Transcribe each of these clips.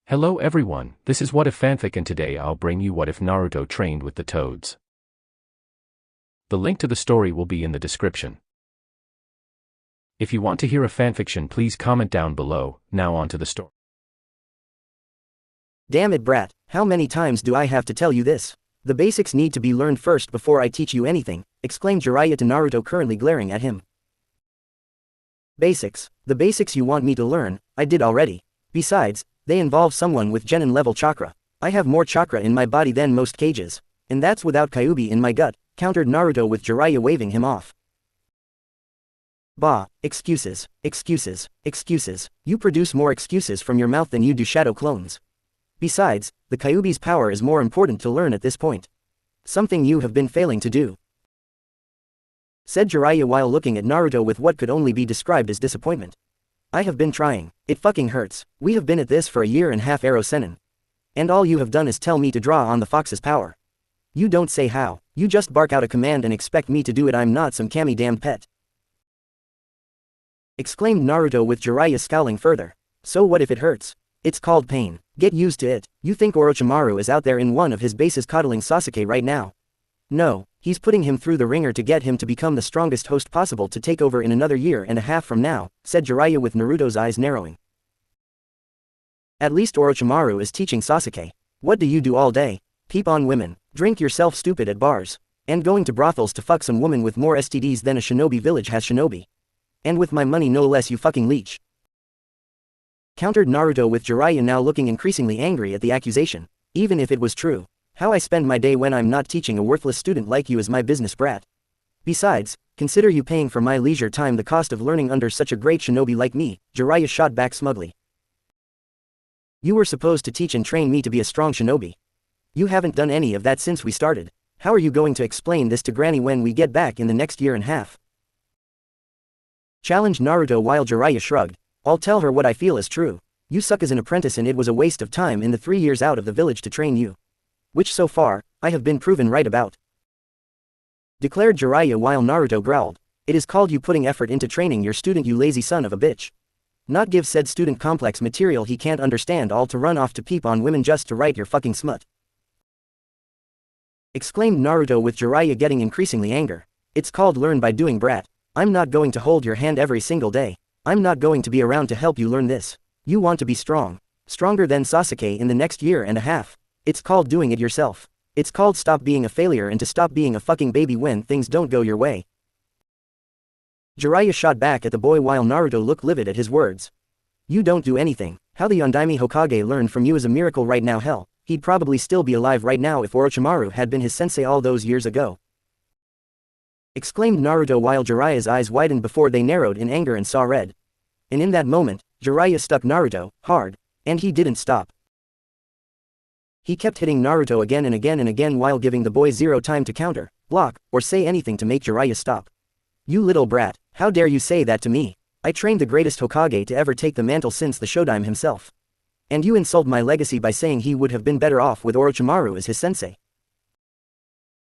Hello everyone, this is What If Fanfic and today I'll bring you What If Naruto Trained with the Toads. The link to the story will be in the description. If you want to hear a fanfiction please comment down below. Now on to the story. Damn it brat, how many times do I have to tell you this? The basics need to be learned first before I teach you anything, exclaimed Jiraiya to Naruto currently glaring at him. Basics, the basics you want me to learn, I did already. Besides, they involve someone with genin level chakra. I have more chakra in my body than most cages. And that's without Kyuubi in my gut, countered Naruto with Jiraiya waving him off. Bah, excuses, excuses, excuses. You produce more excuses from your mouth than you do shadow clones. Besides, the Kyuubi's power is more important to learn at this point. Something you have been failing to do, said Jiraiya while looking at Naruto with what could only be described as disappointment. I have been trying. It fucking hurts. We have been at this for a year and a half, Arrow Sennin. And all you have done is tell me to draw on the fox's power. You don't say how. You just bark out a command and expect me to do it. I'm not some Kami damned pet, exclaimed Naruto with Jiraiya scowling further. So what if it hurts? It's called pain. Get used to it. You think Orochimaru is out there in one of his bases coddling Sasuke right now? No, he's putting him through the ringer to get him to become the strongest host possible to take over in another year and a half from now, said Jiraiya with Naruto's eyes narrowing. At least Orochimaru is teaching Sasuke. What do you do all day? Peep on women, drink yourself stupid at bars, and going to brothels to fuck some woman with more STDs than a shinobi village has shinobi. And with my money no less, you fucking leech, countered Naruto with Jiraiya now looking increasingly angry at the accusation. Even if it was true, how I spend my day when I'm not teaching a worthless student like you is my business, brat. Besides, consider you paying for my leisure time the cost of learning under such a great shinobi like me, Jiraiya shot back smugly. You were supposed to teach and train me to be a strong shinobi. You haven't done any of that since we started. How are you going to explain this to Granny when we get back in the next year and a half? Challenged Naruto while Jiraiya shrugged. I'll tell her what I feel is true. You suck as an apprentice and it was a waste of time in the 3 years out of the village to train you. Which so far, I have been proven right about, declared Jiraiya while Naruto growled. It is called you putting effort into training your student, you lazy son of a bitch. Not give said student complex material he can't understand all to run off to peep on women just to write your fucking smut, exclaimed Naruto with Jiraiya getting increasingly angry. It's called learn by doing, brat. I'm not going to hold your hand every single day. I'm not going to be around to help you learn this. You want to be strong, stronger than Sasuke in the next year and a half. It's called doing it yourself. It's called stop being a failure and to stop being a fucking baby when things don't go your way. Jiraiya shot back at the boy while Naruto looked livid at his words. You don't do anything. How the Undaime Hokage learned from you is a miracle right now. Hell, he'd probably still be alive right now if Orochimaru had been his sensei all those years ago, exclaimed Naruto while Jiraiya's eyes widened before they narrowed in anger and saw red. And in that moment, Jiraiya stuck Naruto hard, and he didn't stop. He kept hitting Naruto again and again and again while giving the boy zero time to counter, block, or say anything to make Jiraiya stop. You little brat, how dare you say that to me? I trained the greatest Hokage to ever take the mantle since the Shodaime himself. And you insult my legacy by saying he would have been better off with Orochimaru as his sensei?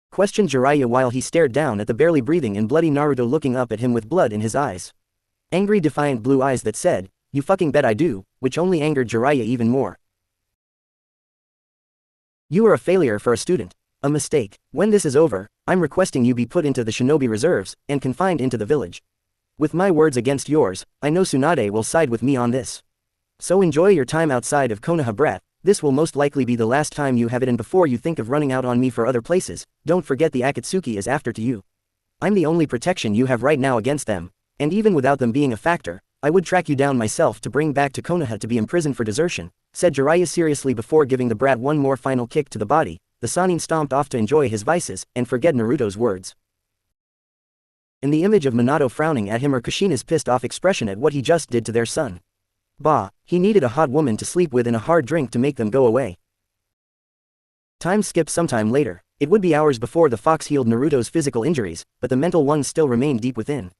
Questioned Jiraiya while he stared down at the barely breathing and bloody Naruto looking up at him with blood in his eyes. Angry defiant blue eyes that said, you fucking bet I do, which only angered Jiraiya even more. You are a failure for a student. A mistake. When this is over, I'm requesting you be put into the shinobi reserves, and confined into the village. With my words against yours, I know Tsunade will side with me on this. So enjoy your time outside of Konoha, brat. This will most likely be the last time you have it, and before you think of running out on me for other places, don't forget the Akatsuki is after to you. I'm the only protection you have right now against them, and even without them being a factor, I would track you down myself to bring back to Konoha to be imprisoned for desertion, said Jiraiya seriously before giving the brat one more final kick to the body. The Sannin stomped off to enjoy his vices and forget Naruto's words. In the image of Minato frowning at him or Kushina's pissed off expression at what he just did to their son. Bah, he needed a hot woman to sleep with and a hard drink to make them go away. Time skipped sometime later. It would be hours before the fox healed Naruto's physical injuries, but the mental ones still remained deep within.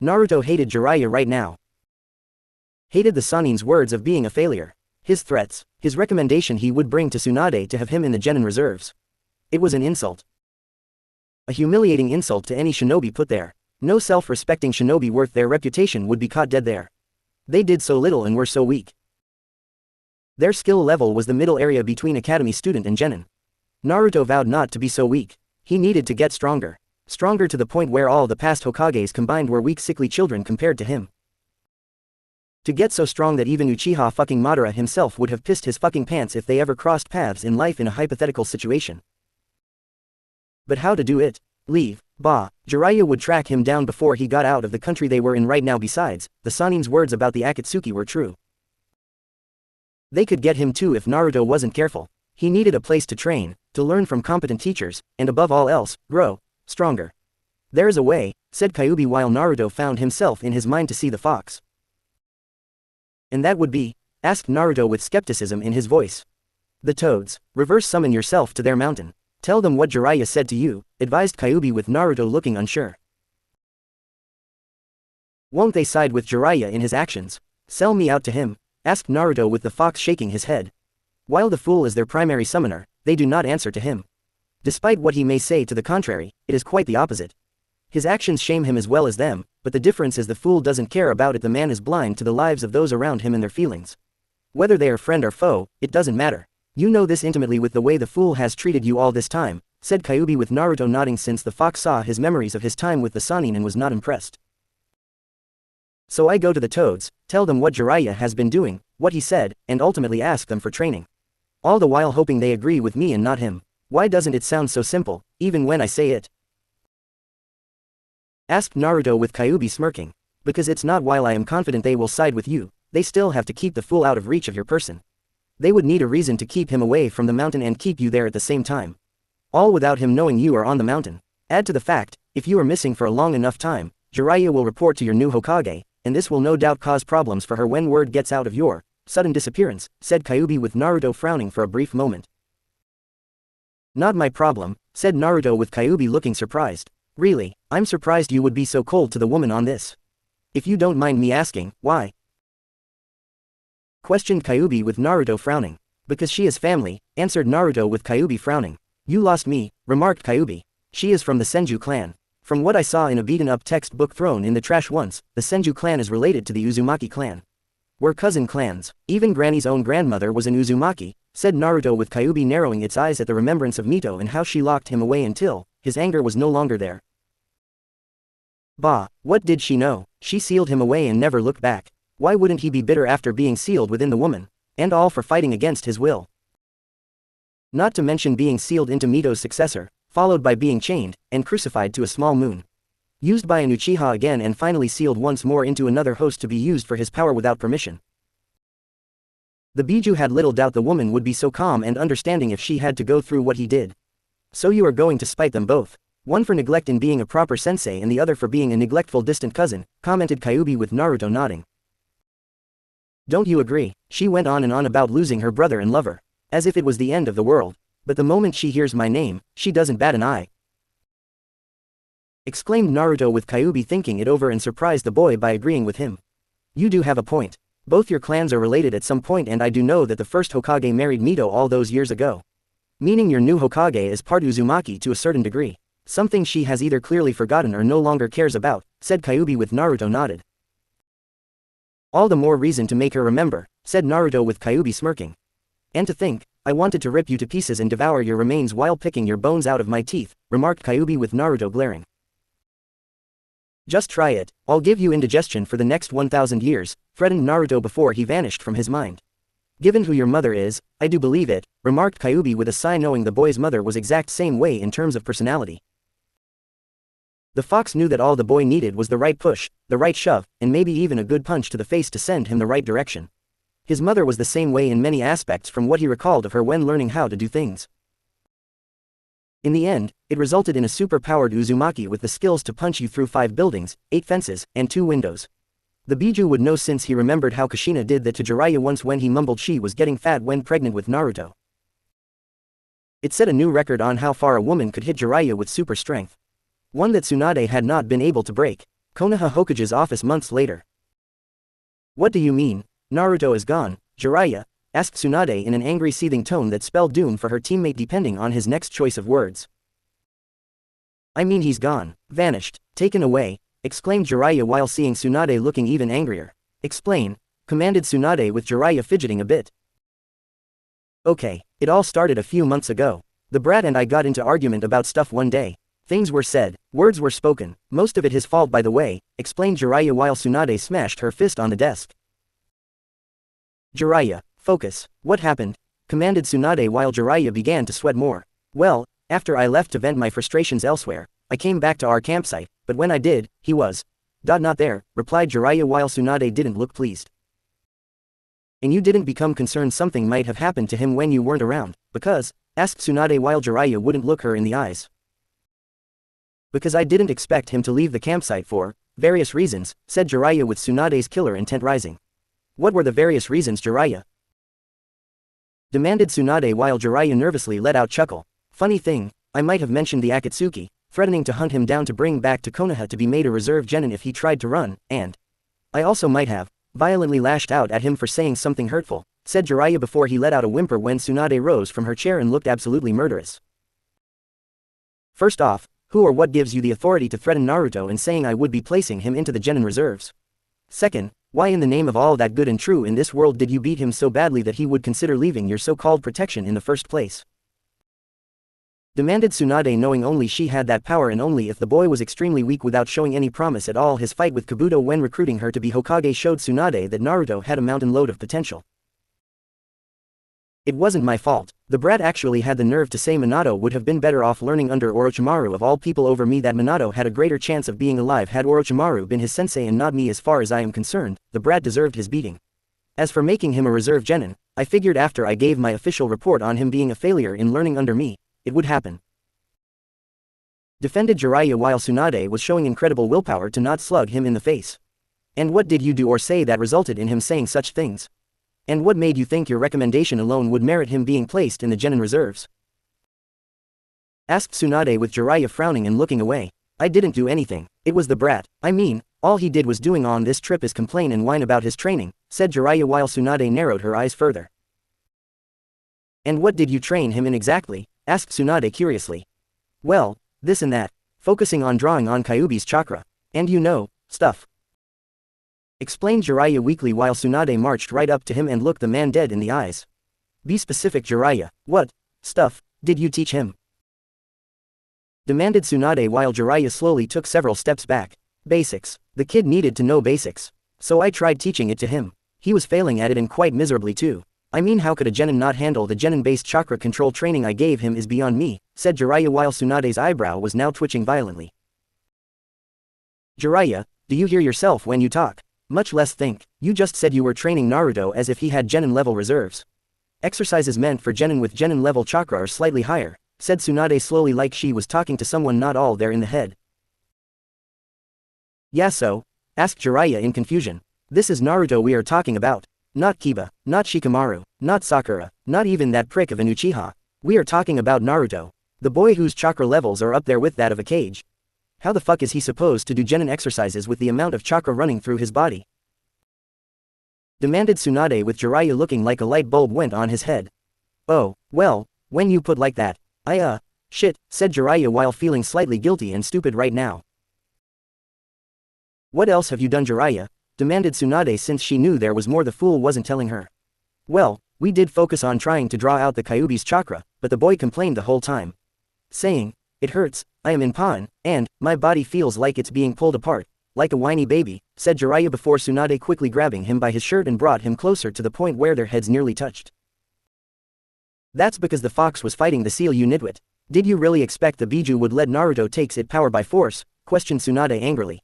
Naruto hated Jiraiya right now. Hated the Sannin's words of being a failure. His threats, his recommendation he would bring to Tsunade to have him in the genin reserves. It was an insult. A humiliating insult to any shinobi put there. No self-respecting shinobi worth their reputation would be caught dead there. They did so little and were so weak. Their skill level was the middle area between academy student and genin. Naruto vowed not to be so weak. He needed to get stronger. Stronger to the point where all the past Hokages combined were weak sickly children compared to him. To get so strong that even Uchiha fucking Madara himself would have pissed his fucking pants if they ever crossed paths in life in a hypothetical situation. But how to do it? Leave. Jiraiya would track him down before he got out of the country they were in right now. Besides, the Sanin's words about the Akatsuki were true. They could get him too if Naruto wasn't careful. He needed a place to train, to learn from competent teachers, and above all else, grow stronger. There is a way, said Kyuubi while Naruto found himself in his mind to see the fox. And that would be? Asked Naruto with skepticism in his voice. The toads. Reverse summon yourself to their mountain. Tell them what Jiraiya said to you, advised Kyuubi with Naruto looking unsure. Won't they side with Jiraiya in his actions? Sell me out to him? Asked Naruto with the fox shaking his head. While the fool is their primary summoner, they do not answer to him. Despite what he may say to the contrary, it is quite the opposite. His actions shame him as well as them, but the difference is the fool doesn't care about it. The man is blind to the lives of those around him and their feelings. Whether they are friend or foe, it doesn't matter. You know this intimately with the way the fool has treated you all this time, said Kyuubi with Naruto nodding since the fox saw his memories of his time with the Sannin and was not impressed. So I go to the toads, tell them what Jiraiya has been doing, what he said, and ultimately ask them for training. All the while hoping they agree with me and not him. Why doesn't it sound so simple, even when I say it? Asked Naruto with Kyuubi smirking. Because it's not. While I am confident they will side with you, they still have to keep the fool out of reach of your person. They would need a reason to keep him away from the mountain and keep you there at the same time. All without him knowing you are on the mountain. Add to the fact, if you are missing for a long enough time, Jiraiya will report to your new Hokage, and this will no doubt cause problems for her when word gets out of your sudden disappearance, said Kyuubi with Naruto frowning for a brief moment. Not my problem, said Naruto with Kyuubi looking surprised. Really, I'm surprised you would be so cold to the woman on this. If you don't mind me asking, why? Questioned Kyuubi with Naruto frowning. Because she is family, answered Naruto with Kyuubi frowning. You lost me, remarked Kyuubi. She is from the Senju clan. From what I saw in a beaten-up textbook thrown in the trash once, the Senju clan is related to the Uzumaki clan. We're cousin clans. Even Granny's own grandmother was an Uzumaki, said Naruto with Kyuubi narrowing its eyes at the remembrance of Mito and how she locked him away until his anger was no longer there. What did she know? She sealed him away and never looked back. Why wouldn't he be bitter after being sealed within the woman? And all for fighting against his will. Not to mention being sealed into Mito's successor, followed by being chained, and crucified to a small moon. Used by an Uchiha again and finally sealed once more into another host to be used for his power without permission. The Biju had little doubt the woman would be so calm and understanding if she had to go through what he did. So you are going to spite them both. One for neglect in being a proper sensei and the other for being a neglectful distant cousin, commented Kyuubi with Naruto nodding. Don't you agree? She went on and on about losing her brother and lover. As if it was the end of the world. But the moment she hears my name, she doesn't bat an eye. Exclaimed Naruto with Kyuubi thinking it over and surprised the boy by agreeing with him. You do have a point. Both your clans are related at some point and I do know that the first Hokage married Mito all those years ago. Meaning your new Hokage is part Uzumaki to a certain degree. Something she has either clearly forgotten or no longer cares about, said Kyuubi with Naruto nodded. All the more reason to make her remember, said Naruto with Kyuubi smirking. And to think, I wanted to rip you to pieces and devour your remains while picking your bones out of my teeth, remarked Kyuubi with Naruto glaring. Just try it, I'll give you indigestion for the next 1,000 years, threatened Naruto before he vanished from his mind. Given who your mother is, I do believe it, remarked Kyuubi with a sigh knowing the boy's mother was exact same way in terms of personality. The fox knew that all the boy needed was the right push, the right shove, and maybe even a good punch to the face to send him the right direction. His mother was the same way in many aspects from what he recalled of her when learning how to do things. In the end, it resulted in a super-powered Uzumaki with the skills to punch you through 5 buildings, 8 fences, and 2 windows. The Biju would know since he remembered how Kushina did that to Jiraiya once when he mumbled she was getting fat when pregnant with Naruto. It set a new record on how far a woman could hit Jiraiya with super strength. One that Tsunade had not been able to break. Konoha Hokage's office months later. What do you mean? Naruto is gone, Jiraiya? Asked Tsunade in an angry seething tone that spelled doom for her teammate depending on his next choice of words. I mean he's gone, vanished, taken away, exclaimed Jiraiya while seeing Tsunade looking even angrier. Explain, commanded Tsunade with Jiraiya fidgeting a bit. Okay, it all started a few months ago. The brat and I got into argument about stuff one day. Things were said, words were spoken, most of it his fault by the way, explained Jiraiya while Tsunade smashed her fist on the desk. Jiraiya, focus. What happened? Commanded Tsunade while Jiraiya began to sweat more. Well, after I left to vent my frustrations elsewhere, I came back to our campsite, but when I did, he was not there, replied Jiraiya while Tsunade didn't look pleased. And you didn't become concerned something might have happened to him when you weren't around, because? Asked Tsunade while Jiraiya wouldn't look her in the eyes. Because I didn't expect him to leave the campsite for various reasons, said Jiraiya with Tsunade's killer intent rising. What were the various reasons, Jiraiya? Demanded Tsunade while Jiraiya nervously let out chuckle. Funny thing, I might have mentioned the Akatsuki, threatening to hunt him down to bring back to Konoha to be made a reserve genin if he tried to run, and I also might have violently lashed out at him for saying something hurtful, said Jiraiya before he let out a whimper when Tsunade rose from her chair and looked absolutely murderous. First off, who or what gives you the authority to threaten Naruto and saying I would be placing him into the genin reserves? Second, why in the name of all that good and true in this world did you beat him so badly that he would consider leaving your so-called protection in the first place? Demanded Tsunade, knowing only she had that power and only if the boy was extremely weak without showing any promise at all. His fight with Kabuto when recruiting her to be Hokage showed Tsunade that Naruto had a mountain load of potential. It wasn't my fault. The brat actually had the nerve to say Minato would have been better off learning under Orochimaru of all people over me, that Minato had a greater chance of being alive had Orochimaru been his sensei and not me. As far as I am concerned, the brat deserved his beating. As for making him a reserve genin, I figured after I gave my official report on him being a failure in learning under me, it would happen. Defended Jiraiya while Tsunade was showing incredible willpower to not slug him in the face. And what did you do or say that resulted in him saying such things? And what made you think your recommendation alone would merit him being placed in the genin reserves? Asked Tsunade with Jiraiya frowning and looking away. I didn't do anything, it was the brat. I mean, all he did was doing on this trip is complain and whine about his training, said Jiraiya while Tsunade narrowed her eyes further. And what did you train him in exactly? Asked Tsunade curiously. Well, this and that, focusing on drawing on Kyuubi's chakra, and stuff. Explained Jiraiya weakly while Tsunade marched right up to him and looked the man dead in the eyes. Be specific, Jiraiya, what stuff did you teach him? Demanded Tsunade while Jiraiya slowly took several steps back. Basics. The kid needed to know basics. So I tried teaching it to him. He was failing at it and quite miserably too. I mean, how could a genin not handle the genin-based chakra control training I gave him is beyond me, said Jiraiya while Tsunade's eyebrow was now twitching violently. Jiraiya, do you hear yourself when you talk? Much less think. You just said you were training Naruto as if he had genin-level reserves. Exercises meant for genin with genin-level chakra are slightly higher, said Tsunade slowly like she was talking to someone not all there in the head. Yeah, so? Asked Jiraiya in confusion. This is Naruto we are talking about. Not Kiba, not Shikamaru, not Sakura, not even that prick of an Uchiha. We are talking about Naruto. The boy whose chakra levels are up there with that of a cage. How the fuck is he supposed to do genin exercises with the amount of chakra running through his body? Demanded Tsunade with Jiraiya looking like a light bulb went on his head. Oh, well, when you put like that, shit, said Jiraiya while feeling slightly guilty and stupid right now. What else have you done, Jiraiya? Demanded Tsunade since she knew there was more the fool wasn't telling her. Well, we did focus on trying to draw out the Kyuubi's chakra, but the boy complained the whole time. Saying, it hurts, I am in pain, and my body feels like it's being pulled apart, like a whiny baby, said Jiraiya before Tsunade quickly grabbing him by his shirt and brought him closer to the point where their heads nearly touched. That's because the fox was fighting the seal, you nitwit. Did you really expect the Biju would let Naruto take its power by force? Questioned Tsunade angrily.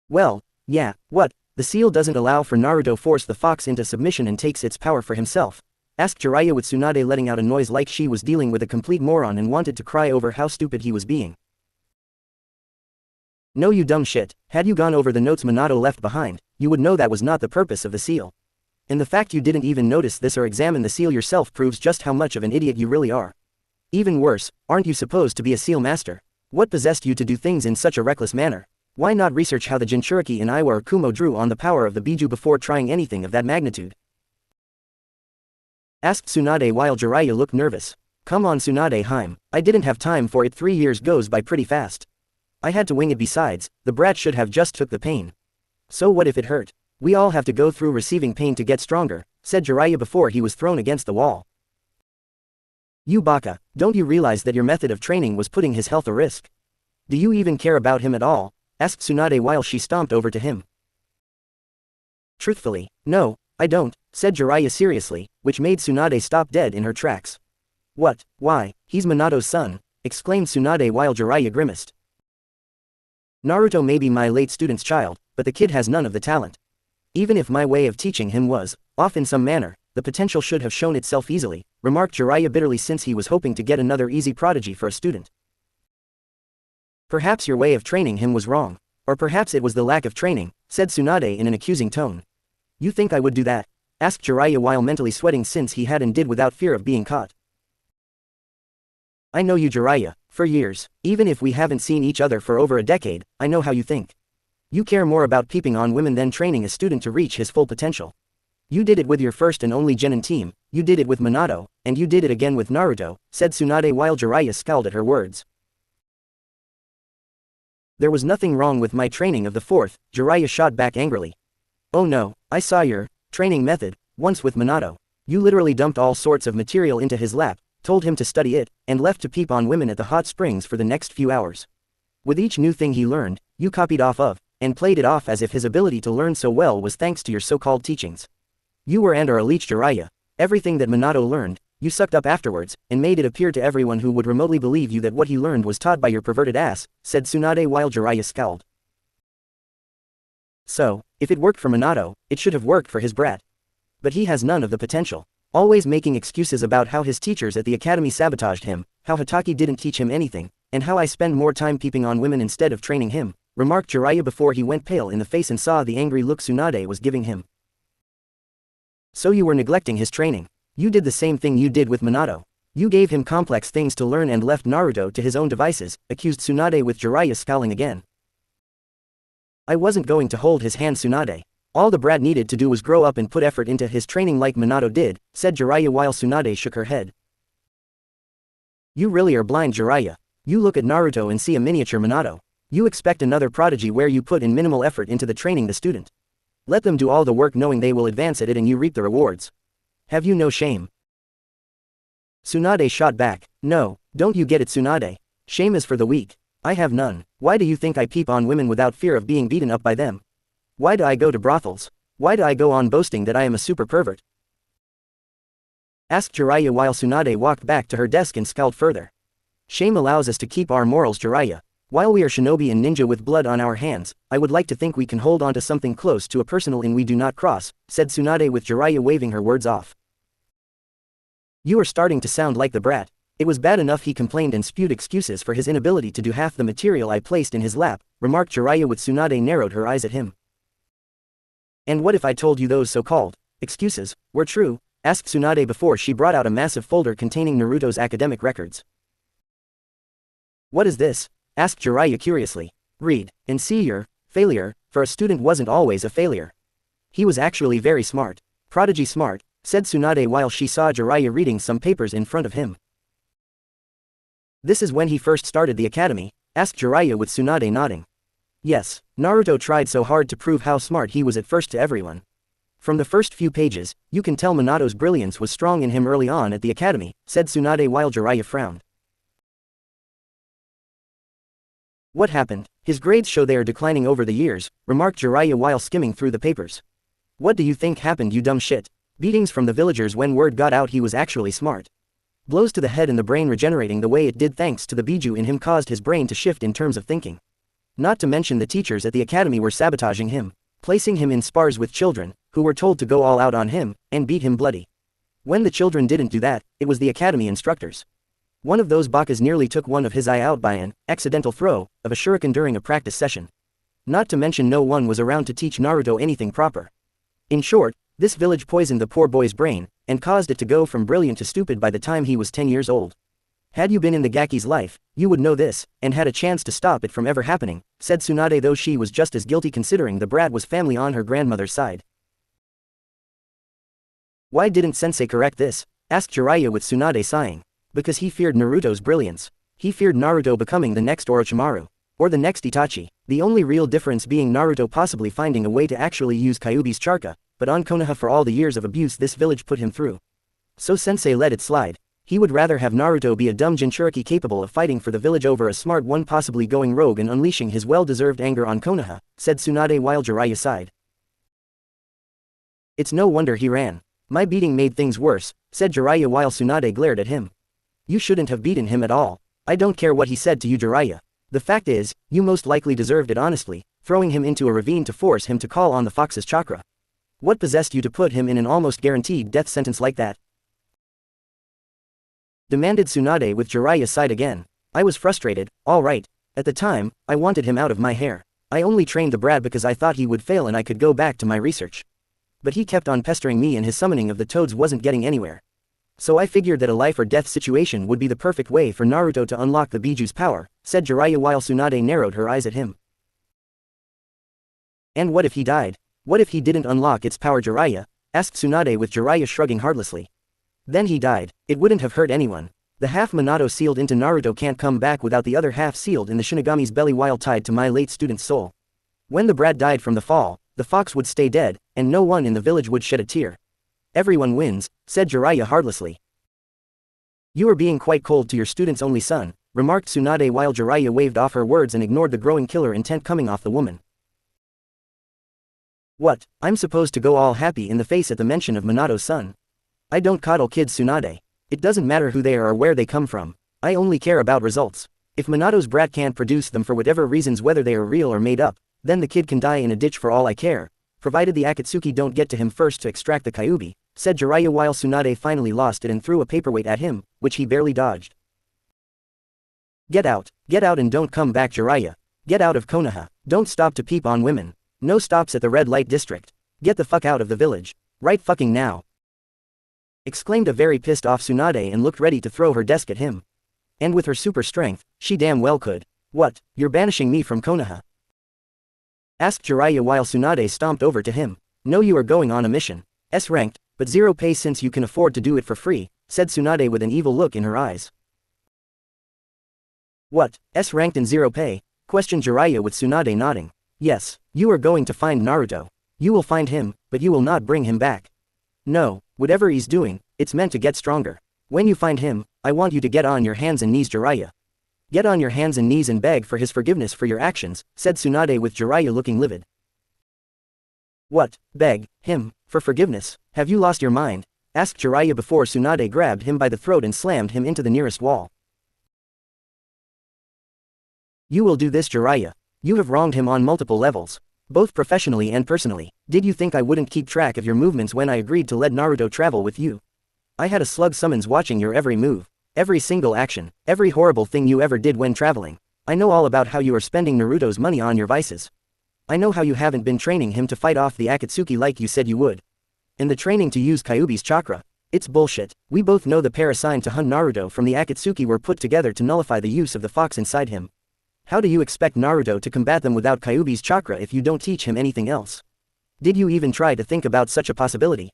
Well, yeah, what? The seal doesn't allow for Naruto force the fox into submission and takes its power for himself? Asked Jiraiya with Tsunade letting out a noise like she was dealing with a complete moron and wanted to cry over how stupid he was being. No, you dumb shit. Had you gone over the notes Minato left behind, you would know that was not the purpose of the seal. And the fact you didn't even notice this or examine the seal yourself proves just how much of an idiot you really are. Even worse, aren't you supposed to be a seal master? What possessed you to do things in such a reckless manner? Why not research how the Jinchuriki in Iwa or Kumo drew on the power of the Biju before trying anything of that magnitude? Asked Tsunade while Jiraiya looked nervous. Come on Tsunade Haim, I didn't have time for it. 3 years goes by pretty fast. I had to wing it. Besides, the brat should have just took the pain. So what if it hurt? We all have to go through receiving pain to get stronger, said Jiraiya before he was thrown against the wall. You baka, don't you realize that your method of training was putting his health at risk? Do you even care about him at all? Asked Tsunade while she stomped over to him. Truthfully, no, I don't, said Jiraiya seriously, which made Tsunade stop dead in her tracks. What, why, he's Minato's son, exclaimed Tsunade while Jiraiya grimaced. Naruto may be my late student's child, but the kid has none of the talent. Even if my way of teaching him was off in some manner, the potential should have shown itself easily, remarked Jiraiya bitterly since he was hoping to get another easy prodigy for a student. Perhaps your way of training him was wrong. Or perhaps it was the lack of training, said Tsunade in an accusing tone. You think I would do that? Asked Jiraiya while mentally sweating since he had and did without fear of being caught. I know you Jiraiya, for years, even if we haven't seen each other for over a decade, I know how you think. You care more about peeping on women than training a student to reach his full potential. You did it with your first and only genin team, you did it with Minato, and you did it again with Naruto, said Tsunade while Jiraiya scowled at her words. There was nothing wrong with my training of the fourth, Jiraiya shot back angrily. Oh no, I saw your training method, once with Minato. You literally dumped all sorts of material into his lap, told him to study it, and left to peep on women at the hot springs for the next few hours. With each new thing he learned, you copied off of, and played it off as if his ability to learn so well was thanks to your so-called teachings. You were and are a leech Jiraiya. Everything that Minato learned, you sucked up afterwards, and made it appear to everyone who would remotely believe you that what he learned was taught by your perverted ass, said Tsunade while Jiraiya scowled. So, if it worked for Minato, it should have worked for his brat. But he has none of the potential. Always making excuses about how his teachers at the academy sabotaged him, how Itachi didn't teach him anything, and how I spend more time peeping on women instead of training him, remarked Jiraiya before he went pale in the face and saw the angry look Tsunade was giving him. So you were neglecting his training. You did the same thing you did with Minato. You gave him complex things to learn and left Naruto to his own devices, accused Tsunade with Jiraiya scowling again. I wasn't going to hold his hand Tsunade. All the brat needed to do was grow up and put effort into his training like Minato did, said Jiraiya while Tsunade shook her head. You really are blind Jiraiya. You look at Naruto and see a miniature Minato. You expect another prodigy where you put in minimal effort into the training the student. Let them do all the work knowing they will advance at it and you reap the rewards. Have you no shame? Tsunade shot back. No, don't you get it Tsunade? Shame is for the weak. I have none. Why do you think I peep on women without fear of being beaten up by them? Why do I go to brothels? Why do I go on boasting that I am a super pervert? Asked Jiraiya while Tsunade walked back to her desk and scowled further. Shame allows us to keep our morals Jiraiya. While we are shinobi and ninja with blood on our hands, I would like to think we can hold on to something close to a personal line we do not cross, said Tsunade with Jiraiya waving her words off. You are starting to sound like the brat. It was bad enough he complained and spewed excuses for his inability to do half the material I placed in his lap, remarked Jiraiya with Tsunade narrowed her eyes at him. And what if I told you those so-called excuses were true? Asked Tsunade before she brought out a massive folder containing Naruto's academic records. What is this? Asked Jiraiya curiously. Read, and see your failure, for a student wasn't always a failure. He was actually very smart. Prodigy smart, said Tsunade while she saw Jiraiya reading some papers in front of him. This is when he first started the academy? Asked Jiraiya with Tsunade nodding. Yes, Naruto tried so hard to prove how smart he was at first to everyone. From the first few pages, you can tell Minato's brilliance was strong in him early on at the academy, said Tsunade while Jiraiya frowned. What happened? His grades show they are declining over the years, remarked Jiraiya while skimming through the papers. What do you think happened you dumb shit? Beatings from the villagers when word got out he was actually smart. Blows to the head and the brain regenerating the way it did thanks to the biju in him caused his brain to shift in terms of thinking. Not to mention the teachers at the academy were sabotaging him, placing him in spars with children, who were told to go all out on him, and beat him bloody. When the children didn't do that, it was the academy instructors. One of those bakas nearly took one of his eye out by an accidental throw of a shuriken during a practice session. Not to mention no one was around to teach Naruto anything proper. In short, this village poisoned the poor boy's brain, and caused it to go from brilliant to stupid by the time he was 10 years old. Had you been in the Gaki's life, you would know this, and had a chance to stop it from ever happening, said Tsunade though she was just as guilty considering the brat was family on her grandmother's side. Why didn't sensei correct this? Asked Jiraiya with Tsunade sighing. Because he feared Naruto's brilliance. He feared Naruto becoming the next Orochimaru. Or the next Itachi, the only real difference being Naruto possibly finding a way to actually use Kyuubi's Charka, but on Konoha for all the years of abuse this village put him through. So Sensei let it slide. He would rather have Naruto be a dumb Jinchuriki capable of fighting for the village over a smart one possibly going rogue and unleashing his well-deserved anger on Konoha, said Tsunade while Jiraiya sighed. It's no wonder he ran. My beating made things worse, said Jiraiya while Tsunade glared at him. You shouldn't have beaten him at all. I don't care what he said to you, Jiraiya. The fact is, you most likely deserved it honestly, throwing him into a ravine to force him to call on the fox's chakra. What possessed you to put him in an almost guaranteed death sentence like that? Demanded Tsunade with Jiraiya sighed again. I was frustrated, all right. At the time, I wanted him out of my hair. I only trained the brat because I thought he would fail and I could go back to my research. But he kept on pestering me and his summoning of the toads wasn't getting anywhere. So I figured that a life or death situation would be the perfect way for Naruto to unlock the Bijuu's power, said Jiraiya while Tsunade narrowed her eyes at him. And what if he died? What if he didn't unlock its power, Jiraiya? Asked Tsunade with Jiraiya shrugging heartlessly. Then he died. It wouldn't have hurt anyone. The half Minato sealed into Naruto can't come back without the other half sealed in the Shinigami's belly while tied to my late student's soul. When the brat died from the fall, the fox would stay dead, and no one in the village would shed a tear. Everyone wins, said Jiraiya heartlessly. You are being quite cold to your student's only son, remarked Tsunade while Jiraiya waved off her words and ignored the growing killer intent coming off the woman. What, I'm supposed to go all happy in the face at the mention of Minato's son? I don't coddle kids, Tsunade. It doesn't matter who they are or where they come from. I only care about results. If Minato's brat can't produce them for whatever reasons, whether they are real or made up, then the kid can die in a ditch for all I care, provided the Akatsuki don't get to him first to extract the Kyuubi, said Jiraiya while Tsunade finally lost it and threw a paperweight at him, which he barely dodged. Get out and don't come back, Jiraiya. Get out of Konoha. Don't stop to peep on women. No stops at the red light district. Get the fuck out of the village. Right fucking now. Exclaimed a very pissed off Tsunade and looked ready to throw her desk at him. And with her super strength, she damn well could. What, you're banishing me from Konoha? Asked Jiraiya while Tsunade stomped over to him. No, you are going on a mission. S-ranked, but 0 pay since you can afford to do it for free, said Tsunade with an evil look in her eyes. What, S-ranked and 0 pay? Questioned Jiraiya with Tsunade nodding. Yes, you are going to find Naruto. You will find him, but you will not bring him back. No, whatever he's doing, it's meant to get stronger. When you find him, I want you to get on your hands and knees, Jiraiya. Get on your hands and knees and beg for his forgiveness for your actions, said Tsunade with Jiraiya looking livid. What, beg him for forgiveness? Have you lost your mind? Asked Jiraiya before Tsunade grabbed him by the throat and slammed him into the nearest wall. You will do this, Jiraiya. You have wronged him on multiple levels, both professionally and personally. Did you think I wouldn't keep track of your movements when I agreed to let Naruto travel with you? I had a slug summons watching your every move, every single action, every horrible thing you ever did when traveling. I know all about how you are spending Naruto's money on your vices. I know how you haven't been training him to fight off the Akatsuki like you said you would. And the training to use Kyuubi's chakra. It's bullshit. We both know the pair assigned to hunt Naruto from the Akatsuki were put together to nullify the use of the fox inside him. How do you expect Naruto to combat them without Kyuubi's chakra if you don't teach him anything else? Did you even try to think about such a possibility?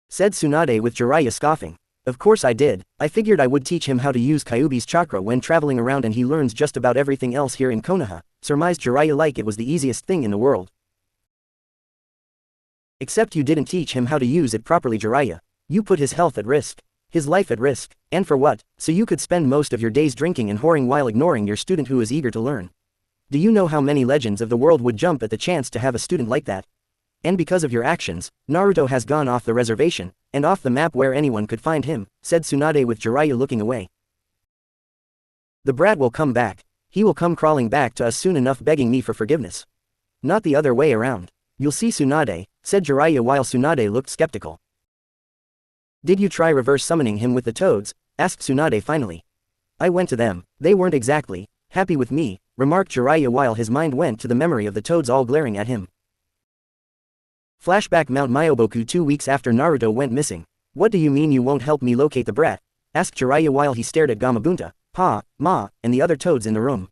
Said Tsunade with Jiraiya scoffing. Of course I did. I figured I would teach him how to use Kyuubi's chakra when traveling around and he learns just about everything else here in Konoha, surmised Jiraiya like it was the easiest thing in the world. Except you didn't teach him how to use it properly, Jiraiya. You put his health at risk. His life at risk. And for what? So you could spend most of your days drinking and whoring while ignoring your student who is eager to learn. Do you know how many legends of the world would jump at the chance to have a student like that? And because of your actions, Naruto has gone off the reservation, and off the map where anyone could find him, said Tsunade with Jiraiya looking away. The brat will come back. He will come crawling back to us soon enough begging me for forgiveness. Not the other way around. You'll see, Tsunade, said Jiraiya while Tsunade looked skeptical. Did you try reverse summoning him with the toads? Asked Tsunade finally. I went to them. They weren't exactly happy with me, remarked Jiraiya while his mind went to the memory of the toads all glaring at him. Flashback Mount Myoboku 2 weeks after Naruto went missing. What do you mean you won't help me locate the brat? Asked Jiraiya while he stared at Gamabunta, Pa, Ma, and the other toads in the room.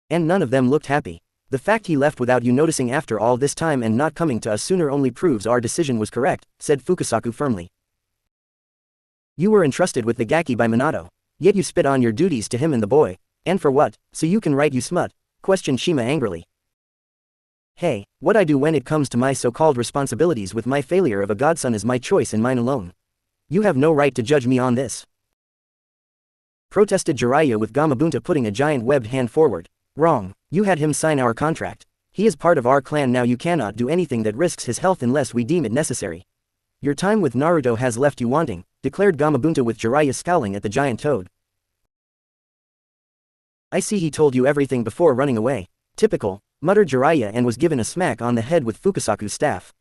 And none of them looked happy. The fact he left without you noticing after all this time and not coming to us sooner only proves our decision was correct, said Fukasaku firmly. You were entrusted with the Gaki by Minato. Yet you spit on your duties to him and the boy. And for what? So you can write, you smut? Questioned Shima angrily. Hey, what I do when it comes to my so-called responsibilities with my failure of a godson is my choice and mine alone. You have no right to judge me on this. Protested Jiraiya with Gamabunta putting a giant webbed hand forward. Wrong, you had him sign our contract. He is part of our clan now, you cannot do anything that risks his health unless we deem it necessary. Your time with Naruto has left you wanting, declared Gamabunta with Jiraiya scowling at the giant toad. I see he told you everything before running away. Typical, muttered Jiraiya and was given a smack on the head with Fukasaku's staff.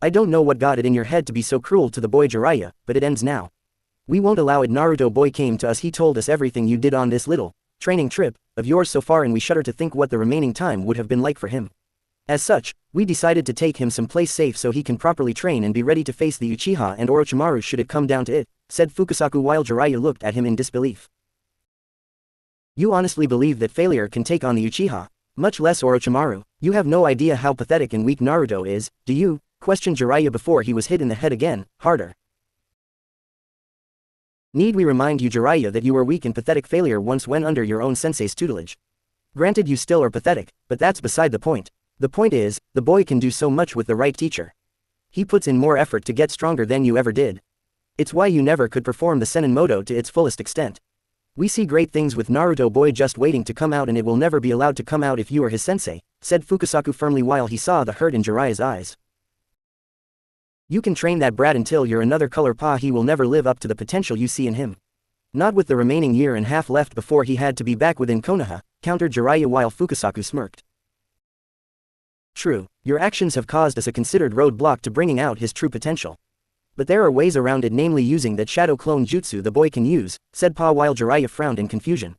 I don't know what got it in your head to be so cruel to the boy Jiraiya, but it ends now. We won't allow it. Naruto boy came to us, he told us everything you did on this little training trip of yours so far, and we shudder to think what the remaining time would have been like for him. As such, we decided to take him someplace safe so he can properly train and be ready to face the Uchiha and Orochimaru should it come down to it, said Fukasaku while Jiraiya looked at him in disbelief. You honestly believe that failure can take on the Uchiha, much less Orochimaru? You have no idea how pathetic and weak Naruto is, do you? Questioned Jiraiya before he was hit in the head again, harder. Need we remind you, Jiraiya, that you were weak and pathetic? Failure once when under your own sensei's tutelage. Granted, you still are pathetic, but that's beside the point. The point is, the boy can do so much with the right teacher. He puts in more effort to get stronger than you ever did. It's why you never could perform the Senin Moto to its fullest extent. We see great things with Naruto boy just waiting to come out, and it will never be allowed to come out if you are his sensei, said Fukasaku firmly while he saw the hurt in Jiraiya's eyes. You can train that brat until you're another color pa, he will never live up to the potential you see in him. Not with the remaining year and half left before he had to be back within Konoha, countered Jiraiya while Fukasaku smirked. True, your actions have caused us a considered roadblock to bringing out his true potential. But there are ways around it, namely using that shadow clone jutsu the boy can use, said Pa while Jiraiya frowned in confusion.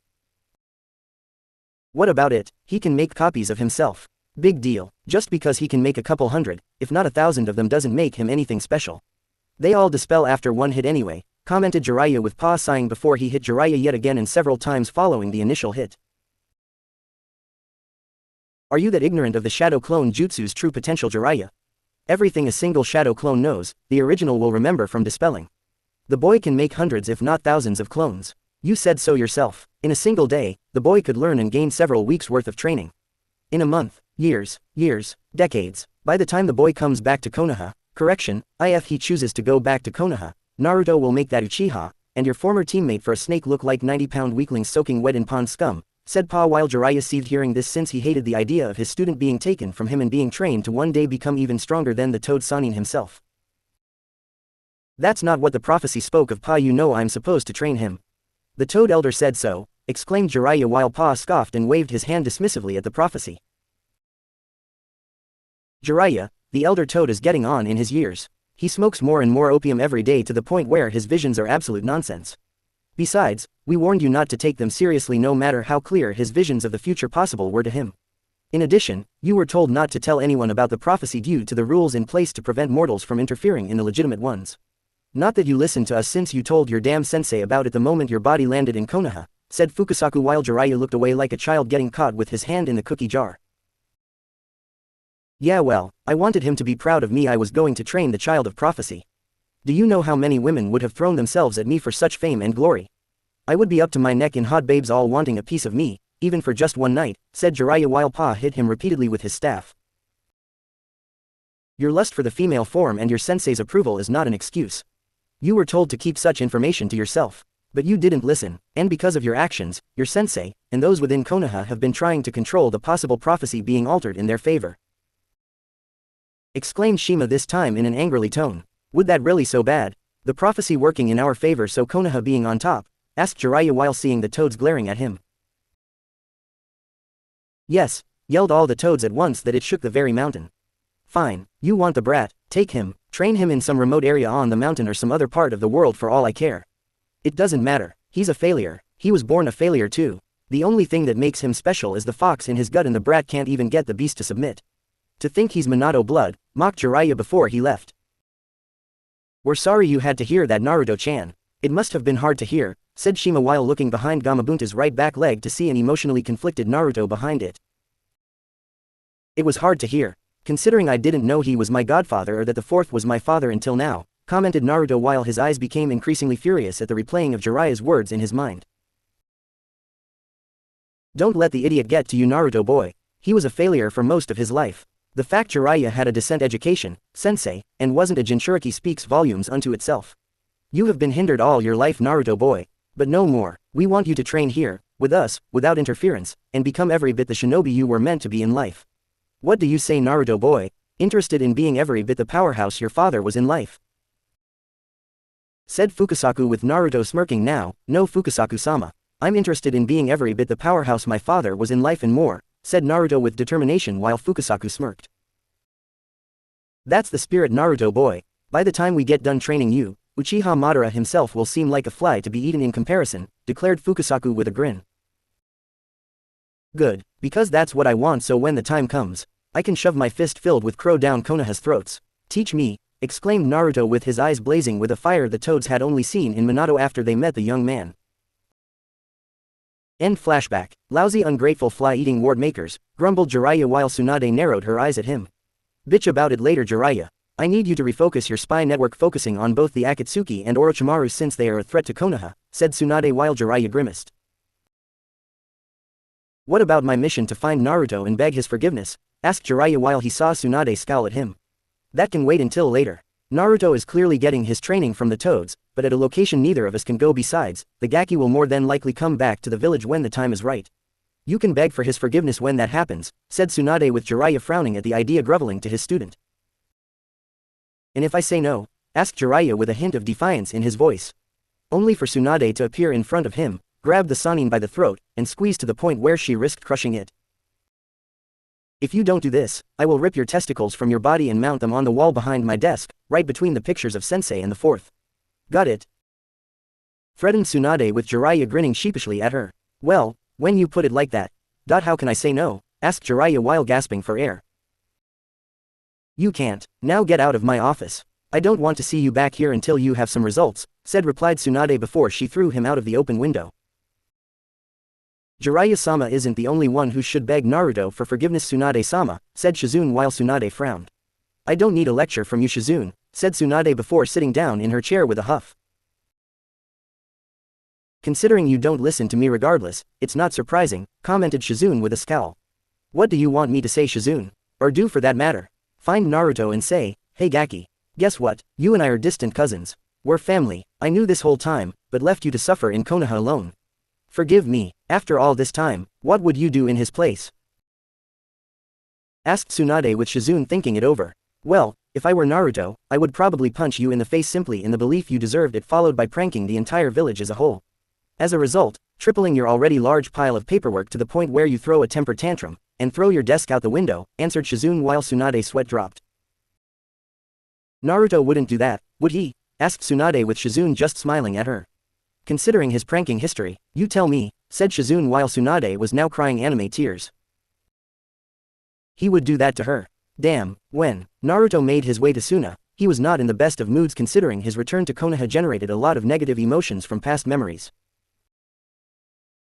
What about it? He can make copies of himself. Big deal, just because he can make a couple hundred, if not 1,000 of them doesn't make him anything special. They all dispel after one hit anyway, commented Jiraiya with Pa sighing before he hit Jiraiya yet again and several times following the initial hit. Are you that ignorant of the shadow clone jutsu's true potential, Jiraiya? Everything a single shadow clone knows, the original will remember from dispelling. The boy can make hundreds if not thousands of clones. You said so yourself. In a single day, the boy could learn and gain several weeks' worth of training. In a month, years, decades, by the time the boy comes back to Konoha, correction, if he chooses to go back to Konoha, Naruto will make that Uchiha, and your former teammate for a snake look like 90-pound weaklings soaking wet in pond scum, said Pa while Jiraiya seethed hearing this, since he hated the idea of his student being taken from him and being trained to one day become even stronger than the Toad Sannin himself. That's not what the prophecy spoke of, Pa. You know I'm supposed to train him. The Toad Elder said so, exclaimed Jiraiya while Pa scoffed and waved his hand dismissively at the prophecy. Jiraiya, the Elder Toad is getting on in his years. He smokes more and more opium every day to the point where his visions are absolute nonsense. Besides, we warned you not to take them seriously no matter how clear his visions of the future possible were to him. In addition, you were told not to tell anyone about the prophecy due to the rules in place to prevent mortals from interfering in the legitimate ones. Not that you listened to us since you told your damn sensei about it the moment your body landed in Konoha, said Fukasaku while Jiraiya looked away like a child getting caught with his hand in the cookie jar. Yeah, well, I wanted him to be proud of me. I was going to train the child of prophecy. Do you know how many women would have thrown themselves at me for such fame and glory? I would be up to my neck in hot babes all wanting a piece of me, even for just one night, said Jiraiya while Pa hit him repeatedly with his staff. Your lust for the female form and your sensei's approval is not an excuse. You were told to keep such information to yourself. But you didn't listen, and because of your actions, your sensei, and those within Konoha have been trying to control the possible prophecy being altered in their favor. Exclaimed Shima this time in an angrily tone. Would that really so bad? The prophecy working in our favor so Konoha being on top? Asked Jiraiya while seeing the toads glaring at him. Yes, yelled all the toads at once that it shook the very mountain. Fine, you want the brat, take him, train him in some remote area on the mountain or some other part of the world for all I care. It doesn't matter, he's a failure, he was born a failure too. The only thing that makes him special is the fox in his gut and the brat can't even get the beast to submit. To think he's Minato blood, mocked Jiraiya before he left. We're sorry you had to hear that, Naruto-chan. It must have been hard to hear, said Shima while looking behind Gamabunta's right back leg to see an emotionally conflicted Naruto behind it. It was hard to hear, considering I didn't know he was my godfather or that the fourth was my father until now, commented Naruto while his eyes became increasingly furious at the replaying of Jiraiya's words in his mind. Don't let the idiot get to you, Naruto boy. He was a failure for most of his life. The fact Jiraiya had a decent education, sensei, and wasn't a Jinchuriki speaks volumes unto itself. You have been hindered all your life, Naruto boy. But no more. We want you to train here, with us, without interference, and become every bit the shinobi you were meant to be in life. What do you say, Naruto boy? Interested in being every bit the powerhouse your father was in life? Said Fukasaku with Naruto smirking. Now, no Fukasaku-sama. I'm interested in being every bit the powerhouse my father was in life and more, said Naruto with determination while Fukasaku smirked. That's the spirit, Naruto boy. By the time we get done training you, Uchiha Madara himself will seem like a fly to be eaten in comparison, declared Fukasaku with a grin. Good, because that's what I want, so when the time comes, I can shove my fist filled with crow down Konoha's throats. Teach me, exclaimed Naruto with his eyes blazing with a fire the toads had only seen in Minato after they met the young man. End flashback. Lousy ungrateful fly-eating ward makers, grumbled Jiraiya while Tsunade narrowed her eyes at him. Bitch about it later, Jiraiya. I need you to refocus your spy network, focusing on both the Akatsuki and Orochimaru since they are a threat to Konoha, said Tsunade while Jiraiya grimaced. What about my mission to find Naruto and beg his forgiveness? Asked Jiraiya while he saw Tsunade scowl at him. That can wait until later. Naruto is clearly getting his training from the toads, but at a location neither of us can go. Besides, the Gaki will more than likely come back to the village when the time is right. You can beg for his forgiveness when that happens, said Tsunade with Jiraiya frowning at the idea, groveling to his student. And if I say no? Asked Jiraiya with a hint of defiance in his voice. Only for Tsunade to appear in front of him, grab the Sannin by the throat, and squeeze to the point where she risked crushing it. If you don't do this, I will rip your testicles from your body and mount them on the wall behind my desk, right between the pictures of Sensei and the fourth. Got it? Threatened Tsunade with Jiraiya grinning sheepishly at her. Well, when you put it like that, how can I say no? Asked Jiraiya while gasping for air. You can't. Now get out of my office. I don't want to see you back here until you have some results, replied Tsunade before she threw him out of the open window. Jiraiya-sama isn't the only one who should beg Naruto for forgiveness, Tsunade-sama, said Shizune while Tsunade frowned. I don't need a lecture from you, Shizune, said Tsunade before sitting down in her chair with a huff. Considering you don't listen to me regardless, it's not surprising, commented Shizune with a scowl. What do you want me to say, Shizune? Or do for that matter? Find Naruto and say, hey Gaki. Guess what, you and I are distant cousins. We're family. I knew this whole time, but left you to suffer in Konoha alone. Forgive me, after all this time, what would you do in his place? Asked Tsunade with Shizune thinking it over. Well, if I were Naruto, I would probably punch you in the face simply in the belief you deserved it, followed by pranking the entire village as a whole. As a result, tripling your already large pile of paperwork to the point where you throw a temper tantrum, and throw your desk out the window, answered Shizune while Tsunade's sweat dropped. Naruto wouldn't do that, would he? Asked Tsunade with Shizune just smiling at her. Considering his pranking history, you tell me, said Shizune while Tsunade was now crying anime tears. He would do that to her. Damn, when Naruto made his way to Suna, he was not in the best of moods considering his return to Konoha generated a lot of negative emotions from past memories.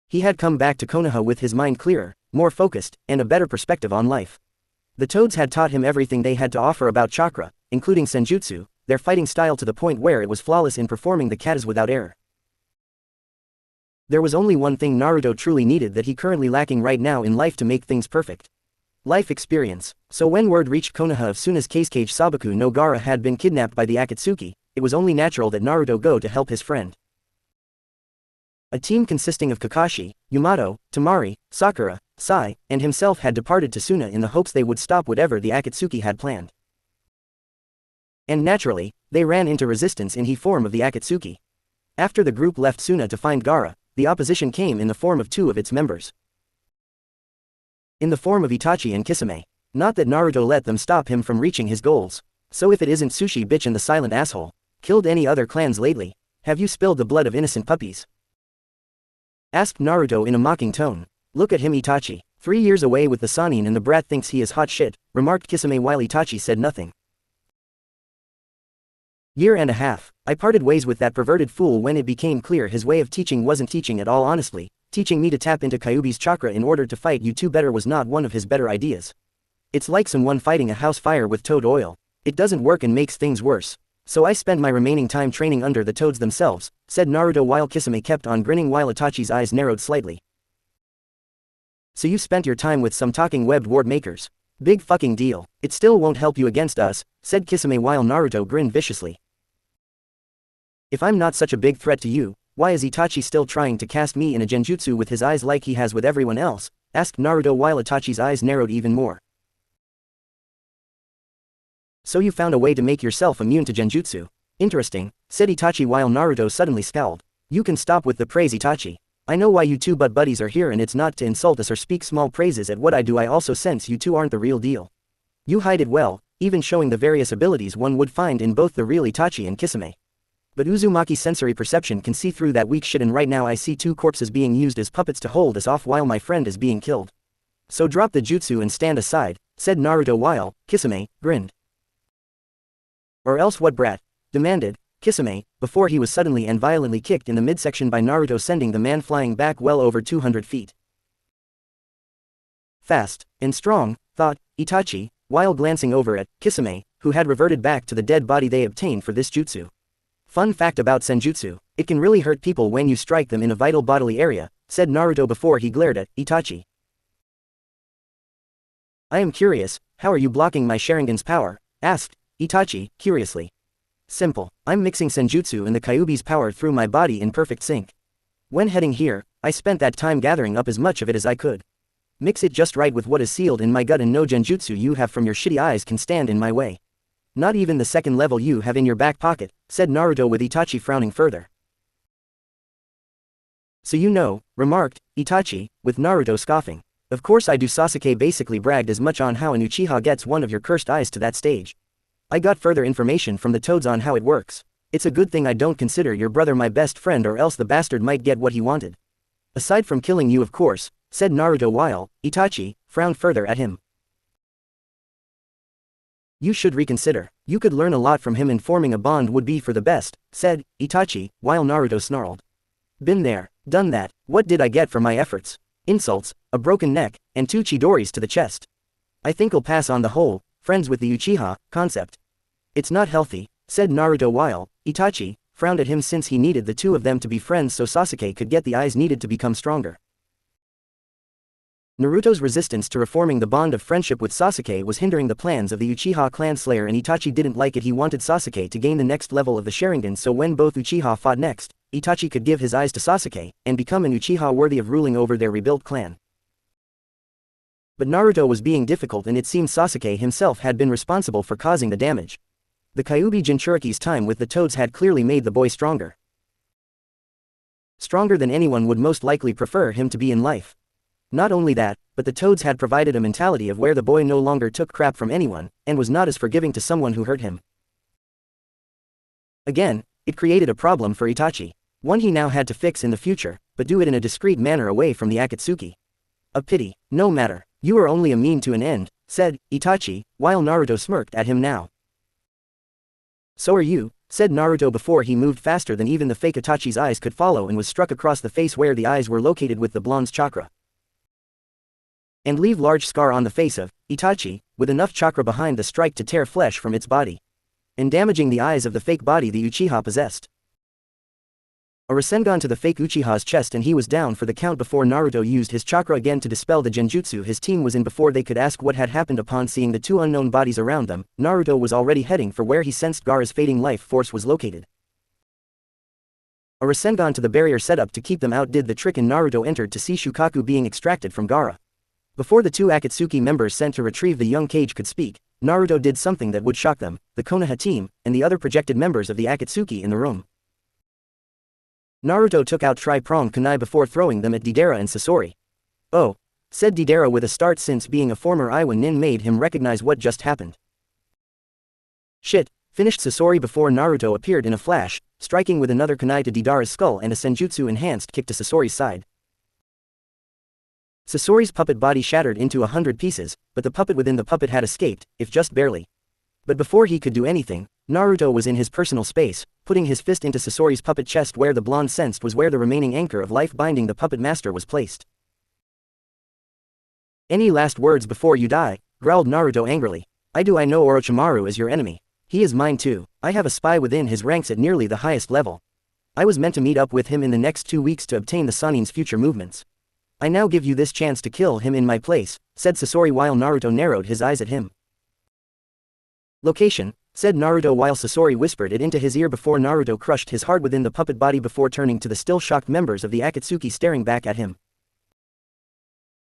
He had come back to Konoha with his mind clearer, more focused, and a better perspective on life. The toads had taught him everything they had to offer about chakra, including senjutsu, their fighting style to the point where it was flawless in performing the katas without error. There was only one thing Naruto truly needed that he currently lacking right now in life to make things perfect. Life experience. So when word reached Konoha of Suna's Cage Sabaku no Gaara had been kidnapped by the Akatsuki, it was only natural that Naruto go to help his friend. A team consisting of Kakashi, Yamato, Temari, Sakura, Sai, and himself had departed to Suna in the hopes they would stop whatever the Akatsuki had planned. And naturally, they ran into resistance in the form of the Akatsuki. After the group left Suna to find Gaara, the opposition came in the form of two of its members. In the form of Itachi and Kisame. Not that Naruto let them stop him from reaching his goals. So if it isn't Sushi Bitch and the Silent Asshole, killed any other clans lately? Have you spilled the blood of innocent puppies? Asked Naruto in a mocking tone. Look at him, Itachi. 3 years away with the Sannin and the brat thinks he is hot shit, remarked Kisame while Itachi said nothing. Year and a half. I parted ways with that perverted fool when it became clear his way of teaching wasn't teaching at all. Honestly, teaching me to tap into Kyuubi's chakra in order to fight you two better was not one of his better ideas. It's like someone fighting a house fire with toad oil. It doesn't work and makes things worse. So I spent my remaining time training under the toads themselves, said Naruto while Kisame kept on grinning while Itachi's eyes narrowed slightly. So you spent your time with some talking webbed ward makers. Big fucking deal. It still won't help you against us, said Kisame while Naruto grinned viciously. If I'm not such a big threat to you, why is Itachi still trying to cast me in a genjutsu with his eyes like he has with everyone else? Asked Naruto while Itachi's eyes narrowed even more. So you found a way to make yourself immune to genjutsu. Interesting, said Itachi while Naruto suddenly scowled. You can stop with the praise, Itachi. I know why you two butt buddies are here, and it's not to insult us or speak small praises at what I do. I also sense you two aren't the real deal. You hide it well, even showing the various abilities one would find in both the real Itachi and Kisame. But Uzumaki's sensory perception can see through that weak shit, and right now I see two corpses being used as puppets to hold us off while my friend is being killed. So drop the jutsu and stand aside, said Naruto while Kisame grinned. Or else what, brat? Demanded Kisame, before he was suddenly and violently kicked in the midsection by Naruto, sending the man flying back well over 200 feet. Fast and strong, thought Itachi, while glancing over at Kisame, who had reverted back to the dead body they obtained for this jutsu. Fun fact about senjutsu, it can really hurt people when you strike them in a vital bodily area, said Naruto before he glared at Itachi. I am curious, how are you blocking my Sharingan's power? Asked Itachi, curiously. Simple, I'm mixing senjutsu and the Kyuubi's power through my body in perfect sync. When heading here, I spent that time gathering up as much of it as I could. Mix it just right with what is sealed in my gut, and no genjutsu you have from your shitty eyes can stand in my way. Not even the second level you have in your back pocket, said Naruto with Itachi frowning further. So you know, remarked Itachi, with Naruto scoffing. Of course I do. Sasuke basically bragged as much on how an Uchiha gets one of your cursed eyes to that stage. I got further information from the toads on how it works. It's a good thing I don't consider your brother my best friend, or else the bastard might get what he wanted. Aside from killing you, of course, said Naruto while Itachi frowned further at him. You should reconsider. You could learn a lot from him, and forming a bond would be for the best, said Itachi, while Naruto snarled. Been there, done that. What did I get for my efforts? Insults, a broken neck, and 2 Chidoris to the chest. I think I'll pass on the whole friends with the Uchiha concept. It's not healthy, said Naruto while Itachi frowned at him, since he needed the two of them to be friends so Sasuke could get the eyes needed to become stronger. Naruto's resistance to reforming the bond of friendship with Sasuke was hindering the plans of the Uchiha clan slayer, and Itachi didn't like it. He wanted Sasuke to gain the next level of the Sharingan, so when both Uchiha fought next, Itachi could give his eyes to Sasuke and become an Uchiha worthy of ruling over their rebuilt clan. But Naruto was being difficult, and it seemed Sasuke himself had been responsible for causing the damage. The Kyuubi Jinchuriki's time with the toads had clearly made the boy stronger. Stronger than anyone would most likely prefer him to be in life. Not only that, but the toads had provided a mentality of where the boy no longer took crap from anyone, and was not as forgiving to someone who hurt him. Again, it created a problem for Itachi. One he now had to fix in the future, but do it in a discreet manner away from the Akatsuki. A pity, no matter. You are only a mean to an end, said Itachi, while Naruto smirked at him now. So are you, said Naruto before he moved faster than even the fake Itachi's eyes could follow, and was struck across the face where the eyes were located with the blonde's chakra. And leave large scar on the face of Itachi, with enough chakra behind the strike to tear flesh from its body. And damaging the eyes of the fake body the Uchiha possessed. A Rasengan to the fake Uchiha's chest, and he was down for the count before Naruto used his chakra again to dispel the genjutsu his team was in. Before they could ask what had happened upon seeing the 2 unknown bodies around them, Naruto was already heading for where he sensed Gaara's fading life force was located. A Rasengan to the barrier set up to keep them out did the trick, and Naruto entered to see Shukaku being extracted from Gaara. Before the 2 Akatsuki members sent to retrieve the young Kage could speak, Naruto did something that would shock them, the Konoha team, and the other projected members of the Akatsuki in the room. Naruto took out tri-pronged kunai before throwing them at Deidara and Sasori. Oh, said Deidara with a start, since being a former Iwa nin made him recognize what just happened. Shit, finished Sasori before Naruto appeared in a flash, striking with another kunai to Deidara's skull and a senjutsu-enhanced kick to Sasori's side. Sasori's puppet body shattered into 100 pieces, but the puppet within the puppet had escaped, if just barely. But before he could do anything, Naruto was in his personal space, putting his fist into Sasori's puppet chest where the blonde sensed was where the remaining anchor of life binding the puppet master was placed. Any last words before you die? Growled Naruto angrily. I know Orochimaru is your enemy. He is mine too. I have a spy within his ranks at nearly the highest level. I was meant to meet up with him in the next 2 weeks to obtain the Sanin's future movements. I now give you this chance to kill him in my place, said Sasori while Naruto narrowed his eyes at him. Location, said Naruto while Sasori whispered it into his ear before Naruto crushed his heart within the puppet body before turning to the still shocked members of the Akatsuki staring back at him.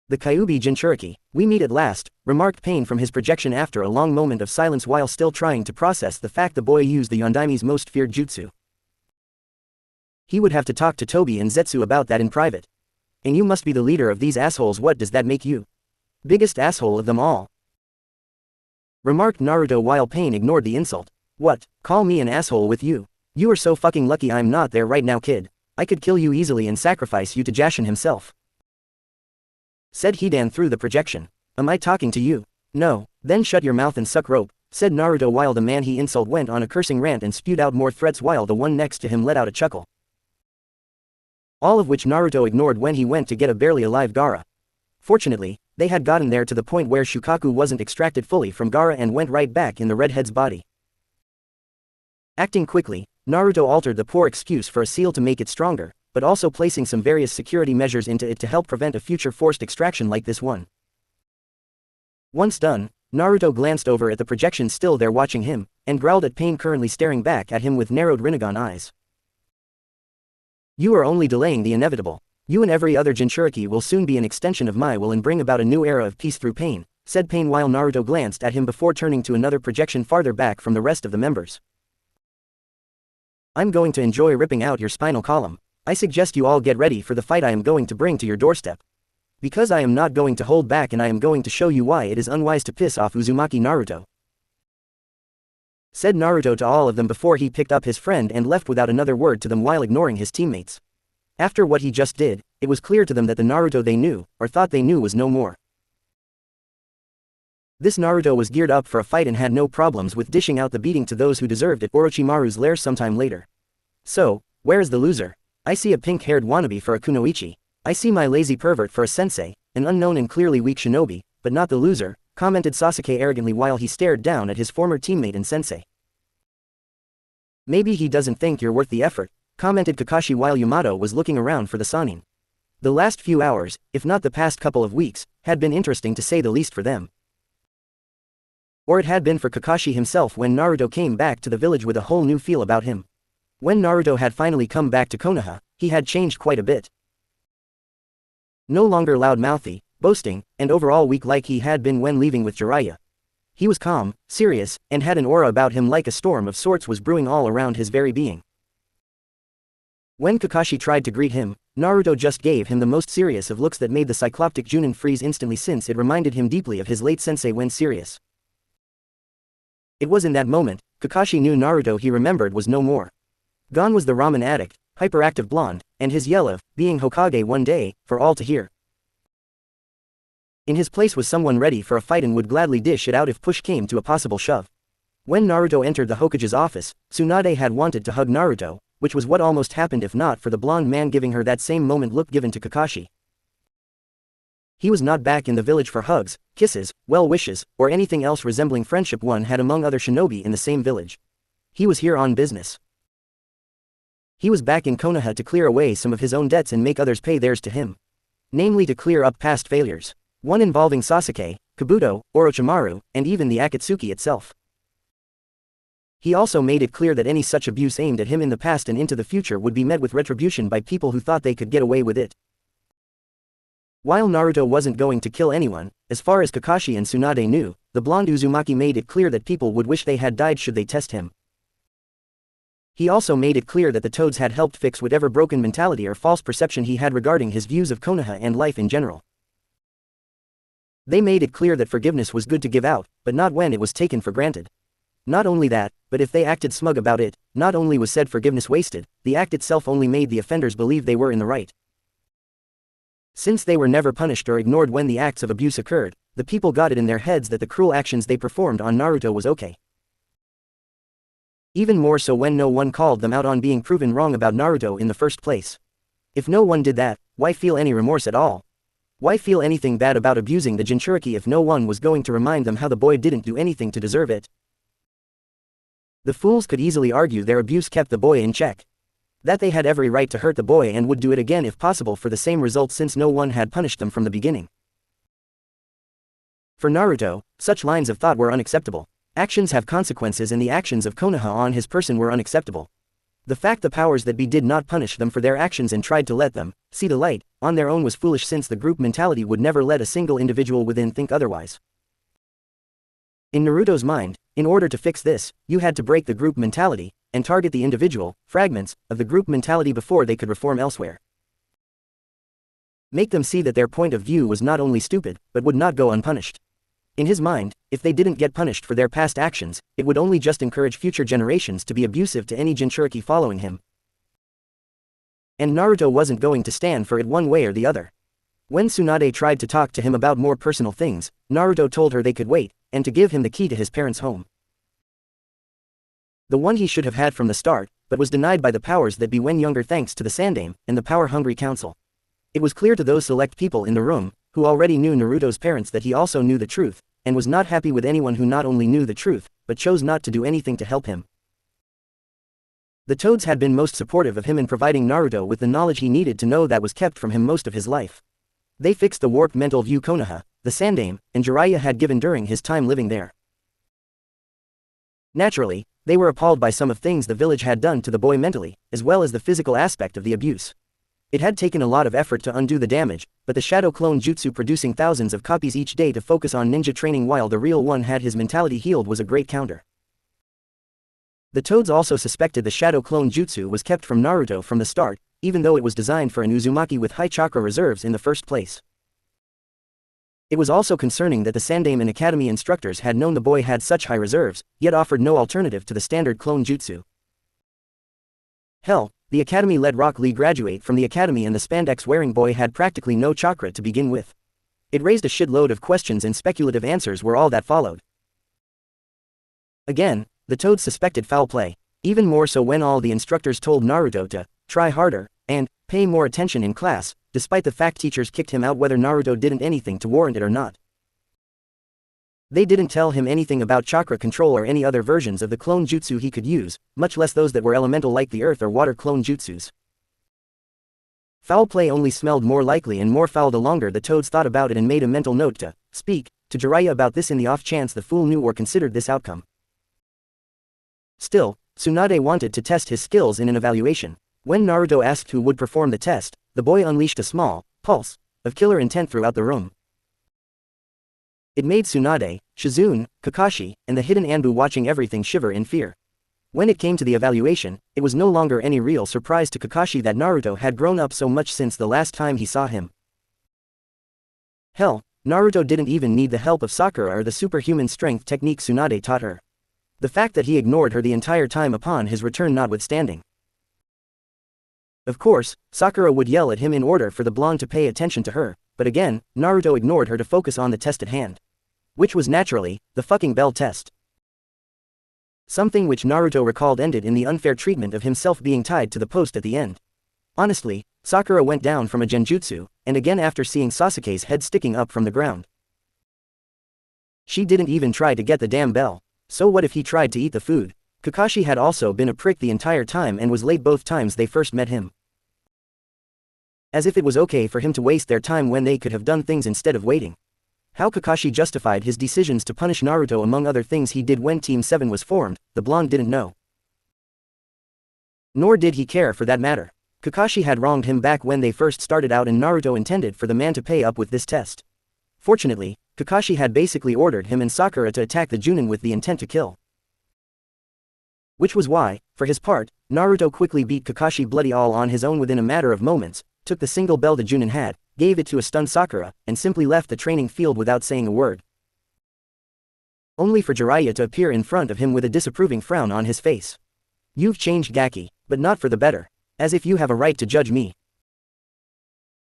The Kyuubi Jinchuriki, we meet at last, remarked Pain from his projection after a long moment of silence while still trying to process the fact the boy used the Yondaime's most feared jutsu. He would have to talk to Tobi and Zetsu about that in private. And you must be the leader of these assholes. What does that make you? Biggest asshole of them all. Remarked Naruto while Pain ignored the insult. What, call me an asshole with you? You are so fucking lucky I'm not there right now, kid. I could kill you easily and sacrifice you to Jashin himself. Said Hidan through the projection. Am I talking to you? No, then shut your mouth and suck rope, said Naruto while the man he insulted went on a cursing rant and spewed out more threats while the one next to him let out a chuckle. All of which Naruto ignored when he went to get a barely alive Gaara. Fortunately, they had gotten there to the point where Shukaku wasn't extracted fully from Gaara and went right back in the redhead's body. Acting quickly, Naruto altered the poor excuse for a seal to make it stronger, but also placing some various security measures into it to help prevent a future forced extraction like this one. Once done, Naruto glanced over at the projection still there watching him, and growled at Pain currently staring back at him with narrowed Rinnegan eyes. You are only delaying the inevitable. You and every other Jinchuriki will soon be an extension of my will and bring about a new era of peace through Pain, said Pain while Naruto glanced at him before turning to another projection farther back from the rest of the members. I'm going to enjoy ripping out your spinal column. I suggest you all get ready for the fight I am going to bring to your doorstep. Because I am not going to hold back and I am going to show you why it is unwise to piss off Uzumaki Naruto. Said Naruto to all of them before he picked up his friend and left without another word to them while ignoring his teammates. After what he just did, it was clear to them that the Naruto they knew, or thought they knew was no more. This Naruto was geared up for a fight and had no problems with dishing out the beating to those who deserved it Orochimaru's lair sometime later. So, where is the loser? I see a pink-haired wannabe for a kunoichi. I see my lazy pervert for a sensei, an unknown and clearly weak shinobi, but not the loser, commented Sasuke arrogantly while he stared down at his former teammate and sensei. Maybe he doesn't think you're worth the effort, commented Kakashi while Yamato was looking around for the Sannin. The last few hours, if not the past couple of weeks, had been interesting to say the least for them. Or it had been for Kakashi himself when Naruto came back to the village with a whole new feel about him. When Naruto had finally come back to Konoha, he had changed quite a bit. No longer loud-mouthy, boasting, and overall weak like he had been when leaving with Jiraiya. He was calm, serious, and had an aura about him like a storm of sorts was brewing all around his very being. When Kakashi tried to greet him, Naruto just gave him the most serious of looks that made the cycloptic Junin freeze instantly since it reminded him deeply of his late sensei when serious. It was in that moment, Kakashi knew Naruto he remembered was no more. Gone was the ramen addict, hyperactive blonde, and his yell of, being Hokage one day, for all to hear. In his place was someone ready for a fight and would gladly dish it out if push came to a possible shove. When Naruto entered the Hokage's office, Tsunade had wanted to hug Naruto, which was what almost happened if not for the blonde man giving her that same moment look given to Kakashi. He was not back in the village for hugs, kisses, well wishes, or anything else resembling friendship one had among other shinobi in the same village. He was here on business. He was back in Konoha to clear away some of his own debts and make others pay theirs to him. Namely to clear up past failures. One involving Sasuke, Kabuto, Orochimaru, and even the Akatsuki itself. He also made it clear that any such abuse aimed at him in the past and into the future would be met with retribution by people who thought they could get away with it. While Naruto wasn't going to kill anyone, as far as Kakashi and Tsunade knew, the blonde Uzumaki made it clear that people would wish they had died should they test him. He also made it clear that the Toads had helped fix whatever broken mentality or false perception he had regarding his views of Konoha and life in general. They made it clear that forgiveness was good to give out, but not when it was taken for granted. Not only that, but if they acted smug about it, not only was said forgiveness wasted, the act itself only made the offenders believe they were in the right. Since they were never punished or ignored when the acts of abuse occurred, the people got it in their heads that the cruel actions they performed on Naruto was okay. Even more so when no one called them out on being proven wrong about Naruto in the first place. If no one did that, why feel any remorse at all? Why feel anything bad about abusing the Jinchuriki if no one was going to remind them how the boy didn't do anything to deserve it? The fools could easily argue their abuse kept the boy in check. That they had every right to hurt the boy and would do it again if possible for the same result since no one had punished them from the beginning. For Naruto, such lines of thought were unacceptable. Actions have consequences, and the actions of Konoha on his person were unacceptable. The fact the powers that be did not punish them for their actions and tried to let them see the light on their own was foolish, since the group mentality would never let a single individual within think otherwise. In Naruto's mind, in order to fix this, you had to break the group mentality and target the individual fragments of the group mentality before they could reform elsewhere. Make them see that their point of view was not only stupid, but would not go unpunished. In his mind, if they didn't get punished for their past actions, it would only just encourage future generations to be abusive to any Jinchuriki following him. And Naruto wasn't going to stand for it one way or the other. When Tsunade tried to talk to him about more personal things, Naruto told her they could wait, and to give him the key to his parents' home. The one he should have had from the start, but was denied by the powers that be when younger, thanks to the Sandaime and the power-hungry council. It was clear to those select people in the room, who already knew Naruto's parents, that he also knew the truth, and was not happy with anyone who not only knew the truth, but chose not to do anything to help him. The Toads had been most supportive of him in providing Naruto with the knowledge he needed to know that was kept from him most of his life. They fixed the warped mental view Konoha, the Sandaime, and Jiraiya had given during his time living there. Naturally, they were appalled by some of things the village had done to the boy mentally, as well as the physical aspect of the abuse. It had taken a lot of effort to undo the damage, but the shadow clone jutsu producing thousands of copies each day to focus on ninja training while the real one had his mentality healed was a great counter. The Toads also suspected the shadow clone jutsu was kept from Naruto from the start, even though it was designed for an Uzumaki with high chakra reserves in the first place. It was also concerning that the Sandaime and Academy instructors had known the boy had such high reserves, yet offered no alternative to the standard clone jutsu. Hell, the Academy let Rock Lee graduate from the Academy, and the spandex-wearing boy had practically no chakra to begin with. It raised a shitload of questions, and speculative answers were all that followed. Again, the Toads suspected foul play, even more so when all the instructors told Naruto to try harder and pay more attention in class, despite the fact teachers kicked him out whether Naruto didn't anything to warrant it or not. They didn't tell him anything about chakra control or any other versions of the clone jutsu he could use, much less those that were elemental like the earth or water clone jutsus. Foul play only smelled more likely and more foul the longer the Toads thought about it, and made a mental note to speak to Jiraiya about this in the off chance the fool knew or considered this outcome. Still, Tsunade wanted to test his skills in an evaluation. When Naruto asked who would perform the test, the boy unleashed a small pulse of killer intent throughout the room. It made Tsunade, Shizune, Kakashi, and the hidden Anbu watching everything shiver in fear. When it came to the evaluation, it was no longer any real surprise to Kakashi that Naruto had grown up so much since the last time he saw him. Hell, Naruto didn't even need the help of Sakura or the superhuman strength technique Tsunade taught her. The fact that he ignored her the entire time upon his return notwithstanding. Of course, Sakura would yell at him in order for the blonde to pay attention to her, but again, Naruto ignored her to focus on the test at hand. Which was naturally, the fucking bell test. Something which Naruto recalled ended in the unfair treatment of himself being tied to the post at the end. Honestly, Sakura went down from a genjutsu, and again after seeing Sasuke's head sticking up from the ground. She didn't even try to get the damn bell. So what if he tried to eat the food? Kakashi had also been a prick the entire time and was late both times they first met him. As if it was okay for him to waste their time when they could have done things instead of waiting. How Kakashi justified his decisions to punish Naruto among other things he did when Team 7 was formed, the blonde didn't know. Nor did he care for that matter. Kakashi had wronged him back when they first started out, and Naruto intended for the man to pay up with this test. Fortunately, Kakashi had basically ordered him and Sakura to attack the Junin with the intent to kill. Which was why, for his part, Naruto quickly beat Kakashi bloody all on his own within a matter of moments, took the single bell the Junin had, gave it to a stunned Sakura, and simply left the training field without saying a word. Only for Jiraiya to appear in front of him with a disapproving frown on his face. You've changed, Gaki, but not for the better. As if you have a right to judge me.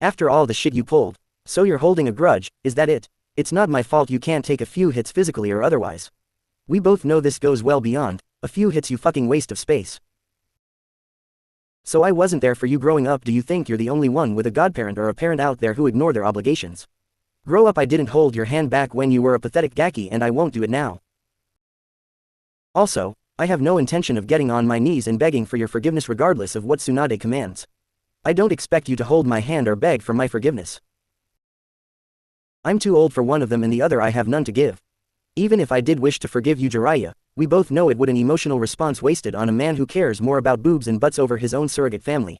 After all the shit you pulled. So you're holding a grudge, is that it? It's not my fault you can't take a few hits physically or otherwise. We both know this goes well beyond a few hits, you fucking waste of space. So I wasn't there for you growing up. Do you think you're the only one with a godparent or a parent out there who ignore their obligations? Grow up. I didn't hold your hand back when you were a pathetic Gaki, and I won't do it now. Also, I have no intention of getting on my knees and begging for your forgiveness regardless of what Tsunade commands. I don't expect you to hold my hand or beg for my forgiveness. I'm too old for one of them and the other I have none to give. Even if I did wish to forgive you Jiraiya, we both know it would an emotional response wasted on a man who cares more about boobs and butts over his own surrogate family.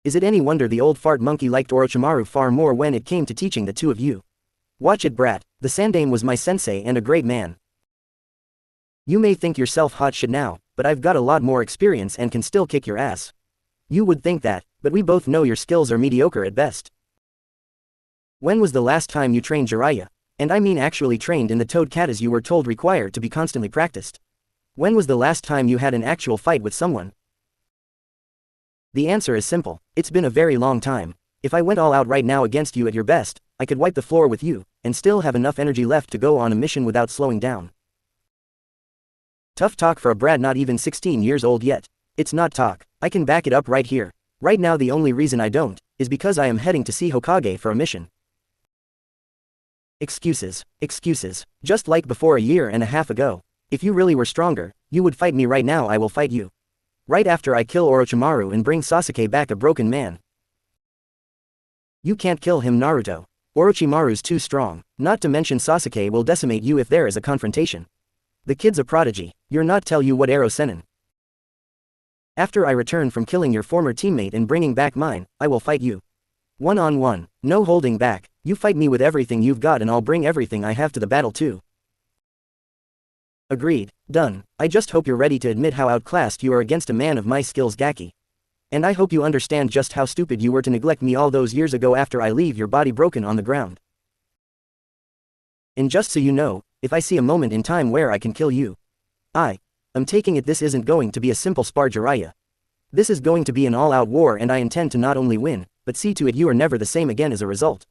Is it any wonder the old fart monkey liked Orochimaru far more when it came to teaching the two of you? Watch it brat, the Sandaime was my sensei and a great man. You may think yourself hot shit now, but I've got a lot more experience and can still kick your ass. You would think that, but we both know your skills are mediocre at best. When was the last time you trained Jiraiya? And I mean actually trained in the toad katas you were told required to be constantly practiced. When was the last time you had an actual fight with someone? The answer is simple, it's been a very long time. If I went all out right now against you at your best, I could wipe the floor with you, and still have enough energy left to go on a mission without slowing down. Tough talk for a brat not even 16 years old yet. It's not talk, I can back it up right here. Right now the only reason I don't, is because I am heading to see Hokage for a mission. Excuses, excuses, just like before a year and a half ago. If you really were stronger, you would fight me right now. I will fight you. Right after I kill Orochimaru and bring Sasuke back a broken man. You can't kill him Naruto. Orochimaru's too strong, not to mention Sasuke will decimate you if there is a confrontation. The kid's a prodigy, you're not tell you what arrow senin. After I return from killing your former teammate and bringing back mine, I will fight you. One-on-one, no holding back, you fight me with everything you've got and I'll bring everything I have to the battle too. Agreed, done. I just hope you're ready to admit how outclassed you are against a man of my skills Gaki. And I hope you understand just how stupid you were to neglect me all those years ago after I leave your body broken on the ground. And just so you know, if I see a moment in time where I can kill you, I'm taking it this isn't going to be a simple spar Jiraiya. This is going to be an all-out war and I intend to not only win, but see to it you are never the same again as a result.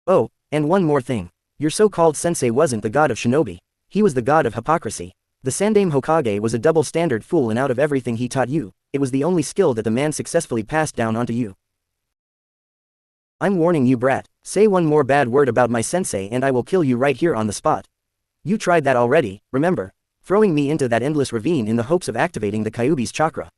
Oh, and one more thing. Your so-called sensei wasn't the god of shinobi. He was the god of hypocrisy. The Sandaime Hokage was a double-standard fool and out of everything he taught you, it was the only skill that the man successfully passed down onto you. I'm warning you brat, say one more bad word about my sensei and I will kill you right here on the spot. You tried that already, remember? Throwing me into that endless ravine in the hopes of activating the Kyuubi's chakra.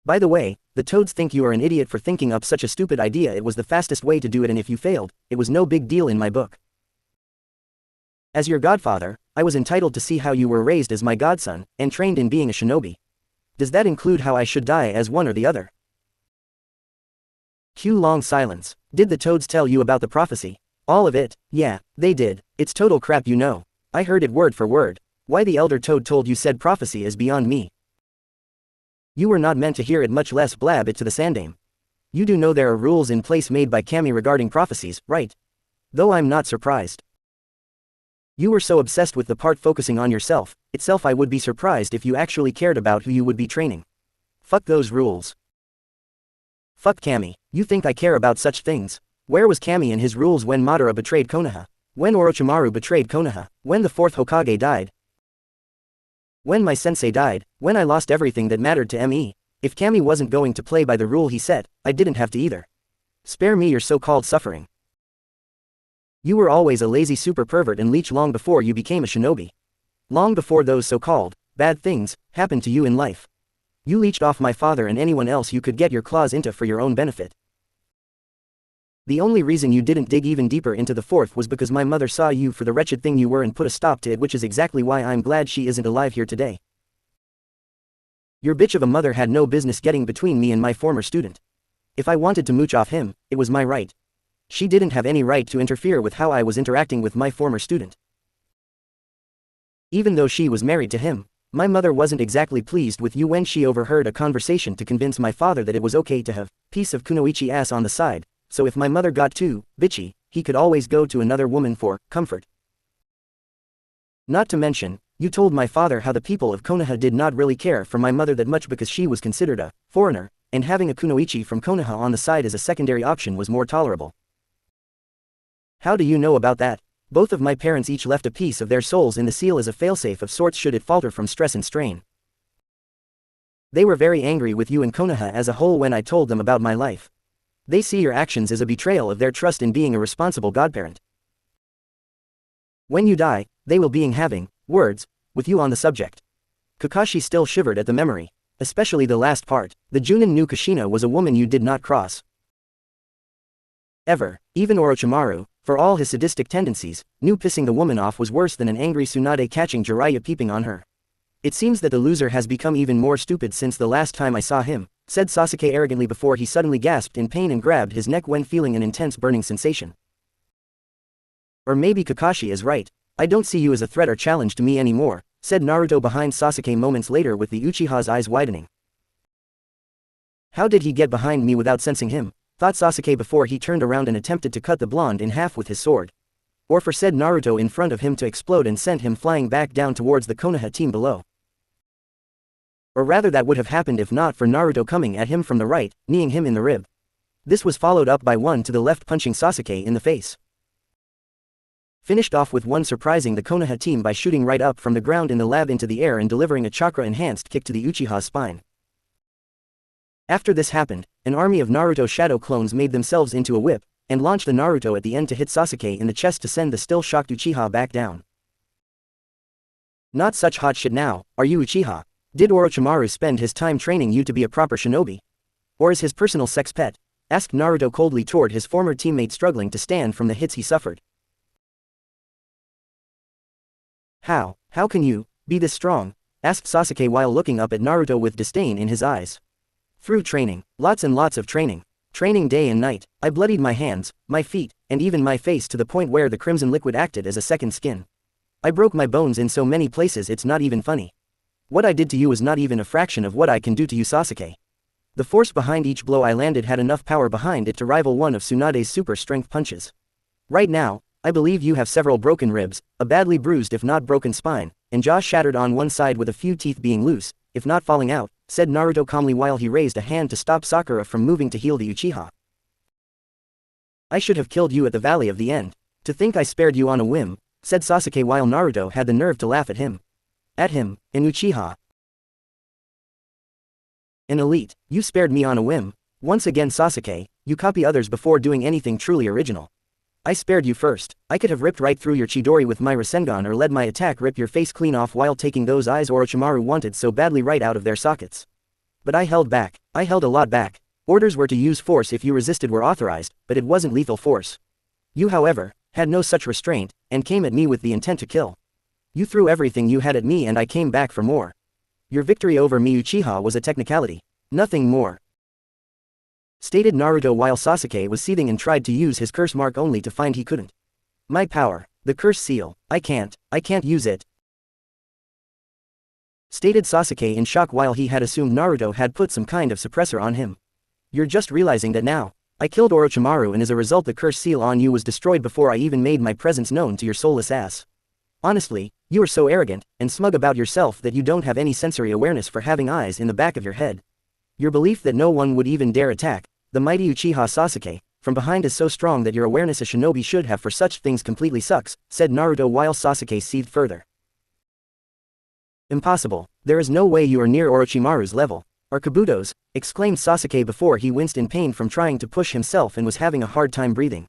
By the way, the toads think you are an idiot for thinking up such a stupid idea. It was the fastest way to do it and if you failed, it was no big deal in my book. As your godfather, I was entitled to see how you were raised as my godson, and trained in being a shinobi. Does that include how I should die as one or the other? Cue long silence. Did the toads tell you about the prophecy? All of it? Yeah, they did. It's total crap you know. I heard it word for word. Why the elder toad told you said prophecy is beyond me. You were not meant to hear it much less blab it to the Sandaime. You do know there are rules in place made by Kami regarding prophecies, right? Though I'm not surprised. You were so obsessed with the part focusing on yourself, itself I would be surprised if you actually cared about who you would be training. Fuck those rules. Fuck Kami, you think I care about such things? Where was Kami and his rules when Madara betrayed Konoha? When Orochimaru betrayed Konoha? When the fourth Hokage died? When my sensei died? When I lost everything that mattered to me? If Kami wasn't going to play by the rule he set, I didn't have to either. Spare me your so-called suffering. You were always a lazy super pervert and leech long before you became a shinobi. Long before those so-called bad things happened to you in life. You leeched off my father and anyone else you could get your claws into for your own benefit. The only reason you didn't dig even deeper into the fourth was because my mother saw you for the wretched thing you were and put a stop to it, which is exactly why I'm glad she isn't alive here today. Your bitch of a mother had no business getting between me and my former student. If I wanted to mooch off him, it was my right. She didn't have any right to interfere with how I was interacting with my former student. Even though she was married to him, my mother wasn't exactly pleased with you when she overheard a conversation to convince my father that it was okay to have piece of kunoichi ass on the side, so if my mother got too bitchy, he could always go to another woman for comfort. Not to mention, you told my father how the people of Konoha did not really care for my mother that much because she was considered a foreigner, and having a kunoichi from Konoha on the side as a secondary option was more tolerable. How do you know about that? Both of my parents each left a piece of their souls in the seal as a failsafe of sorts should it falter from stress and strain. They were very angry with you and Konoha as a whole when I told them about my life. They see your actions as a betrayal of their trust in being a responsible godparent. When you die, they will be having words with you on the subject. Kakashi still shivered at the memory, especially the last part. The Junin knew Kushina was a woman you did not cross. ever. Even Orochimaru, for all his sadistic tendencies, knew pissing the woman off was worse than an angry Tsunade catching Jiraiya peeping on her. It seems that the loser has become even more stupid since the last time I saw him, said Sasuke arrogantly before he suddenly gasped in pain and grabbed his neck when feeling an intense burning sensation. Or maybe Kakashi is right. I don't see you as a threat or challenge to me anymore, said Naruto behind Sasuke moments later with the Uchiha's eyes widening. How did he get behind me without sensing him? Thought Sasuke before he turned around and attempted to cut the blonde in half with his sword. Or for said Naruto in front of him to explode and sent him flying back down towards the Konoha team below. Or rather that would have happened if not for Naruto coming at him from the right, kneeing him in the rib. This was followed up by one to the left punching Sasuke in the face. Finished off with one surprising the Konoha team by shooting right up from the ground in the lab into the air and delivering a chakra-enhanced kick to the Uchiha's spine. After this happened, an army of Naruto shadow clones made themselves into a whip, and launched the Naruto at the end to hit Sasuke in the chest to send the still shocked Uchiha back down. Not such hot shit now, are you Uchiha? Did Orochimaru spend his time training you to be a proper shinobi? Or is his personal sex pet? Asked Naruto coldly toward his former teammate struggling to stand from the hits he suffered. How can you be this strong? Asked Sasuke while looking up at Naruto with disdain in his eyes. Through training, lots and lots of training. Training day and night, I bloodied my hands, my feet, and even my face to the point where the crimson liquid acted as a second skin. I broke my bones in so many places it's not even funny. What I did to you is not even a fraction of what I can do to you, Sasuke. The force behind each blow I landed had enough power behind it to rival one of Tsunade's super strength punches. Right now, I believe you have several broken ribs, a badly bruised if not broken spine, and jaw shattered on one side with a few teeth being loose, if not falling out, said Naruto calmly while he raised a hand to stop Sakura from moving to heal the Uchiha. I should have killed you at the Valley of the End. To think I spared you on a whim, said Sasuke while Naruto had the nerve to laugh at him. At him, an Uchiha. An elite, you spared me on a whim. Once again Sasuke, you copy others before doing anything truly original. I spared you first. I could have ripped right through your Chidori with my Rasengan or led my attack rip your face clean off while taking those eyes Orochimaru wanted so badly right out of their sockets. But I held back. I held a lot back. Orders were to use force if you resisted were authorized, but it wasn't lethal force. You however, had no such restraint, and came at me with the intent to kill. You threw everything you had at me and I came back for more. Your victory over me Uchiha was a technicality. Nothing more. Stated Naruto while Sasuke was seething and tried to use his curse mark only to find he couldn't. My power, the curse seal, I can't use it. Stated Sasuke in shock while he had assumed Naruto had put some kind of suppressor on him. You're just realizing that now. I killed Orochimaru and as a result the curse seal on you was destroyed before I even made my presence known to your soulless ass. Honestly, you are so arrogant and smug about yourself that you don't have any sensory awareness for having eyes in the back of your head. Your belief that no one would even dare attack the mighty Uchiha Sasuke from behind is so strong that your awareness a shinobi should have for such things completely sucks, said Naruto while Sasuke seethed further. Impossible. There is no way you are near Orochimaru's level. Or Kabuto's, exclaimed Sasuke before he winced in pain from trying to push himself and was having a hard time breathing.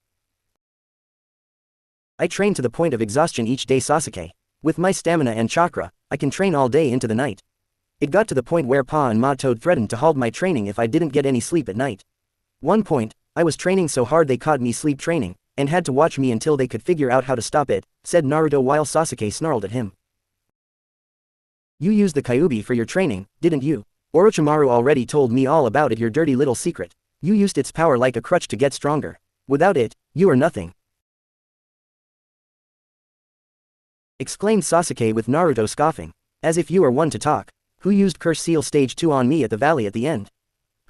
I train to the point of exhaustion each day Sasuke. With my stamina and chakra, I can train all day into the night. It got to the point where Pa and Ma Toad threatened to halt my training if I didn't get any sleep at night. One point, I was training so hard they caught me sleep training, and had to watch me until they could figure out how to stop it, said Naruto while Sasuke snarled at him. You used the Kyuubi for your training, didn't you? Orochimaru already told me all about it, your dirty little secret. You used its power like a crutch to get stronger. Without it, you are nothing. Exclaimed Sasuke with Naruto scoffing. As if you are one to talk. Who used Curse Seal Stage 2 on me at the valley at the end?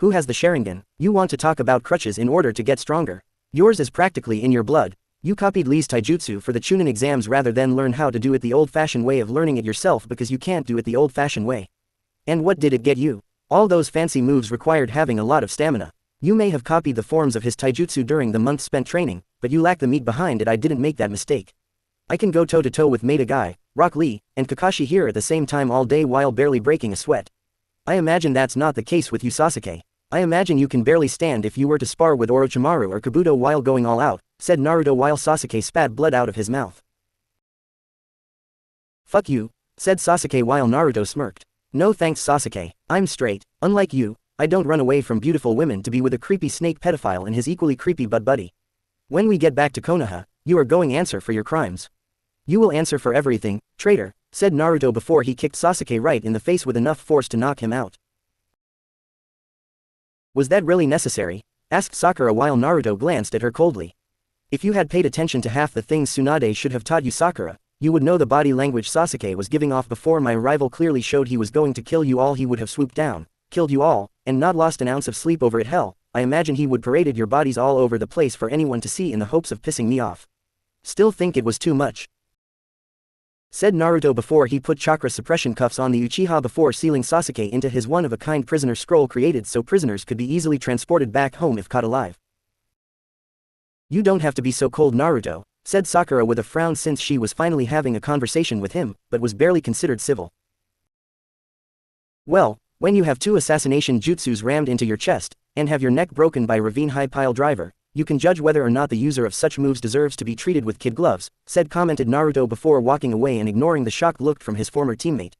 Who has the Sharingan? You want to talk about crutches in order to get stronger. Yours is practically in your blood. You copied Lee's taijutsu for the Chunin exams rather than learn how to do it the old-fashioned way of learning it yourself because you can't do it the old-fashioned way. And what did it get you? All those fancy moves required having a lot of stamina. You may have copied the forms of his taijutsu during the month spent training, but you lack the meat behind it. I didn't make that mistake. I can go toe-to-toe with Maeda Guy, Rock Lee, and Kakashi here at the same time all day while barely breaking a sweat. I imagine that's not the case with you Sasuke. I imagine you can barely stand if you were to spar with Orochimaru or Kabuto while going all out, said Naruto while Sasuke spat blood out of his mouth. Fuck you, said Sasuke while Naruto smirked. No thanks Sasuke, I'm straight. Unlike you, I don't run away from beautiful women to be with a creepy snake pedophile and his equally creepy butt buddy. When we get back to Konoha, you are going to answer for your crimes. You will answer for everything, traitor, said Naruto before he kicked Sasuke right in the face with enough force to knock him out. Was that really necessary? Asked Sakura while Naruto glanced at her coldly. If you had paid attention to half the things Tsunade should have taught you, Sakura, you would know the body language Sasuke was giving off before my arrival clearly showed he was going to kill you all. He would have swooped down, killed you all, and not lost an ounce of sleep over it. Hell, I imagine he would paraded your bodies all over the place for anyone to see in the hopes of pissing me off. Still think it was too much? Said Naruto before he put chakra suppression cuffs on the Uchiha before sealing Sasuke into his one-of-a-kind prisoner scroll created so prisoners could be easily transported back home if caught alive. You don't have to be so cold, Naruto, said Sakura with a frown since she was finally having a conversation with him, but was barely considered civil. Well, when you have 2 assassination jutsus rammed into your chest, and have your neck broken by Ravine High Pile Driver, you can judge whether or not the user of such moves deserves to be treated with kid gloves, commented Naruto before walking away and ignoring the shocked look from his former teammate.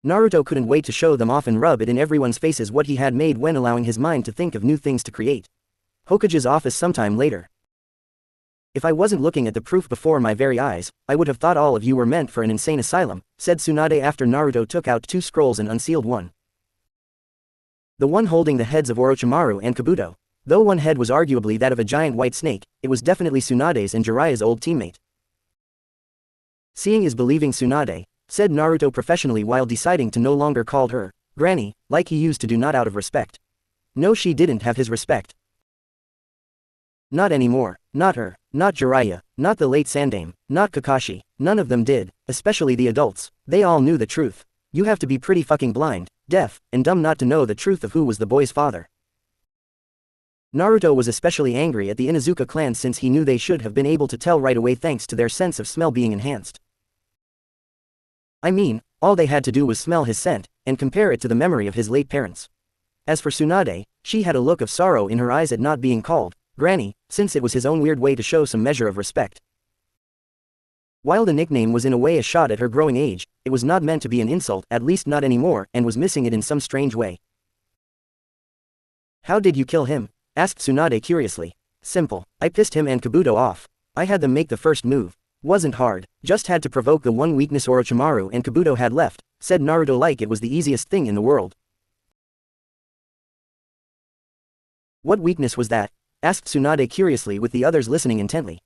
Naruto couldn't wait to show them off and rub it in everyone's faces what he had made when allowing his mind to think of new things to create. Hokage's office sometime later. If I wasn't looking at the proof before my very eyes, I would have thought all of you were meant for an insane asylum, said Tsunade after Naruto took out 2 scrolls and unsealed one. The one holding the heads of Orochimaru and Kabuto. Though one head was arguably that of a giant white snake, it was definitely Tsunade's and Jiraiya's old teammate. Seeing is believing, Tsunade, said Naruto professionally while deciding to no longer call her Granny, like he used to do, not out of respect. No, she didn't have his respect. Not anymore, not her, not Jiraiya, not the late Sandaime, not Kakashi, none of them did, especially the adults. They all knew the truth. You have to be pretty fucking blind, deaf, and dumb not to know the truth of who was the boy's father. Naruto was especially angry at the Inuzuka clan since he knew they should have been able to tell right away thanks to their sense of smell being enhanced. I mean, all they had to do was smell his scent, and compare it to the memory of his late parents. As for Tsunade, she had a look of sorrow in her eyes at not being called Granny, since it was his own weird way to show some measure of respect. While the nickname was in a way a shot at her growing age, it was not meant to be an insult, at least not anymore, and was missing it in some strange way. How did you kill him? Asked Tsunade curiously. Simple, I pissed him and Kabuto off. I had them make the first move. Wasn't hard, just had to provoke the one weakness Orochimaru and Kabuto had left, said Naruto like it was the easiest thing in the world. What weakness was that? Asked Tsunade curiously with the others listening intently.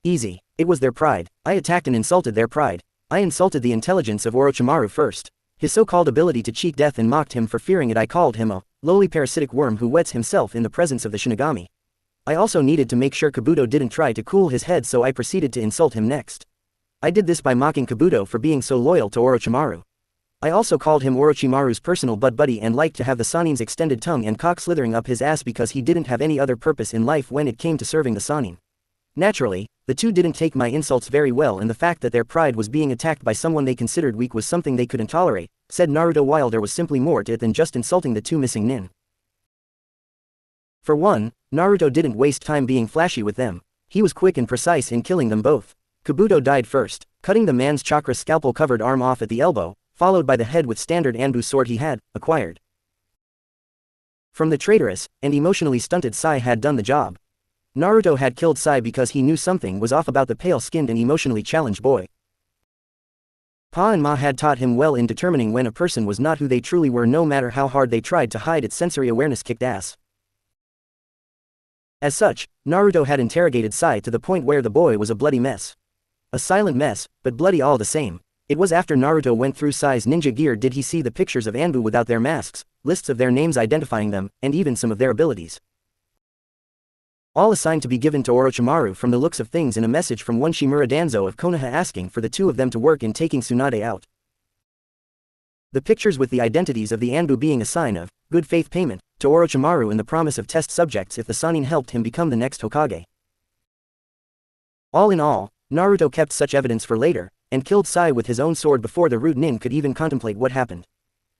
Easy, it was their pride. I attacked and insulted their pride. I insulted the intelligence of Orochimaru first. His so-called ability to cheat death and mocked him for fearing it. I called him a lowly parasitic worm who wets himself in the presence of the Shinigami. I also needed to make sure Kabuto didn't try to cool his head, so I proceeded to insult him next. I did this by mocking Kabuto for being so loyal to Orochimaru. I also called him Orochimaru's personal butt buddy and liked to have the Sanin's extended tongue and cock slithering up his ass because he didn't have any other purpose in life when it came to serving the Sanin. Naturally, the two didn't take my insults very well, and the fact that their pride was being attacked by someone they considered weak was something they couldn't tolerate, said Naruto while there was simply more to it than just insulting the 2 missing nin. For one, Naruto didn't waste time being flashy with them. He was quick and precise in killing them both. Kabuto died first, cutting the man's chakra scalpel-covered arm off at the elbow, followed by the head with standard Anbu sword he had acquired from the traitorous and emotionally stunted Sai had done the job. Naruto had killed Sai because he knew something was off about the pale-skinned and emotionally challenged boy. Pa and Ma had taught him well in determining when a person was not who they truly were, no matter how hard they tried to hide its sensory awareness kicked ass. As such, Naruto had interrogated Sai to the point where the boy was a bloody mess. A silent mess, but bloody all the same. It was after Naruto went through Sai's ninja gear did he see the pictures of Anbu without their masks, lists of their names identifying them, and even some of their abilities. All assigned to be given to Orochimaru from the looks of things in a message from one Shimura Danzo of Konoha asking for the 2 of them to work in taking Tsunade out. The pictures with the identities of the Anbu being a sign of good faith payment to Orochimaru and the promise of test subjects if the Sanin helped him become the next Hokage. All in all, Naruto kept such evidence for later, and killed Sai with his own sword before the rude nin could even contemplate what happened.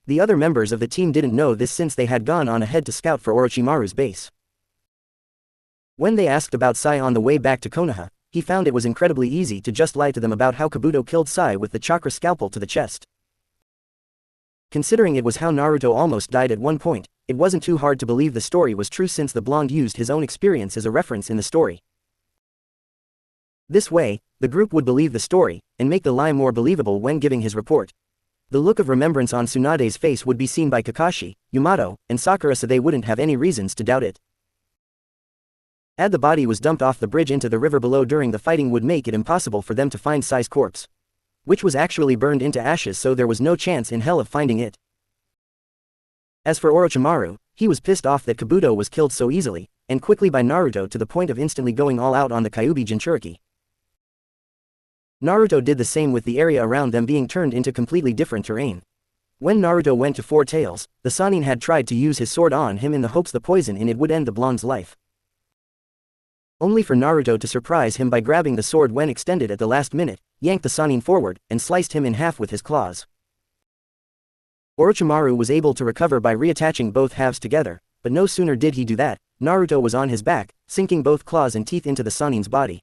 The other members of the team didn't know this since they had gone on ahead to scout for Orochimaru's base. When they asked about Sai on the way back to Konoha, he found it was incredibly easy to just lie to them about how Kabuto killed Sai with the chakra scalpel to the chest. Considering it was how Naruto almost died at one point, It wasn't too hard to believe the story was true since the blonde used his own experience as a reference in the story. This way, the group would believe the story, and make the lie more believable when giving his report. The look of remembrance on Tsunade's face would be seen by Kakashi, Yamato, and Sakura, so they wouldn't have any reasons to doubt it. Add the body was dumped off the bridge into the river below during the fighting would make it impossible for them to find Sai's corpse, which was actually burned into ashes, so there was no chance in hell of finding it. As for Orochimaru, he was pissed off that Kabuto was killed so easily, and quickly by Naruto, to the point of instantly going all out on the Kyuubi Jinchuriki. Naruto did the same with the area around them being turned into completely different terrain. When Naruto went to Four Tails, the Sannin had tried to use his sword on him in the hopes the poison in it would end the blonde's life, only for Naruto to surprise him by grabbing the sword when extended at the last minute, yanked the Sannin forward, and sliced him in half with his claws. Orochimaru was able to recover by reattaching both halves together, but no sooner did he do that, Naruto was on his back, sinking both claws and teeth into the Sannin's body,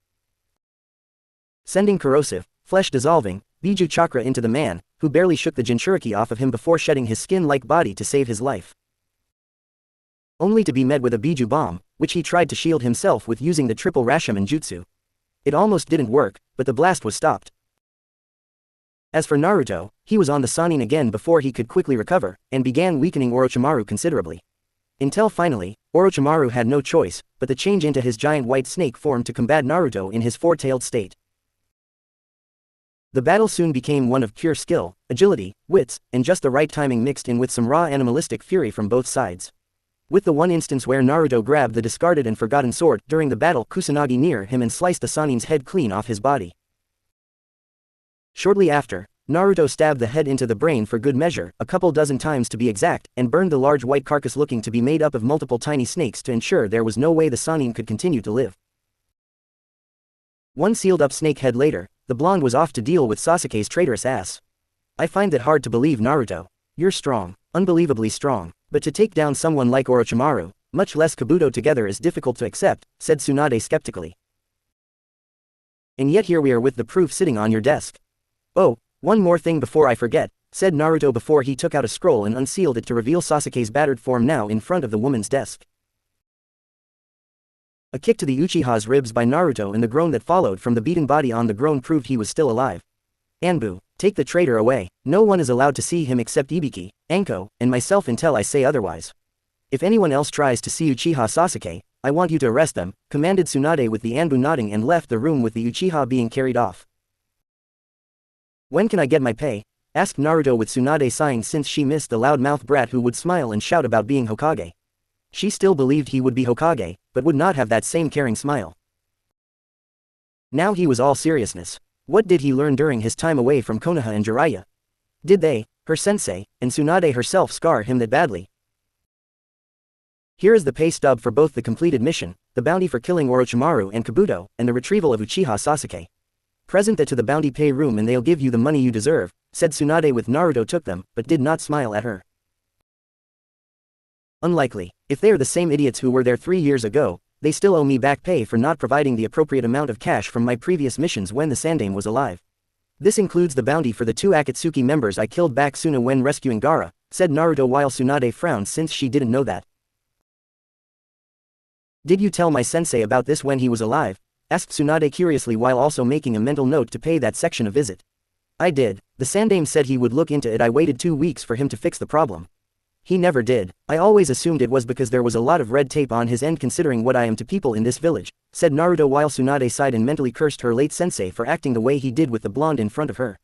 sending corrosive, flesh-dissolving, Biju chakra into the man, who barely shook the Jinchuriki off of him before shedding his skin-like body to save his life, only to be met with a Biju bomb, which he tried to shield himself with using the triple Rashomon jutsu. It almost didn't work, but the blast was stopped. As for Naruto, he was on the Sannin again before he could quickly recover, and began weakening Orochimaru considerably. Until finally, Orochimaru had no choice, but to change into his giant white snake form to combat Naruto in his four-tailed state. The battle soon became one of pure skill, agility, wits, and just the right timing mixed in with some raw animalistic fury from both sides. With the one instance where Naruto grabbed the discarded and forgotten sword during the battle Kusanagi near him and sliced the Sannin's head clean off his body. Shortly after, Naruto stabbed the head into the brain for good measure, a couple dozen times to be exact, and burned the large white carcass looking to be made up of multiple tiny snakes to ensure there was no way the Sannin could continue to live. One sealed up snake head later, the blonde was off to deal with Sasuke's traitorous ass. I find it hard to believe, Naruto. You're strong, unbelievably strong, but to take down someone like Orochimaru, much less Kabuto together, is difficult to accept, said Tsunade skeptically. And yet here we are with the proof sitting on your desk. Oh, one more thing before I forget, said Naruto before he took out a scroll and unsealed it to reveal Sasuke's battered form now in front of the woman's desk. A kick to the Uchiha's ribs by Naruto and the groan that followed from the beaten body on the groan proved he was still alive. Anbu, take the traitor away. No one is allowed to see him except Ibiki, Anko, and myself until I say otherwise. If anyone else tries to see Uchiha Sasuke, I want you to arrest them, commanded Tsunade with the Anbu nodding and left the room with the Uchiha being carried off. When can I get my pay? Asked Naruto with Tsunade sighing since she missed the loudmouth brat who would smile and shout about being Hokage. She still believed he would be Hokage, but would not have that same caring smile. Now he was all seriousness. What did he learn during his time away from Konoha and Jiraiya? Did they, her sensei, and Tsunade herself scar him that badly? Here is the pay stub for both the completed mission, the bounty for killing Orochimaru and Kabuto, and the retrieval of Uchiha Sasuke. Present that to the bounty pay room and they'll give you the money you deserve, said Tsunade with Naruto took them, but did not smile at her. Unlikely. If they are the same idiots who were there 3 years ago, they still owe me back pay for not providing the appropriate amount of cash from my previous missions when the Sandaime was alive. This includes the bounty for the 2 Akatsuki members I killed back Suna when rescuing Gaara, said Naruto while Tsunade frowned since she didn't know that. Did you tell my sensei about this when he was alive? Asked Tsunade curiously while also making a mental note to pay that section a visit. I did. The Sandaime said he would look into it. I waited 2 weeks for him to fix the problem. He never did. I always assumed it was because there was a lot of red tape on his end considering what I am to people in this village, said Naruto while Tsunade sighed and mentally cursed her late sensei for acting the way he did with the blonde in front of her.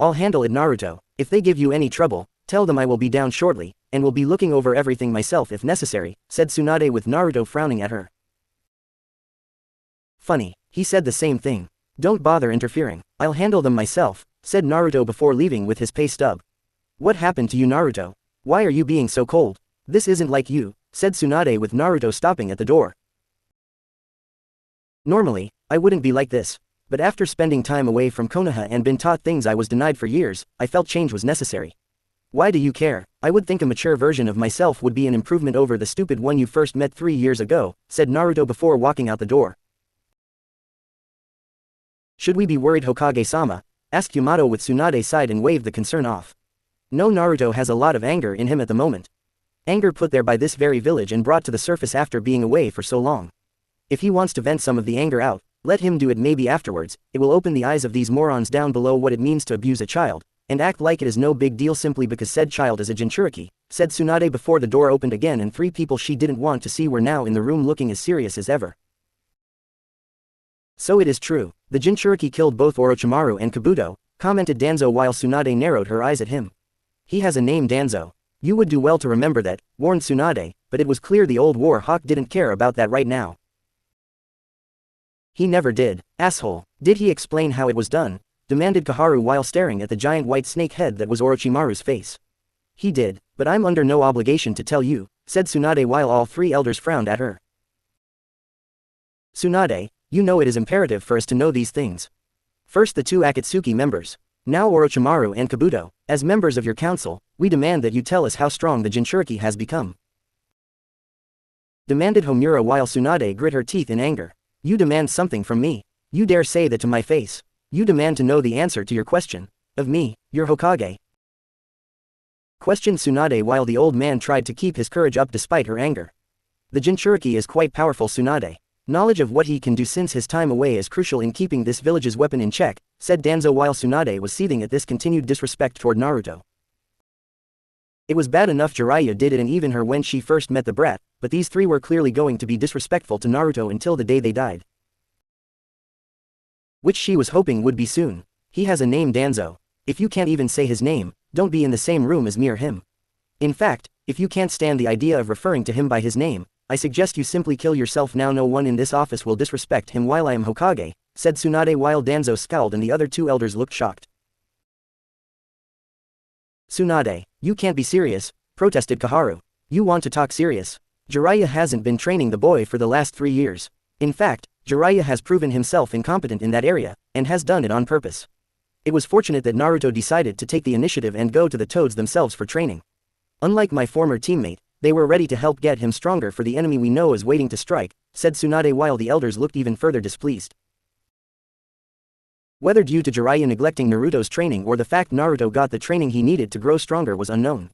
I'll handle it, Naruto. If they give you any trouble, tell them I will be down shortly, and will be looking over everything myself if necessary, said Tsunade with Naruto frowning at her. Funny, he said the same thing. Don't bother interfering, I'll handle them myself, said Naruto before leaving with his pay stub. What happened to you, Naruto? Why are you being so cold? This isn't like you, said Tsunade with Naruto stopping at the door. Normally, I wouldn't be like this, but after spending time away from Konoha and been taught things I was denied for years, I felt change was necessary. Why do you care? I would think a mature version of myself would be an improvement over the stupid one you first met 3 years ago, said Naruto before walking out the door. Should we be worried, Hokage-sama? Asked Yamato with Tsunade sighed and waved the concern off. No, Naruto has a lot of anger in him at the moment. Anger put there by this very village and brought to the surface after being away for so long. If he wants to vent some of the anger out, let him do it maybe afterwards. It will open the eyes of these morons down below what it means to abuse a child, and act like it is no big deal simply because said child is a Jinchuriki, said Tsunade before the door opened again and 3 people she didn't want to see were now in the room looking as serious as ever. So it is true, the Jinchuriki killed both Orochimaru and Kabuto, commented Danzo while Tsunade narrowed her eyes at him. He has a name, Danzo. You would do well to remember that, warned Tsunade, but it was clear the old war hawk didn't care about that right now. He never did, asshole. Did he explain how it was done? Demanded Kaharu while staring at the giant white snake head that was Orochimaru's face. He did, but I'm under no obligation to tell you, said Tsunade while all 3 elders frowned at her. Tsunade, you know it is imperative for us to know these things. First the 2 Akatsuki members. Now Orochimaru and Kabuto, as members of your council, we demand that you tell us how strong the Jinchuriki has become. Demanded Homura while Tsunade grit her teeth in anger. You demand something from me. You dare say that to my face. You demand to know the answer to your question. Of me, your Hokage. Questioned Tsunade while the old man tried to keep his courage up despite her anger. The Jinchuriki is quite powerful, Tsunade. Knowledge of what he can do since his time away is crucial in keeping this village's weapon in check, said Danzo while Tsunade was seething at this continued disrespect toward Naruto. It was bad enough Jiraiya did it and even her when she first met the brat, but these 3 were clearly going to be disrespectful to Naruto until the day they died. Which she was hoping would be soon. He has a name, Danzo. If you can't even say his name, don't be in the same room as me or him. In fact, if you can't stand the idea of referring to him by his name, I suggest you simply kill yourself now. No one in this office will disrespect him while I am Hokage, said Tsunade while Danzo scowled and the other 2 elders looked shocked. Tsunade, you can't be serious, protested Kaharu. You want to talk serious? Jiraiya hasn't been training the boy for the last 3 years. In fact, Jiraiya has proven himself incompetent in that area, and has done it on purpose. It was fortunate that Naruto decided to take the initiative and go to the Toads themselves for training. Unlike my former teammate, they were ready to help get him stronger for the enemy we know is waiting to strike, said Tsunade while the elders looked even further displeased. Whether due to Jiraiya neglecting Naruto's training or the fact Naruto got the training he needed to grow stronger was unknown.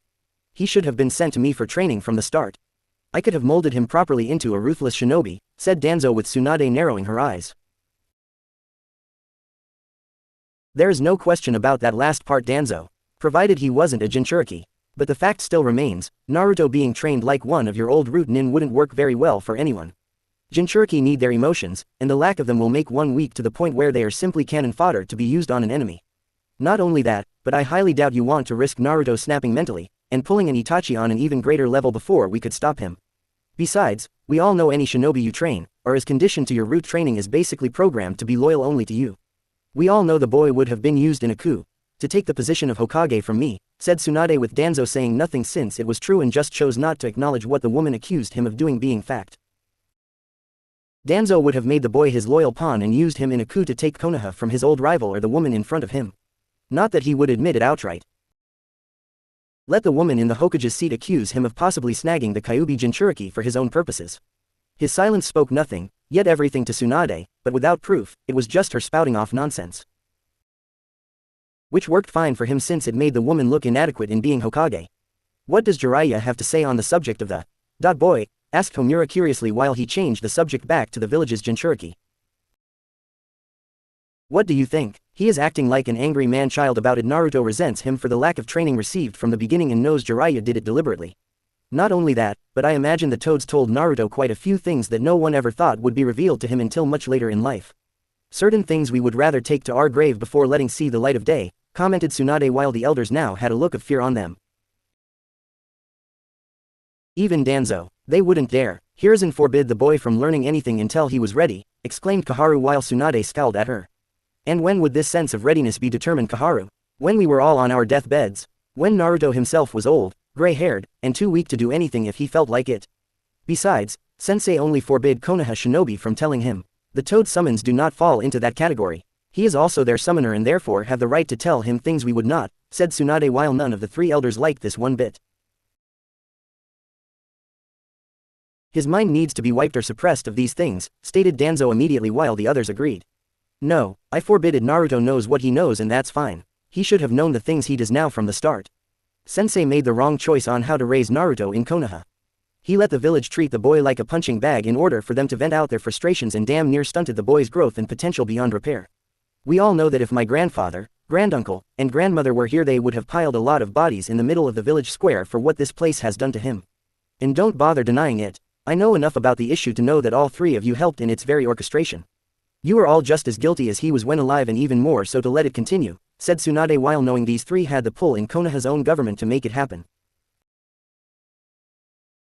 He should have been sent to me for training from the start. I could have molded him properly into a ruthless shinobi, said Danzo with Tsunade narrowing her eyes. There is no question about that last part, Danzo. Provided he wasn't a Jinchuriki. But the fact still remains, Naruto being trained like one of your old root nin wouldn't work very well for anyone. Jinchuriki need their emotions, and the lack of them will make one weak to the point where they are simply cannon fodder to be used on an enemy. Not only that, but I highly doubt you want to risk Naruto snapping mentally, and pulling an Itachi on an even greater level before we could stop him. Besides, we all know any shinobi you train, or is conditioned to your root training is basically programmed to be loyal only to you. We all know the boy would have been used in a coup to take the position of Hokage from me, said Tsunade with Danzo saying nothing since it was true and just chose not to acknowledge what the woman accused him of doing being fact. Danzo would have made the boy his loyal pawn and used him in a coup to take Konoha from his old rival or the woman in front of him. Not that he would admit it outright. Let the woman in the Hokage's seat accuse him of possibly snagging the Kyuubi Jinchuriki for his own purposes. His silence spoke nothing, yet everything to Tsunade, but without proof, it was just her spouting off nonsense. Which worked fine for him since it made the woman look inadequate in being Hokage. What does Jiraiya have to say on the subject of the boy? Asked Homura curiously while he changed the subject back to the village's Jinchuriki. What do you think? He is acting like an angry man-child about it. Naruto resents him for the lack of training received from the beginning and knows Jiraiya did it deliberately. Not only that, but I imagine the Toads told Naruto quite a few things that no one ever thought would be revealed to him until much later in life. Certain things we would rather take to our grave before letting see the light of day, commented Tsunade while the elders now had a look of fear on them. Even Danzo, they wouldn't dare. Hiruzen forbid the boy from learning anything until he was ready, exclaimed Kaharu while Tsunade scowled at her. And when would this sense of readiness be determined, Kaharu? When we were all on our deathbeds? When Naruto himself was old, gray-haired, and too weak to do anything if he felt like it? Besides, Sensei only forbid Konoha shinobi from telling him. The Toad summons do not fall into that category. He is also their summoner and therefore have the right to tell him things we would not, said Tsunade while none of the 3 elders liked this one bit. His mind needs to be wiped or suppressed of these things, stated Danzo immediately while the others agreed. No, I forbid it. Naruto knows what he knows and that's fine. He should have known the things he does now from the start. Sensei made the wrong choice on how to raise Naruto in Konoha. He let the village treat the boy like a punching bag in order for them to vent out their frustrations and damn near stunted the boy's growth and potential beyond repair. We all know that if my grandfather, granduncle, and grandmother were here they would have piled a lot of bodies in the middle of the village square for what this place has done to him. And don't bother denying it. I know enough about the issue to know that all three of you helped in its very orchestration. You are all just as guilty as he was when alive and even more so to let it continue, said Tsunade while knowing these three had the pull in Konoha's own government to make it happen.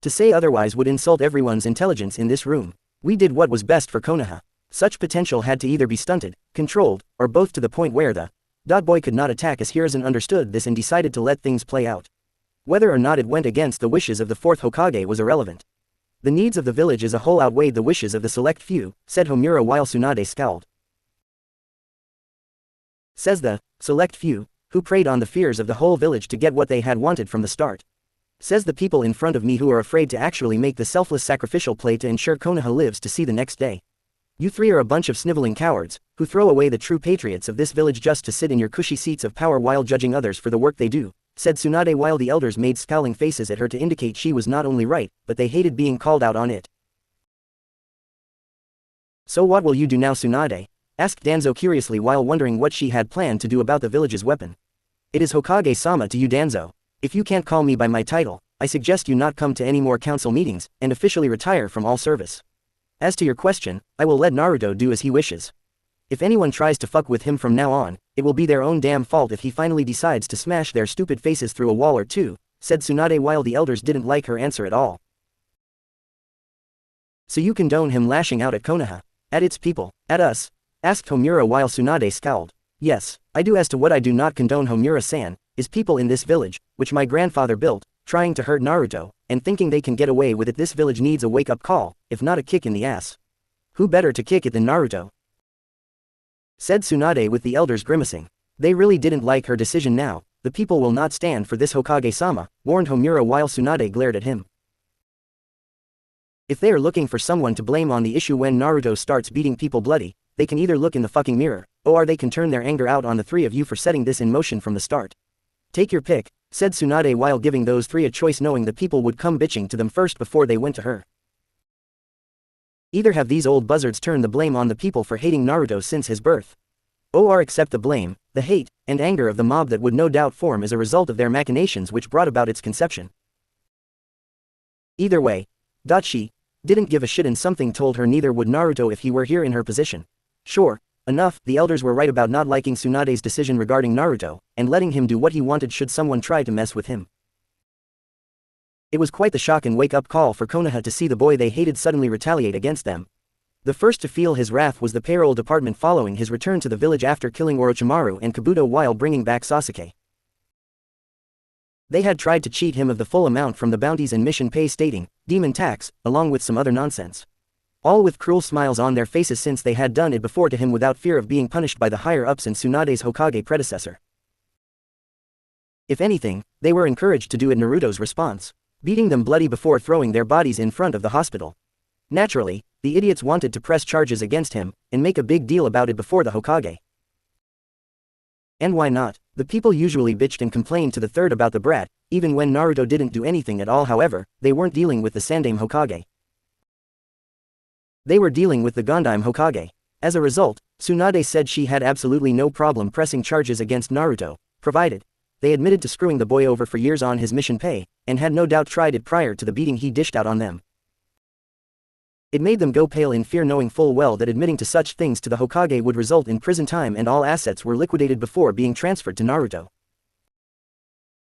To say otherwise would insult everyone's intelligence in this room. We did what was best for Konoha. Such potential had to either be stunted, controlled, or both to the point where the boy could not attack as Hiruzen understood this and decided to let things play out. Whether or not it went against the wishes of the fourth Hokage was irrelevant. The needs of the village as a whole outweighed the wishes of the select few, said Homura while Tsunade scowled. Says the select few, who preyed on the fears of the whole village to get what they had wanted from the start. Says the people in front of me who are afraid to actually make the selfless sacrificial play to ensure Konoha lives to see the next day. You three are a bunch of sniveling cowards, who throw away the true patriots of this village just to sit in your cushy seats of power while judging others for the work they do, said Tsunade while the elders made scowling faces at her to indicate she was not only right, but they hated being called out on it. So what will you do now, Tsunade? Asked Danzo curiously while wondering what she had planned to do about the village's weapon. It is Hokage-sama to you, Danzo. If you can't call me by my title, I suggest you not come to any more council meetings, and officially retire from all service. As to your question, I will let Naruto do as he wishes. If anyone tries to fuck with him from now on, it will be their own damn fault if he finally decides to smash their stupid faces through a wall or two, said Tsunade while the elders didn't like her answer at all. So you condone him lashing out at Konoha? At its people? At us? Asked Homura while Tsunade scowled. Yes, I do. As to what I do not condone, Homura-san, is people in this village, which my grandfather built, trying to hurt Naruto, and thinking they can get away with it. This village needs a wake-up call, if not a kick in the ass. Who better to kick it than Naruto? Said Tsunade with the elders grimacing. They really didn't like her decision now. The people will not stand for this, Hokage-sama, warned Homura while Tsunade glared at him. If they are looking for someone to blame on the issue when Naruto starts beating people bloody, they can either look in the fucking mirror, or they can turn their anger out on the three of you for setting this in motion from the start. Take your pick, said Tsunade while giving those three a choice, knowing the people would come bitching to them first before they went to her. Either have these old buzzards turn the blame on the people for hating Naruto since his birth, or accept the blame, the hate, and anger of the mob that would no doubt form as a result of their machinations which brought about its conception. Either way, she didn't give a shit, and something told her neither would Naruto if he were here in her position. Sure enough, the elders were right about not liking Tsunade's decision regarding Naruto, and letting him do what he wanted should someone try to mess with him. It was quite the shock and wake-up call for Konoha to see the boy they hated suddenly retaliate against them. The first to feel his wrath was the payroll department following his return to the village after killing Orochimaru and Kabuto while bringing back Sasuke. They had tried to cheat him of the full amount from the bounties and mission pay, stating, demon tax, along with some other nonsense. All with cruel smiles on their faces since they had done it before to him without fear of being punished by the higher-ups and Tsunade's Hokage predecessor. If anything, they were encouraged to do it. Naruto's response, beating them bloody before throwing their bodies in front of the hospital. Naturally, the idiots wanted to press charges against him, and make a big deal about it before the Hokage. And why not? The people usually bitched and complained to the third about the brat, even when Naruto didn't do anything at all. However, they weren't dealing with the Sandaime Hokage. They were dealing with the Gondaime Hokage. As a result, Tsunade said she had absolutely no problem pressing charges against Naruto, provided they admitted to screwing the boy over for years on his mission pay, and had no doubt tried it prior to the beating he dished out on them. It made them go pale in fear, knowing full well that admitting to such things to the Hokage would result in prison time and all assets were liquidated before being transferred to Naruto.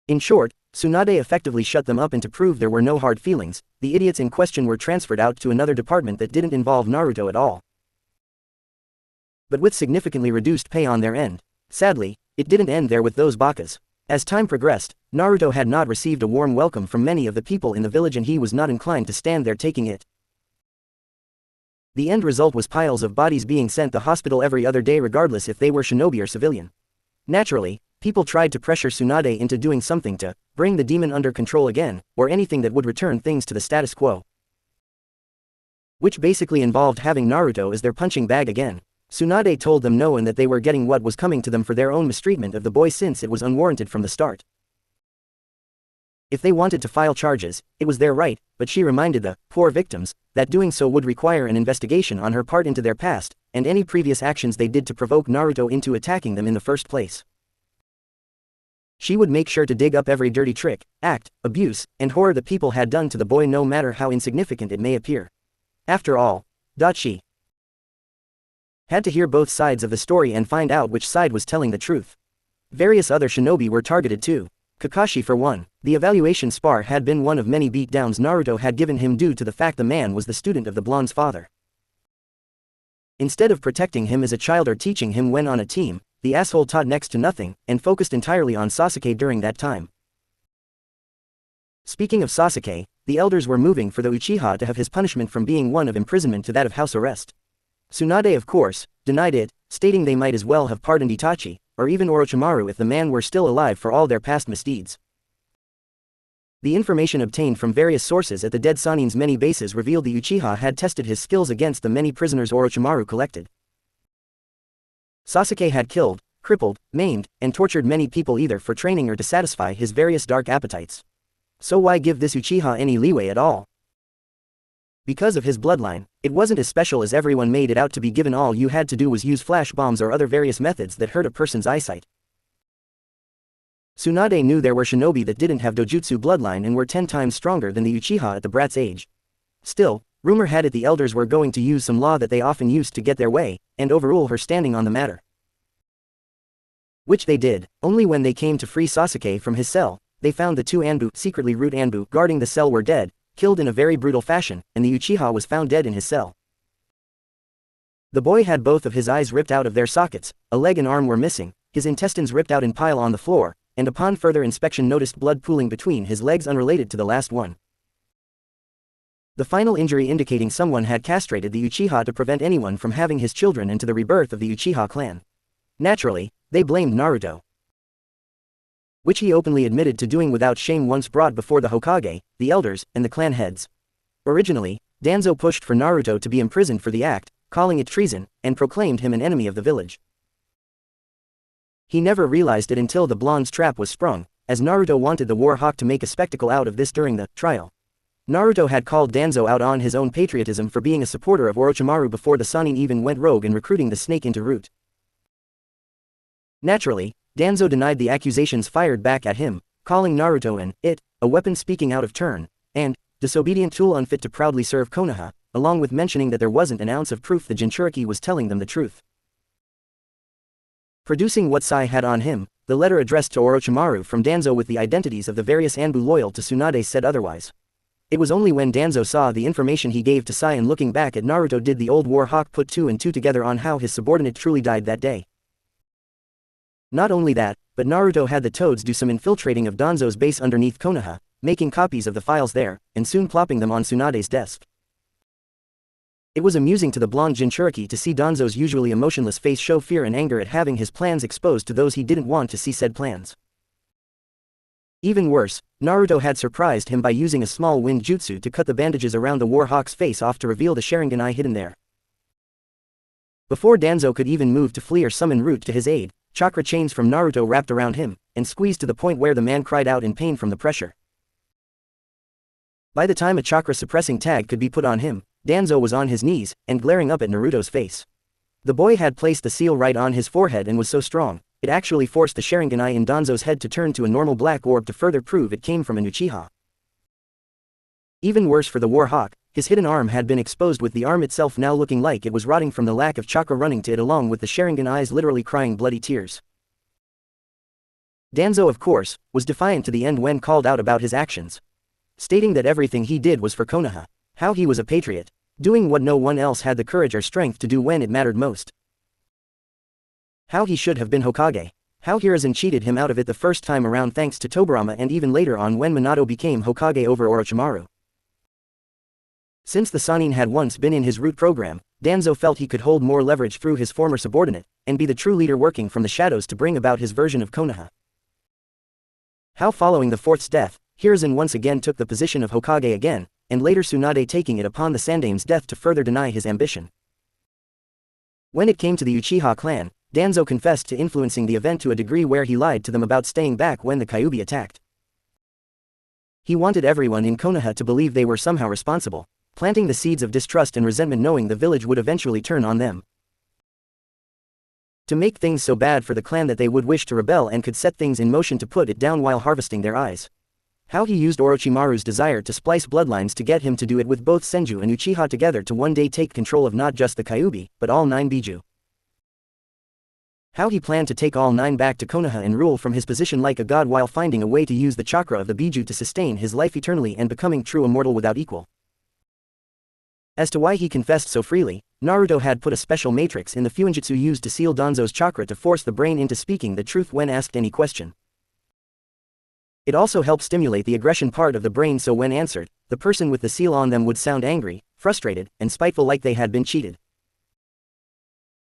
In short, Tsunade effectively shut them up, and to prove there were no hard feelings, the idiots in question were transferred out to another department that didn't involve Naruto at all, but with significantly reduced pay on their end. Sadly, it didn't end there with those bakas. As time progressed, Naruto had not received a warm welcome from many of the people in the village, and he was not inclined to stand there taking it. The end result was piles of bodies being sent to the hospital every other day, regardless if they were shinobi or civilian. Naturally, people tried to pressure Tsunade into doing something to bring the demon under control again, or anything that would return things to the status quo, which basically involved having Naruto as their punching bag again. Tsunade told them no, and that they were getting what was coming to them for their own mistreatment of the boy since it was unwarranted from the start. If they wanted to file charges, it was their right, but she reminded the poor victims that doing so would require an investigation on her part into their past, and any previous actions they did to provoke Naruto into attacking them in the first place. She would make sure to dig up every dirty trick, act, abuse, and horror the people had done to the boy, no matter how insignificant it may appear. After all, she had to hear both sides of the story and find out which side was telling the truth. Various other shinobi were targeted too. Kakashi for one. The evaluation spar had been one of many beatdowns Naruto had given him due to the fact the man was the student of the blonde's father. Instead of protecting him as a child or teaching him when on a team, the asshole taught next to nothing, and focused entirely on Sasuke during that time. Speaking of Sasuke, the elders were moving for the Uchiha to have his punishment from being one of imprisonment to that of house arrest. Tsunade of course, denied it, stating they might as well have pardoned Itachi, or even Orochimaru if the man were still alive for all their past misdeeds. The information obtained from various sources at the dead Sanin's many bases revealed the Uchiha had tested his skills against the many prisoners Orochimaru collected. Sasuke had killed, crippled, maimed, and tortured many people either for training or to satisfy his various dark appetites. So why give this Uchiha any leeway at all? Because of his bloodline, it wasn't as special as everyone made it out to be, given all you had to do was use flash bombs or other various methods that hurt a person's eyesight. Tsunade knew there were shinobi that didn't have dojutsu bloodline and were 10 times stronger than the Uchiha at the brat's age. Still, rumor had it the elders were going to use some law that they often used to get their way, and overrule her standing on the matter. Which they did. Only when they came to free Sasuke from his cell, they found the two Anbu, secretly root Anbu, guarding the cell were dead, killed in a very brutal fashion, and the Uchiha was found dead in his cell. The boy had both of his eyes ripped out of their sockets, a leg and arm were missing, his intestines ripped out in pile on the floor, and upon further inspection noticed blood pooling between his legs unrelated to the last one. The final injury indicating someone had castrated the Uchiha to prevent anyone from having his children and to the rebirth of the Uchiha clan. Naturally, they blamed Naruto, which he openly admitted to doing without shame once brought before the Hokage, the elders, and the clan heads. Originally, Danzo pushed for Naruto to be imprisoned for the act, calling it treason, and proclaimed him an enemy of the village. He never realized it until the blonde's trap was sprung, as Naruto wanted the War Hawk to make a spectacle out of this during the trial. Naruto had called Danzo out on his own patriotism for being a supporter of Orochimaru before the Sannin even went rogue and recruiting the snake into root. Naturally, Danzo denied the accusations fired back at him, calling Naruto a weapon speaking out of turn, and disobedient tool unfit to proudly serve Konoha, along with mentioning that there wasn't an ounce of proof the Jinchuriki was telling them the truth. Producing what Sai had on him, the letter addressed to Orochimaru from Danzo with the identities of the various Anbu loyal to Tsunade said otherwise. It was only when Danzo saw the information he gave to Sai and looking back at Naruto did the old War Hawk put 2 and 2 together on how his subordinate truly died that day. Not only that, but Naruto had the Toads do some infiltrating of Danzo's base underneath Konoha, making copies of the files there, and soon plopping them on Tsunade's desk. It was amusing to the blonde Jinchuriki to see Danzo's usually emotionless face show fear and anger at having his plans exposed to those he didn't want to see said plans. Even worse, Naruto had surprised him by using a small wind jutsu to cut the bandages around the War Hawk's face off to reveal the Sharingan eye hidden there. Before Danzo could even move to flee or summon Root to his aid, chakra chains from Naruto wrapped around him, and squeezed to the point where the man cried out in pain from the pressure. By the time a chakra suppressing tag could be put on him, Danzo was on his knees, and glaring up at Naruto's face. The boy had placed the seal right on his forehead and was so strong, it actually forced the Sharingan eye in Danzo's head to turn to a normal black orb to further prove it came from an Uchiha. Even worse for the War Hawk, his hidden arm had been exposed with the arm itself now looking like it was rotting from the lack of chakra running to it along with the Sharingan eyes literally crying bloody tears. Danzo of course, was defiant to the end when called out about his actions, stating that everything he did was for Konoha, how he was a patriot, doing what no one else had the courage or strength to do when it mattered most. How he should have been Hokage, how Hiruzen cheated him out of it the first time around thanks to Tobirama and even later on when Minato became Hokage over Orochimaru. Since the Sannin had once been in his root program, Danzo felt he could hold more leverage through his former subordinate, and be the true leader working from the shadows to bring about his version of Konoha. How following the fourth's death, Hiruzen once again took the position of Hokage again, and later Tsunade taking it upon the Sandame's death to further deny his ambition. When it came to the Uchiha clan, Danzo confessed to influencing the event to a degree where he lied to them about staying back when the Kyuubi attacked. He wanted everyone in Konoha to believe they were somehow responsible, planting the seeds of distrust and resentment knowing the village would eventually turn on them. To make things so bad for the clan that they would wish to rebel and could set things in motion to put it down while harvesting their eyes. How he used Orochimaru's desire to splice bloodlines to get him to do it with both Senju and Uchiha together to one day take control of not just the Kyuubi, but all 9 Biju. How he planned to take all 9 back to Konoha and rule from his position like a god while finding a way to use the chakra of the Biju to sustain his life eternally and becoming true immortal without equal. As to why he confessed so freely, Naruto had put a special matrix in the Fuinjutsu used to seal Danzo's chakra to force the brain into speaking the truth when asked any question. It also helped stimulate the aggression part of the brain so when answered, the person with the seal on them would sound angry, frustrated, and spiteful like they had been cheated.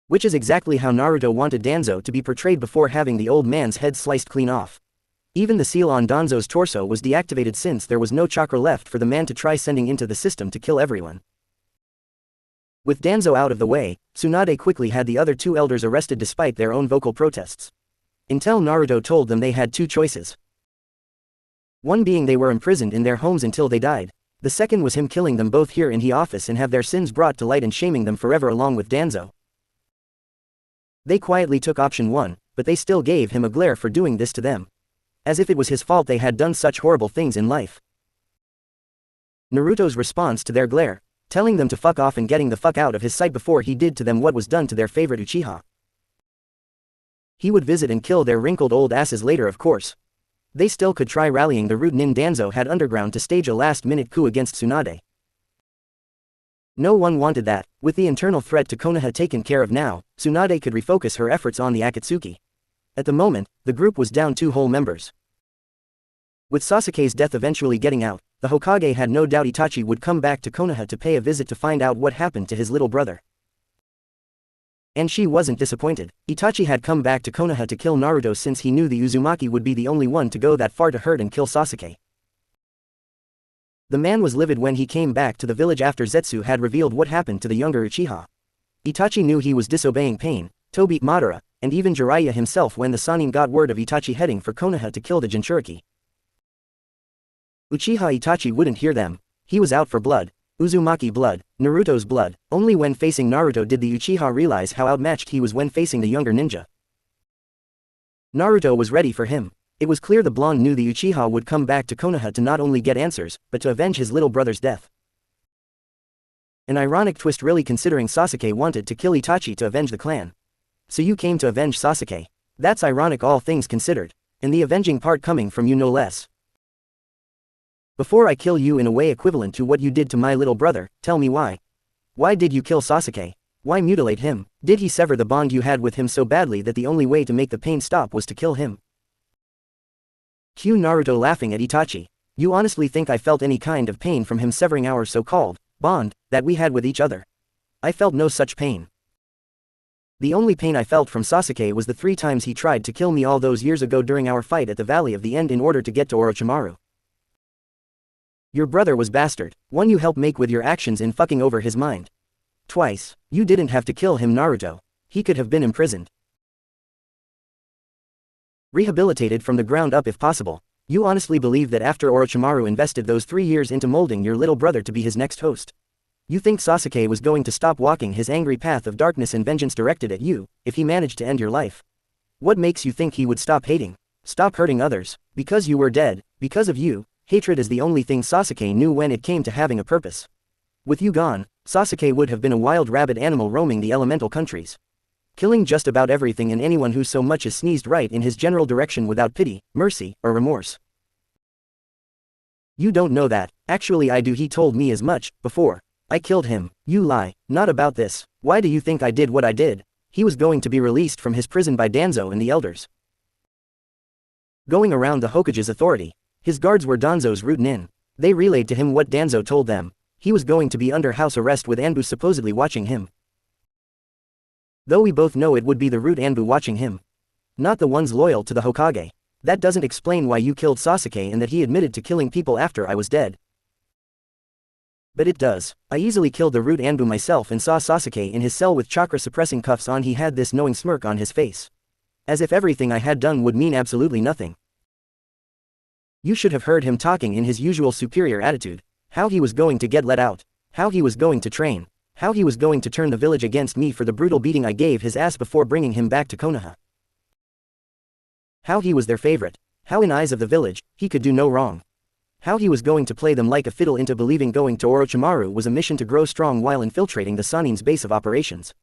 Which is exactly how Naruto wanted Danzo to be portrayed before having the old man's head sliced clean off. Even the seal on Danzo's torso was deactivated since there was no chakra left for the man to try sending into the system to kill everyone. With Danzo out of the way, Tsunade quickly had the other 2 elders arrested despite their own vocal protests. Until Naruto told them they had 2 choices. One being they were imprisoned in their homes until they died. The second was him killing them both here in the office and have their sins brought to light and shaming them forever along with Danzo. They quietly took option 1, but they still gave him a glare for doing this to them. As if it was his fault they had done such horrible things in life. Naruto's response to their glare, telling them to fuck off and getting the fuck out of his sight before he did to them what was done to their favorite Uchiha. He would visit and kill their wrinkled old asses later of course. They still could try rallying the root Nin Danzo had underground to stage a last-minute coup against Tsunade. No one wanted that. With the internal threat to Konoha taken care of now, Tsunade could refocus her efforts on the Akatsuki. At the moment, the group was down 2 whole members. With Sasuke's death eventually getting out, the Hokage had no doubt Itachi would come back to Konoha to pay a visit to find out what happened to his little brother. And she wasn't disappointed. Itachi had come back to Konoha to kill Naruto since he knew the Uzumaki would be the only one to go that far to hurt and kill Sasuke. The man was livid when he came back to the village after Zetsu had revealed what happened to the younger Uchiha. Itachi knew he was disobeying Pain, Tobi, Madara, and even Jiraiya himself when the Sannin got word of Itachi heading for Konoha to kill the Jinchuriki. Uchiha Itachi wouldn't hear them. He was out for blood. Uzumaki blood, Naruto's blood. Only when facing Naruto did the Uchiha realize how outmatched he was when facing the younger ninja. Naruto was ready for him. It was clear the blonde knew the Uchiha would come back to Konoha to not only get answers, but to avenge his little brother's death. An ironic twist really considering Sasuke wanted to kill Itachi to avenge the clan. So you came to avenge Sasuke. That's ironic all things considered. And the avenging part coming from you no less. Before I kill you in a way equivalent to what you did to my little brother, tell me why. Why did you kill Sasuke? Why mutilate him? Did he sever the bond you had with him so badly that the only way to make the pain stop was to kill him? Cue Naruto laughing at Itachi. You honestly think I felt any kind of pain from him severing our so-called bond that we had with each other? I felt no such pain. The only pain I felt from Sasuke was the 3 times he tried to kill me all those years ago during our fight at the Valley of the End in order to get to Orochimaru. Your brother was bastard, one you helped make with your actions in fucking over his mind. Twice, you didn't have to kill him Naruto. He could have been imprisoned. Rehabilitated from the ground up if possible. You honestly believe that after Orochimaru invested those 3 years into molding your little brother to be his next host? You think Sasuke was going to stop walking his angry path of darkness and vengeance directed at you, if he managed to end your life? What makes you think he would stop hating? Stop hurting others? Because you were dead, because of you. Hatred is the only thing Sasuke knew when it came to having a purpose. With you gone, Sasuke would have been a wild rabid animal roaming the elemental countries. Killing just about everything and anyone who so much as sneezed right in his general direction without pity, mercy, or remorse. You don't know that. Actually I do. He told me as much, before. I killed him. You lie. Not about this. Why do you think I did what I did? He was going to be released from his prison by Danzo and the elders. Going around the Hokage's authority. His guards were Danzo's root nin. They relayed to him what Danzo told them. He was going to be under house arrest with Anbu supposedly watching him. Though we both know it would be the root Anbu watching him. Not the ones loyal to the Hokage. That doesn't explain why you killed Sasuke and that he admitted to killing people after I was dead. But it does. I easily killed the root Anbu myself and saw Sasuke in his cell with chakra suppressing cuffs on. He had this knowing smirk on his face. As if everything I had done would mean absolutely nothing. You should have heard him talking in his usual superior attitude. How he was going to get let out. How he was going to train. How he was going to turn the village against me for the brutal beating I gave his ass before bringing him back to Konoha. How he was their favorite. How in eyes of the village, he could do no wrong. How he was going to play them like a fiddle into believing going to Orochimaru was a mission to grow strong while infiltrating the Sanin's base of operations.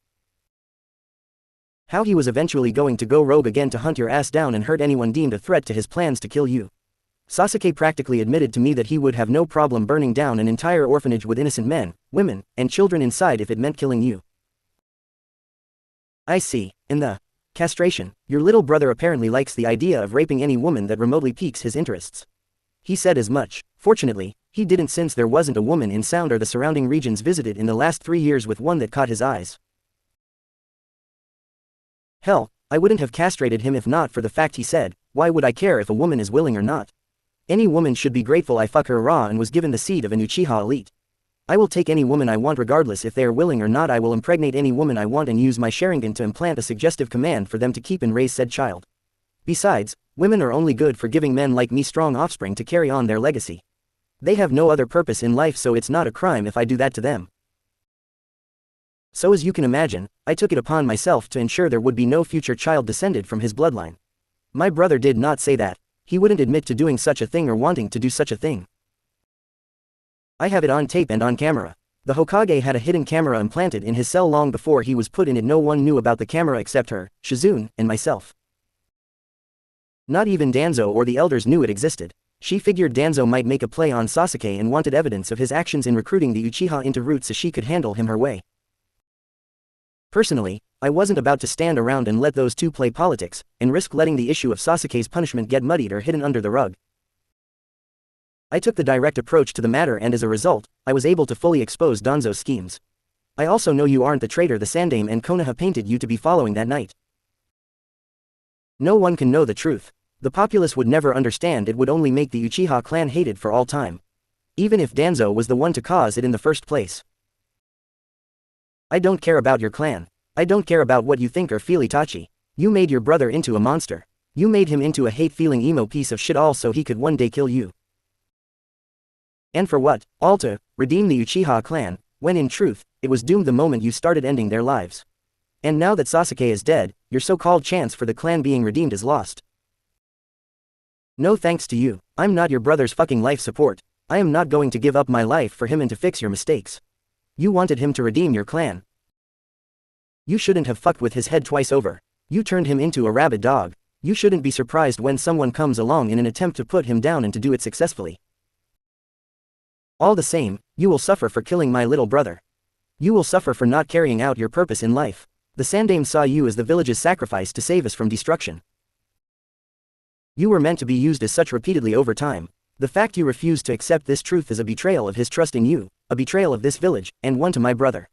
How he was eventually going to go rogue again to hunt your ass down and hurt anyone deemed a threat to his plans to kill you. Sasuke practically admitted to me that he would have no problem burning down an entire orphanage with innocent men, women, and children inside if it meant killing you. I see. In the castration, your little brother apparently likes the idea of raping any woman that remotely piques his interests. He said as much. Fortunately, he didn't, since there wasn't a woman in Sound or the surrounding regions visited in the last 3 years with one that caught his eyes. Hell, I wouldn't have castrated him if not for the fact he said, why would I care if a woman is willing or not? Any woman should be grateful I fuck her raw and was given the seed of an Uchiha elite. I will take any woman I want regardless if they are willing or not. I will impregnate any woman I want and use my Sharingan to implant a suggestive command for them to keep and raise said child. Besides, women are only good for giving men like me strong offspring to carry on their legacy. They have no other purpose in life, so it's not a crime if I do that to them. So as you can imagine, I took it upon myself to ensure there would be no future child descended from his bloodline. My brother did not say that. He wouldn't admit to doing such a thing or wanting to do such a thing. I have it on tape and on camera. The Hokage had a hidden camera implanted in his cell long before he was put in it. No one knew about the camera except her, Shizune, and myself. Not even Danzo or the elders knew it existed. She figured Danzo might make a play on Sasuke and wanted evidence of his actions in recruiting the Uchiha into roots so she could handle him her way. Personally, I wasn't about to stand around and let those two play politics, and risk letting the issue of Sasuke's punishment get muddied or hidden under the rug. I took the direct approach to the matter, and as a result, I was able to fully expose Danzo's schemes. I also know you aren't the traitor the Sandaime and Konoha painted you to be following that night. No one can know the truth. The populace would never understand. It would only make the Uchiha clan hated for all time. Even if Danzo was the one to cause it in the first place. I don't care about your clan. I don't care about what you think or feel, Itachi. You made your brother into a monster. You made him into a hate-feeling emo piece of shit all so he could one day kill you. And for what? All to redeem the Uchiha clan, when in truth, it was doomed the moment you started ending their lives. And now that Sasuke is dead, your so-called chance for the clan being redeemed is lost. No thanks to you. I'm not your brother's fucking life support. I am not going to give up my life for him and to fix your mistakes. You wanted him to redeem your clan. You shouldn't have fucked with his head twice over. You turned him into a rabid dog. You shouldn't be surprised when someone comes along in an attempt to put him down and to do it successfully. All the same, you will suffer for killing my little brother. You will suffer for not carrying out your purpose in life. The Sandaime saw you as the village's sacrifice to save us from destruction. You were meant to be used as such repeatedly over time. The fact you refused to accept this truth is a betrayal of his trust in you, a betrayal of this village, and one to my brother.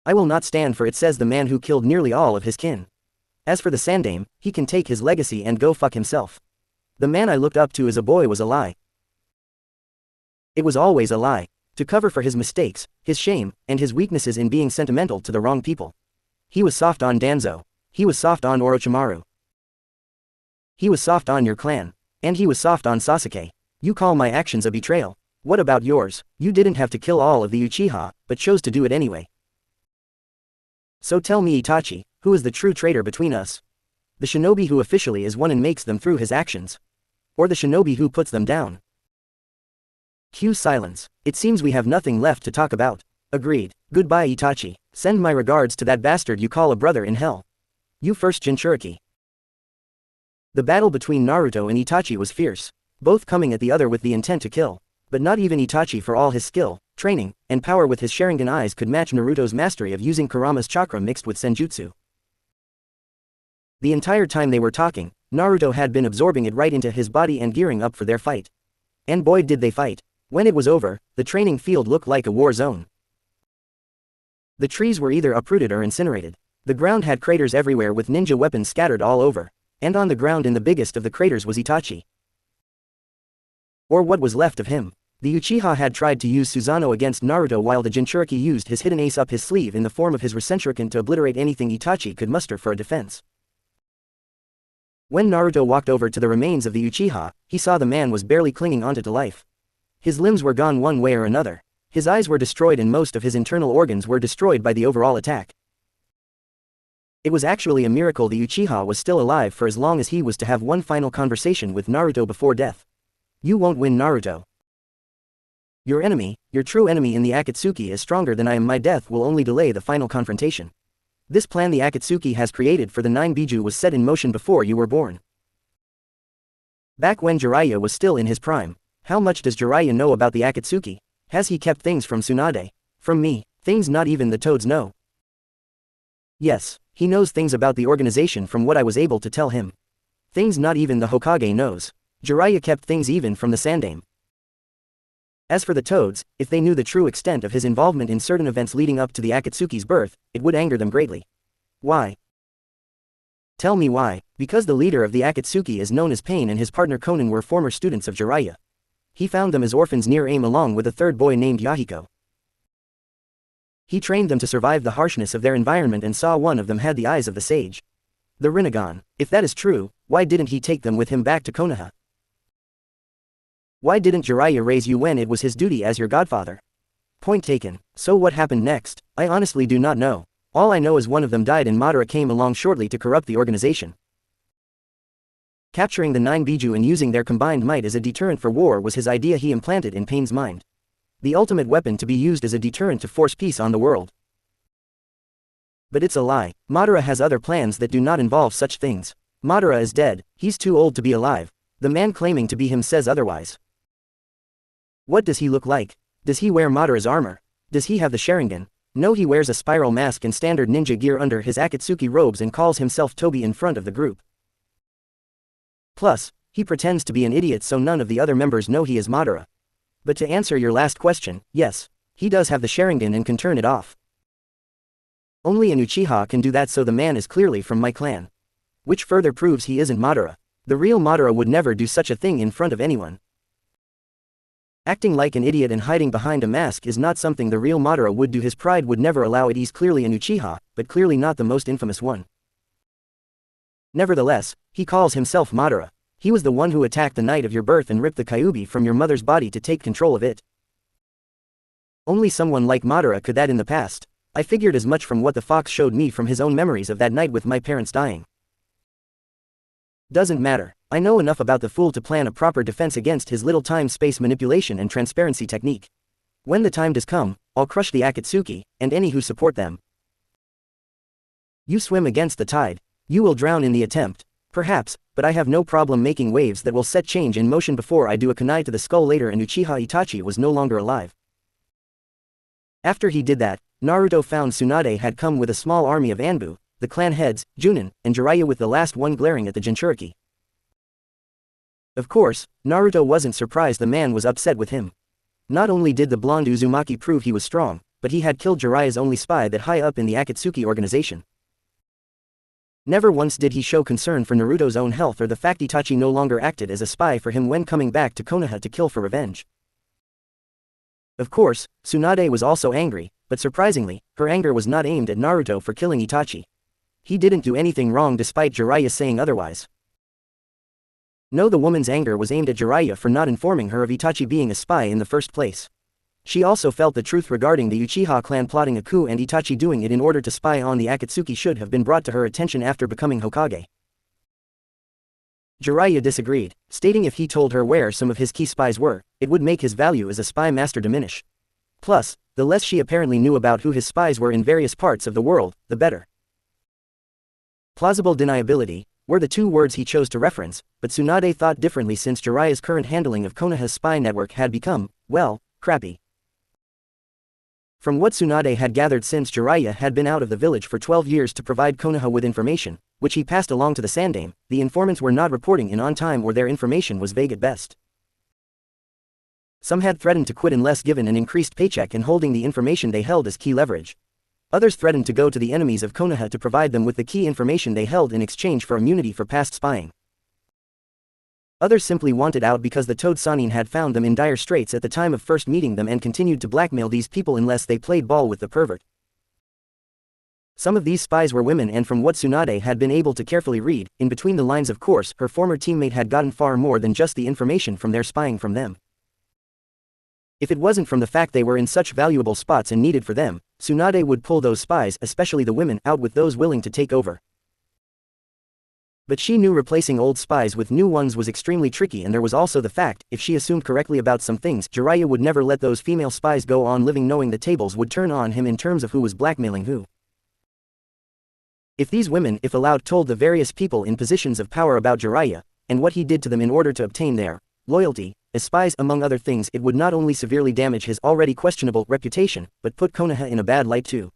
I will not stand for it, says the man who killed nearly all of his kin. As for the Sandaime, he can take his legacy and go fuck himself. The man I looked up to as a boy was a lie. It was always a lie. To cover for his mistakes, his shame, and his weaknesses in being sentimental to the wrong people. He was soft on Danzo. He was soft on Orochimaru. He was soft on your clan. And he was soft on Sasuke. You call my actions a betrayal. What about yours? You didn't have to kill all of the Uchiha, but chose to do it anyway. So tell me, Itachi, who is the true traitor between us? The shinobi who officially is one and makes them through his actions? Or the shinobi who puts them down? Cue silence. It seems we have nothing left to talk about. Agreed. Goodbye, Itachi. Send my regards to that bastard you call a brother in hell. You first, Jinchuriki. The battle between Naruto and Itachi was fierce, both coming at the other with the intent to kill. But not even Itachi, for all his skill, training, and power with his Sharingan eyes, could match Naruto's mastery of using Kurama's chakra mixed with senjutsu. The entire time they were talking, Naruto had been absorbing it right into his body and gearing up for their fight. And boy did they fight. When it was over, the training field looked like a war zone. The trees were either uprooted or incinerated. The ground had craters everywhere with ninja weapons scattered all over. And on the ground in the biggest of the craters was Itachi. Or what was left of him. The Uchiha had tried to use Susanoo against Naruto, while the Jinchuriki used his hidden ace up his sleeve in the form of his Rasenshuriken to obliterate anything Itachi could muster for a defense. When Naruto walked over to the remains of the Uchiha, he saw the man was barely clinging onto to life. His limbs were gone one way or another. His eyes were destroyed and most of his internal organs were destroyed by the overall attack. It was actually a miracle the Uchiha was still alive for as long as he was to have one final conversation with Naruto before death. You won't win, Naruto. Your enemy, your true enemy in the Akatsuki is stronger than I am. My death will only delay the final confrontation. This plan the Akatsuki has created for the 9 Biju was set in motion before you were born. Back when Jiraiya was still in his prime. How much does Jiraiya know about the Akatsuki? Has he kept things from Tsunade? From me, things not even the toads know. Yes, he knows things about the organization from what I was able to tell him. Things not even the Hokage knows. Jiraiya kept things even from the Sandaime. As for the toads, if they knew the true extent of his involvement in certain events leading up to the Akatsuki's birth, it would anger them greatly. Why? Tell me why. Because the leader of the Akatsuki is known as Pain and his partner Konan were former students of Jiraiya. He found them as orphans near Aim along with a third boy named Yahiko. He trained them to survive the harshness of their environment and saw one of them had the eyes of the sage. The Rinnegan. If that is true, why didn't he take them with him back to Konoha? Why didn't Jiraiya raise you when it was his duty as your godfather? Point taken. So what happened next? I honestly do not know. All I know is one of them died and Madara came along shortly to corrupt the organization. Capturing the 9 Biju and using their combined might as a deterrent for war was his idea he implanted in Pain's mind. The ultimate weapon to be used as a deterrent to force peace on the world. But it's a lie. Madara has other plans that do not involve such things. Madara is dead, he's too old to be alive. The man claiming to be him says otherwise. What does he look like? Does he wear Madara's armor? Does he have the Sharingan? No, he wears a spiral mask and standard ninja gear under his Akatsuki robes and calls himself Tobi in front of the group. Plus, he pretends to be an idiot so none of the other members know he is Madara. But to answer your last question, yes, he does have the Sharingan and can turn it off. Only an Uchiha can do that, so the man is clearly from my clan. Which further proves he isn't Madara. The real Madara would never do such a thing in front of anyone. Acting like an idiot and hiding behind a mask is not something the real Madara would do. His pride would never allow it. He's clearly an Uchiha, but clearly not the most infamous one. Nevertheless, he calls himself Madara. He was the one who attacked the night of your birth and ripped the Kyuubi from your mother's body to take control of it. Only someone like Madara could that in the past. I figured as much from what the fox showed me from his own memories of that night with my parents dying. Doesn't matter. I know enough about the fool to plan a proper defense against his little time-space manipulation and transparency technique. When the time does come, I'll crush the Akatsuki, and any who support them. You swim against the tide. You will drown in the attempt. Perhaps, but I have no problem making waves that will set change in motion before I do a kunai to the skull later. And Uchiha Itachi was no longer alive. After he did that, Naruto found Tsunade had come with a small army of Anbu, the clan heads, Junin, and Jiraiya, with the last one glaring at the Jinchuriki. Of course, Naruto wasn't surprised the man was upset with him. Not only did the blonde Uzumaki prove he was strong, but he had killed Jiraiya's only spy that high up in the Akatsuki organization. Never once did he show concern for Naruto's own health or the fact Itachi no longer acted as a spy for him when coming back to Konoha to kill for revenge. Of course, Tsunade was also angry, but surprisingly, her anger was not aimed at Naruto for killing Itachi. He didn't do anything wrong despite Jiraiya saying otherwise. No, the woman's anger was aimed at Jiraiya for not informing her of Itachi being a spy in the first place. She also felt the truth regarding the Uchiha clan plotting a coup and Itachi doing it in order to spy on the Akatsuki should have been brought to her attention after becoming Hokage. Jiraiya disagreed, stating if he told her where some of his key spies were, it would make his value as a spy master diminish. Plus, the less she apparently knew about who his spies were in various parts of the world, the better. Plausible deniability were the two words he chose to reference, but Tsunade thought differently since Jiraiya's current handling of Konoha's spy network had become, well, crappy. From what Tsunade had gathered since Jiraiya had been out of the village for 12 years to provide Konoha with information, which he passed along to the Sandaime, the informants were not reporting in on time or their information was vague at best. Some had threatened to quit unless given an increased paycheck and holding the information they held as key leverage. Others threatened to go to the enemies of Konoha to provide them with the key information they held in exchange for immunity for past spying. Others simply wanted out because the Toad Sannin had found them in dire straits at the time of first meeting them and continued to blackmail these people unless they played ball with the pervert. Some of these spies were women, and from what Tsunade had been able to carefully read, in between the lines of course, her former teammate had gotten far more than just the information from their spying from them. If it wasn't from the fact they were in such valuable spots and needed for them, Tsunade would pull those spies, especially the women, out with those willing to take over. But she knew replacing old spies with new ones was extremely tricky, and there was also the fact, if she assumed correctly about some things, Jiraiya would never let those female spies go on living knowing the tables would turn on him in terms of who was blackmailing who. If these women, if allowed, told the various people in positions of power about Jiraiya, and what he did to them in order to obtain their loyalty as spies among other things, it would not only severely damage his already questionable reputation, but put Konoha in a bad light too.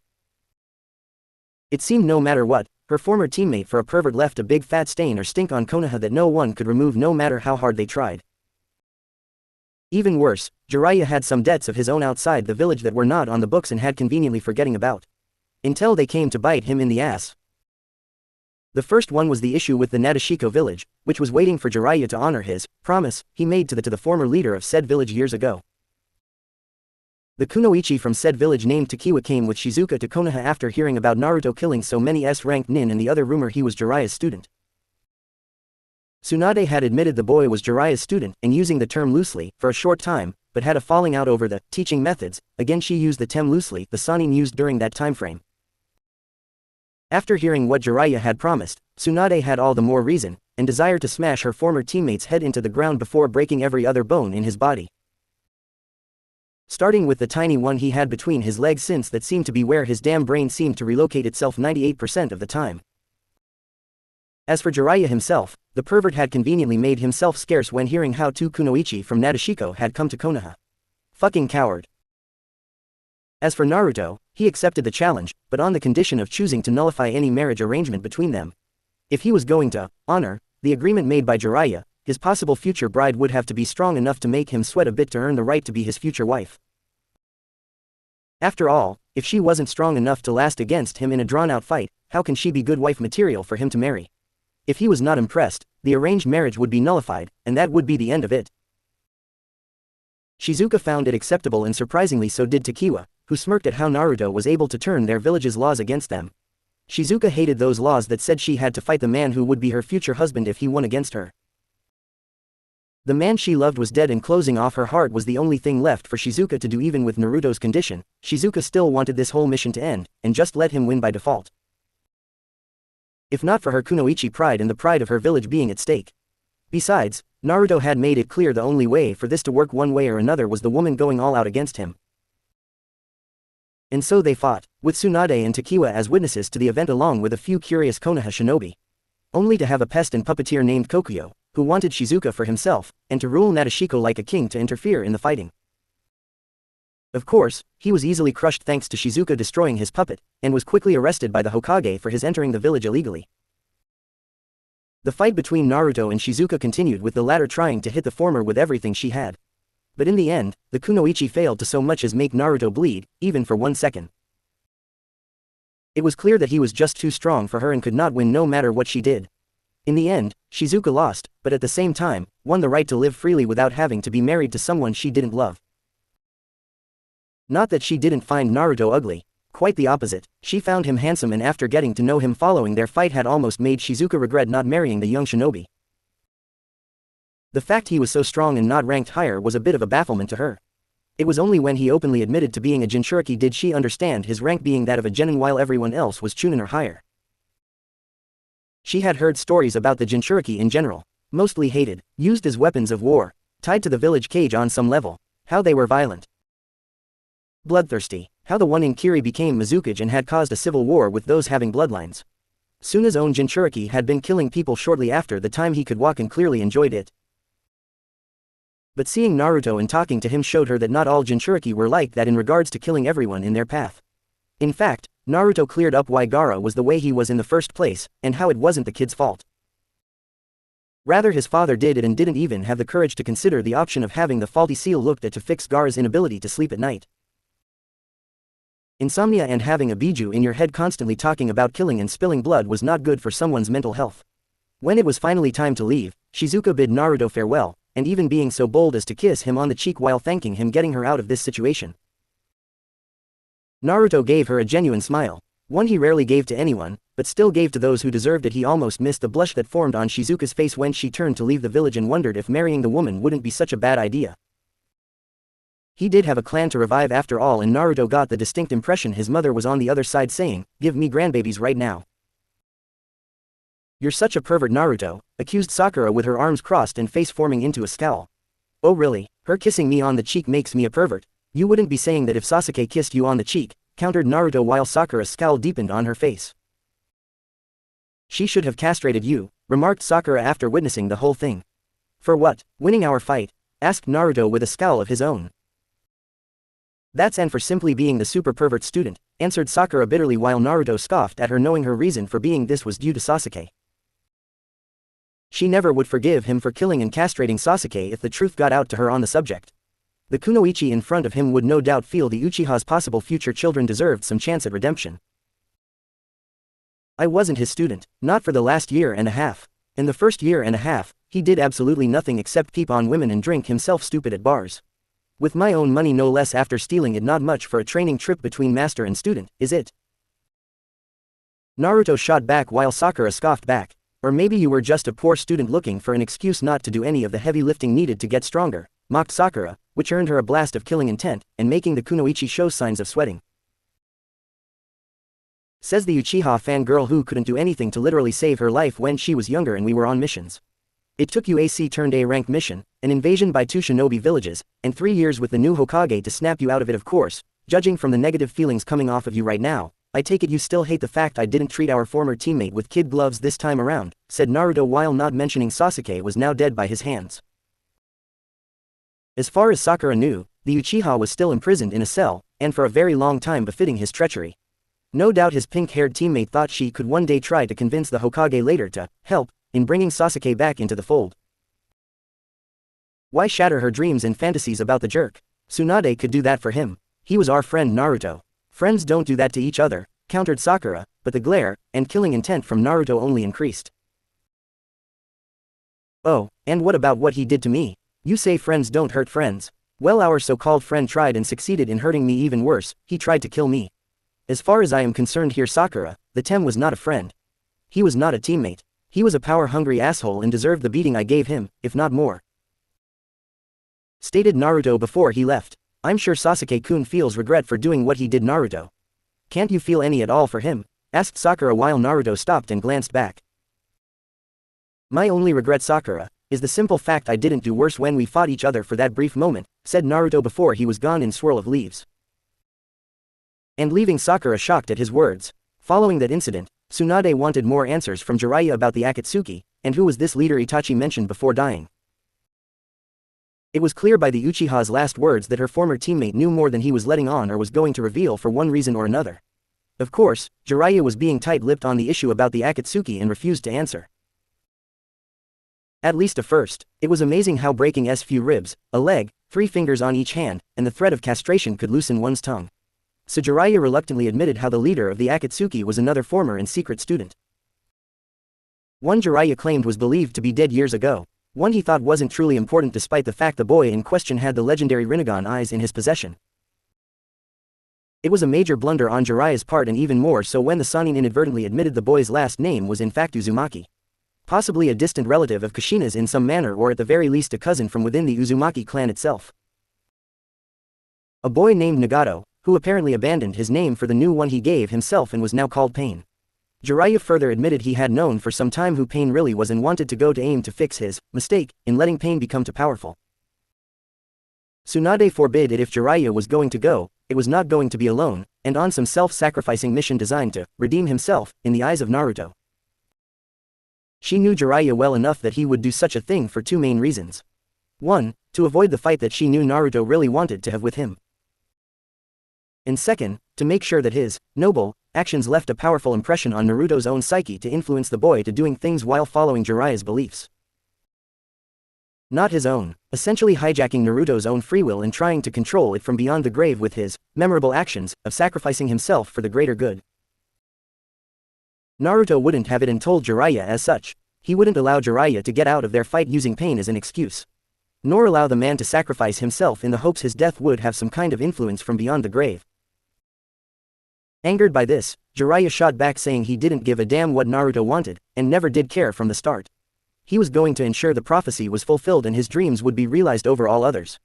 It seemed no matter what, her former teammate for a pervert left a big fat stain or stink on Konoha that no one could remove no matter how hard they tried. Even worse, Jiraiya had some debts of his own outside the village that were not on the books and had conveniently forgetting about. Until they came to bite him in the ass. The first one was the issue with the Nadeshiko village, which was waiting for Jiraiya to honor his promise he made to the former leader of said village years ago. The kunoichi from said village named Takiwa came with Shizuka to Konoha after hearing about Naruto killing so many S-ranked nin and the other rumor he was Jiraiya's student. Tsunade had admitted the boy was Jiraiya's student, and using the term loosely, for a short time, but had a falling out over the teaching methods. Again she used the term loosely, the Sanin used during that time frame. After hearing what Jiraiya had promised, Tsunade had all the more reason and desire to smash her former teammate's head into the ground before breaking every other bone in his body. Starting with the tiny one he had between his legs, since that seemed to be where his damn brain seemed to relocate itself 98% of the time. As for Jiraiya himself, the pervert had conveniently made himself scarce when hearing how two kunoichi from Nadeshiko had come to Konoha. Fucking coward. As for Naruto, he accepted the challenge, but on the condition of choosing to nullify any marriage arrangement between them. If he was going to honor the agreement made by Jiraiya, his possible future bride would have to be strong enough to make him sweat a bit to earn the right to be his future wife. After all, if she wasn't strong enough to last against him in a drawn-out fight, how can she be good wife material for him to marry? If he was not impressed, the arranged marriage would be nullified, and that would be the end of it. Shizuka found it acceptable, and surprisingly so did Takiwa, who smirked at how Naruto was able to turn their village's laws against them. Shizuka hated those laws that said she had to fight the man who would be her future husband if he won against her. The man she loved was dead, and closing off her heart was the only thing left for Shizuka to do. Even with Naruto's condition, Shizuka still wanted this whole mission to end, and just let him win by default. If not for her kunoichi pride and the pride of her village being at stake. Besides, Naruto had made it clear the only way for this to work one way or another was the woman going all out against him. And so they fought, with Tsunade and Takiwa as witnesses to the event along with a few curious Konoha shinobi. Only to have a pest and puppeteer named Kokuyo, who wanted Shizuka for himself, and to rule Nadeshiko like a king, to interfere in the fighting. Of course, he was easily crushed thanks to Shizuka destroying his puppet, and was quickly arrested by the Hokage for his entering the village illegally. The fight between Naruto and Shizuka continued, with the latter trying to hit the former with everything she had. But in the end, the kunoichi failed to so much as make Naruto bleed, even for 1 second. It was clear that he was just too strong for her and could not win no matter what she did. In the end, Shizuka lost, but at the same time, won the right to live freely without having to be married to someone she didn't love. Not that she didn't find Naruto ugly. Quite the opposite, she found him handsome, and after getting to know him following their fight had almost made Shizuka regret not marrying the young shinobi. The fact he was so strong and not ranked higher was a bit of a bafflement to her. It was only when he openly admitted to being a Jinchuriki did she understand his rank being that of a genin while everyone else was Chunin or higher. She had heard stories about the Jinchuriki in general, mostly hated, used as weapons of war, tied to the village cage on some level, how they were violent, bloodthirsty, how the one in Kiri became Mizukage and had caused a civil war with those having bloodlines. Suna's own Jinchuriki had been killing people shortly after the time he could walk and clearly enjoyed it. But seeing Naruto and talking to him showed her that not all Jinchuriki were like that in regards to killing everyone in their path. In fact, Naruto cleared up why Gaara was the way he was in the first place, and how it wasn't the kid's fault. Rather, his father did it and didn't even have the courage to consider the option of having the faulty seal looked at to fix Gaara's inability to sleep at night. Insomnia and having a biju in your head constantly talking about killing and spilling blood was not good for someone's mental health. When it was finally time to leave, Shizuka bid Naruto farewell, and even being so bold as to kiss him on the cheek while thanking him getting her out of this situation. Naruto gave her a genuine smile. One he rarely gave to anyone, but still gave to those who deserved it. He almost missed the blush that formed on Shizuka's face when she turned to leave the village and wondered if marrying the woman wouldn't be such a bad idea. He did have a clan to revive after all, and Naruto got the distinct impression his mother was on the other side saying, "Give me grandbabies right now." "You're such a pervert, Naruto," accused Sakura with her arms crossed and face forming into a scowl. "Oh really? Her kissing me on the cheek makes me a pervert? You wouldn't be saying that if Sasuke kissed you on the cheek," countered Naruto while Sakura's scowl deepened on her face. "She should have castrated you," remarked Sakura after witnessing the whole thing. "For what? Winning our fight?" asked Naruto with a scowl of his own. "That's and for simply being the super pervert student," answered Sakura bitterly while Naruto scoffed at her, knowing her reason for being this was due to Sasuke. She never would forgive him for killing and castrating Sasuke if the truth got out to her on the subject. The kunoichi in front of him would no doubt feel the Uchiha's possible future children deserved some chance at redemption. "I wasn't his student, not for the last year and a half. In the first year and a half, he did absolutely nothing except peep on women and drink himself stupid at bars. With my own money no less, after stealing it. Not much for a training trip between master and student, is it?" Naruto shot back while Sakura scoffed back. "Or maybe you were just a poor student looking for an excuse not to do any of the heavy lifting needed to get stronger," mocked Sakura, which earned her a blast of killing intent, and making the kunoichi show signs of sweating. Says the Uchiha fangirl who couldn't do anything to literally save her life when she was younger and we were on missions. It took you AC-A rank mission, an invasion by 2 shinobi villages, and 3 years with the new Hokage to snap you out of it. Of course, judging from the negative feelings coming off of you right now, I take it you still hate the fact I didn't treat our former teammate with kid gloves this time around," said Naruto while not mentioning Sasuke was now dead by his hands. As far as Sakura knew, the Uchiha was still imprisoned in a cell, and for a very long time, befitting his treachery. No doubt his pink-haired teammate thought she could one day try to convince the Hokage later to help in bringing Sasuke back into the fold. Why shatter her dreams and fantasies about the jerk? Tsunade could do that for him. He was our friend Naruto. Friends don't do that to each other, countered Sakura, but the glare and killing intent from Naruto only increased. "Oh, and what about what he did to me? You say friends don't hurt friends. Well, our so-called friend tried and succeeded in hurting me even worse. He tried to kill me. As far as I am concerned here, Sakura, the Tem was not a friend. He was not a teammate. He was a power-hungry asshole and deserved the beating I gave him, if not more," stated Naruto before he left. "I'm sure Sasuke-kun feels regret for doing what he did, Naruto. Can't you feel any at all for him?" asked Sakura while Naruto stopped and glanced back. "My only regret, Sakura, is the simple fact I didn't do worse when we fought each other for that brief moment," said Naruto before he was gone in swirl of leaves. And leaving Sakura shocked at his words. Following that incident, Tsunade wanted more answers from Jiraiya about the Akatsuki, and who was this leader Itachi mentioned before dying. It was clear by the Uchiha's last words that her former teammate knew more than he was letting on or was going to reveal for one reason or another. Of course, Jiraiya was being tight-lipped on the issue about the Akatsuki and refused to answer. At least at first, it was amazing how breaking few ribs, a leg, 3 fingers on each hand, and the threat of castration could loosen one's tongue. So Jiraiya reluctantly admitted how the leader of the Akatsuki was another former and secret student. One Jiraiya claimed was believed to be dead years ago. One he thought wasn't truly important despite the fact the boy in question had the legendary Rinnegan eyes in his possession. It was a major blunder on Jiraiya's part, and even more so when the Sannin inadvertently admitted the boy's last name was in fact Uzumaki. Possibly a distant relative of Kushina's in some manner, or at the very least a cousin from within the Uzumaki clan itself. A boy named Nagato, who apparently abandoned his name for the new one he gave himself and was now called Pain. Jiraiya further admitted he had known for some time who Pain really was and wanted to go to aim to fix his mistake in letting Pain become too powerful. Tsunade forbid it if Jiraiya was going to go, it was not going to be alone, and on some self-sacrificing mission designed to redeem himself in the eyes of Naruto. She knew Jiraiya well enough that he would do such a thing for 2 main reasons. 1, to avoid the fight that she knew Naruto really wanted to have with him. And second, to make sure that his noble actions left a powerful impression on Naruto's own psyche to influence the boy to doing things while following Jiraiya's beliefs. Not his own, essentially hijacking Naruto's own free will and trying to control it from beyond the grave with his memorable actions of sacrificing himself for the greater good. Naruto wouldn't have it and told Jiraiya as such. He wouldn't allow Jiraiya to get out of their fight using pain as an excuse. Nor allow the man to sacrifice himself in the hopes his death would have some kind of influence from beyond the grave. Angered by this, Jiraiya shot back saying he didn't give a damn what Naruto wanted, and never did care from the start. He was going to ensure the prophecy was fulfilled and his dreams would be realized over all others.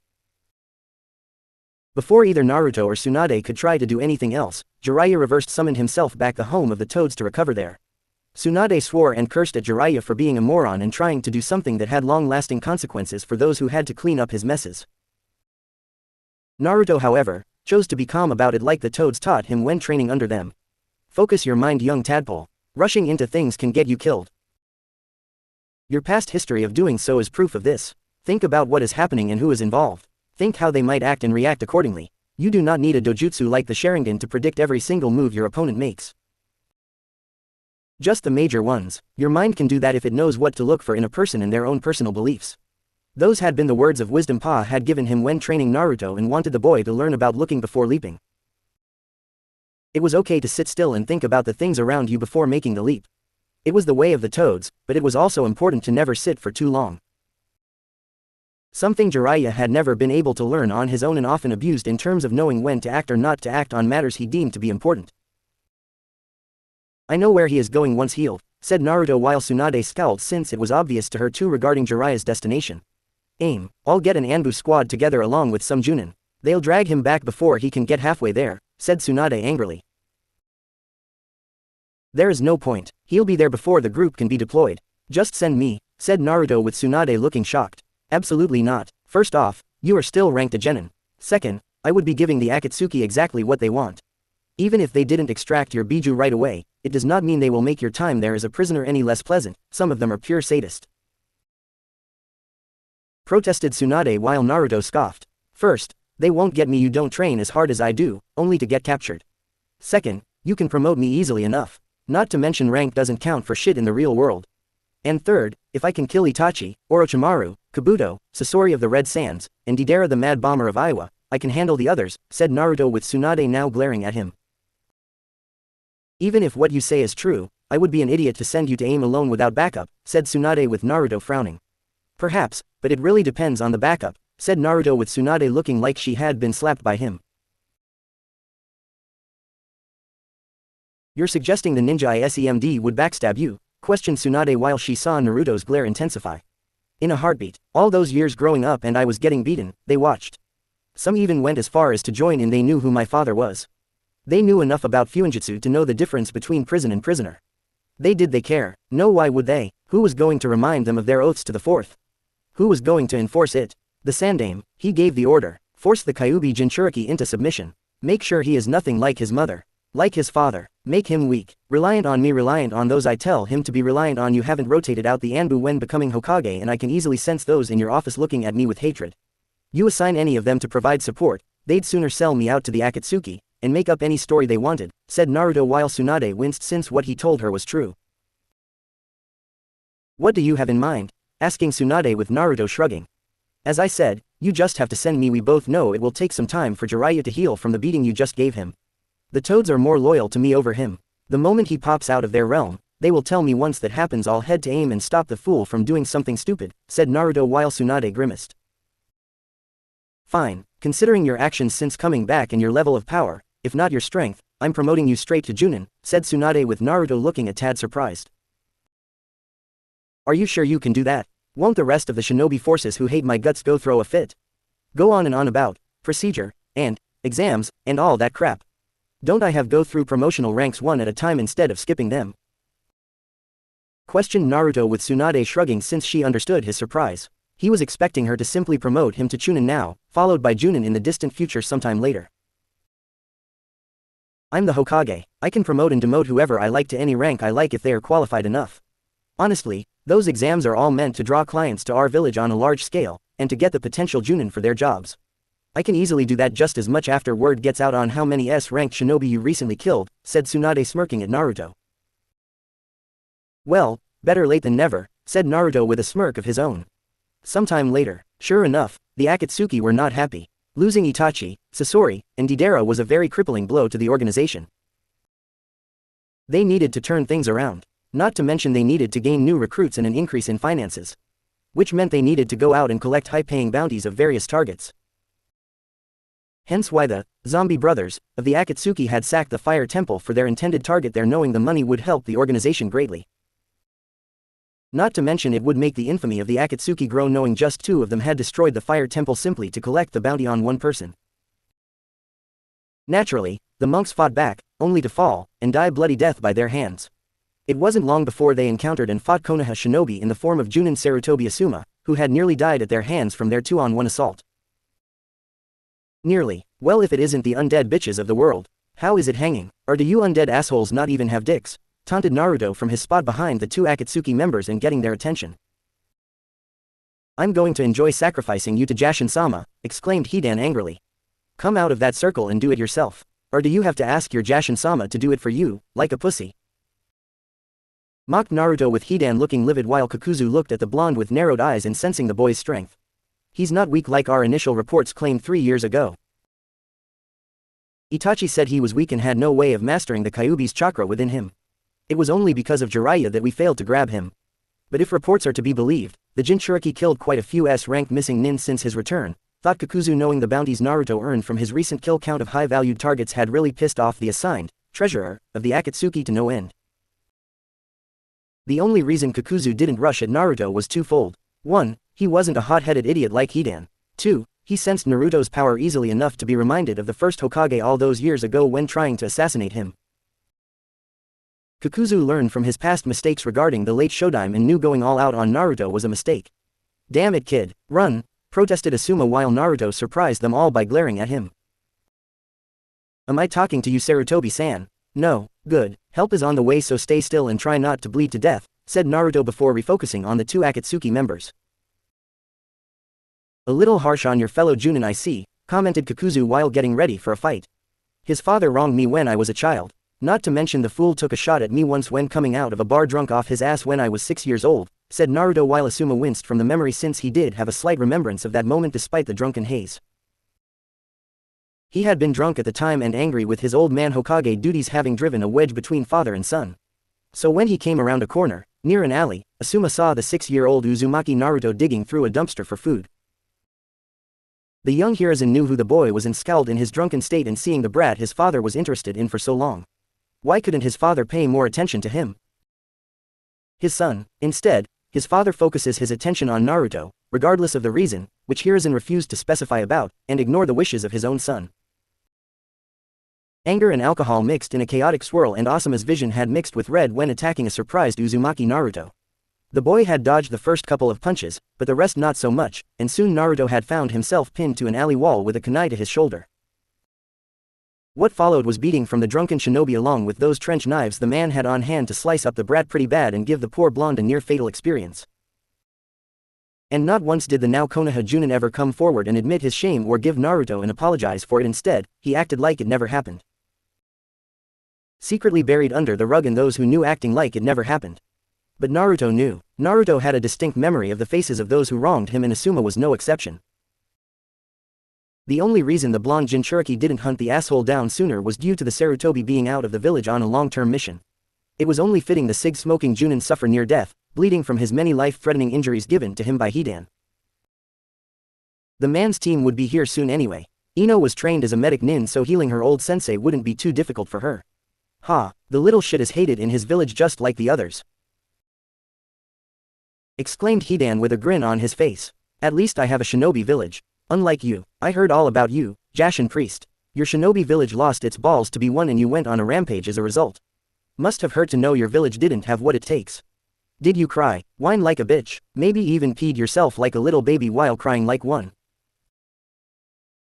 Before either Naruto or Tsunade could try to do anything else, Jiraiya reversed summoned himself back the home of the Toads to recover there. Tsunade swore and cursed at Jiraiya for being a moron and trying to do something that had long-lasting consequences for those who had to clean up his messes. Naruto, however, chose to be calm about it like the Toads taught him when training under them. Focus your mind, young tadpole. Rushing into things can get you killed. Your past history of doing so is proof of this. Think about what is happening and who is involved. Think how they might act and react accordingly. You do not need a dojutsu like the Sharingan to predict every single move your opponent makes. Just the major ones. Your mind can do that if it knows what to look for in a person and their own personal beliefs. Those had been the words of wisdom Pa had given him when training Naruto and wanted the boy to learn about looking before leaping. It was okay to sit still and think about the things around you before making the leap. It was the way of the Toads, but it was also important to never sit for too long. Something Jiraiya had never been able to learn on his own and often abused in terms of knowing when to act or not to act on matters he deemed to be important. I know where he is going once healed, said Naruto while Tsunade scowled since it was obvious to her too regarding Jiraiya's destination. Aim, I'll get an Anbu squad together along with some Junin. They'll drag him back before he can get halfway there, said Tsunade angrily. There is no point, he'll be there before the group can be deployed. Just send me, said Naruto with Tsunade looking shocked. Absolutely not. First off, you are still ranked a genin. Second, I would be giving the Akatsuki exactly what they want. Even if they didn't extract your Biju right away, it does not mean they will make your time there as a prisoner any less pleasant. Some of them are pure sadists. Protested Tsunade while Naruto scoffed. First, they won't get me. You don't train as hard as I do, only to get captured. Second, you can promote me easily enough. Not to mention rank doesn't count for shit in the real world. And third, if I can kill Itachi, Orochimaru, Kabuto, Sasori of the Red Sands, and Deidara the Mad Bomber of Iowa, I can handle the others, said Naruto with Tsunade now glaring at him. Even if what you say is true, I would be an idiot to send you to aim alone without backup, said Tsunade with Naruto frowning. Perhaps, but it really depends on the backup, said Naruto with Tsunade looking like she had been slapped by him. You're suggesting the ninja ISEMD would backstab you? Questioned Tsunade while she saw Naruto's glare intensify. In a heartbeat, all those years growing up and I was getting beaten, they watched. Some even went as far as to join in. They knew who my father was. They knew enough about Fuinjutsu to know the difference between prison and prisoner. They care? No, why would they? Who was going to remind them of their oaths to the fourth? Who was going to enforce it? The Sandaime. He gave the order. Force the Kyuubi Jinchuriki into submission. Make sure he is nothing like his mother. Like his father. Make him weak. Reliant on me, reliant on those I tell him to be reliant on. You haven't rotated out the Anbu when becoming Hokage, and I can easily sense those in your office looking at me with hatred. You assign any of them to provide support, they'd sooner sell me out to the Akatsuki, and make up any story they wanted, said Naruto while Tsunade winced since what he told her was true. What do you have in mind? Asking Tsunade with Naruto shrugging. As I said, you just have to send me. We both know it will take some time for Jiraiya to heal from the beating you just gave him. The Toads are more loyal to me over him. The moment he pops out of their realm, they will tell me. Once that happens, I'll head to aim and stop the fool from doing something stupid, said Naruto while Tsunade grimaced. Fine, considering your actions since coming back and your level of power, if not your strength, I'm promoting you straight to Junin, said Tsunade with Naruto looking a tad surprised. Are you sure you can do that? Won't the rest of the shinobi forces who hate my guts go throw a fit? Go on and on about procedure, and exams, and all that crap. Don't I have go through promotional ranks one at a time instead of skipping them? Questioned Naruto with Tsunade shrugging since she understood his surprise. He was expecting her to simply promote him to Chunin now, followed by Junin in the distant future sometime later. I'm the Hokage. I can promote and demote whoever I like to any rank I like if they are qualified enough. Honestly, those exams are all meant to draw clients to our village on a large scale, and to get the potential Junin for their jobs. I can easily do that just as much after word gets out on how many S-ranked shinobi you recently killed, said Tsunade smirking at Naruto. Well, better late than never, said Naruto with a smirk of his own. Sometime later, sure enough, the Akatsuki were not happy. Losing Itachi, Sasori, and Deidara was a very crippling blow to the organization. They needed to turn things around. Not to mention they needed to gain new recruits and an increase in finances. Which meant they needed to go out and collect high-paying bounties of various targets. Hence why the zombie brothers of the Akatsuki had sacked the fire temple for their intended target there, knowing the money would help the organization greatly. Not to mention it would make the infamy of the Akatsuki grow, knowing just 2 of them had destroyed the fire temple simply to collect the bounty on 1 person. Naturally, the monks fought back, only to fall and die bloody death by their hands. It wasn't long before they encountered and fought Konoha shinobi in the form of Junin Sarutobi Asuma, who had nearly died at their hands from their 2-on-1 assault. Nearly. Well, if it isn't the undead bitches of the world, how is it hanging? Or do you undead assholes not even have dicks? Taunted Naruto from his spot behind the 2 Akatsuki members and getting their attention. I'm going to enjoy sacrificing you to Jashin-sama, exclaimed Hidan angrily. Come out of that circle and do it yourself. Or do you have to ask your Jashin-sama to do it for you, like a pussy? Mocked Naruto with Hidan looking livid while Kakuzu looked at the blonde with narrowed eyes and sensing the boy's strength. He's not weak like our initial reports claimed 3 years ago. Itachi said he was weak and had no way of mastering the Kyuubi's chakra within him. It was only because of Jiraiya that we failed to grab him. But if reports are to be believed, the Jinchuriki killed quite a few S-ranked missing nin since his return, thought Kakuzu, knowing the bounties Naruto earned from his recent kill count of high-valued targets had really pissed off the assigned treasurer of the Akatsuki to no end. The only reason Kakuzu didn't rush at Naruto was twofold. 1. He wasn't a hot-headed idiot like Hidan. 2. He sensed Naruto's power easily enough to be reminded of the first Hokage all those years ago when trying to assassinate him. Kakuzu learned from his past mistakes regarding the late Shodaime and knew going all out on Naruto was a mistake. Damn it, kid, run, protested Asuma while Naruto surprised them all by glaring at him. Am I talking to you, Sarutobi-san? No, good, help is on the way, so stay still and try not to bleed to death, said Naruto before refocusing on the 2 Akatsuki members. A little harsh on your fellow Junin, I see, commented Kakuzu while getting ready for a fight. His father wronged me when I was a child. Not to mention the fool took a shot at me once when coming out of a bar drunk off his ass when I was 6 years old, said Naruto while Asuma winced from the memory since he did have a slight remembrance of that moment despite the drunken haze. He had been drunk at the time and angry with his old man Hokage duties having driven a wedge between father and son. So when he came around a corner, near an alley, Asuma saw the 6-year-old Uzumaki Naruto digging through a dumpster for food. The young Hiruzen knew who the boy was and scowled in his drunken state and seeing the brat his father was interested in for so long. Why couldn't his father pay more attention to him? His son, instead, his father focuses his attention on Naruto, regardless of the reason, which Hiruzen refused to specify about, and ignore the wishes of his own son. Anger and alcohol mixed in a chaotic swirl, and Asuma's vision had mixed with red when attacking a surprised Uzumaki Naruto. The boy had dodged the first couple of punches, but the rest not so much, and soon Naruto had found himself pinned to an alley wall with a kunai to his shoulder. What followed was beating from the drunken shinobi along with those trench knives the man had on hand to slice up the brat pretty bad and give the poor blonde a near-fatal experience. And not once did the now Konoha Junin ever come forward and admit his shame or give Naruto and apologize for it. Instead, he acted like it never happened. Secretly buried under the rug, and those who knew acting like it never happened. But Naruto knew. Naruto had a distinct memory of the faces of those who wronged him, and Asuma was no exception. The only reason the blonde Jinchuriki didn't hunt the asshole down sooner was due to the Sarutobi being out of the village on a long-term mission. It was only fitting the cig-smoking Junin suffer near death, bleeding from his many life-threatening injuries given to him by Hidan. The man's team would be here soon anyway. Ino was trained as a medic nin, so healing her old sensei wouldn't be too difficult for her. Ha, the little shit is hated in his village just like the others, exclaimed Hidan with a grin on his face. At least I have a shinobi village. Unlike you, I heard all about you, Jashin priest. Your shinobi village lost its balls to be one and you went on a rampage as a result. Must have hurt to know your village didn't have what it takes. Did you cry, whine like a bitch, maybe even peed yourself like a little baby while crying like one?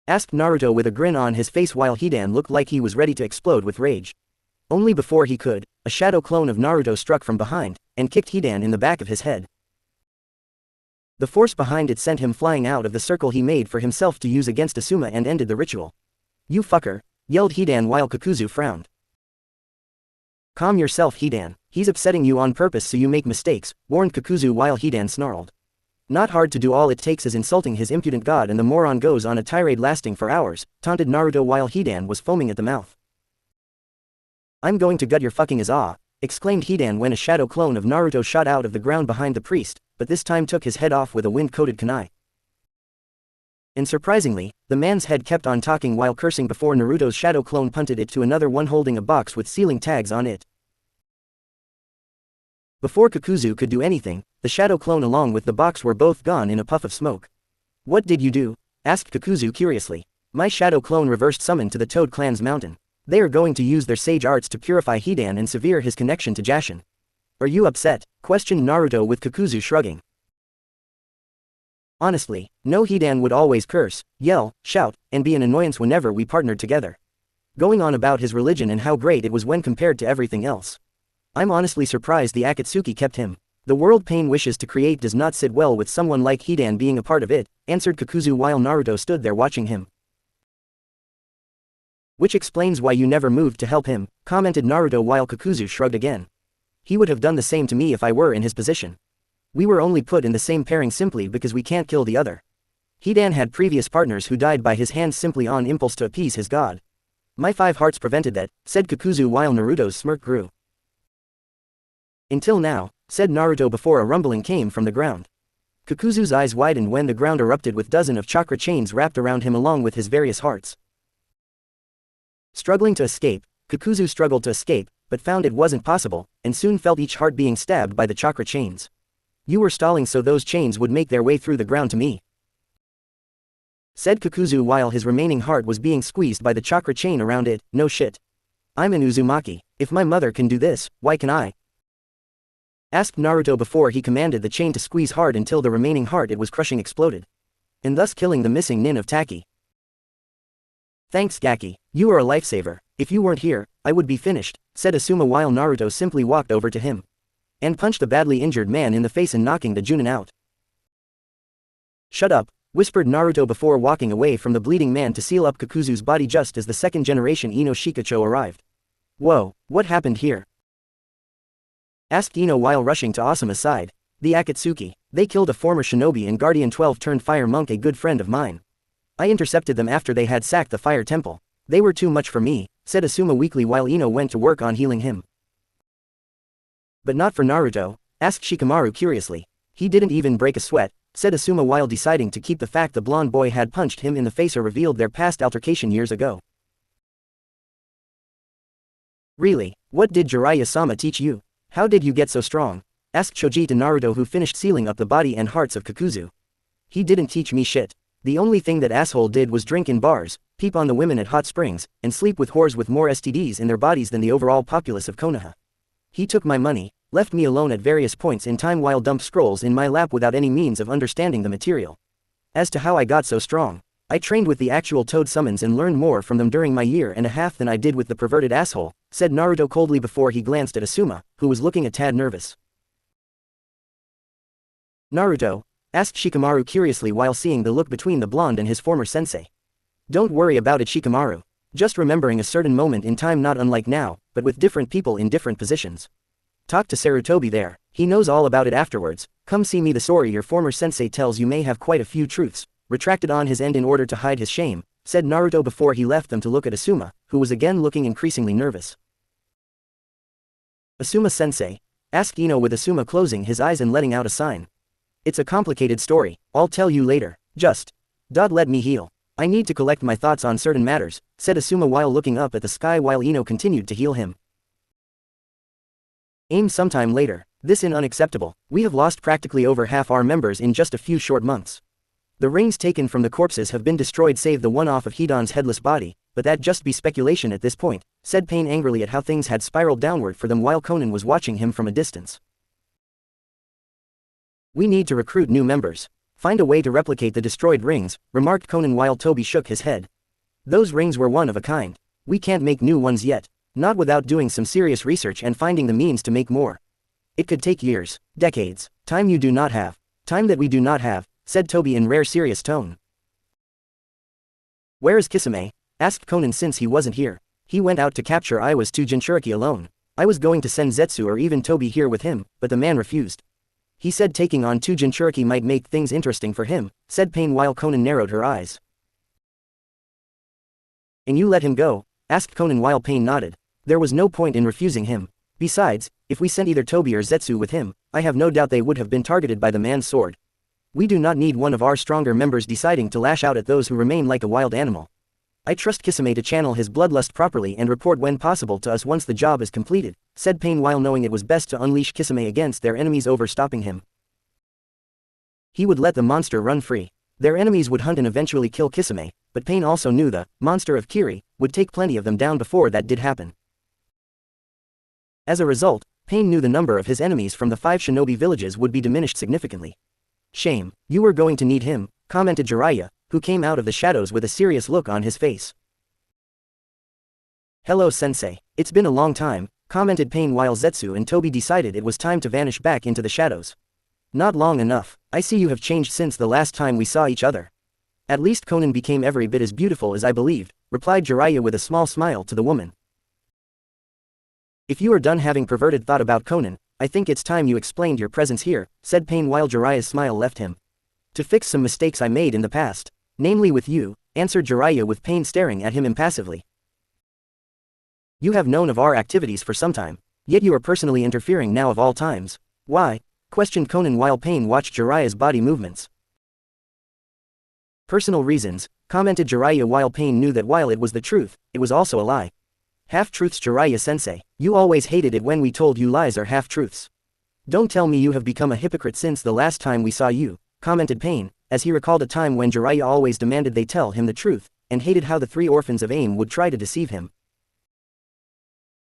Asked Naruto with a grin on his face while Hidan looked like he was ready to explode with rage. Only before he could, a shadow clone of Naruto struck from behind, and kicked Hidan in the back of his head. The force behind it sent him flying out of the circle he made for himself to use against Asuma and ended the ritual. You fucker, yelled Hidan while Kakuzu frowned. Calm yourself, Hidan, he's upsetting you on purpose so you make mistakes, warned Kakuzu while Hidan snarled. Not hard to do, all it takes is insulting his impudent god and the moron goes on a tirade lasting for hours, taunted Naruto while Hidan was foaming at the mouth. I'm going to gut your fucking ass, exclaimed Hidan when a shadow clone of Naruto shot out of the ground behind the priest, but this time took his head off with a wind-coated kunai. And surprisingly, the man's head kept on talking while cursing before Naruto's shadow clone punted it to another one holding a box with ceiling tags on it. Before Kakuzu could do anything, the shadow clone along with the box were both gone in a puff of smoke. "What did you do?" asked Kakuzu curiously. "My shadow clone reversed summon to the Toad Clan's mountain. They are going to use their sage arts to purify Hidan and sever his connection to Jashin." "Are you upset?" questioned Naruto with Kakuzu shrugging. "Honestly, no, Hidan would always curse, yell, shout, and be an annoyance whenever we partnered together. Going on about his religion and how great it was when compared to everything else. I'm honestly surprised the Akatsuki kept him. The world Pain wishes to create does not sit well with someone like Hidan being a part of it," answered Kakuzu while Naruto stood there watching him. "Which explains why you never moved to help him," commented Naruto while Kakuzu shrugged again. "He would have done the same to me if I were in his position. We were only put in the same pairing simply because we can't kill the other. Hidan had previous partners who died by his hands simply on impulse to appease his god. My 5 hearts prevented that," said Kakuzu while Naruto's smirk grew. "Until now," said Naruto before a rumbling came from the ground. Kakuzu's eyes widened when the ground erupted with dozens of chakra chains wrapped around him along with his various hearts. Struggling to escape, Kakuzu struggled to escape, but found it wasn't possible, and soon felt each heart being stabbed by the chakra chains. "You were stalling so those chains would make their way through the ground to me," said Kakuzu while his remaining heart was being squeezed by the chakra chain around it. "No shit. I'm an Uzumaki. If my mother can do this, why can I?" asked Naruto before he commanded the chain to squeeze hard until the remaining heart it was crushing exploded, and thus killing the missing nin of Taki. "Thanks Gaki, you are a lifesaver. If you weren't here, I would be finished," said Asuma while Naruto simply walked over to him and punched the badly injured man in the face and knocking the Junin out. "Shut up," whispered Naruto before walking away from the bleeding man to seal up Kakuzu's body just as the second generation Ino Shikacho arrived. "Whoa, what happened here?" asked Ino while rushing to Asuma's side. "The Akatsuki. They killed a former shinobi and guardian 12-turned-fire monk, a good friend of mine. I intercepted them after they had sacked the fire temple. They were too much for me," said Asuma weakly while Ino went to work on healing him. "But not for Naruto?" asked Shikamaru curiously. "He didn't even break a sweat," said Asuma while deciding to keep the fact the blonde boy had punched him in the face or revealed their past altercation years ago. "Really? What did Jiraiya-sama teach you? How did you get so strong?" asked Choji to Naruto, who finished sealing up the body and hearts of Kakuzu. "He didn't teach me shit. The only thing that asshole did was drink in bars, peep on the women at hot springs, and sleep with whores with more STDs in their bodies than the overall populace of Konoha. He took my money, left me alone at various points in time while dumped scrolls in my lap without any means of understanding the material. As to how I got so strong, I trained with the actual toad summons and learned more from them during my 1.5 years than I did with the perverted asshole," said Naruto coldly before he glanced at Asuma, who was looking a tad nervous. "Naruto?" asked Shikamaru curiously while seeing the look between the blonde and his former sensei. "Don't worry about it, Shikamaru. Just remembering a certain moment in time, not unlike now, but with different people in different positions. Talk to Sarutobi there, he knows all about it afterwards. Come see me. The story your former sensei tells you may have quite a few truths retracted on his end in order to hide his shame," said Naruto before he left them to look at Asuma, who was again looking increasingly nervous. "Asuma-sensei?" asked Ino with Asuma closing his eyes and letting out a sign. "It's a complicated story, I'll tell you later. Just let me heal. I need to collect my thoughts on certain matters," said Asuma while looking up at the sky while Ino continued to heal him. "Aim sometime later. This is unacceptable. We have lost practically over half our members in just a few short months. The rings taken from the corpses have been destroyed save the one off of Hidan's headless body, but that just be speculation at this point," said Pain angrily at how things had spiraled downward for them while Conan was watching him from a distance. "We need to recruit new members. Find a way to replicate the destroyed rings," remarked Conan while Toby shook his head. "Those rings were one of a kind. We can't make new ones yet, not without doing some serious research and finding the means to make more. It could take years, decades, time you do not have, time that we do not have," said Toby in rare serious tone. "Where is Kisame?" asked Conan since he wasn't here. "He went out to capture Iwa's 2 Jinchuriki alone. I was going to send Zetsu or even Toby here with him, but the man refused. He said taking on 2 Jinchuriki might make things interesting for him," said Pain while Conan narrowed her eyes. "And you let him go?" asked Conan while Pain nodded. There was no point in refusing him. Besides, if we sent either Toby or Zetsu with him, I have no doubt they would have been targeted by the man's sword. We do not need one of our stronger members deciding to lash out at those who remain like a wild animal. I trust Kisame to channel his bloodlust properly and report when possible to us once the job is completed, said Pain while knowing it was best to unleash Kisame against their enemies over stopping him. He would let the monster run free. Their enemies would hunt and eventually kill Kisame, but Pain also knew the monster of Kiri would take plenty of them down before that did happen. As a result, Pain knew the number of his enemies from the 5 shinobi villages would be diminished significantly. Shame, you were going to need him, commented Jiraiya, who came out of the shadows with a serious look on his face. Hello sensei, it's been a long time, commented Pain while Zetsu and Tobi decided it was time to vanish back into the shadows. Not long enough, I see you have changed since the last time we saw each other. At least Conan became every bit as beautiful as I believed, replied Jiraiya with a small smile to the woman. If you are done having perverted thought about Conan, I think it's time you explained your presence here, said Pain while Jiraiya's smile left him. To fix some mistakes I made in the past. Namely with you, answered Jiraiya with Pain staring at him impassively. You have known of our activities for some time, yet you are personally interfering now of all times. Why? Questioned Conan while Pain watched Jiraiya's body movements. Personal reasons, commented Jiraiya while Pain knew that while it was the truth, it was also a lie. Half-truths Jiraiya-sensei, you always hated it when we told you lies are half-truths. Don't tell me you have become a hypocrite since the last time we saw you, commented Pain, as he recalled a time when Jiraiya always demanded they tell him the truth, and hated how the 3 orphans of AIM would try to deceive him.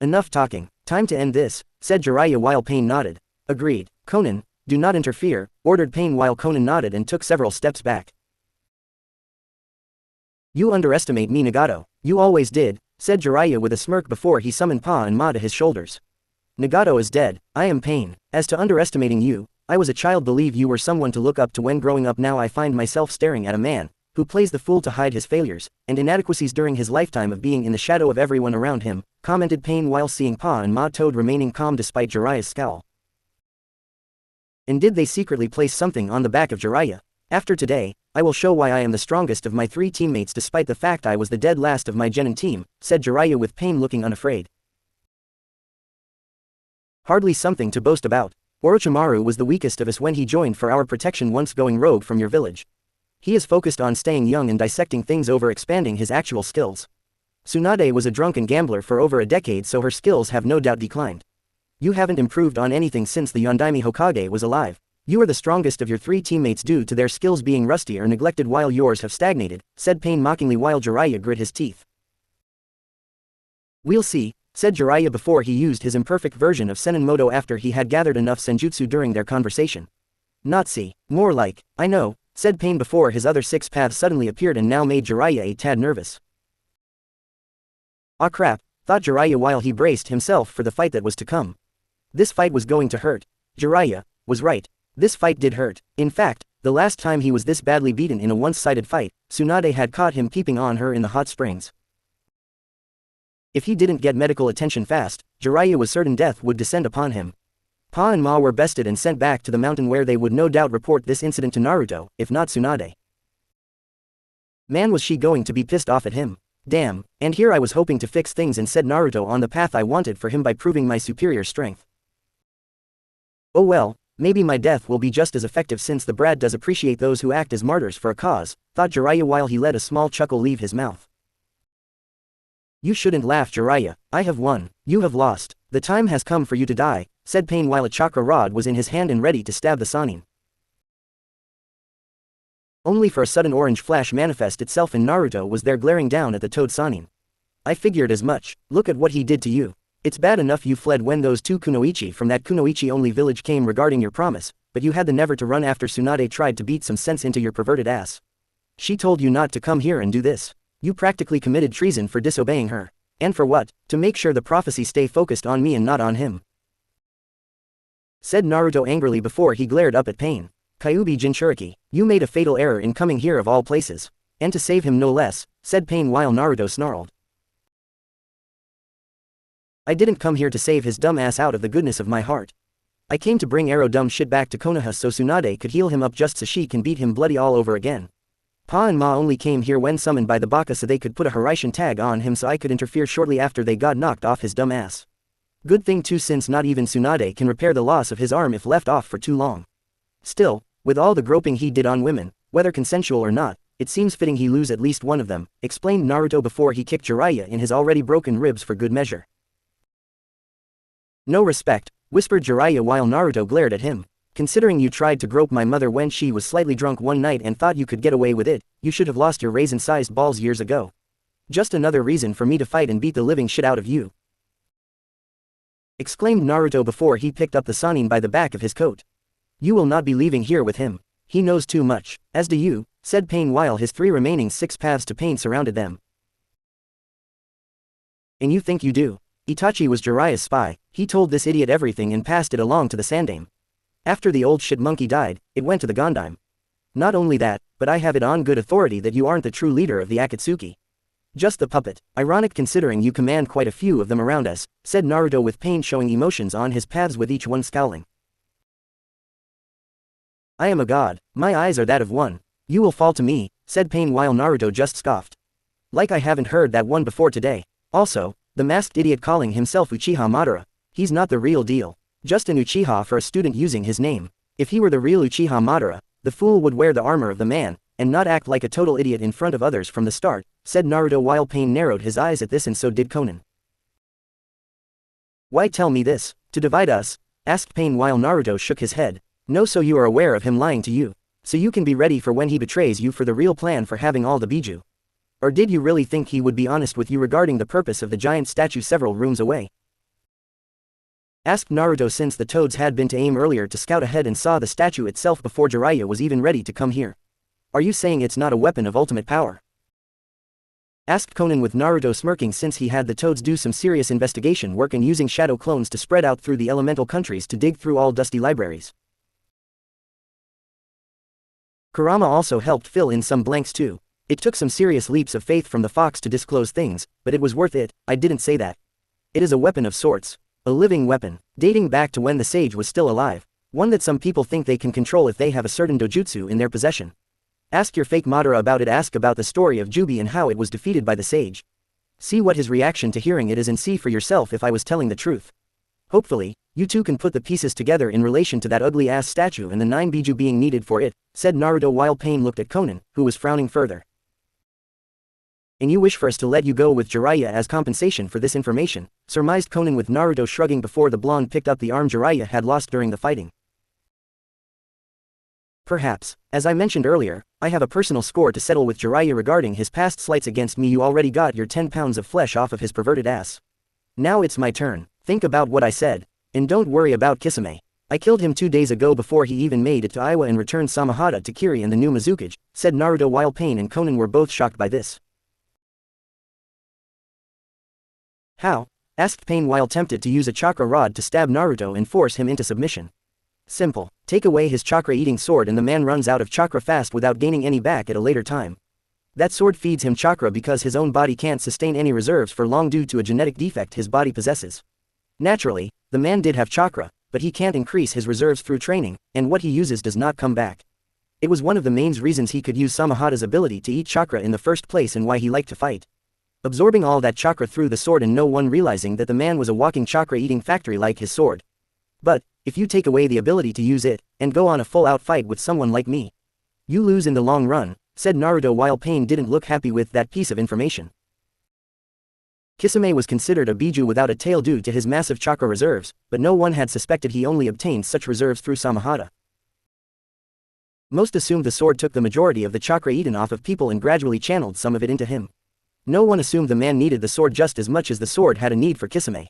Enough talking, time to end this, said Jiraiya while Pain nodded. Agreed, Conan, do not interfere, ordered Pain while Conan nodded and took several steps back. You underestimate me Nagato, you always did, said Jiraiya with a smirk before he summoned Pa and Ma to his shoulders. Nagato is dead, I am Pain. As to underestimating you, I was a child, believe you were someone to look up to when growing up. Now I find myself staring at a man who plays the fool to hide his failures and inadequacies during his lifetime of being in the shadow of everyone around him, commented Pain while seeing Pa and Ma Toad remaining calm despite Jiraiya's scowl. And did they secretly place something on the back of Jiraiya? After today, I will show why I am the strongest of my 3 teammates despite the fact I was the dead last of my genin team, said Jiraiya with Pain looking unafraid. Hardly something to boast about. Orochimaru was the weakest of us when he joined for our protection once going rogue from your village. He is focused on staying young and dissecting things over expanding his actual skills. Tsunade was a drunken gambler for over a decade, so her skills have no doubt declined. You haven't improved on anything since the Yondaime Hokage was alive. You are the strongest of your 3 teammates due to their skills being rusty or neglected while yours have stagnated, said Pain mockingly while Jiraiya grit his teeth. We'll see, said Jiraiya before he used his imperfect version of Senin Moto after he had gathered enough senjutsu during their conversation. Not see, more like, I know, said Pain before his other 6 paths suddenly appeared and now made Jiraiya a tad nervous. Ah crap, thought Jiraiya while he braced himself for the fight that was to come. This fight was going to hurt. Jiraiya was right. This fight did hurt. In fact, the last time he was this badly beaten in a once-sided fight, Tsunade had caught him peeping on her in the hot springs. If he didn't get medical attention fast, Jiraiya was certain death would descend upon him. Pa and Ma were bested and sent back to the mountain where they would no doubt report this incident to Naruto, if not Tsunade. Man, was she going to be pissed off at him. Damn, and here I was hoping to fix things and set Naruto on the path I wanted for him by proving my superior strength. Oh well. Maybe my death will be just as effective since the brat does appreciate those who act as martyrs for a cause, thought Jiraiya while he let a small chuckle leave his mouth. You shouldn't laugh Jiraiya, I have won, you have lost, the time has come for you to die, said Pain while a chakra rod was in his hand and ready to stab the Sannin. Only for a sudden orange flash manifest itself in Naruto was there glaring down at the Toad Sannin. I figured as much, look at what he did to you. It's bad enough you fled when those 2 kunoichi from that kunoichi-only village came regarding your promise, but you had the never to run after Tsunade tried to beat some sense into your perverted ass. She told you not to come here and do this. You practically committed treason for disobeying her. And for what? To make sure the prophecy stay focused on me and not on him, said Naruto angrily before he glared up at Pain. Kyuubi Jinchuriki, you made a fatal error in coming here of all places. And to save him no less, said Pain while Naruto snarled. I didn't come here to save his dumb ass out of the goodness of my heart. I came to bring Arrow dumb shit back to Konoha so Tsunade could heal him up just so she can beat him bloody all over again. Pa and Ma only came here when summoned by the Baka so they could put a Hiraishin tag on him so I could interfere shortly after they got knocked off his dumb ass. Good thing too since not even Tsunade can repair the loss of his arm if left off for too long. Still, With all the groping he did on women, whether consensual or not, it seems fitting he lose at least one of them, explained Naruto before he kicked Jiraiya in his already broken ribs for good measure. No respect, whispered Jiraiya while Naruto glared at him. Considering you tried to grope my mother when she was slightly drunk one night and thought you could get away with it, you should have lost your raisin-sized balls years ago. Just another reason for me to fight and beat the living shit out of you, exclaimed Naruto before he picked up the Sannin by the back of his coat. You will not be leaving here with him. He knows too much, as do you, said Pain while his 3 remaining 6 paths to pain surrounded them. And you think you do? Itachi was Jiraiya's spy. He told this idiot everything and passed it along to the Sandaime. After the old shit monkey died, it went to the Gondaime. Not only that, but I have it on good authority that you aren't the true leader of the Akatsuki. Just the puppet. Ironic considering you command quite a few of them around us, said Naruto with Pain showing emotions on his paths with each one scowling. I am a god, my eyes are that of one. You will fall to me, said Pain while Naruto just scoffed. Like I haven't heard that one before today. Also, the masked idiot calling himself Uchiha Madara. He's not the real deal. Just an Uchiha for a student using his name. If he were the real Uchiha Madara, the fool would wear the armor of the man, and not act like a total idiot in front of others from the start, said Naruto while Pain narrowed his eyes at this and so did Konan. Why tell me this? To divide us? Asked Pain while Naruto shook his head. No, so you are aware of him lying to you. So you can be ready for when he betrays you for the real plan for having all the Biju. Or did you really think he would be honest with you regarding the purpose of the giant statue several rooms away? Asked Naruto since the toads had been to aim earlier to scout ahead and saw the statue itself before Jiraiya was even ready to come here. Are you saying it's not a weapon of ultimate power? Asked Konan with Naruto smirking since he had the toads do some serious investigation work and using shadow clones to spread out through the elemental countries to dig through all dusty libraries. Kurama also helped fill in some blanks too. It took some serious leaps of faith from the fox to disclose things, but it was worth it. I didn't say that. It is a weapon of sorts. A living weapon, dating back to when the sage was still alive. One that some people think they can control if they have a certain dojutsu in their possession. Ask your fake Madara about it. Ask about the story of Jubi and how it was defeated by the sage. See what his reaction to hearing it is and see for yourself if I was telling the truth. Hopefully, you two can put the pieces together in relation to that ugly-ass statue and the 9 Biju being needed for it, said Naruto while Pain looked at Konan, who was frowning further. And you wish for us to let you go with Jiraiya as compensation for this information, surmised Konan with Naruto shrugging before the blonde picked up the arm Jiraiya had lost during the fighting. Perhaps, as I mentioned earlier, I have a personal score to settle with Jiraiya regarding his past slights against me. You already got your 10 pounds of flesh off of his perverted ass. Now it's my turn. Think about what I said. And don't worry about Kisame. I killed him 2 days ago before he even made it to Iowa and returned Samahata to Kiri and the new Mizukage, said Naruto while Pain and Konan were both shocked by this. How? Asked Pain while tempted to use a chakra rod to stab Naruto and force him into submission. Simple. Take away his chakra-eating sword and the man runs out of chakra fast without gaining any back at a later time. That sword feeds him chakra because his own body can't sustain any reserves for long due to a genetic defect his body possesses. Naturally, the man did have chakra, but he can't increase his reserves through training, and what he uses does not come back. It was one of the main reasons he could use Samahata's ability to eat chakra in the first place and why he liked to fight. Absorbing all that chakra through the sword and no one realizing that the man was a walking chakra-eating factory like his sword. But, if you take away the ability to use it, and go on a full-out fight with someone like me, you lose in the long run, said Naruto while Pain didn't look happy with that piece of information. Kisame was considered a Biju without a tail due to his massive chakra reserves, but no one had suspected he only obtained such reserves through Samahata. Most assumed the sword took the majority of the chakra eaten off of people and gradually channeled some of it into him. No one assumed the man needed the sword just as much as the sword had a need for Kisame.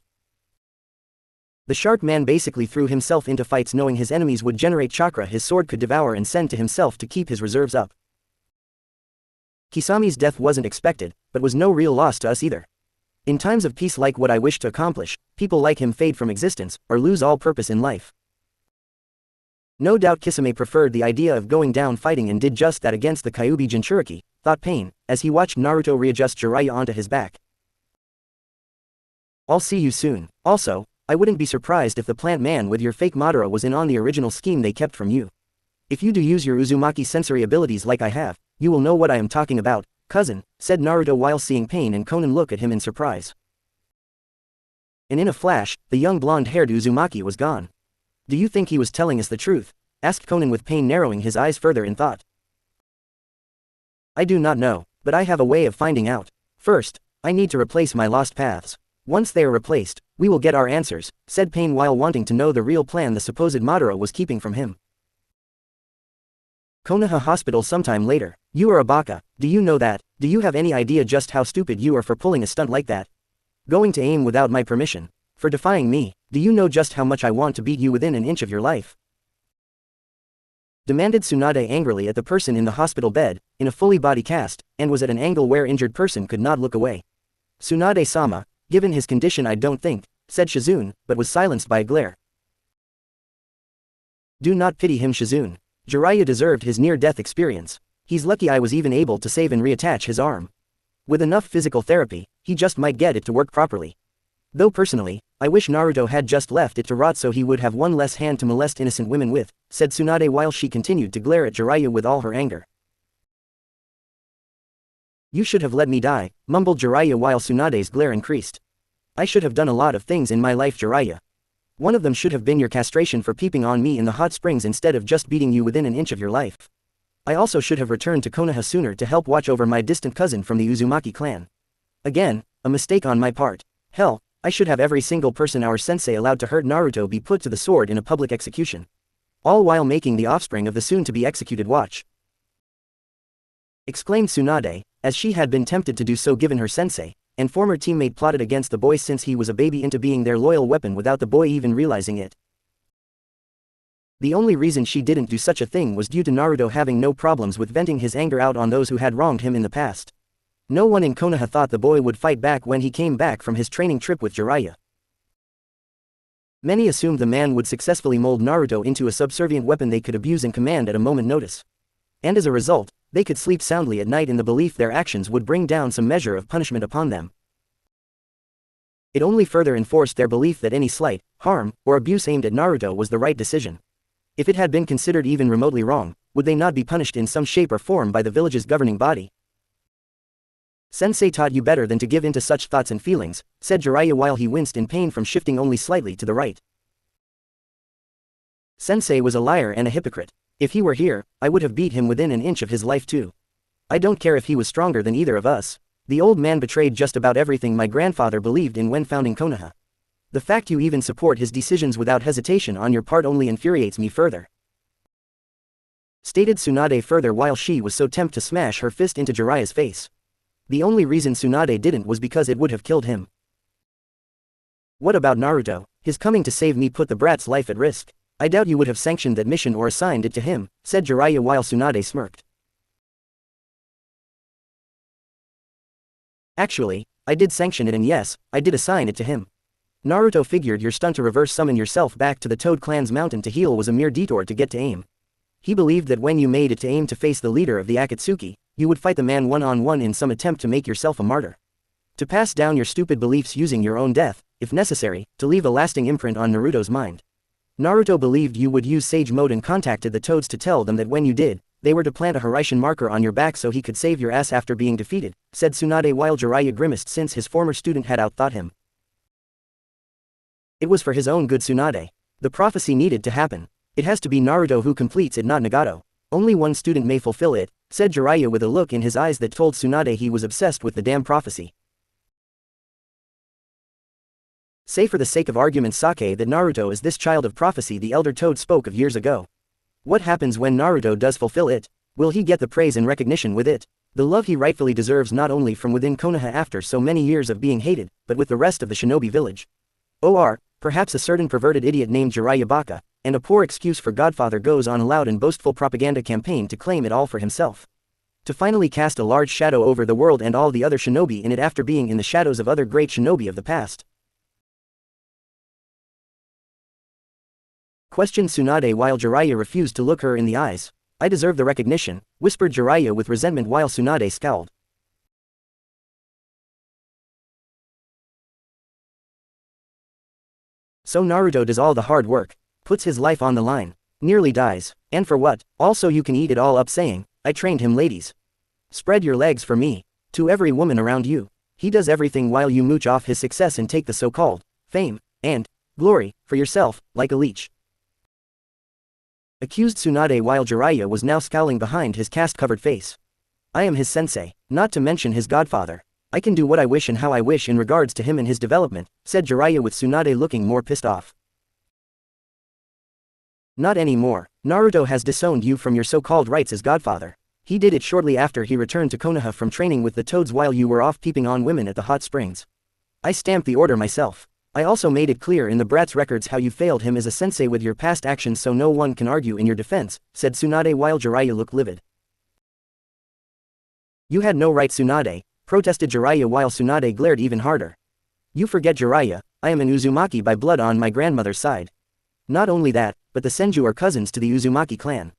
The shark man basically threw himself into fights knowing his enemies would generate chakra his sword could devour and send to himself to keep his reserves up. Kisame's death wasn't expected, but was no real loss to us either. In times of peace like what I wish to accomplish, people like him fade from existence, or lose all purpose in life. No doubt Kisame preferred the idea of going down fighting and did just that against the Kyuubi Jinchuriki, thought Pain, as he watched Naruto readjust Jiraiya onto his back. I'll see you soon. Also, I wouldn't be surprised if the plant man with your fake Madara was in on the original scheme they kept from you. If you do use your Uzumaki sensory abilities like I have, you will know what I am talking about, cousin, said Naruto while seeing Pain and Konan look at him in surprise. And in a flash, the young blonde-haired Uzumaki was gone. Do you think he was telling us the truth? asked Conan with pain narrowing his eyes further in thought. I do not know, but I have a way of finding out. First, I need to replace my lost paths. Once they are replaced, we will get our answers, said Pain while wanting to know the real plan the supposed Madara was keeping from him. Konoha Hospital sometime later. You are a baka, do you know that? Do you have any idea just how stupid you are for pulling a stunt like that? Going to aim without my permission. For defying me, do you know just how much I want to beat you within an inch of your life? Demanded Tsunade angrily at the person in the hospital bed, in a fully body cast, and was at an angle where injured person could not look away. Tsunade-sama, given his condition I don't think, said Shizune, but was silenced by a glare. Do not pity him, Shizune. Jiraiya deserved his near-death experience. He's lucky I was even able to save and reattach his arm. With enough physical therapy, he just might get it to work properly. Though personally, I wish Naruto had just left it to rot so he would have one less hand to molest innocent women with, said Tsunade while she continued to glare at Jiraiya with all her anger. You should have let me die, mumbled Jiraiya while Tsunade's glare increased. I should have done a lot of things in my life, Jiraiya. One of them should have been your castration for peeping on me in the hot springs instead of just beating you within an inch of your life. I also should have returned to Konoha sooner to help watch over my distant cousin from the Uzumaki clan. Again, a mistake on my part. Hell, I should have every single person our sensei allowed to hurt Naruto be put to the sword in a public execution. All while making the offspring of the soon-to-be executed watch. Exclaimed Tsunade, as she had been tempted to do so given her sensei and former teammate plotted against the boy since he was a baby into being their loyal weapon without the boy even realizing it. The only reason she didn't do such a thing was due to Naruto having no problems with venting his anger out on those who had wronged him in the past. No one in Konoha thought the boy would fight back when he came back from his training trip with Jiraiya. Many assumed the man would successfully mold Naruto into a subservient weapon they could abuse and command at a moment's notice. And as a result, they could sleep soundly at night in the belief their actions would bring down some measure of punishment upon them. It only further enforced their belief that any slight, harm, or abuse aimed at Naruto was the right decision. If it had been considered even remotely wrong, would they not be punished in some shape or form by the village's governing body? Sensei taught you better than to give in to such thoughts and feelings, said Jiraiya while he winced in pain from shifting only slightly to the right. Sensei was a liar and a hypocrite. If he were here, I would have beat him within an inch of his life too. I don't care if he was stronger than either of us. The old man betrayed just about everything my grandfather believed in when founding Konoha. The fact you even support his decisions without hesitation on your part only infuriates me further. Stated Tsunade further while she was so tempted to smash her fist into Jiraiya's face. The only reason Tsunade didn't was because it would have killed him. What about Naruto? His coming to save me put the brat's life at risk. I doubt you would have sanctioned that mission or assigned it to him, said Jiraiya while Tsunade smirked. Actually, I did sanction it and yes, I did assign it to him. Naruto figured your stunt to reverse summon yourself back to the Toad Clan's mountain to heal was a mere detour to get to aim. He believed that when you made it to aim to face the leader of the Akatsuki, you would fight the man one-on-one in some attempt to make yourself a martyr. To pass down your stupid beliefs using your own death, if necessary, to leave a lasting imprint on Naruto's mind. Naruto believed you would use Sage Mode and contacted the Toads to tell them that when you did, they were to plant a Hiraishin marker on your back so he could save your ass after being defeated, said Tsunade while Jiraiya grimaced since his former student had outthought him. It was for his own good, Tsunade. The prophecy needed to happen. It has to be Naruto who completes it, not Nagato. Only one student may fulfill it, said Jiraiya with a look in his eyes that told Tsunade he was obsessed with the damn prophecy. Say for the sake of argument Sake that Naruto is this child of prophecy the elder Toad spoke of years ago. What happens when Naruto does fulfill it? Will he get the praise and recognition with it? The love he rightfully deserves not only from within Konoha after so many years of being hated, but with the rest of the shinobi village. Or, perhaps a certain perverted idiot named Jiraiya Baka, and a poor excuse for Godfather goes on a loud and boastful propaganda campaign to claim it all for himself. To finally cast a large shadow over the world and all the other shinobi in it after being in the shadows of other great shinobi of the past. Questioned Tsunade while Jiraiya refused to look her in the eyes. I deserve the recognition, whispered Jiraiya with resentment while Tsunade scowled. So Naruto does all the hard work, puts his life on the line, nearly dies, and for what? Also you can eat it all up saying, I trained him, ladies. Spread your legs for me. To every woman around you. He does everything while you mooch off his success and take the so-called fame and glory for yourself, like a leech. accused Tsunade while Jiraiya was now scowling behind his cast-covered face. I am his sensei, not to mention his godfather. I can do what I wish and how I wish in regards to him and his development, said Jiraiya with Tsunade looking more pissed off. Not anymore. Naruto has disowned you from your so-called rights as godfather. He did it shortly after he returned to Konoha from training with the toads while you were off peeping on women at the hot springs. I stamped the order myself. I also made it clear in the brat's records how you failed him as a sensei with your past actions, so no one can argue in your defense, said Tsunade while Jiraiya looked livid. You had no right, Tsunade, protested Jiraiya while Tsunade glared even harder. You forget, Jiraiya, I am an Uzumaki by blood on my grandmother's side. Not only that, but the Senju are cousins to the Uzumaki clan.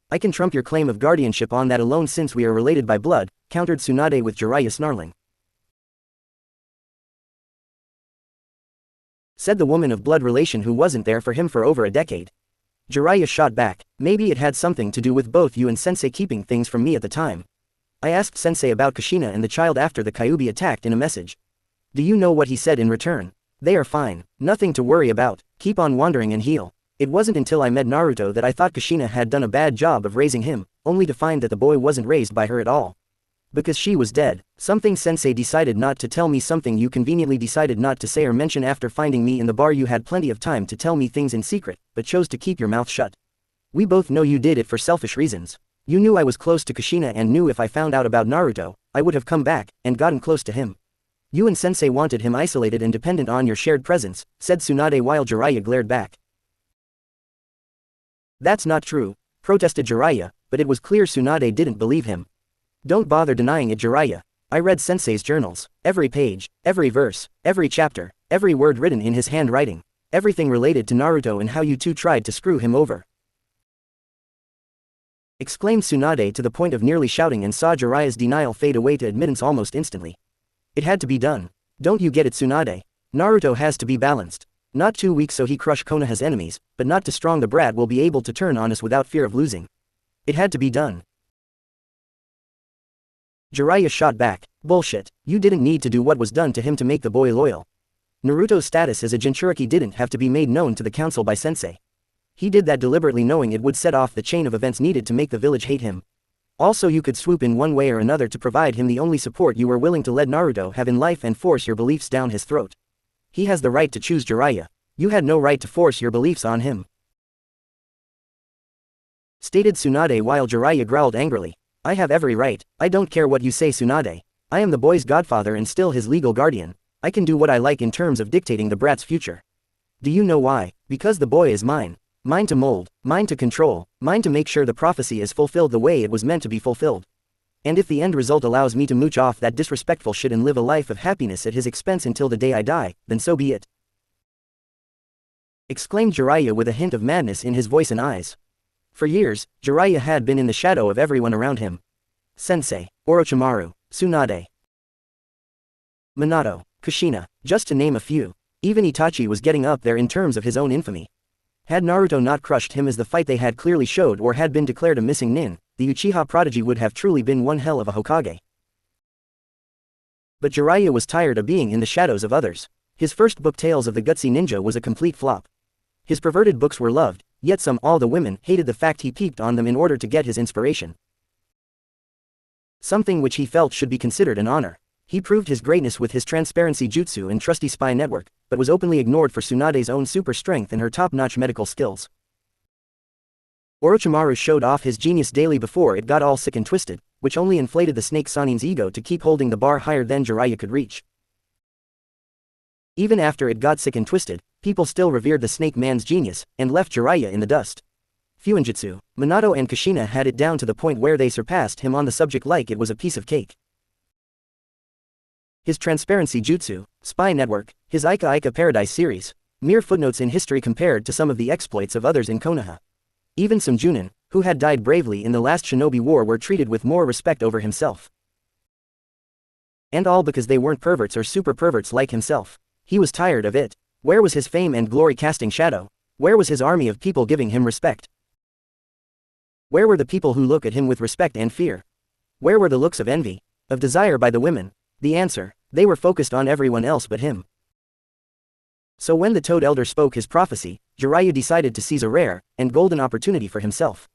I can trump your claim of guardianship on that alone since we are related by blood, countered Tsunade with Jiraiya snarling. Said the woman of blood relation who wasn't there for him for over a decade. Jiraiya shot back, maybe it had something to do with both you and Sensei keeping things from me at the time. I asked Sensei about Kushina and the child after the Kyuubi attacked in a message. Do you know what he said in return? They are fine, nothing to worry about, keep on wandering and heal. It wasn't until I met Naruto that I thought Kushina had done a bad job of raising him, only to find that the boy wasn't raised by her at all. Because she was dead, something Sensei decided not to tell me, something you conveniently decided not to say or mention. After finding me in the bar you had plenty of time to tell me things in secret, but chose to keep your mouth shut. We both know you did it for selfish reasons. You knew I was close to Kushina and knew if I found out about Naruto, I would have come back and gotten close to him. You and Sensei wanted him isolated and dependent on your shared presence, said Tsunade while Jiraiya glared back. That's not true, protested Jiraiya, but it was clear Tsunade didn't believe him. Don't bother denying it, Jiraiya. I read Sensei's journals, every page, every verse, every chapter, every word written in his handwriting, everything related to Naruto and how you two tried to screw him over. Exclaimed Tsunade to the point of nearly shouting and saw Jiraiya's denial fade away to admittance almost instantly. It had to be done. Don't you get it, Tsunade? Naruto has to be balanced. Not too weak so he crush Konoha's enemies, but not too strong the brat will be able to turn on us without fear of losing. It had to be done. Jiraiya shot back, bullshit, you didn't need to do what was done to him to make the boy loyal. Naruto's status as a Jinchuriki didn't have to be made known to the council by Sensei. He did that deliberately knowing it would set off the chain of events needed to make the village hate him. Also you could swoop in one way or another to provide him the only support you were willing to let Naruto have in life and force your beliefs down his throat. He has the right to choose, Jiraiya. You had no right to force your beliefs on him. Stated Tsunade while Jiraiya growled angrily. I have every right. I don't care what you say, Tsunade. I am the boy's godfather and still his legal guardian. I can do what I like in terms of dictating the brat's future. Do you know why? Because the boy is mine. Mine to mold, mine to control, mine to make sure the prophecy is fulfilled the way it was meant to be fulfilled. And if the end result allows me to mooch off that disrespectful shit and live a life of happiness at his expense until the day I die, then so be it. Exclaimed Jiraiya with a hint of madness in his voice and eyes. For years, Jiraiya had been in the shadow of everyone around him. Sensei, Orochimaru, Tsunade, Minato, Kushina, just to name a few. Even Itachi was getting up there in terms of his own infamy. Had Naruto not crushed him as the fight they had clearly showed or had been declared a missing nin, the Uchiha prodigy would have truly been one hell of a Hokage. But Jiraiya was tired of being in the shadows of others. His first book, Tales of the Gutsy Ninja, was a complete flop. His perverted books were loved, yet all the women hated the fact he peeped on them in order to get his inspiration. Something which he felt should be considered an honor. He proved his greatness with his transparency jutsu and trusty spy network, but was openly ignored for Tsunade's own super strength and her top-notch medical skills. Orochimaru showed off his genius daily before it got all sick and twisted, which only inflated the snake Sanin's ego to keep holding the bar higher than Jiraiya could reach. Even after it got sick and twisted, people still revered the snake man's genius, and left Jiraiya in the dust. Fuinjutsu, Minato and Kushina had it down to the point where they surpassed him on the subject like it was a piece of cake. His transparency jutsu, spy network, his Ika Ika Paradise series, mere footnotes in history compared to some of the exploits of others in Konoha. Even some Junin, who had died bravely in the last shinobi war, were treated with more respect over himself. And all because they weren't perverts or super perverts like himself. He was tired of it. Where was his fame and glory casting shadow? Where was his army of people giving him respect? Where were the people who look at him with respect and fear? Where were the looks of envy, of desire by the women? The answer, they were focused on everyone else but him. So when the Toad Elder spoke his prophecy, Jiraiya decided to seize a rare and golden opportunity for himself.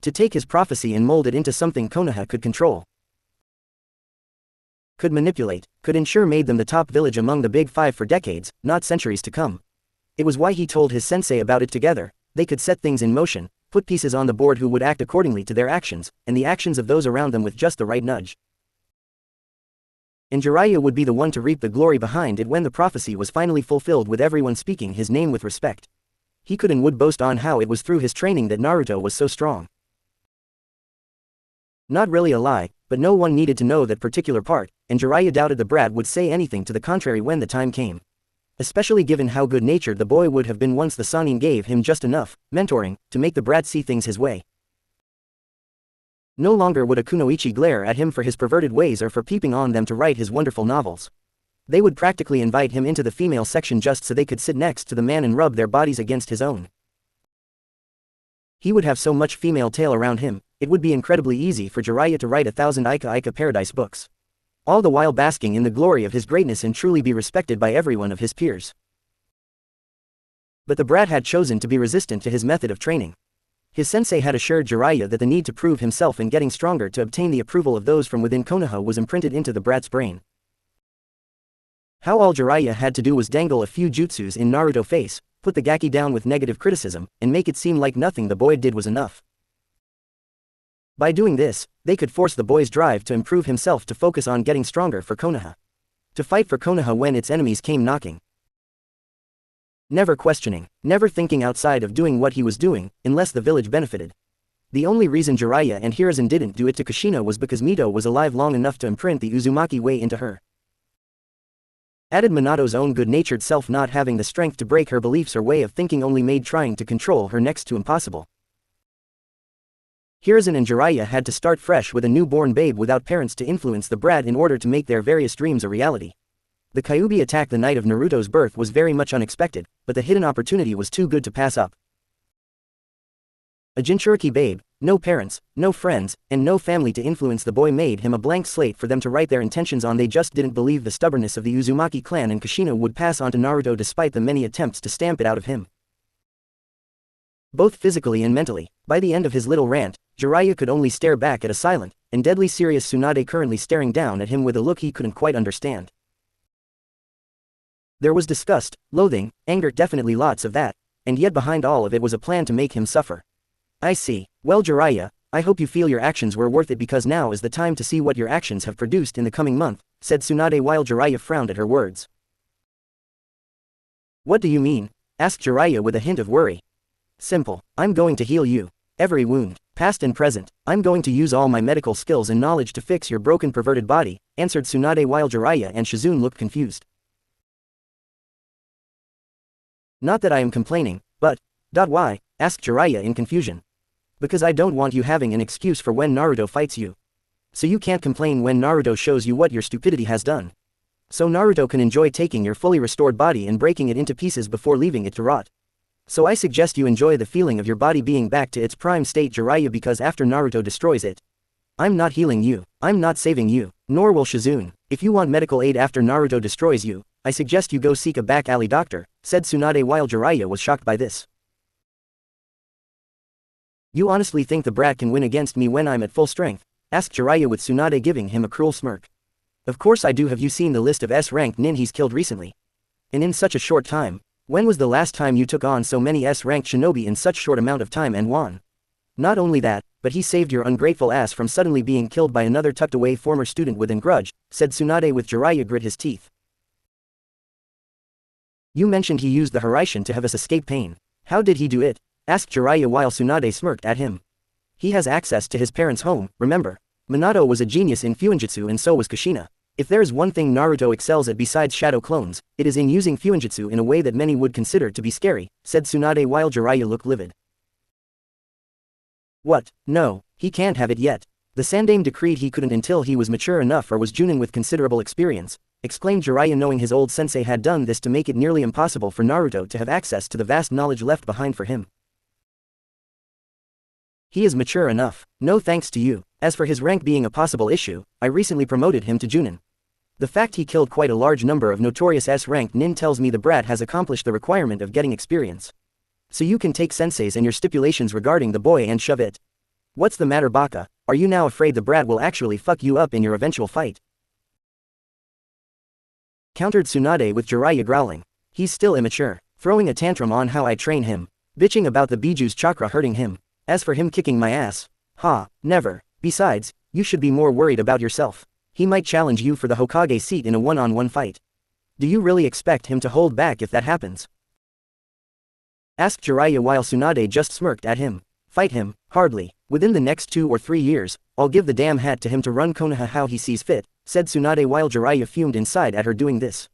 To take his prophecy and mold it into something Konoha could control, could manipulate, could ensure made them the top village among the Big Five for decades, not centuries to come. It was why he told his sensei about it. Together, they could set things in motion, put pieces on the board who would act accordingly to their actions, and the actions of those around them with just the right nudge. And Jiraiya would be the one to reap the glory behind it when the prophecy was finally fulfilled, with everyone speaking his name with respect. He could and would boast on how it was through his training that Naruto was so strong. Not really a lie, but no one needed to know that particular part, and Jiraiya doubted the brat would say anything to the contrary when the time came. Especially given how good-natured the boy would have been once the Sannin gave him just enough mentoring to make the brat see things his way. No longer would a kunoichi glare at him for his perverted ways or for peeping on them to write his wonderful novels. They would practically invite him into the female section just so they could sit next to the man and rub their bodies against his own. He would have so much female tail around him, it would be incredibly easy for Jiraiya to write 1,000 Ika Paradise books. All the while basking in the glory of his greatness and truly be respected by everyone of his peers. But the brat had chosen to be resistant to his method of training. His sensei had assured Jiraiya that the need to prove himself and getting stronger to obtain the approval of those from within Konoha was imprinted into the brat's brain. How all Jiraiya had to do was dangle a few jutsus in Naruto's face, put the gaki down with negative criticism, and make it seem like nothing the boy did was enough. By doing this, they could force the boy's drive to improve himself to focus on getting stronger for Konoha. To fight for Konoha when its enemies came knocking. Never questioning, never thinking outside of doing what he was doing, unless the village benefited. The only reason Jiraiya and Hiruzen didn't do it to Kushina was because Mito was alive long enough to imprint the Uzumaki way into her. Added Minato's own good-natured self not having the strength to break her beliefs or way of thinking only made trying to control her next to impossible. Hiruzen and Jiraiya had to start fresh with a newborn babe without parents to influence the brat in order to make their various dreams a reality. The Kyuubi attack the night of Naruto's birth was very much unexpected, but the hidden opportunity was too good to pass up. A Jinchuriki babe, no parents, no friends, and no family to influence the boy made him a blank slate for them to write their intentions on. They just didn't believe the stubbornness of the Uzumaki clan, and Kushina would pass on to Naruto despite the many attempts to stamp it out of him. Both physically and mentally. By the end of his little rant, Jiraiya could only stare back at a silent and deadly serious Tsunade currently staring down at him with a look he couldn't quite understand. There was disgust, loathing, anger, definitely lots of that, and yet behind all of it was a plan to make him suffer. I see. Well, Jiraiya, I hope you feel your actions were worth it, because now is the time to see what your actions have produced in the coming month, said Tsunade while Jiraiya frowned at her words. What do you mean? Asked Jiraiya with a hint of worry. Simple. I'm going to heal you. Every wound, past and present. I'm going to use all my medical skills and knowledge to fix your broken perverted body, answered Tsunade while Jiraiya and Shizune looked confused. Not that I am complaining, but... Why? Asked Jiraiya in confusion. Because I don't want you having an excuse for when Naruto fights you. So you can't complain when Naruto shows you what your stupidity has done. So Naruto can enjoy taking your fully restored body and breaking it into pieces before leaving it to rot. So I suggest you enjoy the feeling of your body being back to its prime state, Jiraiya, because after Naruto destroys it, I'm not healing you, I'm not saving you, nor will Shizune. If you want medical aid after Naruto destroys you, I suggest you go seek a back alley doctor, said Tsunade while Jiraiya was shocked by this. You honestly think the brat can win against me when I'm at full strength? Asked Jiraiya with Tsunade giving him a cruel smirk. Of course I do. Have you seen the list of S-ranked nin he's killed recently? And in such a short time? When was the last time you took on so many S-ranked shinobi in such short amount of time and won? Not only that, but he saved your ungrateful ass from suddenly being killed by another tucked away former student within grudge, said Tsunade with Jiraiya grit his teeth. You mentioned he used the Hiraishin to have us escape pain. How did he do it? Asked Jiraiya while Tsunade smirked at him. He has access to his parents' home, remember? Minato was a genius in Fuinjutsu and so was Kushina. If there is one thing Naruto excels at besides shadow clones, it is in using Fuinjutsu in a way that many would consider to be scary, said Tsunade while Jiraiya looked livid. What? No, he can't have it yet. The Sandaime decreed he couldn't until he was mature enough or was Junin with considerable experience, exclaimed Jiraiya, knowing his old sensei had done this to make it nearly impossible for Naruto to have access to the vast knowledge left behind for him. He is mature enough, no thanks to you. As for his rank being a possible issue, I recently promoted him to Junin. The fact he killed quite a large number of notorious S-ranked nin tells me the brat has accomplished the requirement of getting experience. so you can take senseis and your stipulations regarding the boy and shove it. What's the matter, Baka? Are you now afraid the brat will actually fuck you up in your eventual fight? Countered Tsunade with Jiraiya growling. He's still immature, throwing a tantrum on how I train him, bitching about the Biju's chakra hurting him. As for him kicking my ass, never. Besides, you should be more worried about yourself. He might challenge you for the Hokage seat in a one-on-one fight. Do you really expect him to hold back if that happens? Asked Jiraiya while Tsunade just smirked at him. Fight him? Hardly. Within the next 2 or 3 years, I'll give the damn hat to him to run Konoha how he sees fit, said Tsunade while Jiraiya fumed inside at her doing this.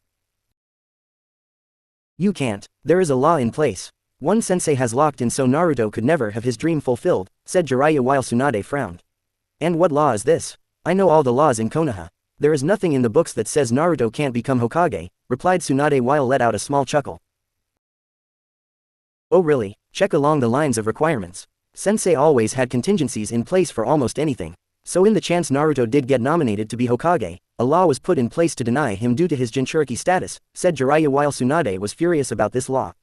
You can't. There is a law in place. One sensei has locked in so Naruto could never have his dream fulfilled, said Jiraiya while Tsunade frowned. And what law is this? I know all the laws in Konoha. There is nothing in the books that says Naruto can't become Hokage, replied Tsunade while let out a small chuckle. Oh really? Check along the lines of requirements. Sensei always had contingencies in place for almost anything. So in the chance Naruto did get nominated to be Hokage, a law was put in place to deny him due to his Jinchuriki status, said Jiraiya while Tsunade was furious about this law.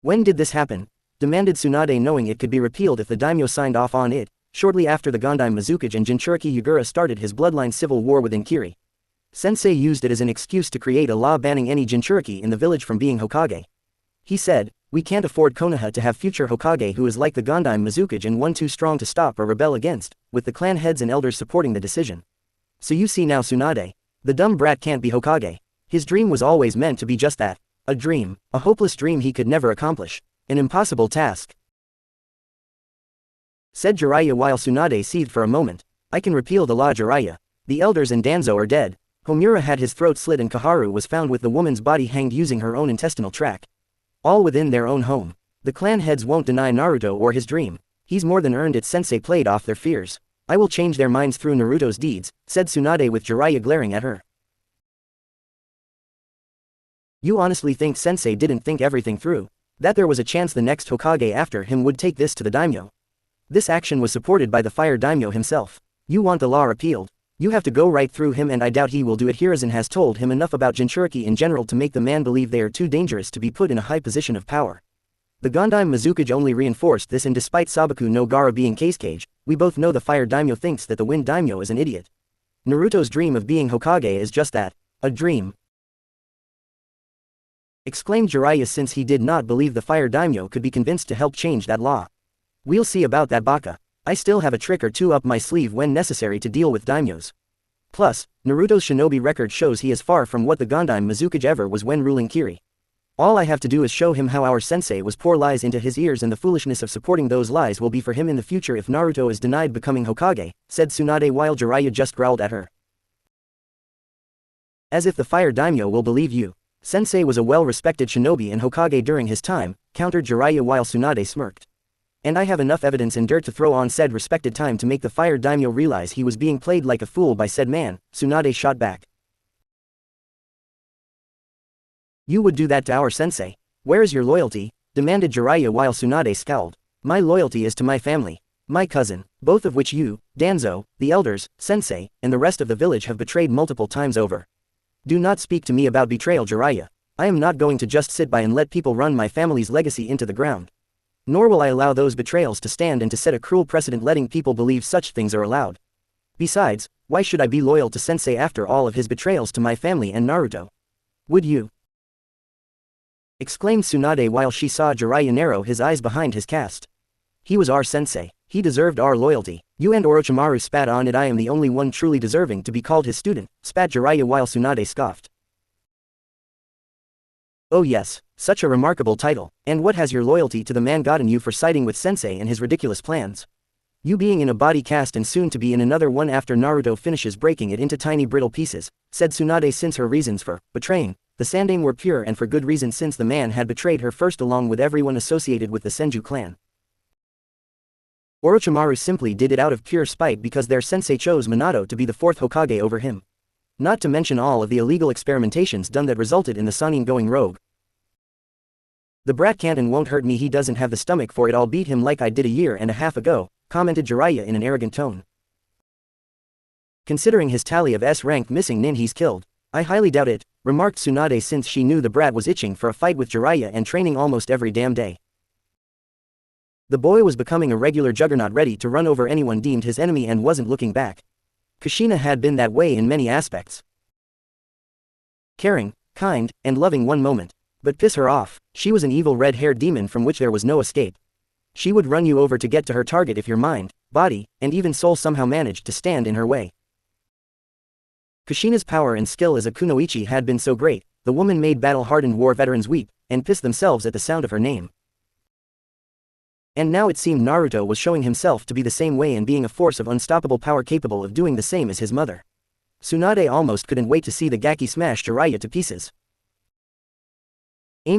When did this happen? Demanded Tsunade, knowing it could be repealed if the daimyo signed off on it. Shortly after the Gondai Mizukage and Jinchuriki Yugura started his bloodline civil war within Kiri. Sensei used it as an excuse to create a law banning any Jinchuriki in the village from being Hokage. He said, we can't afford Konoha to have future Hokage who is like the Gondai Mizukage and one too strong to stop or rebel against, with the clan heads and elders supporting the decision. So you see now Tsunade. The dumb brat can't be Hokage. His dream was always meant to be just that. A dream, a hopeless dream he could never accomplish. An impossible task. Said Jiraiya while Tsunade seethed for a moment. I can repeal the law, Jiraiya. The elders and Danzo are dead. Homura had his throat slit and Kaharu was found with the woman's body hanged using her own intestinal tract. All within their own home. The clan heads won't deny Naruto or his dream. He's more than earned it. Sensei played off their fears. I will change their minds through Naruto's deeds, said Tsunade with Jiraiya glaring at her. You honestly think Sensei didn't think everything through? That there was a chance the next Hokage after him would take this to the daimyo? This action was supported by the fire daimyo himself. You want the law repealed? You have to go right through him, and I doubt he will do it. Hiruzen has told him enough about Jinchuriki in general to make the man believe they are too dangerous to be put in a high position of power. The Gondai Mizukage only reinforced this, and despite Sabaku no Gara being Case, we both know the fire daimyo thinks that the wind daimyo is an idiot. Naruto's dream of being Hokage is just that, a dream. Exclaimed Jiraiya, since he did not believe the fire daimyo could be convinced to help change that law. We'll see about that, Baka. I still have a trick or two up my sleeve when necessary to deal with daimyos. Plus, Naruto's shinobi record shows he is far from what the Gondai Mizukage ever was when ruling Kiri. All I have to do is show him how our sensei was pour lies into his ears, and the foolishness of supporting those lies will be for him in the future if Naruto is denied becoming Hokage, said Tsunade while Jiraiya just growled at her. As if the fire daimyo will believe you. Sensei was a well-respected shinobi and Hokage during his time, countered Jiraiya while Tsunade smirked. And I have enough evidence and dirt to throw on said respected time to make the fire daimyo realize he was being played like a fool by said man, Tsunade shot back. You would do that to our sensei? Where is your loyalty? Demanded Jiraiya while Tsunade scowled. My loyalty is to my family. My cousin, both of which you, Danzo, the elders, sensei, and the rest of the village have betrayed multiple times over. Do not speak to me about betrayal, Jiraiya. I am not going to just sit by and let people run my family's legacy into the ground. Nor will I allow those betrayals to stand and to set a cruel precedent letting people believe such things are allowed. Besides, why should I be loyal to Sensei after all of his betrayals to my family and Naruto? Would you? Exclaimed Tsunade while she saw Jiraiya narrow his eyes behind his cast. He was our sensei. He deserved our loyalty. You and Orochimaru spat on it. I am the only one truly deserving to be called his student, spat Jiraiya while Tsunade scoffed. Oh yes, such a remarkable title. And what has your loyalty to the man gotten you for siding with Sensei and his ridiculous plans? You being in a body cast and soon to be in another one after Naruto finishes breaking it into tiny brittle pieces, said Tsunade, since her reasons for betraying the Sandaime were pure and for good reason, since the man had betrayed her first along with everyone associated with the Senju clan. Orochimaru simply did it out of pure spite because their sensei chose Minato to be the fourth Hokage over him. Not to mention all of the illegal experimentations done that resulted in the Sannin going rogue. The brat can't and won't hurt me. He doesn't have the stomach for it. I'll beat him like I did a year and a half ago, commented Jiraiya in an arrogant tone. Considering his tally of S rank missing nin he's killed, I highly doubt it. remarked Tsunade, since she knew the brat was itching for a fight with Jiraiya and training almost every damn day. The boy was becoming a regular juggernaut, ready to run over anyone deemed his enemy and wasn't looking back. Kushina had been that way in many aspects. Caring, kind, and loving one moment. But piss her off, she was an evil red-haired demon from which there was no escape. She would run you over to get to her target if your mind, body, and even soul somehow managed to stand in her way. Kushina's power and skill as a kunoichi had been so great, the woman made battle-hardened war veterans weep, and piss themselves at the sound of her name. And now it seemed Naruto was showing himself to be the same way and being a force of unstoppable power capable of doing the same as his mother. Tsunade almost couldn't wait to see the Gaki smash Jiraiya to pieces.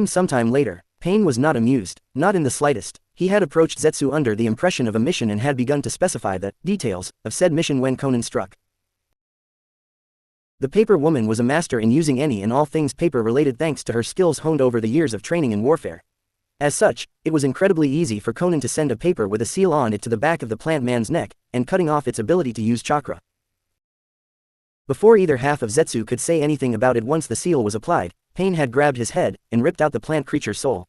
Sometime later, Pain was not amused, not in the slightest. He had approached Zetsu under the impression of a mission and had begun to specify the details of said mission when Conan struck. The paper woman was a master in using any and all things paper-related thanks to her skills honed over the years of training in warfare. As such, it was incredibly easy for Conan to send a paper with a seal on it to the back of the plant man's neck, and cutting off its ability to use chakra. Before either half of Zetsu could say anything about it, once the seal was applied, Pain had grabbed his head and ripped out the plant creature's soul.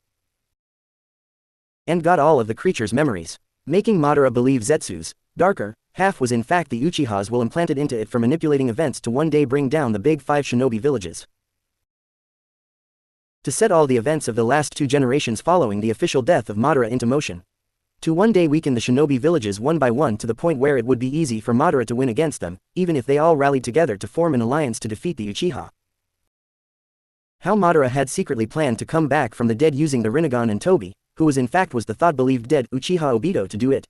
And got all of the creature's memories, making Madara believe Zetsu's darker half was in fact the Uchiha's will implanted into it for manipulating events to one day bring down the big 5 shinobi villages. To set all the events of the last 2 generations following the official death of Madara into motion. To one day weaken the shinobi villages one by one to the point where it would be easy for Madara to win against them, even if they all rallied together to form an alliance to defeat the Uchiha. How Madara had secretly planned to come back from the dead using the Rinnegan and Tobi, who was in fact was the thought-believed dead Uchiha Obito, to do it.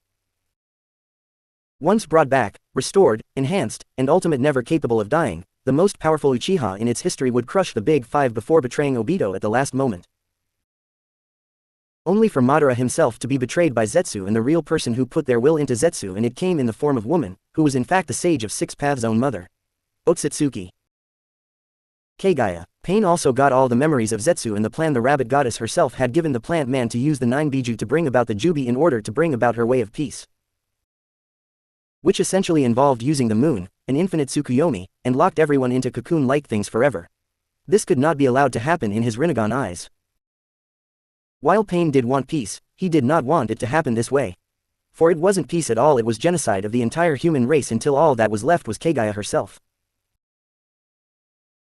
Once brought back, restored, enhanced, and ultimate never capable of dying, the most powerful Uchiha in its history would crush the Big Five before betraying Obito at the last moment. Only for Madara himself to be betrayed by Zetsu and the real person who put their will into Zetsu, and it came in the form of woman, who was in fact the Sage of Six Paths' own mother. Otsutsuki. Kagaya. Pain also got all the memories of Zetsu and the plan the rabbit goddess herself had given the plant man to use the 9 Biju to bring about the Jubi in order to bring about her way of peace. Which essentially involved using the moon, an infinite Tsukuyomi, and locked everyone into cocoon-like things forever. This could not be allowed to happen in his Rinnegan eyes. While Pain did want peace, he did not want it to happen this way. For it wasn't peace at all, it was genocide of the entire human race until all that was left was Kagaya herself.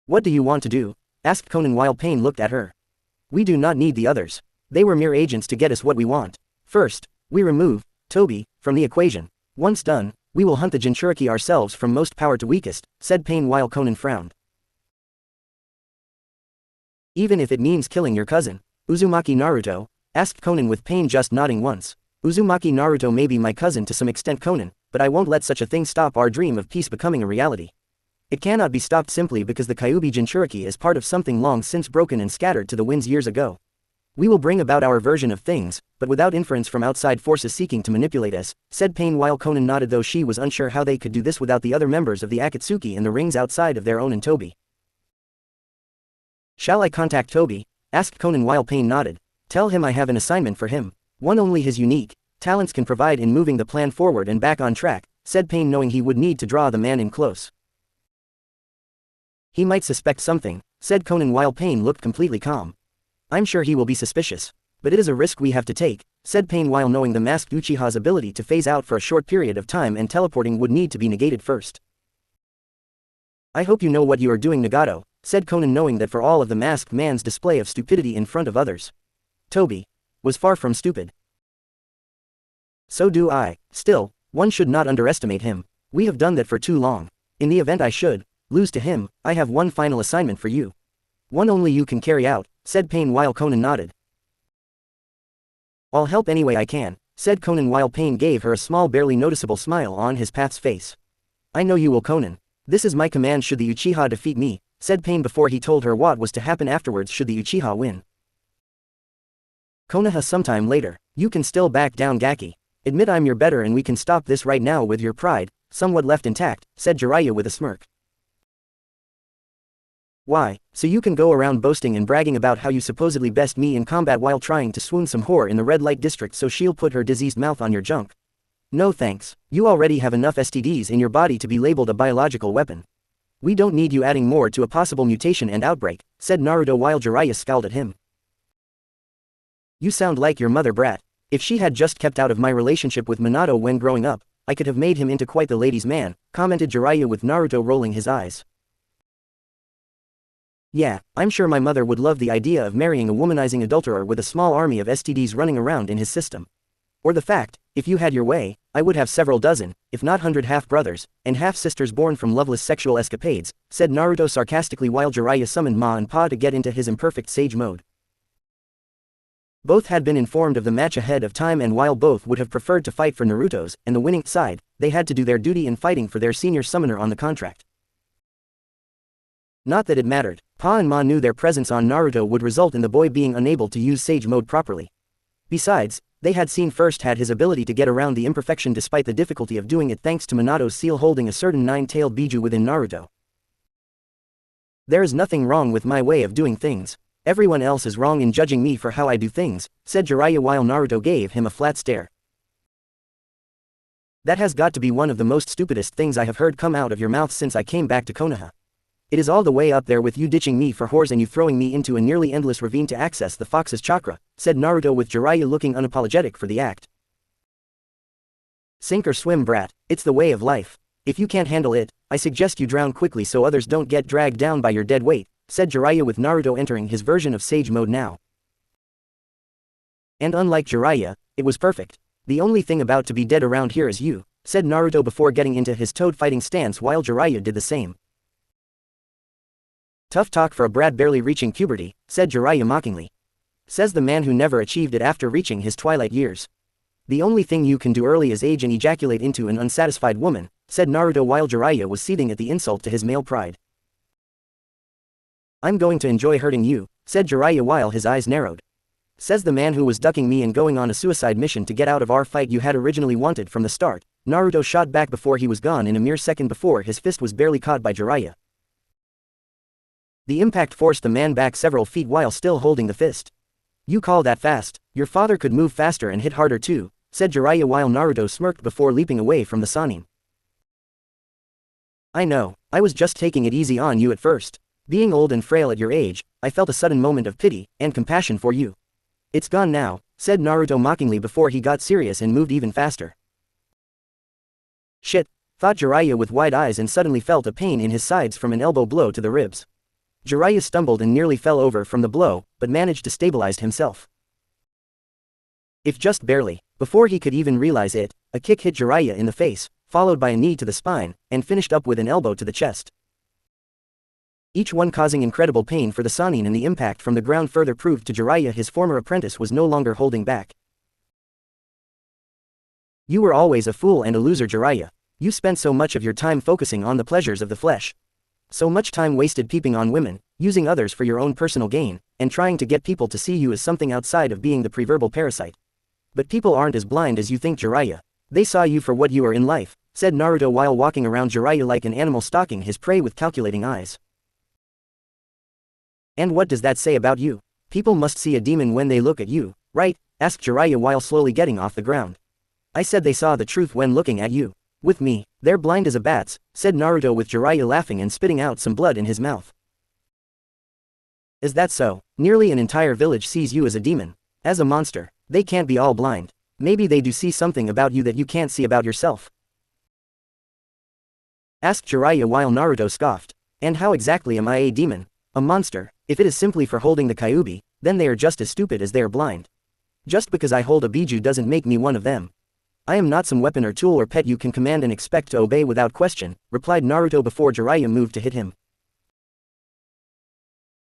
What do you want to do? Asked Conan while Pain looked at her. We do not need the others. They were mere agents to get us what we want. First, we remove Tobi from the equation. Once done, we will hunt the Jinchuriki ourselves from most power to weakest, said Pain while Conan frowned. Even if it means killing your cousin, Uzumaki Naruto? Asked Conan with Pain just nodding once. Uzumaki Naruto may be my cousin to some extent, Conan, but I won't let such a thing stop our dream of peace becoming a reality. It cannot be stopped simply because the Kyuubi Jinchuriki is part of something long since broken and scattered to the winds years ago. We will bring about our version of things, but without inference from outside forces seeking to manipulate us, said Pain while Conan nodded, though she was unsure how they could do this without the other members of the Akatsuki and the rings outside of their own and Tobi. Shall I contact Tobi? Asked Conan while Pain nodded. Tell him I have an assignment for him. One only his unique talents can provide in moving the plan forward and back on track, said Pain, knowing he would need to draw the man in close. He might suspect something, said Conan while Pain looked completely calm. I'm sure he will be suspicious. But it is a risk we have to take, said Pain while knowing the masked Uchiha's ability to phase out for a short period of time and teleporting would need to be negated first. I hope you know what you are doing, Nagato, said Conan, knowing that for all of the masked man's display of stupidity in front of others, Tobi was far from stupid. So do I. Still, one should not underestimate him. We have done that for too long. In the event I should lose to him, I have one final assignment for you. One only you can carry out, said Pain while Conan nodded. I'll help any way I can, said Conan while Pain gave her a small barely noticeable smile on his path's face. I know you will, Conan. This is my command should the Uchiha defeat me, said Pain before he told her what was to happen afterwards should the Uchiha win. Konoha sometime later. You can still back down, Gaki. Admit I'm your better and we can stop this right now with your pride, somewhat left intact, said Jiraiya with a smirk. Why, so you can go around boasting and bragging about how you supposedly best me in combat while trying to swoon some whore in the red light district so she'll put her diseased mouth on your junk? No thanks, you already have enough STDs in your body to be labeled a biological weapon. We don't need you adding more to a possible mutation and outbreak, said Naruto while Jiraiya scowled at him. You sound like your mother, brat. If she had just kept out of my relationship with Minato when growing up, I could have made him into quite the ladies' man, commented Jiraiya with Naruto rolling his eyes. Yeah, I'm sure my mother would love the idea of marrying a womanizing adulterer with a small army of STDs running around in his system. Or the fact, if you had your way, I would have several dozen, if not 100 half-brothers, and half-sisters born from loveless sexual escapades, said Naruto sarcastically while Jiraiya summoned Ma and Pa to get into his imperfect sage mode. Both had been informed of the match ahead of time, and while both would have preferred to fight for Naruto's and the winning side, they had to do their duty in fighting for their senior summoner on the contract. Not that it mattered. Pa and Ma knew their presence on Naruto would result in the boy being unable to use sage mode properly. Besides, they had seen firsthand his ability to get around the imperfection despite the difficulty of doing it thanks to Minato's seal holding a certain nine-tailed Biju within Naruto. There is nothing wrong with my way of doing things. Everyone else is wrong in judging me for how I do things, said Jiraiya while Naruto gave him a flat stare. That has got to be one of the most stupidest things I have heard come out of your mouth since I came back to Konoha. It is all the way up there with you ditching me for whores and you throwing me into a nearly endless ravine to access the fox's chakra, said Naruto with Jiraiya looking unapologetic for the act. Sink or swim, brat, it's the way of life. If you can't handle it, I suggest you drown quickly so others don't get dragged down by your dead weight, said Jiraiya with Naruto entering his version of sage mode now. And unlike Jiraiya, it was perfect. The only thing about to be dead around here is you, said Naruto before getting into his toad fighting stance while Jiraiya did the same. Tough talk for a brat barely reaching puberty, said Jiraiya mockingly. Says the man who never achieved it after reaching his twilight years. The only thing you can do early is age and ejaculate into an unsatisfied woman, said Naruto while Jiraiya was seething at the insult to his male pride. I'm going to enjoy hurting you, said Jiraiya while his eyes narrowed. Says the man who was ducking me and going on a suicide mission to get out of our fight you had originally wanted from the start. Naruto shot back before he was gone in a mere second before his fist was barely caught by Jiraiya. The impact forced the man back several feet while still holding the fist. You call that fast? Your father could move faster and hit harder too, said Jiraiya while Naruto smirked before leaping away from the Sannin. I know, I was just taking it easy on you at first. Being old and frail at your age, I felt a sudden moment of pity and compassion for you. It's gone now, said Naruto mockingly before he got serious and moved even faster. Shit, thought Jiraiya with wide eyes and suddenly felt a pain in his sides from an elbow blow to the ribs. Jiraiya stumbled and nearly fell over from the blow, but managed to stabilize himself. If just barely. Before he could even realize it, a kick hit Jiraiya in the face, followed by a knee to the spine, and finished up with an elbow to the chest. Each one causing incredible pain for the Sannin, and the impact from the ground further proved to Jiraiya his former apprentice was no longer holding back. You were always a fool and a loser, Jiraiya. You spent so much of your time focusing on the pleasures of the flesh. So much time wasted peeping on women, using others for your own personal gain, and trying to get people to see you as something outside of being the preverbal parasite. But people aren't as blind as you think, Jiraiya. They saw you for what you are in life, said Naruto while walking around Jiraiya like an animal stalking his prey with calculating eyes. And what does that say about you? People must see a demon when they look at you, right? Asked Jiraiya while slowly getting off the ground. I said they saw the truth when looking at you. With me, they're blind as a bat's, said Naruto with Jiraiya laughing and spitting out some blood in his mouth. Is that so? Nearly an entire village sees you as a demon. As a monster. They can't be all blind. Maybe they do see something about you that you can't see about yourself. Asked Jiraiya while Naruto scoffed. And how exactly am I a demon? A monster? If it is simply for holding the Kyuubi, then they are just as stupid as they are blind. Just because I hold a Biju doesn't make me one of them. I am not some weapon or tool or pet you can command and expect to obey without question, replied Naruto before Jiraiya moved to hit him.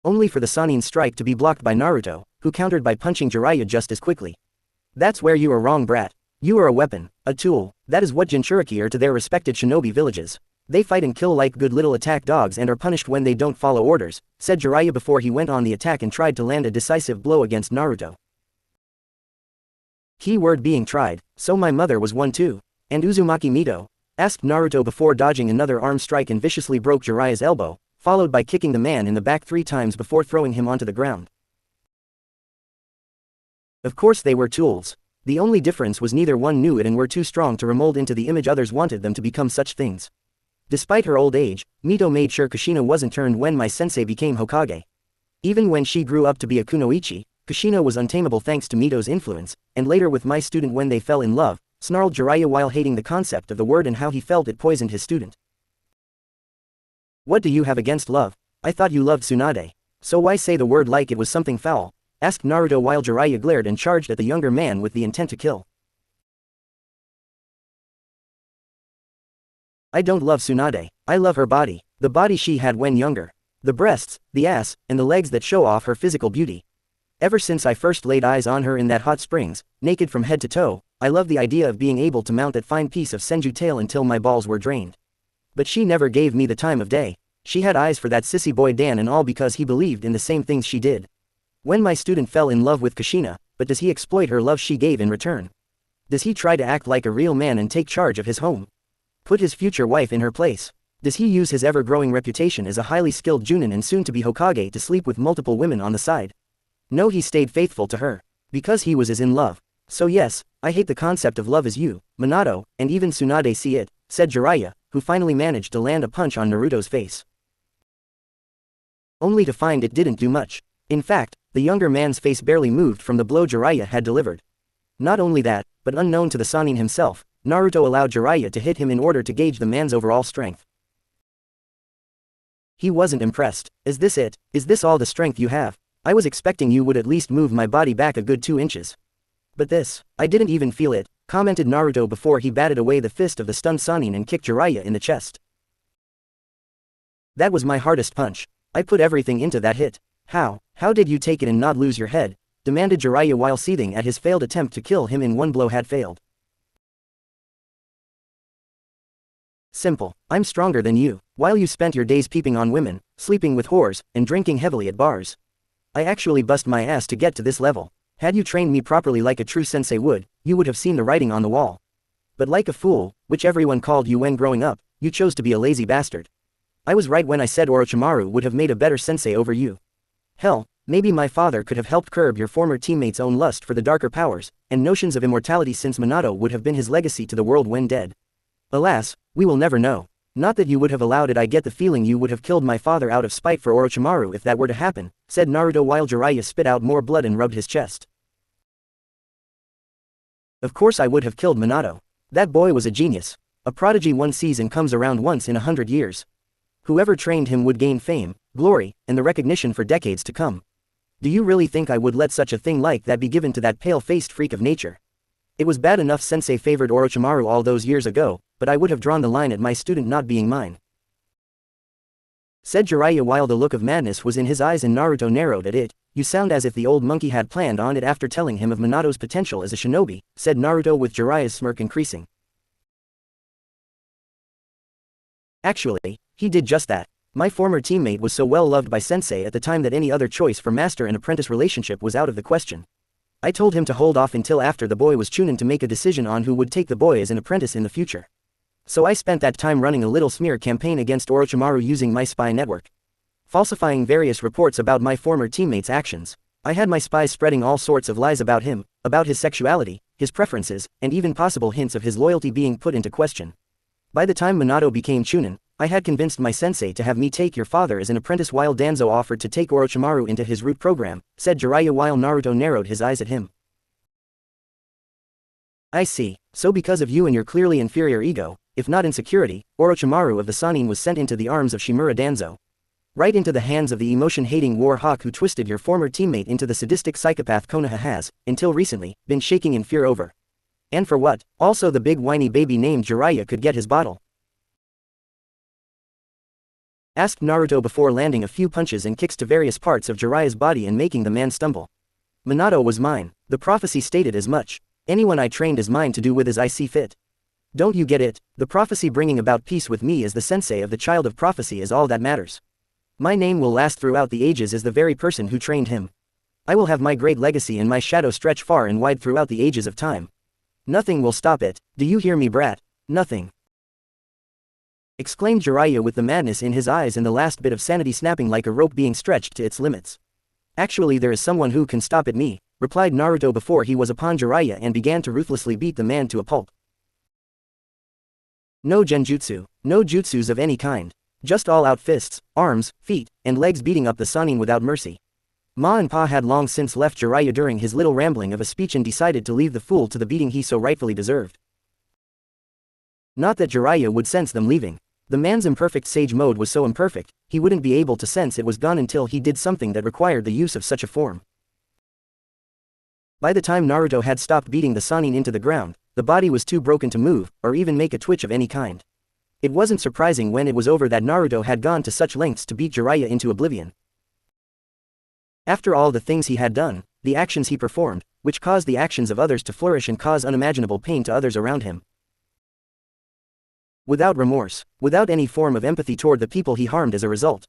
Only for the Sannin strike to be blocked by Naruto, who countered by punching Jiraiya just as quickly. That's where you are wrong, brat. You are a weapon, a tool. That is what Jinchuriki are to their respected shinobi villages. They fight and kill like good little attack dogs and are punished when they don't follow orders, said Jiraiya before he went on the attack and tried to land a decisive blow against Naruto. Key word being tried, so my mother was one too. And Uzumaki Mito? Asked Naruto before dodging another arm strike and viciously broke Jiraiya's elbow, followed by kicking the man in the back 3 times before throwing him onto the ground. Of course they were tools. The only difference was neither one knew it and were too strong to remold into the image others wanted them to become such things. Despite her old age, Mito made sure Kushina wasn't turned when my sensei became Hokage. Even when she grew up to be a kunoichi, Kushina was untamable thanks to Mito's influence, and later with my student when they fell in love, snarled Jiraiya while hating the concept of the word and how he felt it poisoned his student. What do you have against love? I thought you loved Tsunade. So why say the word like it was something foul? Asked Naruto while Jiraiya glared and charged at the younger man with the intent to kill. I don't love Tsunade, I love her body, the body she had when younger. The breasts, the ass, and the legs that show off her physical beauty. Ever since I first laid eyes on her in that hot springs, naked from head to toe, I loved the idea of being able to mount that fine piece of senju tail until my balls were drained. But she never gave me the time of day. She had eyes for that sissy boy Dan and all because he believed in the same things she did. When my student fell in love with Kushina, but does he exploit her love she gave in return? Does he try to act like a real man and take charge of his home? Put his future wife in her place? Does he use his ever-growing reputation as a highly skilled Junin and soon-to-be Hokage to sleep with multiple women on the side? No, he stayed faithful to her. Because he was as in love. So yes, I hate the concept of love as you, Minato, and even Tsunade see it, said Jiraiya, who finally managed to land a punch on Naruto's face. Only to find it didn't do much. In fact, the younger man's face barely moved from the blow Jiraiya had delivered. Not only that, but unknown to the Sannin himself, Naruto allowed Jiraiya to hit him in order to gauge the man's overall strength. He wasn't impressed. Is this it? Is this all the strength you have? I was expecting you would at least move my body back a good 2 inches. But this, I didn't even feel it, commented Naruto before he batted away the fist of the stunned Sannin and kicked Jiraiya in the chest. That was my hardest punch. I put everything into that hit. How did you take it and not lose your head? Demanded Jiraiya while seething at his failed attempt to kill him in one blow had failed. Simple, I'm stronger than you. While you spent your days peeping on women, sleeping with whores, and drinking heavily at bars. I actually bust my ass to get to this level. Had you trained me properly like a true sensei would, you would have seen the writing on the wall. But like a fool, which everyone called you when growing up, you chose to be a lazy bastard. I was right when I said Orochimaru would have made a better sensei over you. Hell, maybe my father could have helped curb your former teammate's own lust for the darker powers, and notions of immortality since Minato would have been his legacy to the world when dead. Alas, we will never know. Not that you would have allowed it. I get the feeling you would have killed my father out of spite for Orochimaru if that were to happen, said Naruto while Jiraiya spit out more blood and rubbed his chest. Of course I would have killed Minato. That boy was a genius. A prodigy one sees and comes around once in 100 years. Whoever trained him would gain fame, glory, and the recognition for decades to come. Do you really think I would let such a thing like that be given to that pale-faced freak of nature? It was bad enough Sensei favored Orochimaru all those years ago, but I would have drawn the line at my student not being mine. Said Jiraiya while the look of madness was in his eyes and Naruto narrowed at it. You sound as if the old monkey had planned on it after telling him of Minato's potential as a shinobi, said Naruto with Jiraiya's smirk increasing. Actually, he did just that. My former teammate was so well loved by Sensei at the time that any other choice for master and apprentice relationship was out of the question. I told him to hold off until after the boy was Chunin to make a decision on who would take the boy as an apprentice in the future. So I spent that time running a little smear campaign against Orochimaru using my spy network. Falsifying various reports about my former teammate's actions. I had my spies spreading all sorts of lies about him, about his sexuality, his preferences, and even possible hints of his loyalty being put into question. By the time Minato became Chunin, I had convinced my sensei to have me take your father as an apprentice while Danzo offered to take Orochimaru into his root program, said Jiraiya while Naruto narrowed his eyes at him. I see, so because of you and your clearly inferior ego, if not insecurity, Orochimaru of the Sannin was sent into the arms of Shimura Danzo. Right into the hands of the emotion-hating war hawk who twisted your former teammate into the sadistic psychopath Konoha has, until recently, been shaking in fear over. And for what? Also the big whiny baby named Jiraiya could get his bottle. Asked Naruto before landing a few punches and kicks to various parts of Jiraiya's body and making the man stumble. Minato was mine, the prophecy stated as much. Anyone I trained is mine to do with as I see fit. Don't you get it? The prophecy bringing about peace with me as the sensei of the child of prophecy is all that matters. My name will last throughout the ages as the very person who trained him. I will have my great legacy and my shadow stretch far and wide throughout the ages of time. Nothing will stop it, do you hear me, brat? Nothing. Exclaimed Jiraiya with the madness in his eyes and the last bit of sanity snapping like a rope being stretched to its limits. Actually there is someone who can stop it, me, replied Naruto before he was upon Jiraiya and began to ruthlessly beat the man to a pulp. No genjutsu, no jutsus of any kind. Just all-out fists, arms, feet, and legs beating up the Sannin without mercy. Ma and Pa had long since left Jiraiya during his little rambling of a speech and decided to leave the fool to the beating he so rightfully deserved. Not that Jiraiya would sense them leaving. The man's imperfect sage mode was so imperfect, he wouldn't be able to sense it was gone until he did something that required the use of such a form. By the time Naruto had stopped beating the Sannin into the ground, the body was too broken to move, or even make a twitch of any kind. It wasn't surprising when it was over that Naruto had gone to such lengths to beat Jiraiya into oblivion. After all the things he had done, the actions he performed, which caused the actions of others to flourish and cause unimaginable pain to others around him. Without remorse, without any form of empathy toward the people he harmed as a result.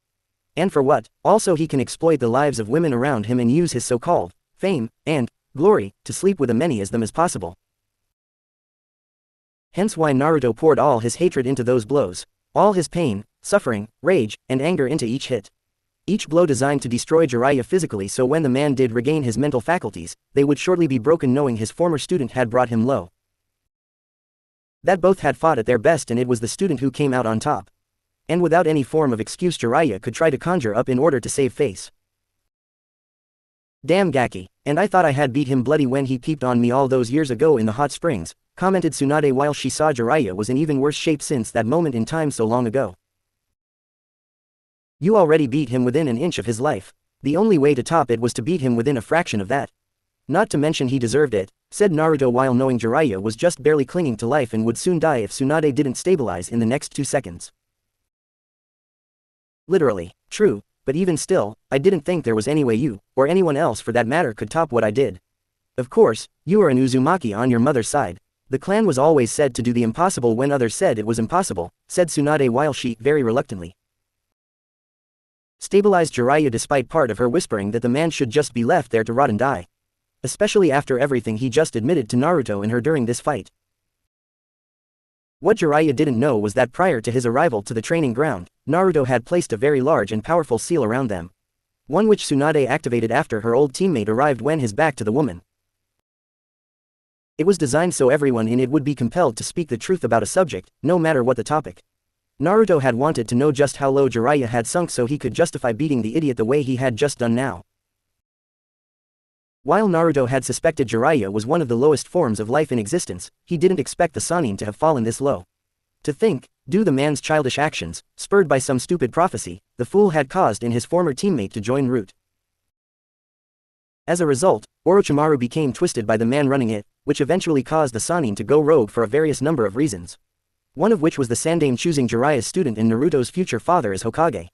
And for what? Also he can exploit the lives of women around him and use his so-called fame and glory to sleep with as many of them as possible. Hence why Naruto poured all his hatred into those blows, all his pain, suffering, rage, and anger into each hit. Each blow designed to destroy Jiraiya physically, so when the man did regain his mental faculties, they would shortly be broken, knowing his former student had brought him low. That both had fought at their best and it was the student who came out on top. And without any form of excuse Jiraiya could try to conjure up in order to save face. Damn Gaki, and I thought I had beat him bloody when he peeped on me all those years ago in the hot springs, commented Tsunade while she saw Jiraiya was in even worse shape since that moment in time so long ago. You already beat him within an inch of his life. The only way to top it was to beat him within a fraction of that. Not to mention he deserved it, said Naruto while knowing Jiraiya was just barely clinging to life and would soon die if Tsunade didn't stabilize in the next 2 seconds. Literally, true, but even still, I didn't think there was any way you, or anyone else for that matter, could top what I did. Of course, you are an Uzumaki on your mother's side. The clan was always said to do the impossible when others said it was impossible, said Tsunade while she, very reluctantly, stabilized Jiraiya despite part of her whispering that the man should just be left there to rot and die. Especially after everything he just admitted to Naruto and her during this fight. What Jiraiya didn't know was that prior to his arrival to the training ground, Naruto had placed a very large and powerful seal around them. One which Tsunade activated after her old teammate arrived when his back to the woman. It was designed so everyone in it would be compelled to speak the truth about a subject, no matter what the topic. Naruto had wanted to know just how low Jiraiya had sunk so he could justify beating the idiot the way he had just done now. While Naruto had suspected Jiraiya was one of the lowest forms of life in existence, he didn't expect the Sannin to have fallen this low. To think, due the man's childish actions, spurred by some stupid prophecy, the fool had caused in his former teammate to join Root. As a result, Orochimaru became twisted by the man running it, which eventually caused the Sannin to go rogue for a various number of reasons. One of which was the Sandaime choosing Jiraiya's student and Naruto's future father as Hokage.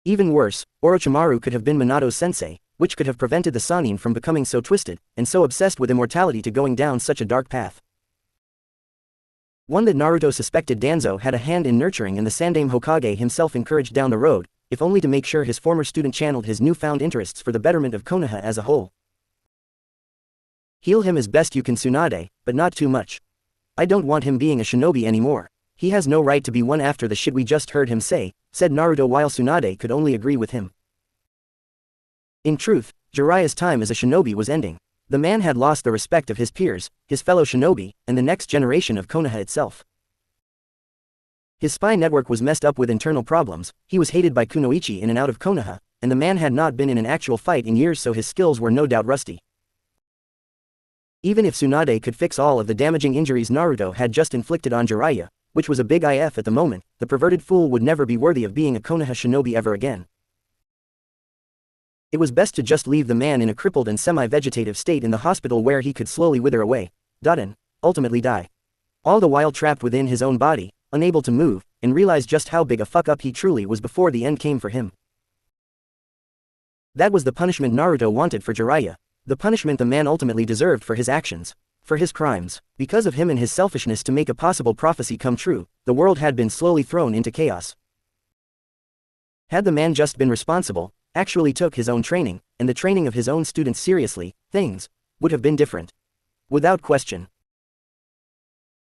Even worse, Orochimaru could have been Minato's sensei, which could have prevented the Sannin from becoming so twisted, and so obsessed with immortality to going down such a dark path. One that Naruto suspected Danzo had a hand in nurturing and the Sandaime Hokage himself encouraged down the road, if only to make sure his former student channeled his newfound interests for the betterment of Konoha as a whole. Heal him as best you can, Tsunade, but not too much. I don't want him being a shinobi anymore. He has no right to be one after the shit we just heard him say, said Naruto while Tsunade could only agree with him. In truth, Jiraiya's time as a shinobi was ending. The man had lost the respect of his peers, his fellow shinobi, and the next generation of Konoha itself. His spy network was messed up with internal problems, he was hated by Kunoichi in and out of Konoha, and the man had not been in an actual fight in years, so his skills were no doubt rusty. Even if Tsunade could fix all of the damaging injuries Naruto had just inflicted on Jiraiya, which was a big if at the moment, the perverted fool would never be worthy of being a Konoha shinobi ever again. It was best to just leave the man in a crippled and semi-vegetative state in the hospital where he could slowly wither away, and ultimately die. All the while trapped within his own body, unable to move, and realize just how big a fuck-up he truly was before the end came for him. That was the punishment Naruto wanted for Jiraiya, the punishment the man ultimately deserved for his actions, for his crimes. Because of him and his selfishness to make a possible prophecy come true, the world had been slowly thrown into chaos. Had the man just been responsible, actually took his own training, and the training of his own students seriously, things would have been different. Without question.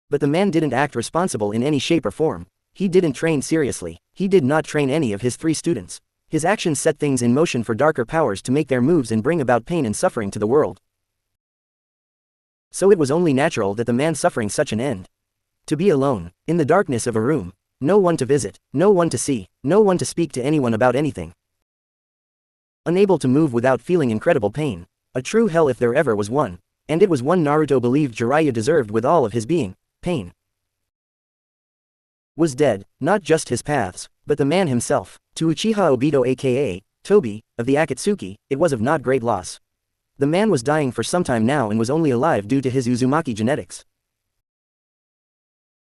But the man didn't act responsible in any shape or form. He didn't train seriously. He did not train any of his 3 students. His actions set things in motion for darker powers to make their moves and bring about pain and suffering to the world. So it was only natural that the man suffering such an end. To be alone, in the darkness of a room. No one to visit, no one to see, no one to speak to anyone about anything. Unable to move without feeling incredible pain. A true hell if there ever was one. And it was one Naruto believed Jiraiya deserved with all of his being. Pain was dead, not just his paths, but the man himself. To Uchiha Obito aka Tobi, of the Akatsuki, it was of not great loss. The man was dying for some time now and was only alive due to his Uzumaki genetics.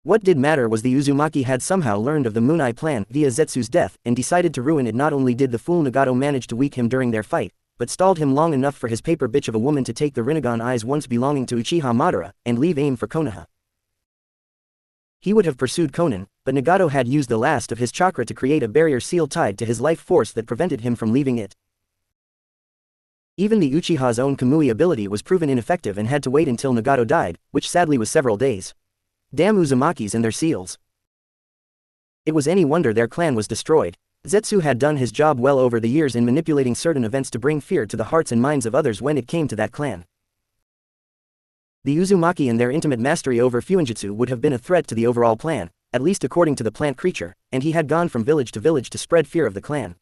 What did matter was the Uzumaki had somehow learned of the Moon Eye plan via Zetsu's death and decided to ruin it. Not only did the fool Nagato manage to weaken him during their fight, but stalled him long enough for his paper bitch of a woman to take the Rinnegan eyes once belonging to Uchiha Madara and leave aim for Konoha. He would have pursued Konan, but Nagato had used the last of his chakra to create a barrier seal tied to his life force that prevented him from leaving it. Even the Uchiha's own Kamui ability was proven ineffective and had to wait until Nagato died, which sadly was several days. Damn Uzumakis and their seals. It was any wonder their clan was destroyed. Zetsu had done his job well over the years in manipulating certain events to bring fear to the hearts and minds of others when it came to that clan. The Uzumaki and their intimate mastery over Fuinjutsu would have been a threat to the overall plan, at least according to the plant creature, and he had gone from village to village to spread fear of the clan.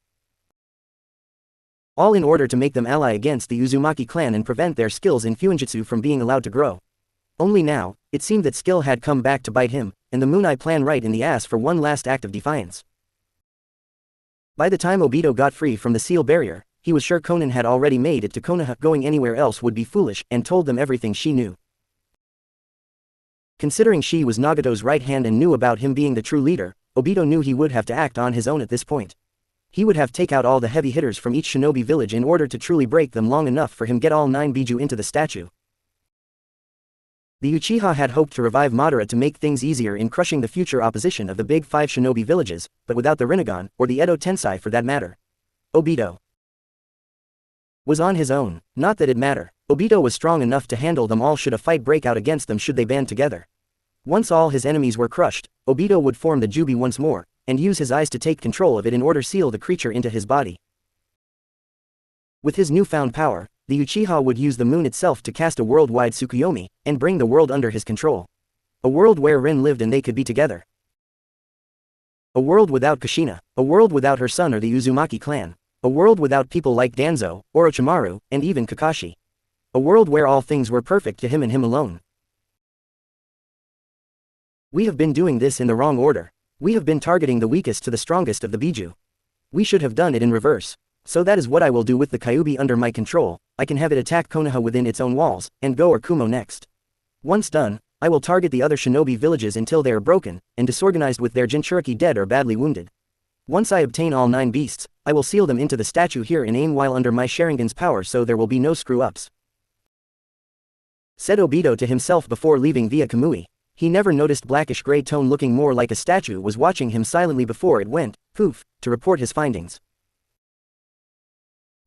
All in order to make them ally against the Uzumaki clan and prevent their skills in Fuinjutsu from being allowed to grow. Only now, it seemed that skill had come back to bite him, and the Moon Eye plan right in the ass for one last act of defiance. By the time Obito got free from the seal barrier, he was sure Konan had already made it to Konoha. Going anywhere else would be foolish, and told them everything she knew. Considering she was Nagato's right hand and knew about him being the true leader, Obito knew he would have to act on his own at this point. He would have to take out all the heavy hitters from each shinobi village in order to truly break them long enough for him get all 9 Biju into the statue. The Uchiha had hoped to revive Madara to make things easier in crushing the future opposition of the big 5 shinobi villages, but without the Rinnegan, or the Edo Tensei for that matter. Obito was on his own. Not that it mattered. Obito was strong enough to handle them all should a fight break out against them should they band together. Once all his enemies were crushed, Obito would form the Jubi once more, and use his eyes to take control of it in order to seal the creature into his body. With his newfound power, the Uchiha would use the moon itself to cast a worldwide Tsukuyomi, and bring the world under his control. A world where Rin lived and they could be together. A world without Kushina, a world without her son or the Uzumaki clan. A world without people like Danzo, Orochimaru, and even Kakashi. A world where all things were perfect to him and him alone. We have been doing this in the wrong order. We have been targeting the weakest to the strongest of the Biju. We should have done it in reverse. So that is what I will do with the Kyuubi under my control. I can have it attack Konoha within its own walls, and go or Kumo next. Once done, I will target the other shinobi villages until they are broken, and disorganized with their Jinchuriki dead or badly wounded. Once I obtain all 9 beasts, I will seal them into the statue here in aim while under my Sharingan's power so there will be no screw-ups. Said Obito to himself before leaving via Kamui. He never noticed blackish gray tone looking more like a statue was watching him silently before it went, poof, to report his findings.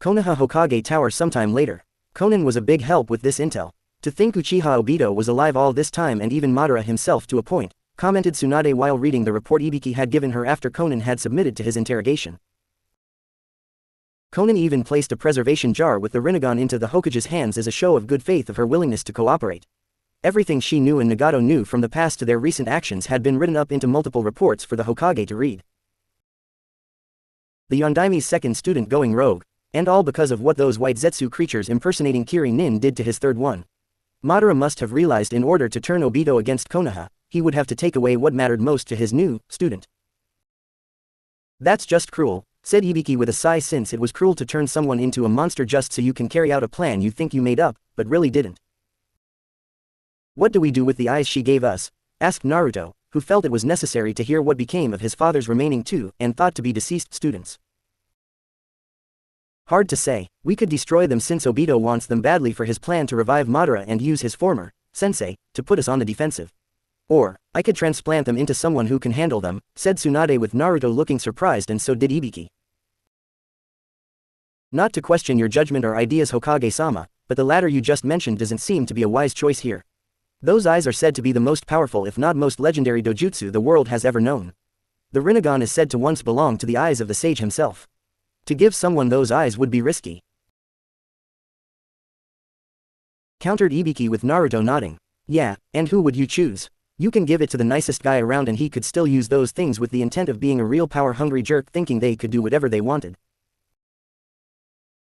Konoha Hokage Tower sometime later. Konan was a big help with this intel. To think Uchiha Obito was alive all this time and even Madara himself to a point, commented Tsunade while reading the report Ibiki had given her after Konan had submitted to his interrogation. Konan even placed a preservation jar with the Rinnegan into the Hokage's hands as a show of good faith of her willingness to cooperate. Everything she knew and Nagato knew from the past to their recent actions had been written up into multiple reports for the Hokage to read. The Yondaimi's second student going rogue, and all because of what those white Zetsu creatures impersonating Kiri Nin did to his third one. Madara must have realized in order to turn Obito against Konoha, he would have to take away what mattered most to his new student. That's just cruel, said Ibiki with a sigh, since it was cruel to turn someone into a monster just so you can carry out a plan you think you made up, but really didn't. What do we do with the eyes she gave us? Asked Naruto, who felt it was necessary to hear what became of his father's remaining 2 and thought to be deceased students. Hard to say. We could destroy them since Obito wants them badly for his plan to revive Madara and use his former sensei to put us on the defensive. Or, I could transplant them into someone who can handle them, said Tsunade with Naruto looking surprised, and so did Ibiki. Not to question your judgment or ideas, Hokage-sama, but the latter you just mentioned doesn't seem to be a wise choice here. Those eyes are said to be the most powerful if not most legendary dojutsu the world has ever known. The Rinnegan is said to once belong to the eyes of the sage himself. To give someone those eyes would be risky. Countered Ibiki with Naruto nodding. Yeah, and who would you choose? You can give it to the nicest guy around and he could still use those things with the intent of being a real power-hungry jerk thinking they could do whatever they wanted.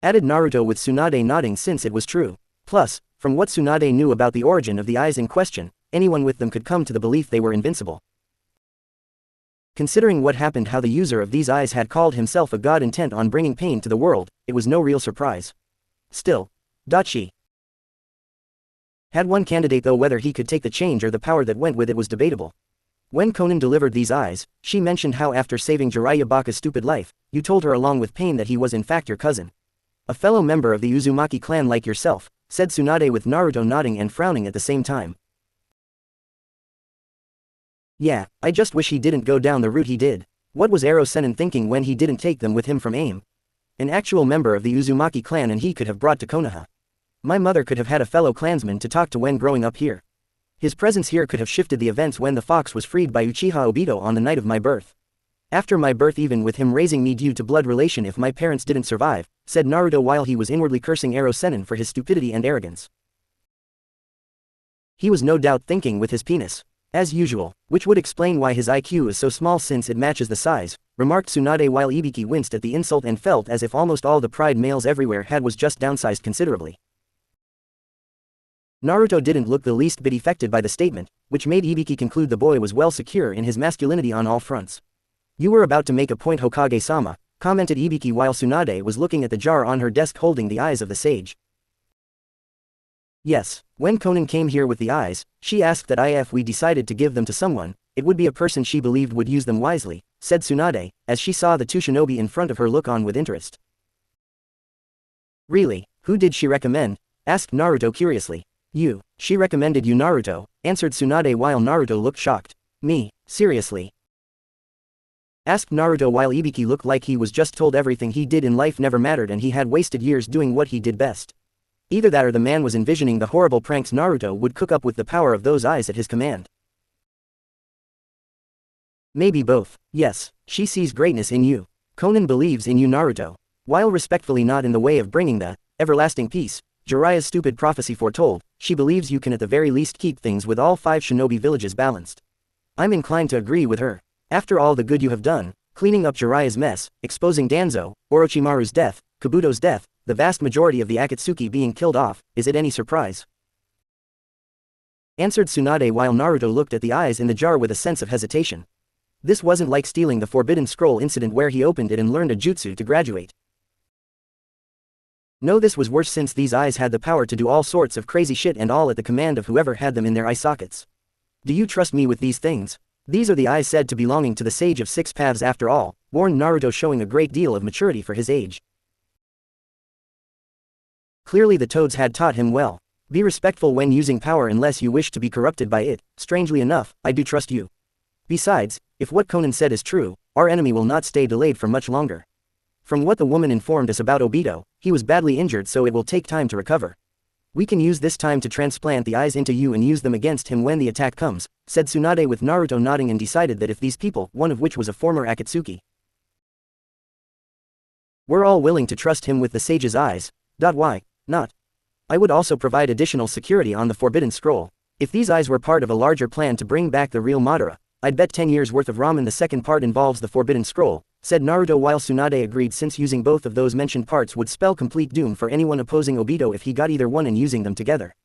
Added Naruto with Tsunade nodding since it was true. Plus, from what Tsunade knew about the origin of the eyes in question, anyone with them could come to the belief they were invincible. Considering what happened, how the user of these eyes had called himself a god intent on bringing pain to the world, it was no real surprise. Still, Itachi had one candidate, though whether he could take the change or the power that went with it was debatable. When Konan delivered these eyes, she mentioned how after saving Jiraiya Baka's stupid life, you told her along with pain that he was in fact your cousin. A fellow member of the Uzumaki clan like yourself, said Tsunade with Naruto nodding and frowning at the same time. Yeah, I just wish he didn't go down the route he did. What was Ero Sennin thinking when he didn't take them with him from AIM? An actual member of the Uzumaki clan and he could have brought to Konoha. My mother could have had a fellow clansman to talk to when growing up here. His presence here could have shifted the events when the fox was freed by Uchiha Obito on the night of my birth. After my birth, even with him raising me due to blood relation if my parents didn't survive, said Naruto while he was inwardly cursing Ero Sennin for his stupidity and arrogance. He was no doubt thinking with his penis. As usual, which would explain why his IQ is so small since it matches the size, remarked Tsunade while Ibiki winced at the insult and felt as if almost all the pride males everywhere had was just downsized considerably. Naruto didn't look the least bit affected by the statement, which made Ibiki conclude the boy was well secure in his masculinity on all fronts. You were about to make a point, Hokage-sama, commented Ibiki while Tsunade was looking at the jar on her desk holding the eyes of the sage. Yes, when Konan came here with the eyes, she asked that if we decided to give them to someone, it would be a person she believed would use them wisely, said Tsunade, as she saw the two shinobi in front of her look on with interest. Really, who did she recommend? Asked Naruto curiously. You. She recommended you, Naruto, answered Tsunade while Naruto looked shocked. Me, seriously? Asked Naruto while Ibiki looked like he was just told everything he did in life never mattered and he had wasted years doing what he did best. Either that or the man was envisioning the horrible pranks Naruto would cook up with the power of those eyes at his command. Maybe both. Yes, she sees greatness in you. Konan believes in you, Naruto. While respectfully not in the way of bringing the everlasting peace Jiraiya's stupid prophecy foretold, she believes you can at the very least keep things with all 5 shinobi villages balanced. I'm inclined to agree with her. After all the good you have done, cleaning up Jiraiya's mess, exposing Danzo, Orochimaru's death, Kabuto's death, the vast majority of the Akatsuki being killed off, is it any surprise? Answered Tsunade while Naruto looked at the eyes in the jar with a sense of hesitation. This wasn't like stealing the Forbidden Scroll incident where he opened it and learned a jutsu to graduate. No, this was worse since these eyes had the power to do all sorts of crazy shit and all at the command of whoever had them in their eye sockets. Do you trust me with these things? These are the eyes said to belonging to the Sage of Six Paths after all, warned Naruto, showing a great deal of maturity for his age. Clearly the toads had taught him well. Be respectful when using power unless you wish to be corrupted by it. Strangely enough, I do trust you. Besides, if what Konan said is true, our enemy will not stay delayed for much longer. From what the woman informed us about Obito, he was badly injured, so it will take time to recover. We can use this time to transplant the eyes into you and use them against him when the attack comes, said Tsunade with Naruto nodding, and decided that if these people, one of which was a former Akatsuki, were all willing to trust him with the sage's eyes, why not? I would also provide additional security on the Forbidden Scroll. If these eyes were part of a larger plan to bring back the real Madara, I'd bet 10 years worth of ramen the second part involves the Forbidden Scroll, said Naruto while Tsunade agreed, since using both of those mentioned parts would spell complete doom for anyone opposing Obito if he got either one and using them together.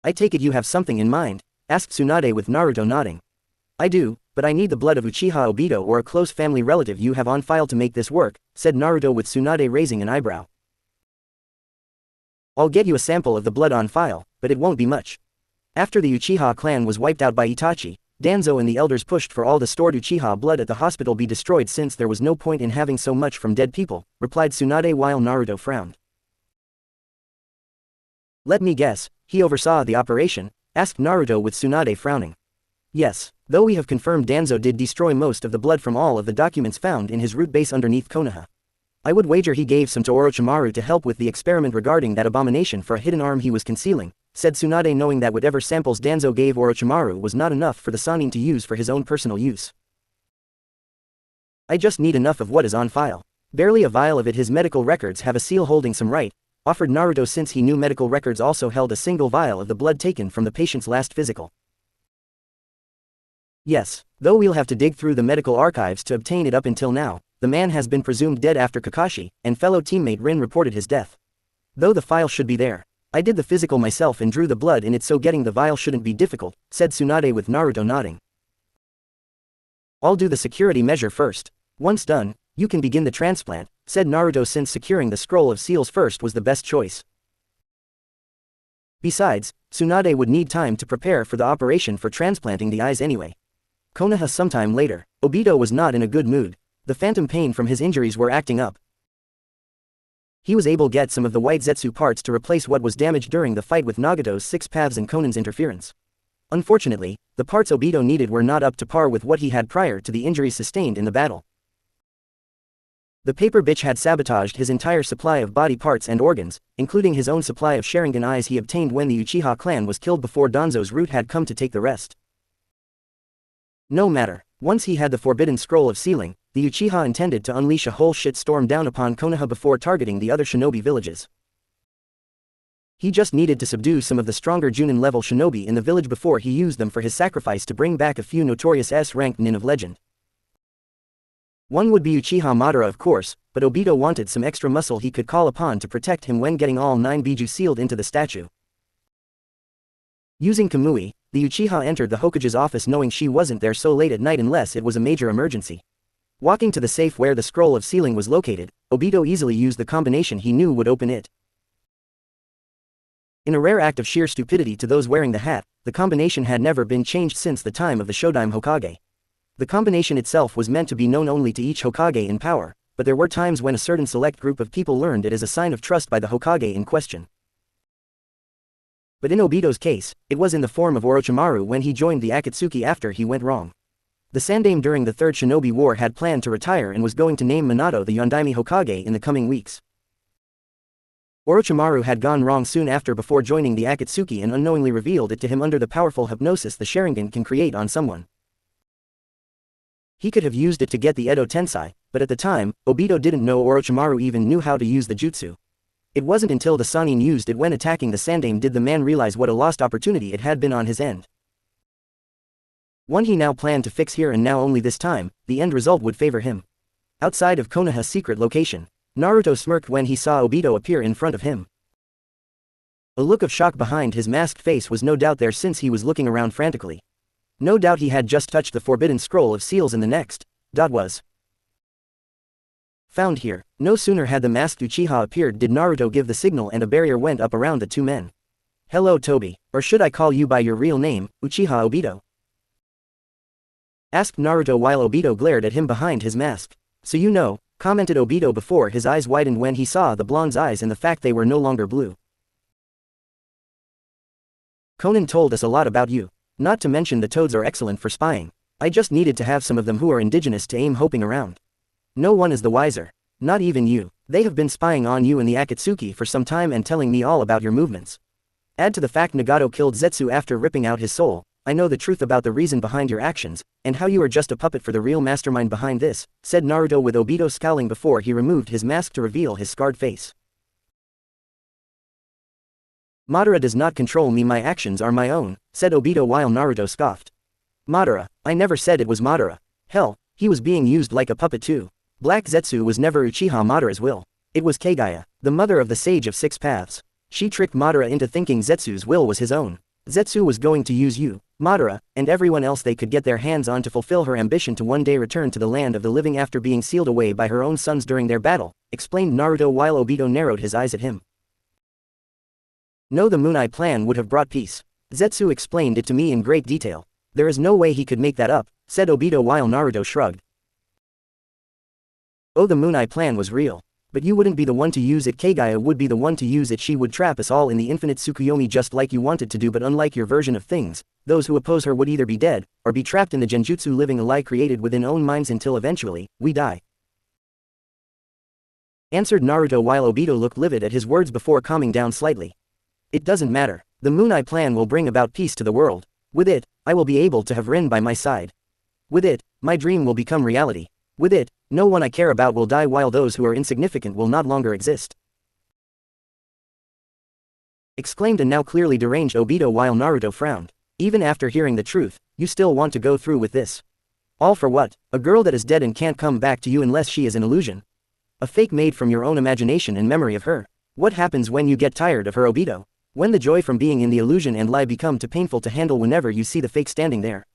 I take it you have something in mind? Asked Tsunade with Naruto nodding. I do, but I need the blood of Uchiha Obito or a close family relative you have on file to make this work, said Naruto with Tsunade raising an eyebrow. I'll get you a sample of the blood on file, but it won't be much. After the Uchiha clan was wiped out by Itachi, Danzo and the elders pushed for all the stored Uchiha blood at the hospital be destroyed since there was no point in having so much from dead people, replied Tsunade while Naruto frowned. Let me guess, he oversaw the operation? Asked Naruto with Tsunade frowning. Yes, though we have confirmed Danzo did destroy most of the blood from all of the documents found in his root base underneath Konoha. I would wager he gave some to Orochimaru to help with the experiment regarding that abomination for a hidden arm he was concealing, said Tsunade, knowing that whatever samples Danzo gave Orochimaru was not enough for the Sannin to use for his own personal use. I just need enough of what is on file. Barely a vial of it. His medical records have a seal holding some right, offered Naruto, since he knew medical records also held a single vial of the blood taken from the patient's last physical. Yes, though we'll have to dig through the medical archives to obtain it. Up until now, the man has been presumed dead after Kakashi and fellow teammate Rin reported his death. Though the file should be there. I did the physical myself and drew the blood in it, so getting the vial shouldn't be difficult, said Tsunade with Naruto nodding. I'll do the security measure first. Once done, you can begin the transplant, said Naruto, since securing the scroll of seals first was the best choice. Besides, Tsunade would need time to prepare for the operation for transplanting the eyes anyway. Konoha sometime later. Obito was not in a good mood. The phantom pain from his injuries were acting up. He was able to get some of the white Zetsu parts to replace what was damaged during the fight with Nagato's six paths and Konan's interference. Unfortunately, the parts Obito needed were not up to par with what he had prior to the injuries sustained in the battle. The paper bitch had sabotaged his entire supply of body parts and organs, including his own supply of Sharingan eyes he obtained when the Uchiha clan was killed before Danzo's root had come to take the rest. No matter, once he had the forbidden scroll of sealing, the Uchiha intended to unleash a whole shitstorm down upon Konoha before targeting the other shinobi villages. He just needed to subdue some of the stronger Junin-level shinobi in the village before he used them for his sacrifice to bring back a few notorious S-ranked nin of legend. One would be Uchiha Madara, of course, but Obito wanted some extra muscle he could call upon to protect him when getting all 9 Biju sealed into the statue. Using Kamui, the Uchiha entered the Hokage's office knowing she wasn't there so late at night unless it was a major emergency. Walking to the safe where the scroll of sealing was located, Obito easily used the combination he knew would open it. In a rare act of sheer stupidity to those wearing the hat, the combination had never been changed since the time of the Shodaime Hokage. The combination itself was meant to be known only to each Hokage in power, but there were times when a certain select group of people learned it as a sign of trust by the Hokage in question. But in Obito's case, it was in the form of Orochimaru when he joined the Akatsuki after he went wrong. The Sandaime during the Third Shinobi War had planned to retire and was going to name Minato the Yondaime Hokage in the coming weeks. Orochimaru had gone wrong soon after before joining the Akatsuki and unknowingly revealed it to him under the powerful hypnosis the Sharingan can create on someone. He could have used it to get the Edo Tensei, but at the time, Obito didn't know Orochimaru even knew how to use the jutsu. It wasn't until the Sannin used it when attacking the Sandaime did the man realize what a lost opportunity it had been on his end. One he now planned to fix here and now, only this time, the end result would favor him. Outside of Konoha's secret location, Naruto smirked when he saw Obito appear in front of him. A look of shock behind his masked face was no doubt there since he was looking around frantically. No doubt he had just touched the forbidden scroll of seals and the next dot was found here. No sooner had the masked Uchiha appeared did Naruto give the signal and a barrier went up around the two men. Hello Toby, or should I call you by your real name, Uchiha Obito? Asked Naruto while Obito glared at him behind his mask. So you know, commented Obito before his eyes widened when he saw the blonde's eyes and the fact they were no longer blue. Conan told us a lot about you. Not to mention the toads are excellent for spying. I just needed to have some of them who are indigenous to aim hoping around. No one is the wiser. Not even you. They have been spying on you and the Akatsuki for some time and telling me all about your movements. Add to the fact Nagato killed Zetsu after ripping out his soul. I know the truth about the reason behind your actions, and how you are just a puppet for the real mastermind behind this, said Naruto with Obito scowling before he removed his mask to reveal his scarred face. Madara does not control me, my actions are my own, said Obito while Naruto scoffed. Madara, I never said it was Madara. Hell, he was being used like a puppet too. Black Zetsu was never Uchiha Madara's will. It was Kagaya, the mother of the Sage of Six Paths. She tricked Madara into thinking Zetsu's will was his own. Zetsu was going to use you, Madara, and everyone else they could get their hands on to fulfill her ambition to one day return to the land of the living after being sealed away by her own sons during their battle, explained Naruto while Obito narrowed his eyes at him. No, the Moon Eye plan would have brought peace. Zetsu explained it to me in great detail. There is no way he could make that up, said Obito while Naruto shrugged. Oh, the Moon Eye plan was real. But you wouldn't be the one to use it, Kagaya would be the one to use it. She would trap us all in the infinite Tsukuyomi just like you wanted to do, but unlike your version of things, those who oppose her would either be dead, or be trapped in the genjutsu living a lie created within own minds until eventually, we die. Answered Naruto while Obito looked livid at his words before calming down slightly. It doesn't matter. The Moon Eye plan will bring about peace to the world. With it, I will be able to have Rin by my side. With it, my dream will become reality. With it, no one I care about will die while those who are insignificant will not longer exist. Exclaimed a now clearly deranged Obito while Naruto frowned. Even after hearing the truth, you still want to go through with this. All for what? A girl that is dead and can't come back to you unless she is an illusion. A fake made from your own imagination and memory of her. What happens when you get tired of her, Obito? When the joy from being in the illusion and lie become too painful to handle whenever you see the fake standing there?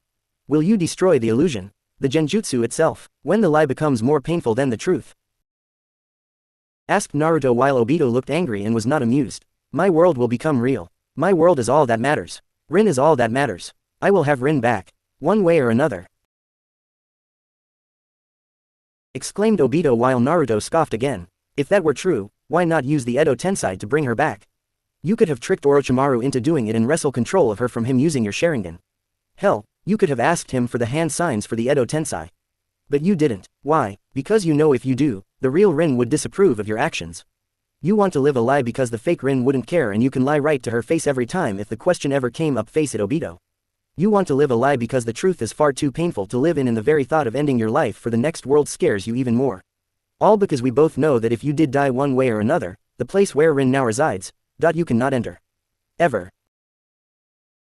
Will you destroy the illusion? The genjutsu itself, when the lie becomes more painful than the truth? Asked Naruto while Obito looked angry and was not amused. My world will become real. My world is all that matters. Rin is all that matters. I will have Rin back. One way or another. Exclaimed Obito while Naruto scoffed again. If that were true, why not use the Edo Tensei to bring her back? You could have tricked Orochimaru into doing it and wrestle control of her from him using your Sharingan. Hell, you could have asked him for the hand signs for the Edo Tensei. But you didn't. Why? Because you know if you do, the real Rin would disapprove of your actions. You want to live a lie because the fake Rin wouldn't care and you can lie right to her face every time if the question ever came up. Face it, Obito. You want to live a lie because the truth is far too painful to live in and the very thought of ending your life for the next world scares you even more. All because we both know that if you did die one way or another, the place where Rin now resides, you cannot enter. Ever.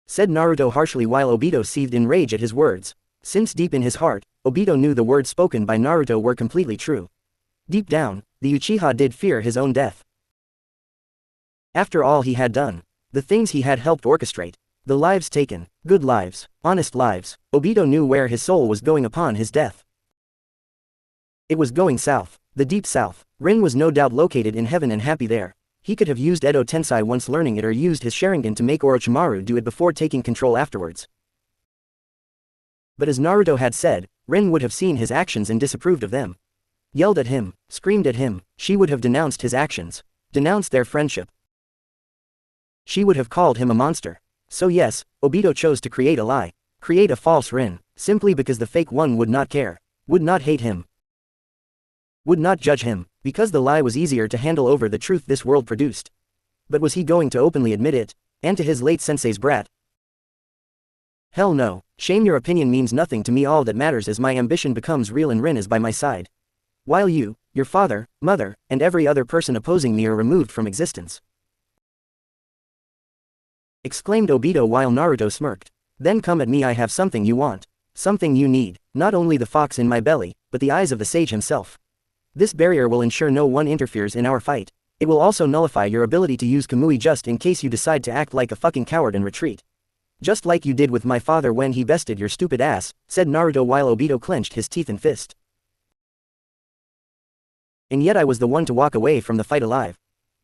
Said Naruto harshly while Obito seethed in rage at his words. Since deep in his heart, Obito knew the words spoken by Naruto were completely true. Deep down, the Uchiha did fear his own death. After all he had done, the things he had helped orchestrate, the lives taken, good lives, honest lives, Obito knew where his soul was going upon his death. It was going south, the deep south. Rin was no doubt located in heaven and happy there. He could have used Edo Tensei once learning it or used his Sharingan to make Orochimaru do it before taking control afterwards. But as Naruto had said, Rin would have seen his actions and disapproved of them. Yelled at him, screamed at him, she would have denounced his actions, denounced their friendship. She would have called him a monster. So yes, Obito chose to create a lie, create a false Rin, simply because the fake one would not care, would not hate him, would not judge him, because the lie was easier to handle over the truth this world produced. But was he going to openly admit it, and to his late sensei's brat? Hell no, shame. Your opinion means nothing to me. All that matters is my ambition becomes real and Rin is by my side. While you, your father, mother, and every other person opposing me are removed from existence. Exclaimed Obito while Naruto smirked. Then come at me. I have something you want. Something you need. Not only the fox in my belly, but the eyes of the sage himself. This barrier will ensure no one interferes in our fight. It will also nullify your ability to use Kamui just in case you decide to act like a fucking coward and retreat. Just like you did with my father when he bested your stupid ass, said Naruto while Obito clenched his teeth and fist. And yet I was the one to walk away from the fight alive.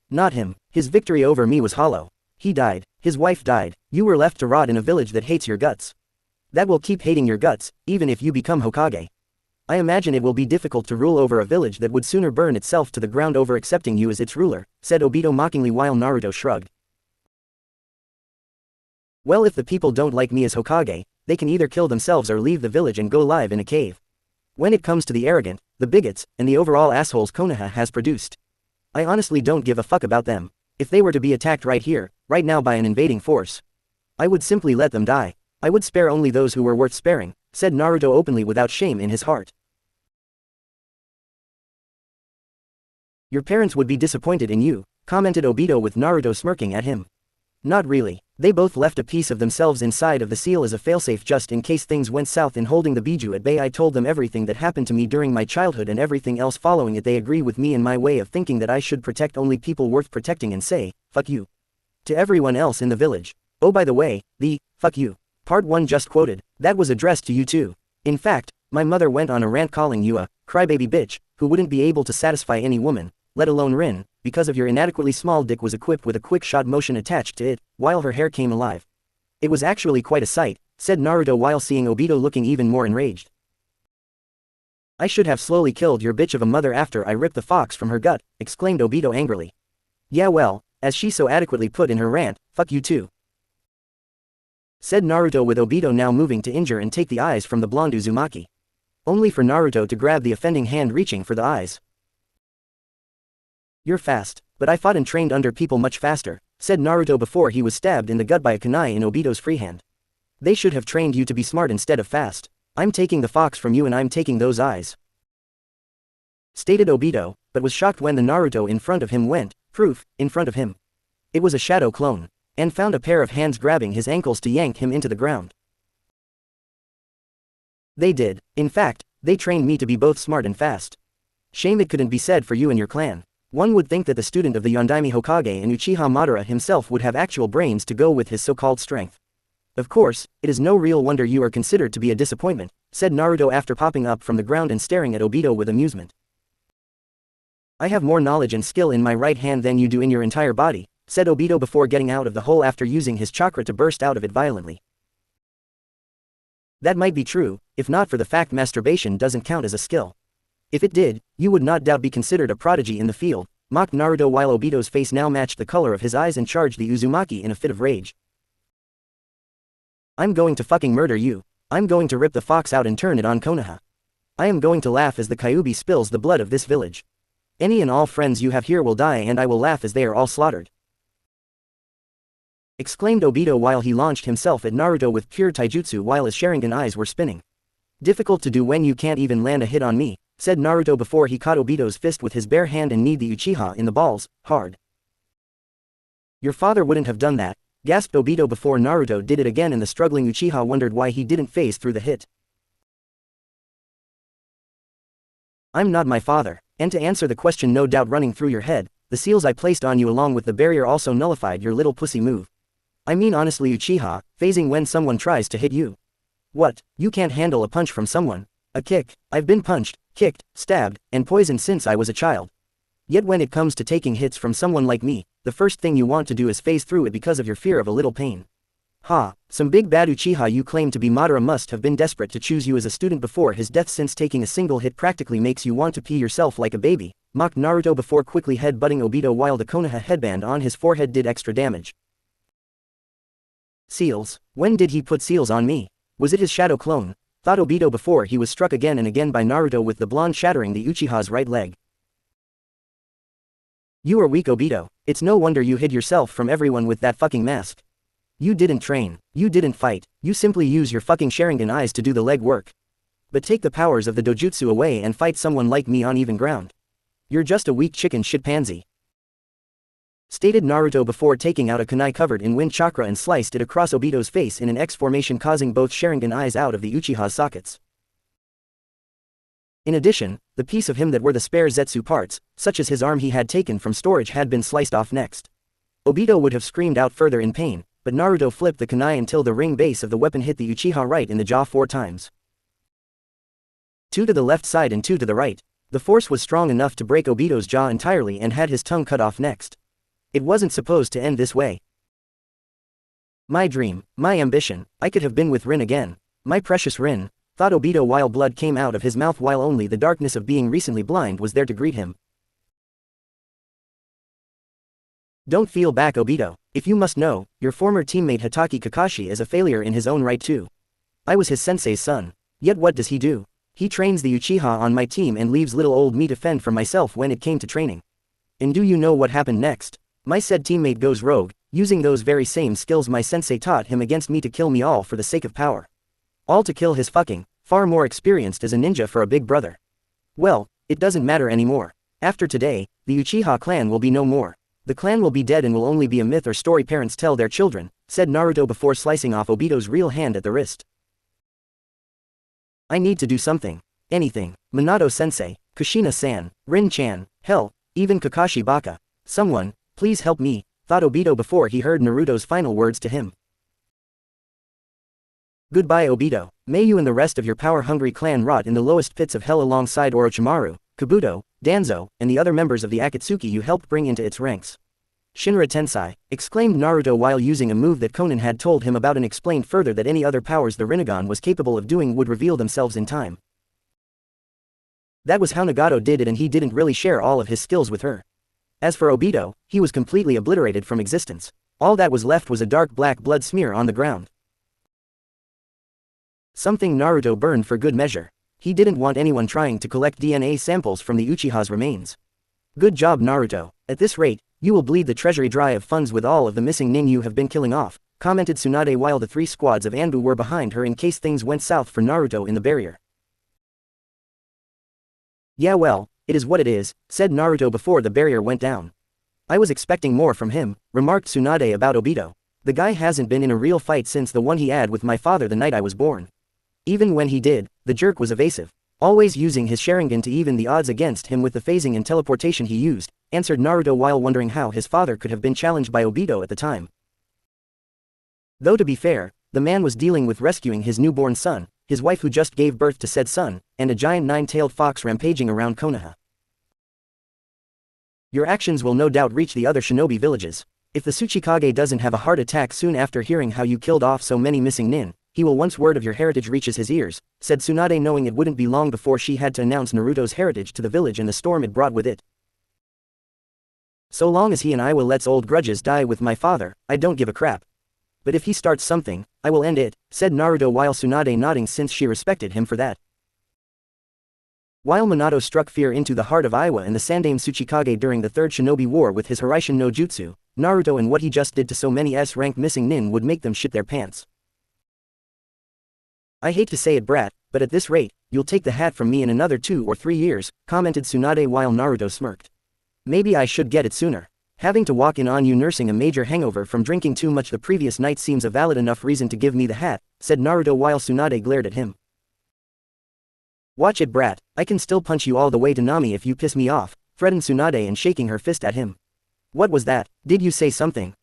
Not him. His victory over me was hollow. He died. His wife died. You were left to rot in a village that hates your guts. That will keep hating your guts, even if you become Hokage. I imagine it will be difficult to rule over a village that would sooner burn itself to the ground over accepting you as its ruler, said Obito mockingly while Naruto shrugged. Well, if the people don't like me as Hokage, they can either kill themselves or leave the village and go live in a cave. When it comes to the arrogant, the bigots, and the overall assholes Konoha has produced, I honestly don't give a fuck about them. If they were to be attacked right here, right now by an invading force, I would simply let them die. I would spare only those who were worth sparing, said Naruto openly without shame in his heart. Your parents would be disappointed in you, commented Obito with Naruto smirking at him. Not really. They both left a piece of themselves inside of the seal as a failsafe just in case things went south in holding the Biju at bay. I told them everything that happened to me during my childhood and everything else following it. They agree with me in my way of thinking that I should protect only people worth protecting and say, fuck you, to everyone else in the village. Oh, by the way, the fuck you part 1 just quoted, that was addressed to you too. In fact, my mother went on a rant calling you a crybaby bitch, who wouldn't be able to satisfy any woman, let alone Rin, because of your inadequately small dick was equipped with a quick shot motion attached to it, while her hair came alive. It was actually quite a sight, said Naruto while seeing Obito looking even more enraged. I should have slowly killed your bitch of a mother after I ripped the fox from her gut, exclaimed Obito angrily. Yeah well, as she so adequately put in her rant, fuck you too, said Naruto with Obito now moving to injure and take the eyes from the blonde Uzumaki. Only for Naruto to grab the offending hand reaching for the eyes. You're fast, but I fought and trained under people much faster, said Naruto before he was stabbed in the gut by a kunai in Obito's freehand. They should have trained you to be smart instead of fast. I'm taking the fox from you and I'm taking those eyes, stated Obito, but was shocked when the Naruto in front of him went, proof, in front of him. It was a shadow clone. and found a pair of hands grabbing his ankles to yank him into the ground. They did. In fact, they trained me to be both smart and fast. Shame it couldn't be said for you and your clan. One would think that the student of the Yondaime Hokage and Uchiha Madara himself would have actual brains to go with his so-called strength. Of course, it is no real wonder you are considered to be a disappointment, said Naruto after popping up from the ground and staring at Obito with amusement. I have more knowledge and skill in my right hand than you do in your entire body, said Obito before getting out of the hole after using his chakra to burst out of it violently. That might be true, if not for the fact masturbation doesn't count as a skill. If it did, you would not doubt be considered a prodigy in the field, mocked Naruto while Obito's face now matched the color of his eyes and charged the Uzumaki in a fit of rage. I'm going to fucking murder you. I'm going to rip the fox out and turn it on Konoha. I am going to laugh as the Kyuubi spills the blood of this village. Any and all friends you have here will die and I will laugh as they are all slaughtered. Exclaimed Obito while he launched himself at Naruto with pure taijutsu while his Sharingan eyes were spinning. Difficult to do when you can't even land a hit on me, said Naruto before he caught Obito's fist with his bare hand and kneed the Uchiha in the balls, hard. Your father wouldn't have done that, gasped Obito before Naruto did it again and the struggling Uchiha wondered why he didn't phase through the hit. I'm not my father, and to answer the question no doubt running through your head, the seals I placed on you along with the barrier also nullified your little pussy move. I mean honestly Uchiha, phasing when someone tries to hit you. What, you can't handle a punch from someone? A kick? I've been punched, kicked, stabbed, and poisoned since I was a child. Yet when it comes to taking hits from someone like me, the first thing you want to do is phase through it because of your fear of a little pain. Ha, some big bad Uchiha you claim to be Madara must have been desperate to choose you as a student before his death since taking a single hit practically makes you want to pee yourself like a baby, mocked Naruto before quickly head-butting Obito while the Konoha headband on his forehead did extra damage. Seals? When did he put seals on me? Was it his shadow clone? Thought Obito before he was struck again and again by Naruto with the blonde shattering the Uchiha's right leg. You are weak Obito, it's no wonder you hid yourself from everyone with that fucking mask. You didn't train, you didn't fight, you simply use your fucking Sharingan eyes to do the leg work. But take the powers of the dojutsu away and fight someone like me on even ground. You're just a weak chicken shit pansy. Stated Naruto before taking out a kunai covered in wind chakra and sliced it across Obito's face in an X formation causing both Sharingan eyes out of the Uchiha's sockets. In addition, the piece of him that were the spare Zetsu parts, such as his arm he had taken from storage had been sliced off next. Obito would have screamed out further in pain, but Naruto flipped the kunai until the ring base of the weapon hit the Uchiha right in the jaw 4 times. 2 to the left side and 2 to the right. The force was strong enough to break Obito's jaw entirely and had his tongue cut off next. It wasn't supposed to end this way. My dream, my ambition, I could have been with Rin again. My precious Rin, thought Obito while blood came out of his mouth while only the darkness of being recently blind was there to greet him. Don't feel back Obito, if you must know, your former teammate Hatake Kakashi is a failure in his own right too. I was his sensei's son. Yet what does he do? He trains the Uchiha on my team and leaves little old me to fend for myself when it came to training. And do you know what happened next? My said teammate goes rogue, using those very same skills my sensei taught him against me to kill me all for the sake of power. All to kill his fucking, far more experienced as a ninja for a big brother. Well, it doesn't matter anymore. After today, the Uchiha clan will be no more. The clan will be dead and will only be a myth or story parents tell their children, said Naruto before slicing off Obito's real hand at the wrist. I need to do something. Anything. Minato-sensei, Kushina-san, Rin-chan, hell, even Kakashi Baka. Someone, please help me, thought Obito before he heard Naruto's final words to him. Goodbye Obito, may you and the rest of your power-hungry clan rot in the lowest pits of hell alongside Orochimaru, Kabuto, Danzo, and the other members of the Akatsuki you helped bring into its ranks. Shinra Tensei, exclaimed Naruto while using a move that Konan had told him about and explained further that any other powers the Rinnegan was capable of doing would reveal themselves in time. That was how Nagato did it and he didn't really share all of his skills with her. As for Obito, he was completely obliterated from existence. All that was left was a dark black blood smear on the ground. Something Naruto burned for good measure. He didn't want anyone trying to collect DNA samples from the Uchiha's remains. Good job Naruto, at this rate, you will bleed the treasury dry of funds with all of the missing nin you have been killing off, commented Tsunade while the 3 squads of Anbu were behind her in case things went south for Naruto in the barrier. Yeah well, it is what it is, said Naruto before the barrier went down. I was expecting more from him, remarked Tsunade about Obito. The guy hasn't been in a real fight since the one he had with my father the night I was born. Even when he did, the jerk was evasive, always using his Sharingan to even the odds against him with the phasing and teleportation he used, answered Naruto while wondering how his father could have been challenged by Obito at the time. Though to be fair, the man was dealing with rescuing his newborn son, his wife who just gave birth to said son, and a giant nine-tailed fox rampaging around Konoha. Your actions will no doubt reach the other shinobi villages. If the Tsuchikage doesn't have a heart attack soon after hearing how you killed off so many missing nin, he will once word of your heritage reaches his ears, said Tsunade, knowing it wouldn't be long before she had to announce Naruto's heritage to the village and the storm it brought with it. So long as he and I will let old grudges die with my father, I don't give a crap. But if he starts something, I will end it, said Naruto while Tsunade nodding since she respected him for that. While Minato struck fear into the heart of Iwa and the Sandaime Tsuchikage during the Third Shinobi War with his Hiraishin no Jutsu, Naruto and what he just did to so many S-rank missing nin would make them shit their pants. I hate to say it, brat, but at this rate, you'll take the hat from me in another 2 or 3 years, commented Tsunade while Naruto smirked. Maybe I should get it sooner. Having to walk in on you nursing a major hangover from drinking too much the previous night seems a valid enough reason to give me the hat, said Naruto while Tsunade glared at him. Watch it, brat, I can still punch you all the way to Nami if you piss me off, threatened Tsunade and shaking her fist at him. What was that, did you say something?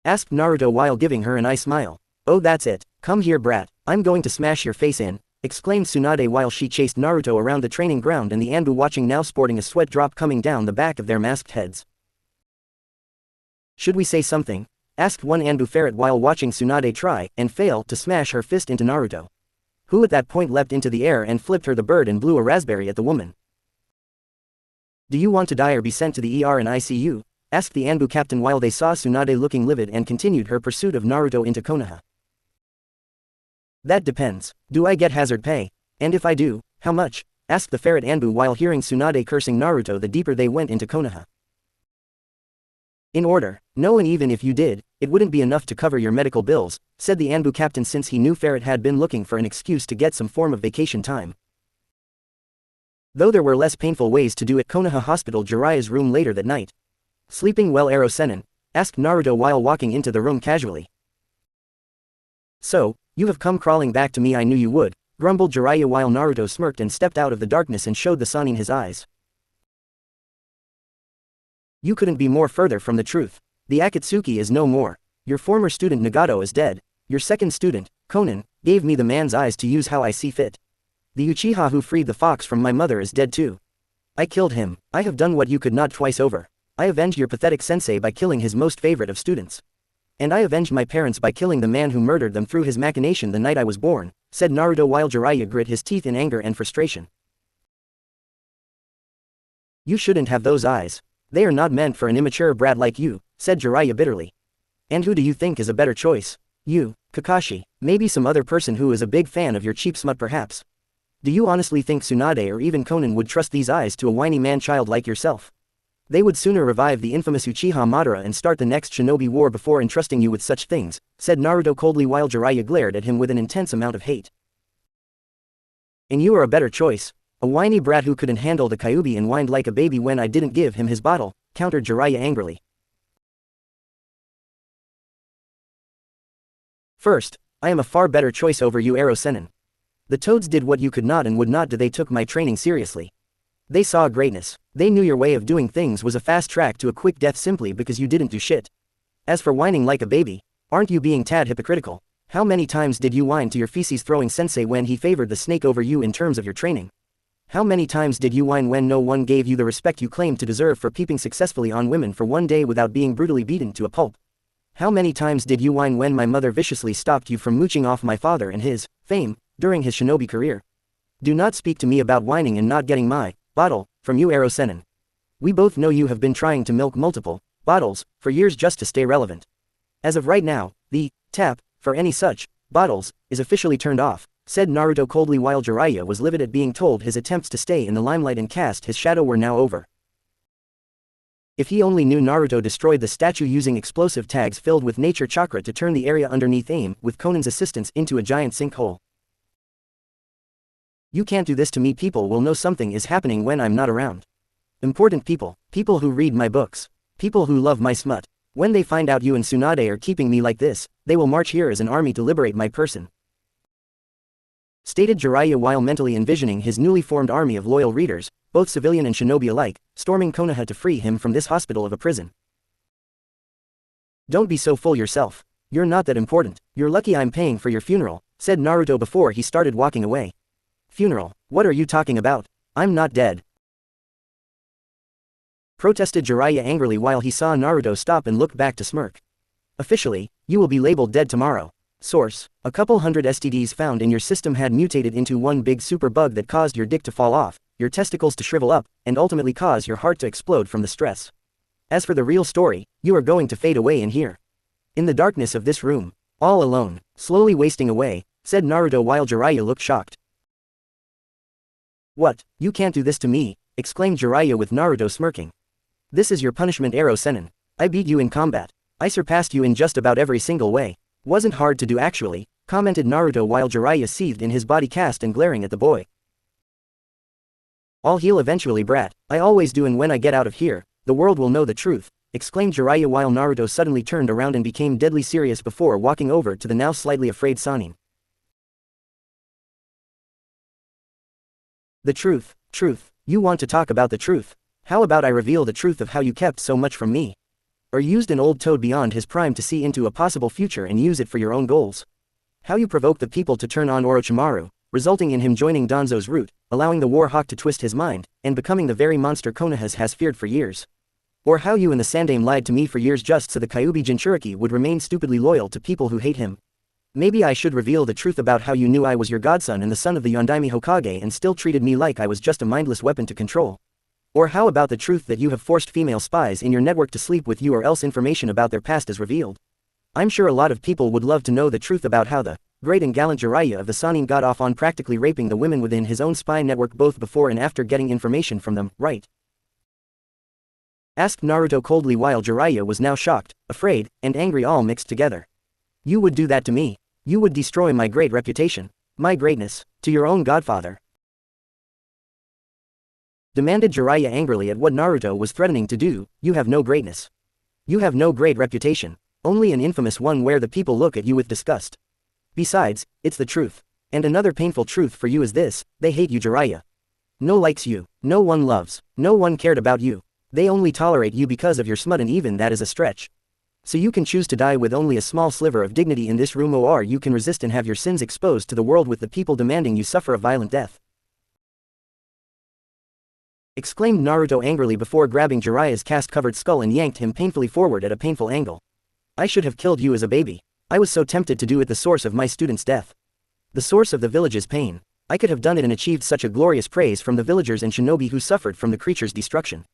Asked Naruto while giving her an eye smile. Oh, that's it, come here, brat, I'm going to smash your face in, exclaimed Tsunade while she chased Naruto around the training ground and the Anbu watching now sporting a sweat drop coming down the back of their masked heads. Should we say something? Asked one Anbu ferret while watching Tsunade try, and fail, to smash her fist into Naruto, who at that point leapt into the air and flipped her the bird and blew a raspberry at the woman. Do you want to die or be sent to the ER and ICU? Asked the Anbu captain while they saw Tsunade looking livid and continued her pursuit of Naruto into Konoha. That depends. Do I get hazard pay? And if I do, how much? Asked the ferret Anbu while hearing Tsunade cursing Naruto the deeper they went into Konoha. In order, no, and even if you did, it wouldn't be enough to cover your medical bills, said the Anbu captain since he knew Ferret had been looking for an excuse to get some form of vacation time. Though there were less painful ways to do it. Konoha Hospital Jiraiya's room later that night. Sleeping well, Aro Sennin? Asked Naruto while walking into the room casually. So, you have come crawling back to me, I knew you would, grumbled Jiraiya while Naruto smirked and stepped out of the darkness and showed the sun in his eyes. You couldn't be more further from the truth. The Akatsuki is no more. Your former student Nagato is dead. Your second student, Konan, gave me the man's eyes to use how I see fit. The Uchiha who freed the fox from my mother is dead too. I killed him. I have done what you could not twice over. I avenged your pathetic sensei by killing his most favorite of students. And I avenged my parents by killing the man who murdered them through his machination the night I was born, said Naruto while Jiraiya grit his teeth in anger and frustration. You shouldn't have those eyes. They are not meant for an immature brat like you, said Jiraiya bitterly. And who do you think is a better choice? You, Kakashi, maybe some other person who is a big fan of your cheap smut perhaps. Do you honestly think Tsunade or even Konan would trust these eyes to a whiny man-child like yourself? They would sooner revive the infamous Uchiha Madara and start the next shinobi war before entrusting you with such things, said Naruto coldly while Jiraiya glared at him with an intense amount of hate. And you are a better choice. A whiny brat who couldn't handle the Kyuubi and whined like a baby when I didn't give him his bottle, countered Jiraiya angrily. First, I am a far better choice over you, Aro Sennin. The toads did what you could not and would not do. They took my training seriously. They saw greatness. They knew your way of doing things was a fast track to a quick death simply because you didn't do shit. As for whining like a baby, aren't you being tad hypocritical? How many times did you whine to your feces throwing sensei when he favored the snake over you in terms of your training? How many times did you whine when no one gave you the respect you claimed to deserve for peeping successfully on women for one day without being brutally beaten to a pulp? How many times did you whine when my mother viciously stopped you from mooching off my father and his fame during his shinobi career? Do not speak to me about whining and not getting my bottle from you, Aro Sennin. We both know you have been trying to milk multiple bottles for years just to stay relevant. As of right now, the tap for any such bottles is officially turned off, said Naruto coldly while Jiraiya was livid at being told his attempts to stay in the limelight and cast his shadow were now over. If he only knew Naruto destroyed the statue using explosive tags filled with nature chakra to turn the area underneath AIM with Konan's assistance into a giant sinkhole. You can't do this to me. People will know something is happening when I'm not around. Important people, people who read my books, people who love my smut, When they find out you and Tsunade are keeping me like this, they will march here as an army to liberate my person," stated Jiraiya while mentally envisioning his newly formed army of loyal readers, both civilian and shinobi alike, storming Konoha to free him from this hospital of a prison. "Don't be so full yourself. You're not that important. You're lucky I'm paying for your funeral," said Naruto before he started walking away. "Funeral? What are you talking about? I'm not dead," protested Jiraiya angrily while he saw Naruto stop and look back to smirk. "Officially, you will be labeled dead tomorrow. Source: a couple hundred STDs found in your system had mutated into one big super bug that caused your dick to fall off, your testicles to shrivel up, and ultimately cause your heart to explode from the stress. As for the real story, you are going to fade away in here. In the darkness of this room, all alone, slowly wasting away," said Naruto while Jiraiya looked shocked. "What, you can't do this to me," exclaimed Jiraiya with Naruto smirking. "This is your punishment, Arrow Sennin. I beat you in combat. I surpassed you in just about every single way. Wasn't hard to do actually," commented Naruto while Jiraiya seethed in his body cast and glaring at the boy. "I'll heal eventually, brat. I always do, and when I get out of here, the world will know the truth," exclaimed Jiraiya while Naruto suddenly turned around and became deadly serious before walking over to the now slightly afraid Sannin. "The truth, you want to talk about the truth? How about I reveal the truth of how you kept so much from me? Or used an old toad beyond his prime to see into a possible future and use it for your own goals? How you provoked the people to turn on Orochimaru, resulting in him joining Danzo's route, allowing the War Hawk to twist his mind, and becoming the very monster Konoha has feared for years? Or how you and the Sandaime lied to me for years just so the Kyuubi Jinchuriki would remain stupidly loyal to people who hate him? Maybe I should reveal the truth about how you knew I was your godson and the son of the Yondaime Hokage and still treated me like I was just a mindless weapon to control. Or how about the truth that you have forced female spies in your network to sleep with you, or else information about their past is revealed? I'm sure a lot of people would love to know the truth about how the great and gallant Jiraiya of the Sannin got off on practically raping the women within his own spy network both before and after getting information from them, right?" asked Naruto coldly while Jiraiya was now shocked, afraid, and angry all mixed together. "You would do that to me? You would destroy my great reputation, my greatness, to your own godfather?" demanded Jiraiya angrily at what Naruto was threatening to do. "You have no greatness. You have no great reputation, only an infamous one where the people look at you with disgust. Besides, it's the truth. And another painful truth for you is this: they hate you, Jiraiya. No likes you, no one loves, no one cared about you. They only tolerate you because of your smut, and even that is a stretch. So you can choose to die with only a small sliver of dignity in this room, or you can resist and have your sins exposed to the world with the people demanding you suffer a violent death," exclaimed Naruto angrily before grabbing Jiraiya's cast-covered skull and yanked him painfully forward at a painful angle. "I should have killed you as a baby. I was so tempted to do it, the source of my student's death. The source of the village's pain. I could have done it and achieved such a glorious praise from the villagers and shinobi who suffered from the creature's destruction.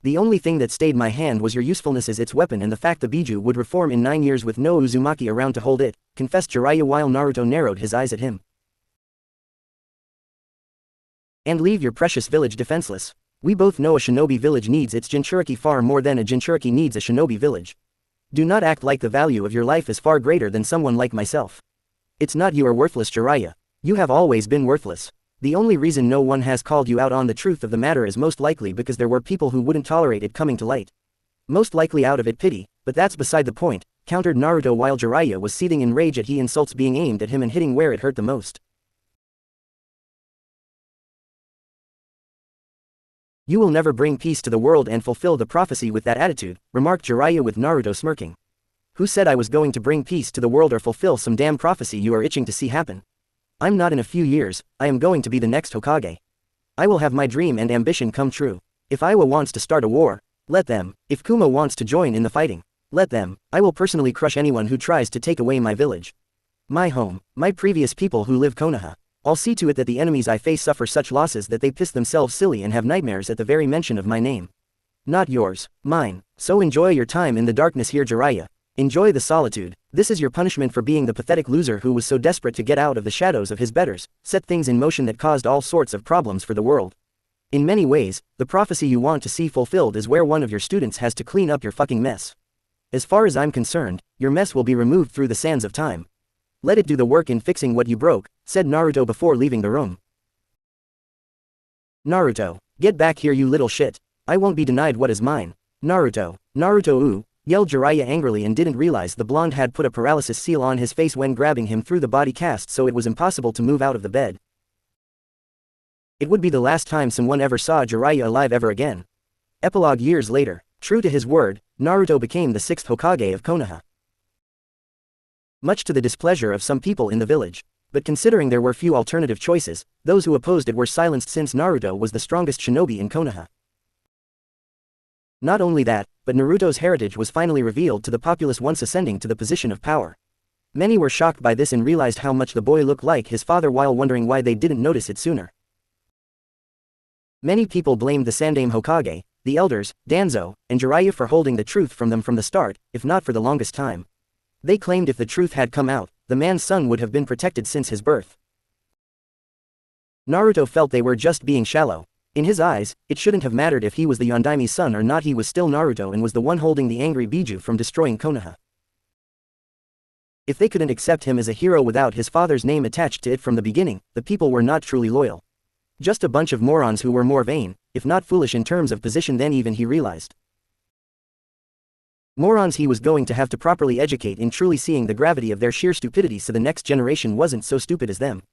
The only thing that stayed my hand was your usefulness as its weapon and the fact the Biju would reform in 9 years with no Uzumaki around to hold it," confessed Jiraiya while Naruto narrowed his eyes at him. "And leave your precious village defenseless. We both know a shinobi village needs its Jinchuriki far more than a Jinchuriki needs a shinobi village. Do not act like the value of your life is far greater than someone like myself. It's not you are worthless, Jiraiya. You have always been worthless. The only reason no one has called you out on the truth of the matter is most likely because there were people who wouldn't tolerate it coming to light. Most likely out of it pity, but that's beside the point," countered Naruto while Jiraiya was seething in rage at the insults being aimed at him and hitting where it hurt the most. "You will never bring peace to the world and fulfill the prophecy with that attitude," remarked Jiraiya with Naruto smirking. "Who said I was going to bring peace to the world or fulfill some damn prophecy you are itching to see happen? I'm not. In a few years, I am going to be the next Hokage. I will have my dream and ambition come true. If Iwa wants to start a war, let them. If Kuma wants to join in the fighting, let them. I will personally crush anyone who tries to take away my village. My home, my previous people who live Konoha. I'll see to it that the enemies I face suffer such losses that they piss themselves silly and have nightmares at the very mention of my name. Not yours, mine. So enjoy your time in the darkness here, Jiraiya. Enjoy the solitude. This is your punishment for being the pathetic loser who was so desperate to get out of the shadows of his betters, set things in motion that caused all sorts of problems for the world. In many ways, the prophecy you want to see fulfilled is where one of your students has to clean up your fucking mess. As far as I'm concerned, your mess will be removed through the sands of time. Let it do the work in fixing what you broke," said Naruto before leaving the room. "Naruto, get back here, you little shit. I won't be denied what is mine. Naruto, ooh, yelled Jiraiya angrily, and didn't realize the blonde had put a paralysis seal on his face when grabbing him through the body cast, so it was impossible to move out of the bed. It would be the last time someone ever saw Jiraiya alive ever again. Epilogue. Years later, true to his word, Naruto became the 6th Hokage of Konoha. Much to the displeasure of some people in the village. But considering there were few alternative choices, those who opposed it were silenced since Naruto was the strongest shinobi in Konoha. Not only that, but Naruto's heritage was finally revealed to the populace once ascending to the position of power. Many were shocked by this and realized how much the boy looked like his father while wondering why they didn't notice it sooner. Many people blamed the Sandaime Hokage, the elders, Danzo, and Jiraiya for holding the truth from them from the start, if not for the longest time. They claimed if the truth had come out, the man's son would have been protected since his birth. Naruto felt they were just being shallow. In his eyes, it shouldn't have mattered if he was the Yondaime's son or not, he was still Naruto and was the one holding the angry Biju from destroying Konoha. If they couldn't accept him as a hero without his father's name attached to it from the beginning, the people were not truly loyal. Just a bunch of morons who were more vain, if not foolish in terms of position than even he realized. Morons he was going to have to properly educate in truly seeing the gravity of their sheer stupidity so the next generation wasn't so stupid as them.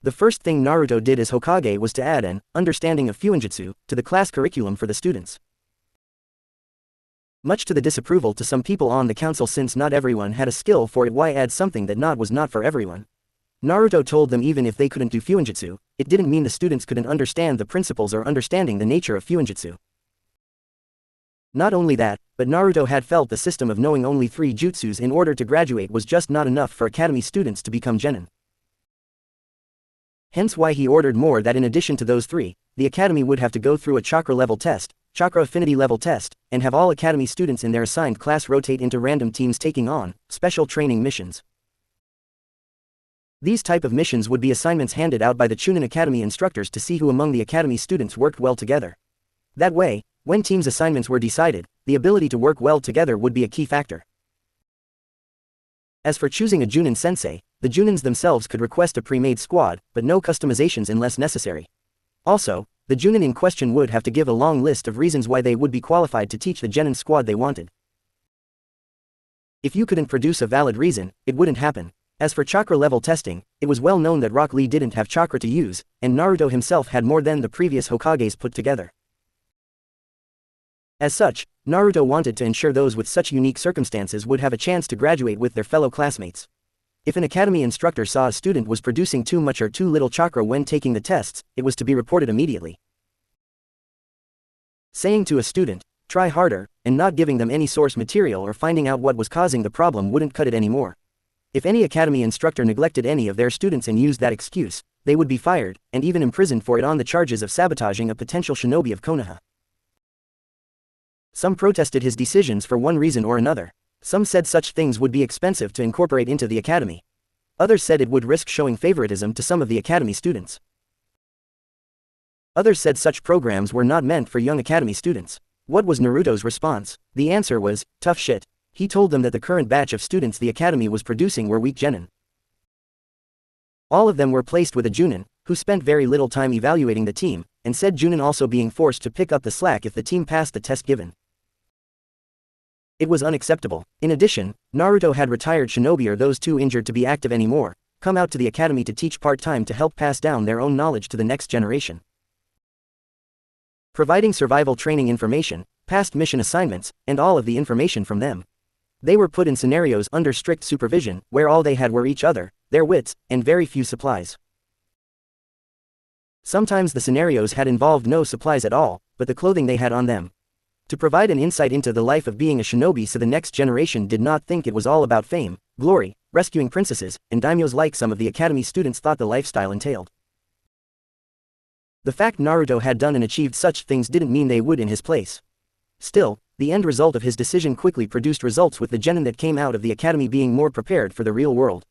The first thing Naruto did as Hokage was to add an understanding of Fuinjutsu to the class curriculum for the students. Much to the disapproval to some people on the council, since not everyone had a skill for it, why add something that was not for everyone? Naruto told them even if they couldn't do Fuinjutsu, it didn't mean the students couldn't understand the principles or understanding the nature of Fuinjutsu. Not only that, but Naruto had felt the system of knowing only 3 jutsus in order to graduate was just not enough for academy students to become genin. Hence why he ordered more, that in addition to those 3, the academy would have to go through a chakra level test, chakra affinity level test, and have all academy students in their assigned class rotate into random teams taking on special training missions. These type of missions would be assignments handed out by the Chunin Academy instructors to see who among the academy students worked well together. That way, when teams' assignments were decided, the ability to work well together would be a key factor. As for choosing a Junin sensei, the Junins themselves could request a pre-made squad, but no customizations unless necessary. Also, the Junin in question would have to give a long list of reasons why they would be qualified to teach the genin squad they wanted. If you couldn't produce a valid reason, it wouldn't happen. As for chakra level testing, it was well known that Rock Lee didn't have chakra to use, and Naruto himself had more than the previous Hokages put together. As such, Naruto wanted to ensure those with such unique circumstances would have a chance to graduate with their fellow classmates. If an academy instructor saw a student was producing too much or too little chakra when taking the tests, it was to be reported immediately. Saying to a student, "Try harder," and not giving them any source material or finding out what was causing the problem wouldn't cut it anymore. If any academy instructor neglected any of their students and used that excuse, they would be fired, and even imprisoned for it on the charges of sabotaging a potential shinobi of Konoha. Some protested his decisions for one reason or another. Some said such things would be expensive to incorporate into the academy. Others said it would risk showing favoritism to some of the academy students. Others said such programs were not meant for young academy students. What was Naruto's response? The answer was, tough shit. He told them that the current batch of students the academy was producing were weak genin. All of them were placed with a Junin, who spent very little time evaluating the team, and said Junin also being forced to pick up the slack if the team passed the test given. It was unacceptable. In addition, Naruto had retired shinobi or those too injured to be active anymore, come out to the academy to teach part-time to help pass down their own knowledge to the next generation. Providing survival training information, past mission assignments, and all of the information from them. They were put in scenarios under strict supervision, where all they had were each other, their wits, and very few supplies. Sometimes the scenarios had involved no supplies at all, but the clothing they had on them. To provide an insight into the life of being a shinobi so the next generation did not think it was all about fame, glory, rescuing princesses, and daimyos like some of the academy students thought the lifestyle entailed. The fact Naruto had done and achieved such things didn't mean they would in his place. Still, the end result of his decision quickly produced results, with the genin that came out of the academy being more prepared for the real world.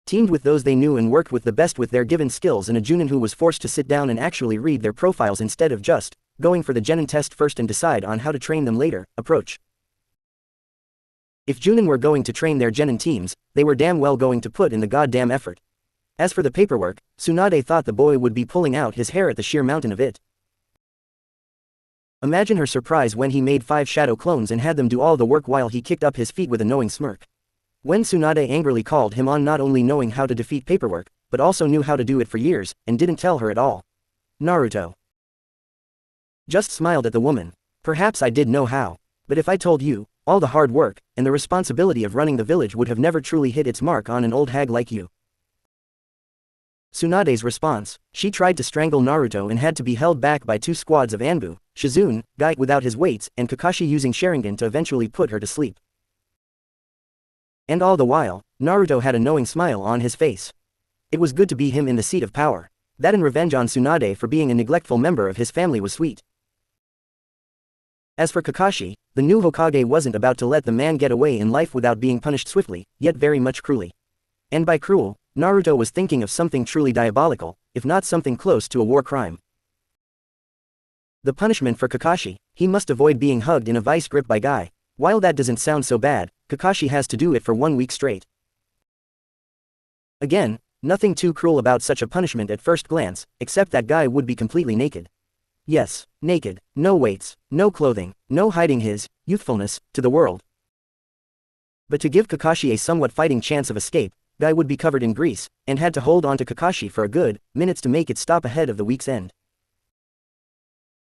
Teamed with those they knew and worked with the best with their given skills, and a Junin who was forced to sit down and actually read their profiles instead of just going for the genin test first and decide on how to train them later approach. If Junin were going to train their genin teams, they were damn well going to put in the goddamn effort. As for the paperwork, Tsunade thought the boy would be pulling out his hair at the sheer mountain of it. Imagine her surprise when he made 5 shadow clones and had them do all the work while he kicked up his feet with a knowing smirk. When Tsunade angrily called him on not only knowing how to defeat paperwork, but also knew how to do it for years, and didn't tell her at all. Naruto just smiled at the woman. Perhaps I did know how. But if I told you, all the hard work, and the responsibility of running the village would have never truly hit its mark on an old hag like you. Tsunade's response: she tried to strangle Naruto and had to be held back by 2 squads of Anbu, Shizune, Guy without his weights, and Kakashi using Sharingan to eventually put her to sleep. And all the while, Naruto had a knowing smile on his face. It was good to be him in the seat of power. That and revenge on Tsunade for being a neglectful member of his family was sweet. As for Kakashi, the new Hokage wasn't about to let the man get away in life without being punished swiftly, yet very much cruelly. And by cruel, Naruto was thinking of something truly diabolical, if not something close to a war crime. The punishment for Kakashi: he must avoid being hugged in a vice grip by Guy. While that doesn't sound so bad, Kakashi has to do it for 1 week straight. Again, nothing too cruel about such a punishment at first glance, except that Guy would be completely naked. Yes, naked, no weights, no clothing, no hiding his youthfulness to the world. But to give Kakashi a somewhat fighting chance of escape, Guy would be covered in grease, and had to hold on to Kakashi for a good minutes to make it stop ahead of the week's end.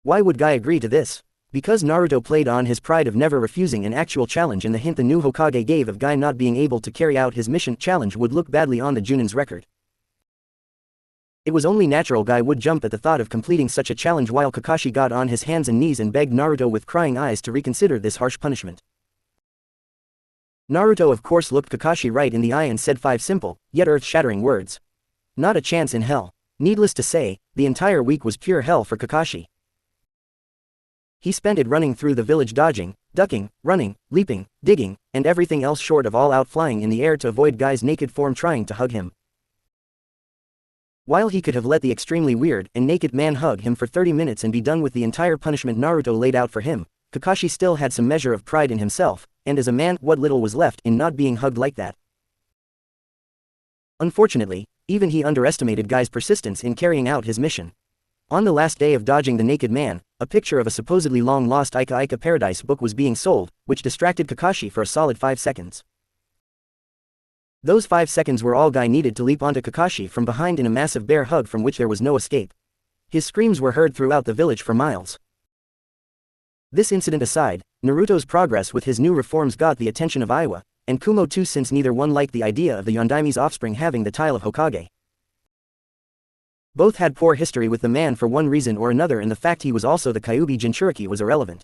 Why would Guy agree to this? Because Naruto played on his pride of never refusing an actual challenge, and the hint the new Hokage gave of Guy not being able to carry out his mission challenge would look badly on the Junin's record. It was only natural Guy would jump at the thought of completing such a challenge, while Kakashi got on his hands and knees and begged Naruto with crying eyes to reconsider this harsh punishment. Naruto of course looked Kakashi right in the eye and said 5 simple, yet earth-shattering words. Not a chance in hell. Needless to say, the entire week was pure hell for Kakashi. He spent it running through the village, dodging, ducking, running, leaping, digging, and everything else short of all out flying in the air to avoid Guy's naked form trying to hug him. While he could have let the extremely weird and naked man hug him for 30 minutes and be done with the entire punishment Naruto laid out for him, Kakashi still had some measure of pride in himself, and as a man, what little was left in not being hugged like that. Unfortunately, even he underestimated Guy's persistence in carrying out his mission. On the last day of dodging the naked man, a picture of a supposedly long-lost Ika Ika Paradise book was being sold, which distracted Kakashi for a solid 5 seconds. Those 5 seconds were all Guy needed to leap onto Kakashi from behind in a massive bear hug from which there was no escape. His screams were heard throughout the village for miles. This incident aside, Naruto's progress with his new reforms got the attention of Iwa, and Kumo too, since neither one liked the idea of the Yondaime's offspring having the title of Hokage. Both had poor history with the man for one reason or another, and the fact he was also the Kyuubi Jinchuriki was irrelevant.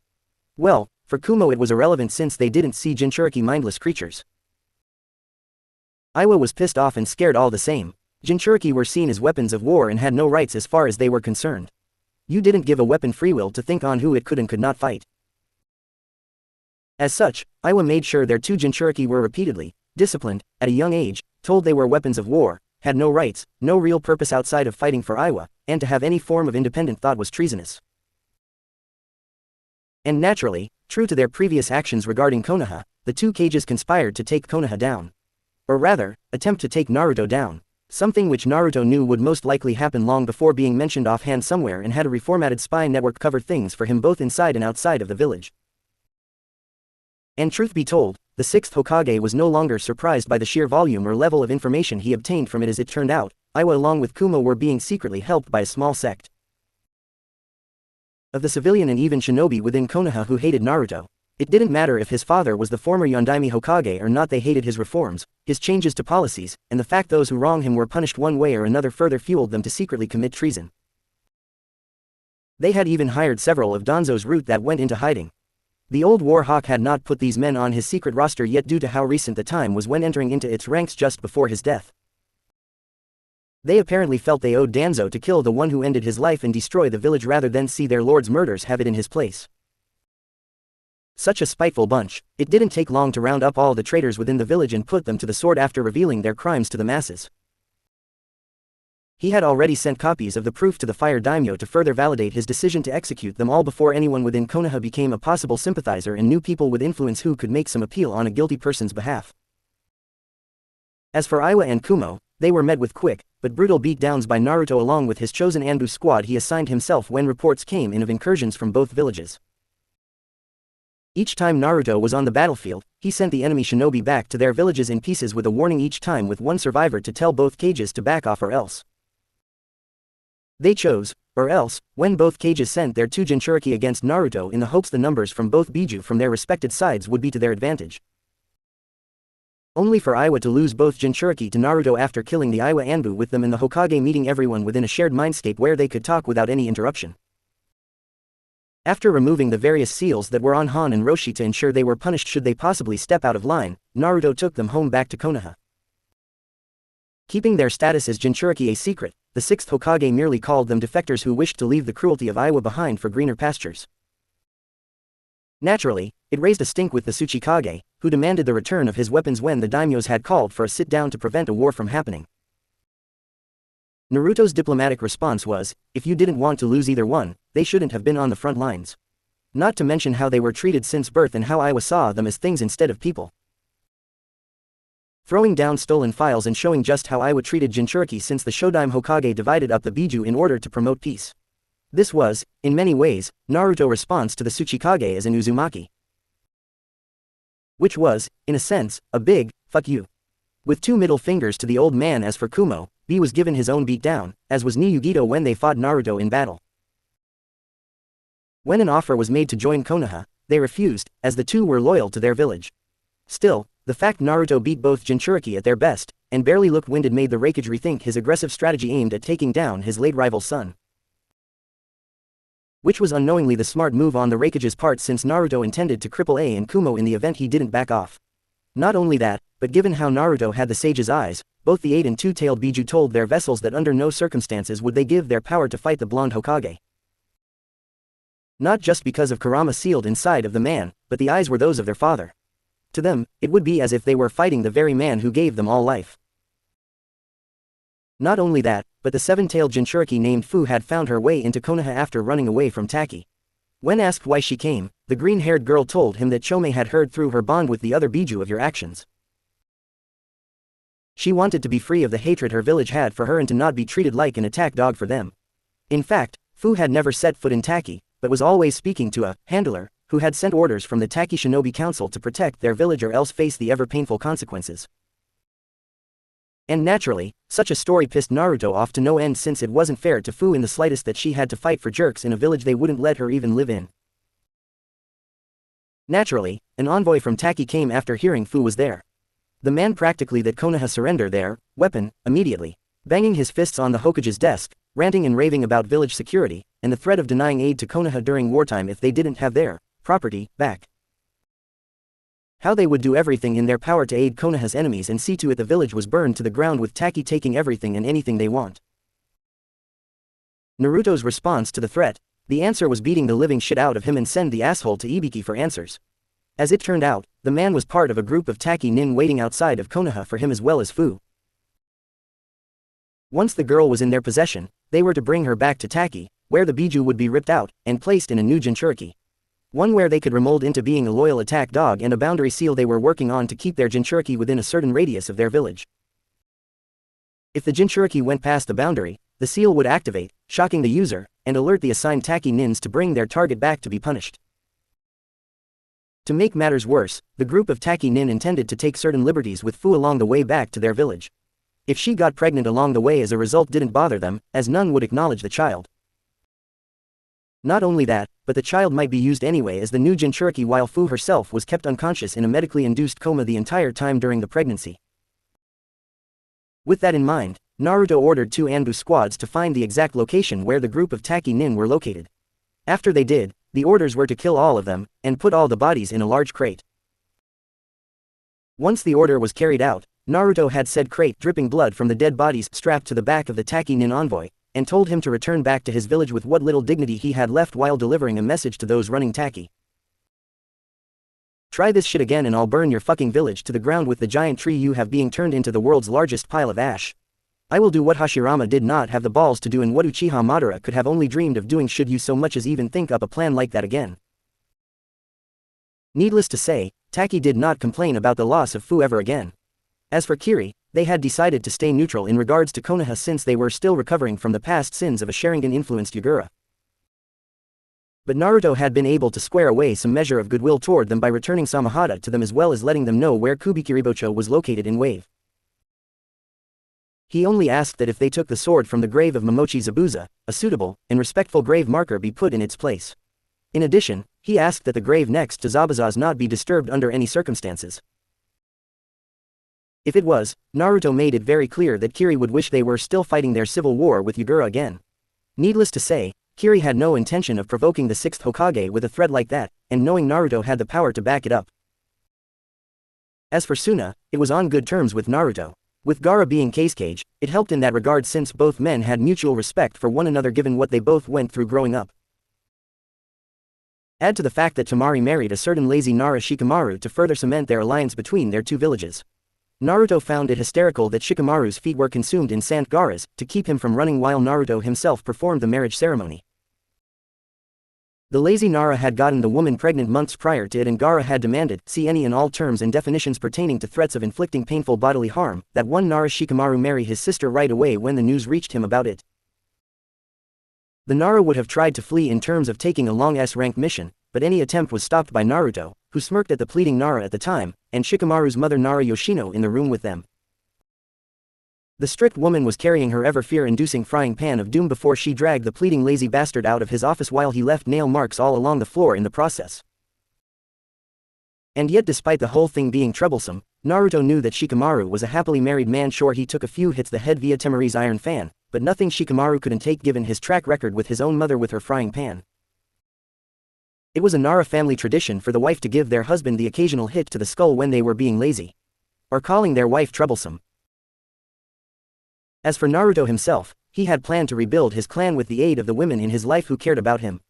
Well, for Kumo it was irrelevant since they didn't see Jinchuriki mindless creatures. Iwa was pissed off and scared all the same. Jinchuriki were seen as weapons of war and had no rights as far as they were concerned. You didn't give a weapon free will to think on who it could and could not fight. As such, Iwa made sure their 2 Jinchuriki were repeatedly disciplined, at a young age, told they were weapons of war, had no rights, no real purpose outside of fighting for Iwa, and to have any form of independent thought was treasonous. And naturally, true to their previous actions regarding Konoha, the 2 Kages conspired to take Konoha down. Or rather, attempt to take Naruto down. Something which Naruto knew would most likely happen long before being mentioned offhand somewhere, and had a reformatted spy network cover things for him both inside and outside of the village. And truth be told, the 6th Hokage was no longer surprised by the sheer volume or level of information he obtained from it, as it turned out, Iwa along with Kumo were being secretly helped by a small sect of the civilian and even shinobi within Konoha who hated Naruto. It didn't matter if his father was the former Yondaime Hokage or not, they hated his reforms, his changes to policies, and the fact those who wronged him were punished one way or another further fueled them to secretly commit treason. They had even hired several of Danzo's route that went into hiding. The old war hawk had not put these men on his secret roster yet due to how recent the time was when entering into its ranks just before his death. They apparently felt they owed Danzo to kill the one who ended his life and destroy the village rather than see their lord's murders have it in his place. Such a spiteful bunch, it didn't take long to round up all the traitors within the village and put them to the sword after revealing their crimes to the masses. He had already sent copies of the proof to the Fire Daimyo to further validate his decision to execute them all before anyone within Konoha became a possible sympathizer and knew people with influence who could make some appeal on a guilty person's behalf. As for Iwa and Kumo, They were met with quick, but brutal beatdowns by Naruto along with his chosen Anbu squad he assigned himself when reports came in of incursions from both villages. Each time Naruto was on the battlefield, he sent the enemy shinobi back to their villages in pieces with a warning each time with one survivor to tell both cages to back off or else. They chose, or else, when both cages sent their 2 Jinchuriki against Naruto in the hopes the numbers from both Biju from their respected sides would be to their advantage. Only for Iwa to lose both Jinchuriki to Naruto after killing the Iwa Anbu with them in the Hokage meeting everyone within a shared mindscape where they could talk without any interruption. After removing the various seals that were on Han and Roshi to ensure they were punished should they possibly step out of line, Naruto took them home back to Konoha. Keeping their status as Jinchuriki a secret, the 6th Hokage merely called them defectors who wished to leave the cruelty of Iwa behind for greener pastures. Naturally, it raised a stink with the Tsuchikage, who demanded the return of his weapons when the daimyos had called for a sit-down to prevent a war from happening. Naruto's diplomatic response was, if you didn't want to lose either one, they shouldn't have been on the front lines. Not to mention how they were treated since birth and how Iwa saw them as things instead of people. Throwing down stolen files and showing just how Iwa treated Jinchuriki since the Shodaime Hokage divided up the Biju in order to promote peace. This was, in many ways, Naruto's response to the Tsuchikage as an Uzumaki. Which was, in a sense, a big, fuck you. With 2 middle fingers to the old man. As for Kumo, B was given his own beatdown, as was Niyugito when they fought Naruto in battle. When an offer was made to join Konoha, they refused, as the 2 were loyal to their village. Still, the fact Naruto beat both Jinchuriki at their best, and barely looked winded made the Raikage rethink his aggressive strategy aimed at taking down his late rival's son. Which was unknowingly the smart move on the Raikage's part since Naruto intended to cripple A and Kumo in the event he didn't back off. Not only that, but given how Naruto had the sage's eyes, both the 8 and 2-tailed Biju told their vessels that under no circumstances would they give their power to fight the blonde Hokage. Not just because of Kurama sealed inside of the man, but the eyes were those of their father. To them, it would be as if they were fighting the very man who gave them all life. Not only that, but the 7-tailed Jinchuriki named Fu had found her way into Konoha after running away from Taki. When asked why she came, the green-haired girl told him that Chome had heard through her bond with the other Biju of your actions. She wanted to be free of the hatred her village had for her and to not be treated like an attack dog for them. In fact, Fu had never set foot in Taki, but was always speaking to a handler, who had sent orders from the Taki Shinobi Council to protect their village or else face the ever-painful consequences. And naturally, such a story pissed Naruto off to no end since it wasn't fair to Fu in the slightest that she had to fight for jerks in a village they wouldn't let her even live in. Naturally, an envoy from Taki came after hearing Fu was there. The man practically that Konoha surrender their weapon immediately, banging his fists on the Hokage's desk, ranting and raving about village security, and the threat of denying aid to Konoha during wartime if they didn't have their property back. How they would do everything in their power to aid Konoha's enemies and see to it the village was burned to the ground with Taki taking everything and anything they want. Naruto's response to the threat, the answer was beating the living shit out of him and send the asshole to Ibiki for answers. As it turned out, the man was part of a group of Taki nin waiting outside of Konoha for him as well as Fu. Once the girl was in their possession, they were to bring her back to Taki, where the Biju would be ripped out and placed in a new Jinchuriki. One where they could remold into being a loyal attack dog and a boundary seal they were working on to keep their Jinchuriki within a certain radius of their village. If the Jinchuriki went past the boundary, the seal would activate, shocking the user, and alert the assigned Taki nins to bring their target back to be punished. To make matters worse, the group of Taki nin intended to take certain liberties with Fu along the way back to their village. If she got pregnant along the way as a result didn't bother them, as none would acknowledge the child. Not only that, but the child might be used anyway as the new Jinchuriki while Fu herself was kept unconscious in a medically induced coma the entire time during the pregnancy. With that in mind, Naruto ordered 2 Anbu squads to find the exact location where the group of Taki nin were located. After they did, the orders were to kill all of them, and put all the bodies in a large crate. Once the order was carried out, Naruto had said crate dripping blood from the dead bodies strapped to the back of the Taki nin envoy, and told him to return back to his village with what little dignity he had left while delivering a message to those running Taki. Try this shit again and I'll burn your fucking village to the ground with the giant tree you have being turned into the world's largest pile of ash. I will do what Hashirama did not have the balls to do and what Uchiha Madara could have only dreamed of doing should you so much as even think up a plan like that again. Needless to say, Taki did not complain about the loss of Fu ever again. As for Kiri, They had decided to stay neutral in regards to Konoha since they were still recovering from the past sins of a Sharingan-influenced Yagura. But Naruto had been able to square away some measure of goodwill toward them by returning Samahada to them as well as letting them know where Kubikiribocho was located in Wave. He only asked that if they took the sword from the grave of Momochi Zabuza, a suitable and respectful grave marker be put in its place. In addition, he asked that the grave next to Zabuza's not be disturbed under any circumstances. If it was, Naruto made it very clear that Kiri would wish they were still fighting their civil war with Yagura again. Needless to say, Kiri had no intention of provoking the 6th Hokage with a threat like that, and knowing Naruto had the power to back it up. As for Suna, it was on good terms with Naruto. With Gaara being Cage, it helped in that regard since both men had mutual respect for one another given what they both went through growing up. Add to the fact that Temari married a certain lazy Nara Shikamaru to further cement their alliance between their two villages. Naruto found it hysterical that Shikamaru's feet were consumed in Sant Gaara's to keep him from running while Naruto himself performed the marriage ceremony. The lazy Nara had gotten the woman pregnant months prior to it and Gaara had demanded, see any and all terms and definitions pertaining to threats of inflicting painful bodily harm, that one Nara Shikamaru marry his sister right away when the news reached him about it. The Nara would have tried to flee in terms of taking a long S-rank mission, but any attempt was stopped by Naruto, who smirked at the pleading Nara at the time, and Shikamaru's mother Nara Yoshino in the room with them. The strict woman was carrying her ever fear-inducing frying pan of doom before she dragged the pleading lazy bastard out of his office while he left nail marks all along the floor in the process. And yet despite the whole thing being troublesome, Naruto knew that Shikamaru was a happily married man. Sure, he took a few hits the head via Temari's iron fan, but nothing Shikamaru couldn't take given his track record with his own mother with her frying pan. It was a Nara family tradition for the wife to give their husband the occasional hit to the skull when they were being lazy. Or calling their wife troublesome. As for Naruto himself, he had planned to rebuild his clan with the aid of the women in his life who cared about him.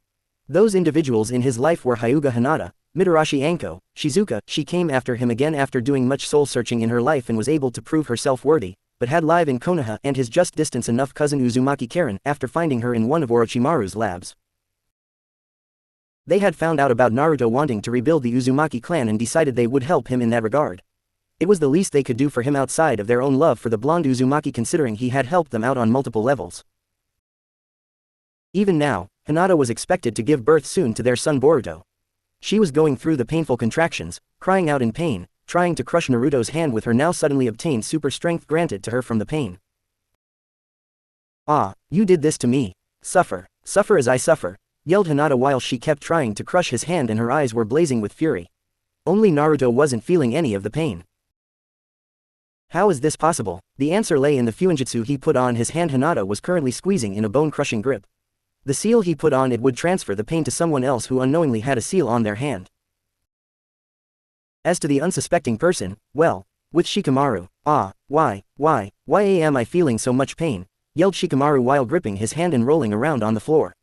Those individuals in his life were Hyuga Hinata, Mitarashi Anko, Shizuka. She came after him again after doing much soul-searching in her life and was able to prove herself worthy, but had live in Konoha and his just distance enough cousin Uzumaki Karen after finding her in one of Orochimaru's labs. They had found out about Naruto wanting to rebuild the Uzumaki clan and decided they would help him in that regard. It was the least they could do for him outside of their own love for the blonde Uzumaki considering he had helped them out on multiple levels. Even now, Hinata was expected to give birth soon to their son Boruto. She was going through the painful contractions, crying out in pain, trying to crush Naruto's hand with her now suddenly obtained super strength granted to her from the pain. "Ah, you did this to me. Suffer, suffer as I suffer," yelled Hinata while she kept trying to crush his hand and her eyes were blazing with fury. Only Naruto wasn't feeling any of the pain. How is this possible? The answer lay in the fuinjutsu he put on his hand. Hinata was currently squeezing in a bone-crushing grip. The seal he put on it would transfer the pain to someone else who unknowingly had a seal on their hand. As to the unsuspecting person, well, with Shikamaru, why am I feeling so much pain? Yelled Shikamaru while gripping his hand and rolling around on the floor.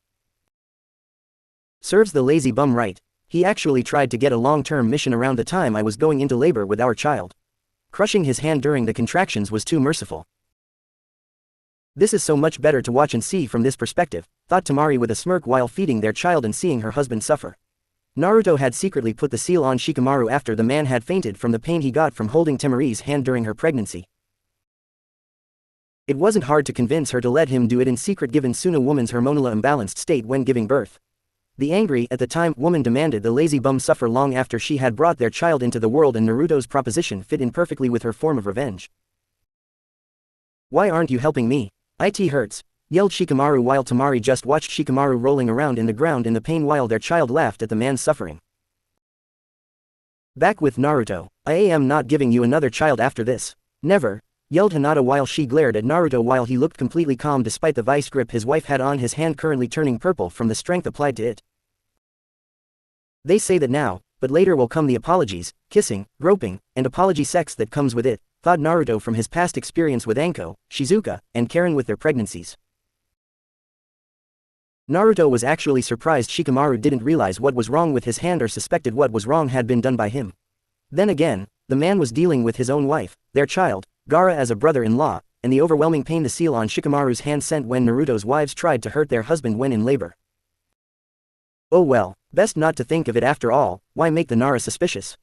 Serves the lazy bum right. He actually tried to get a long-term mission around the time I was going into labor with our child. Crushing his hand during the contractions was too merciful. This is so much better to watch and see from this perspective, thought Temari with a smirk while feeding their child and seeing her husband suffer. Naruto had secretly put the seal on Shikamaru after the man had fainted from the pain he got from holding Temari's hand during her pregnancy. It wasn't hard to convince her to let him do it in secret given Suna woman's hormonal imbalanced state when giving birth. The angry, at the time, woman demanded the lazy bum suffer long after she had brought their child into the world and Naruto's proposition fit in perfectly with her form of revenge. "Why aren't you helping me? It hurts," yelled Shikamaru while Temari just watched Shikamaru rolling around in the ground in the pain while their child laughed at the man's suffering. "Back with Naruto. I am not giving you another child after this. Never," yelled Hinata while she glared at Naruto while he looked completely calm despite the vice grip his wife had on his hand currently turning purple from the strength applied to it. "They say that now, but later will come the apologies, kissing, groping, and apology sex that comes with it," thought Naruto from his past experience with Anko, Shizuka, and Karen with their pregnancies. Naruto was actually surprised Shikamaru didn't realize what was wrong with his hand or suspected what was wrong had been done by him. Then again, the man was dealing with his own wife, their child, Gaara as a brother-in-law, and the overwhelming pain the seal on Shikamaru's hand sent when Naruto's wives tried to hurt their husband when in labor. Oh well, best not to think of it after all. Why make the Nara suspicious?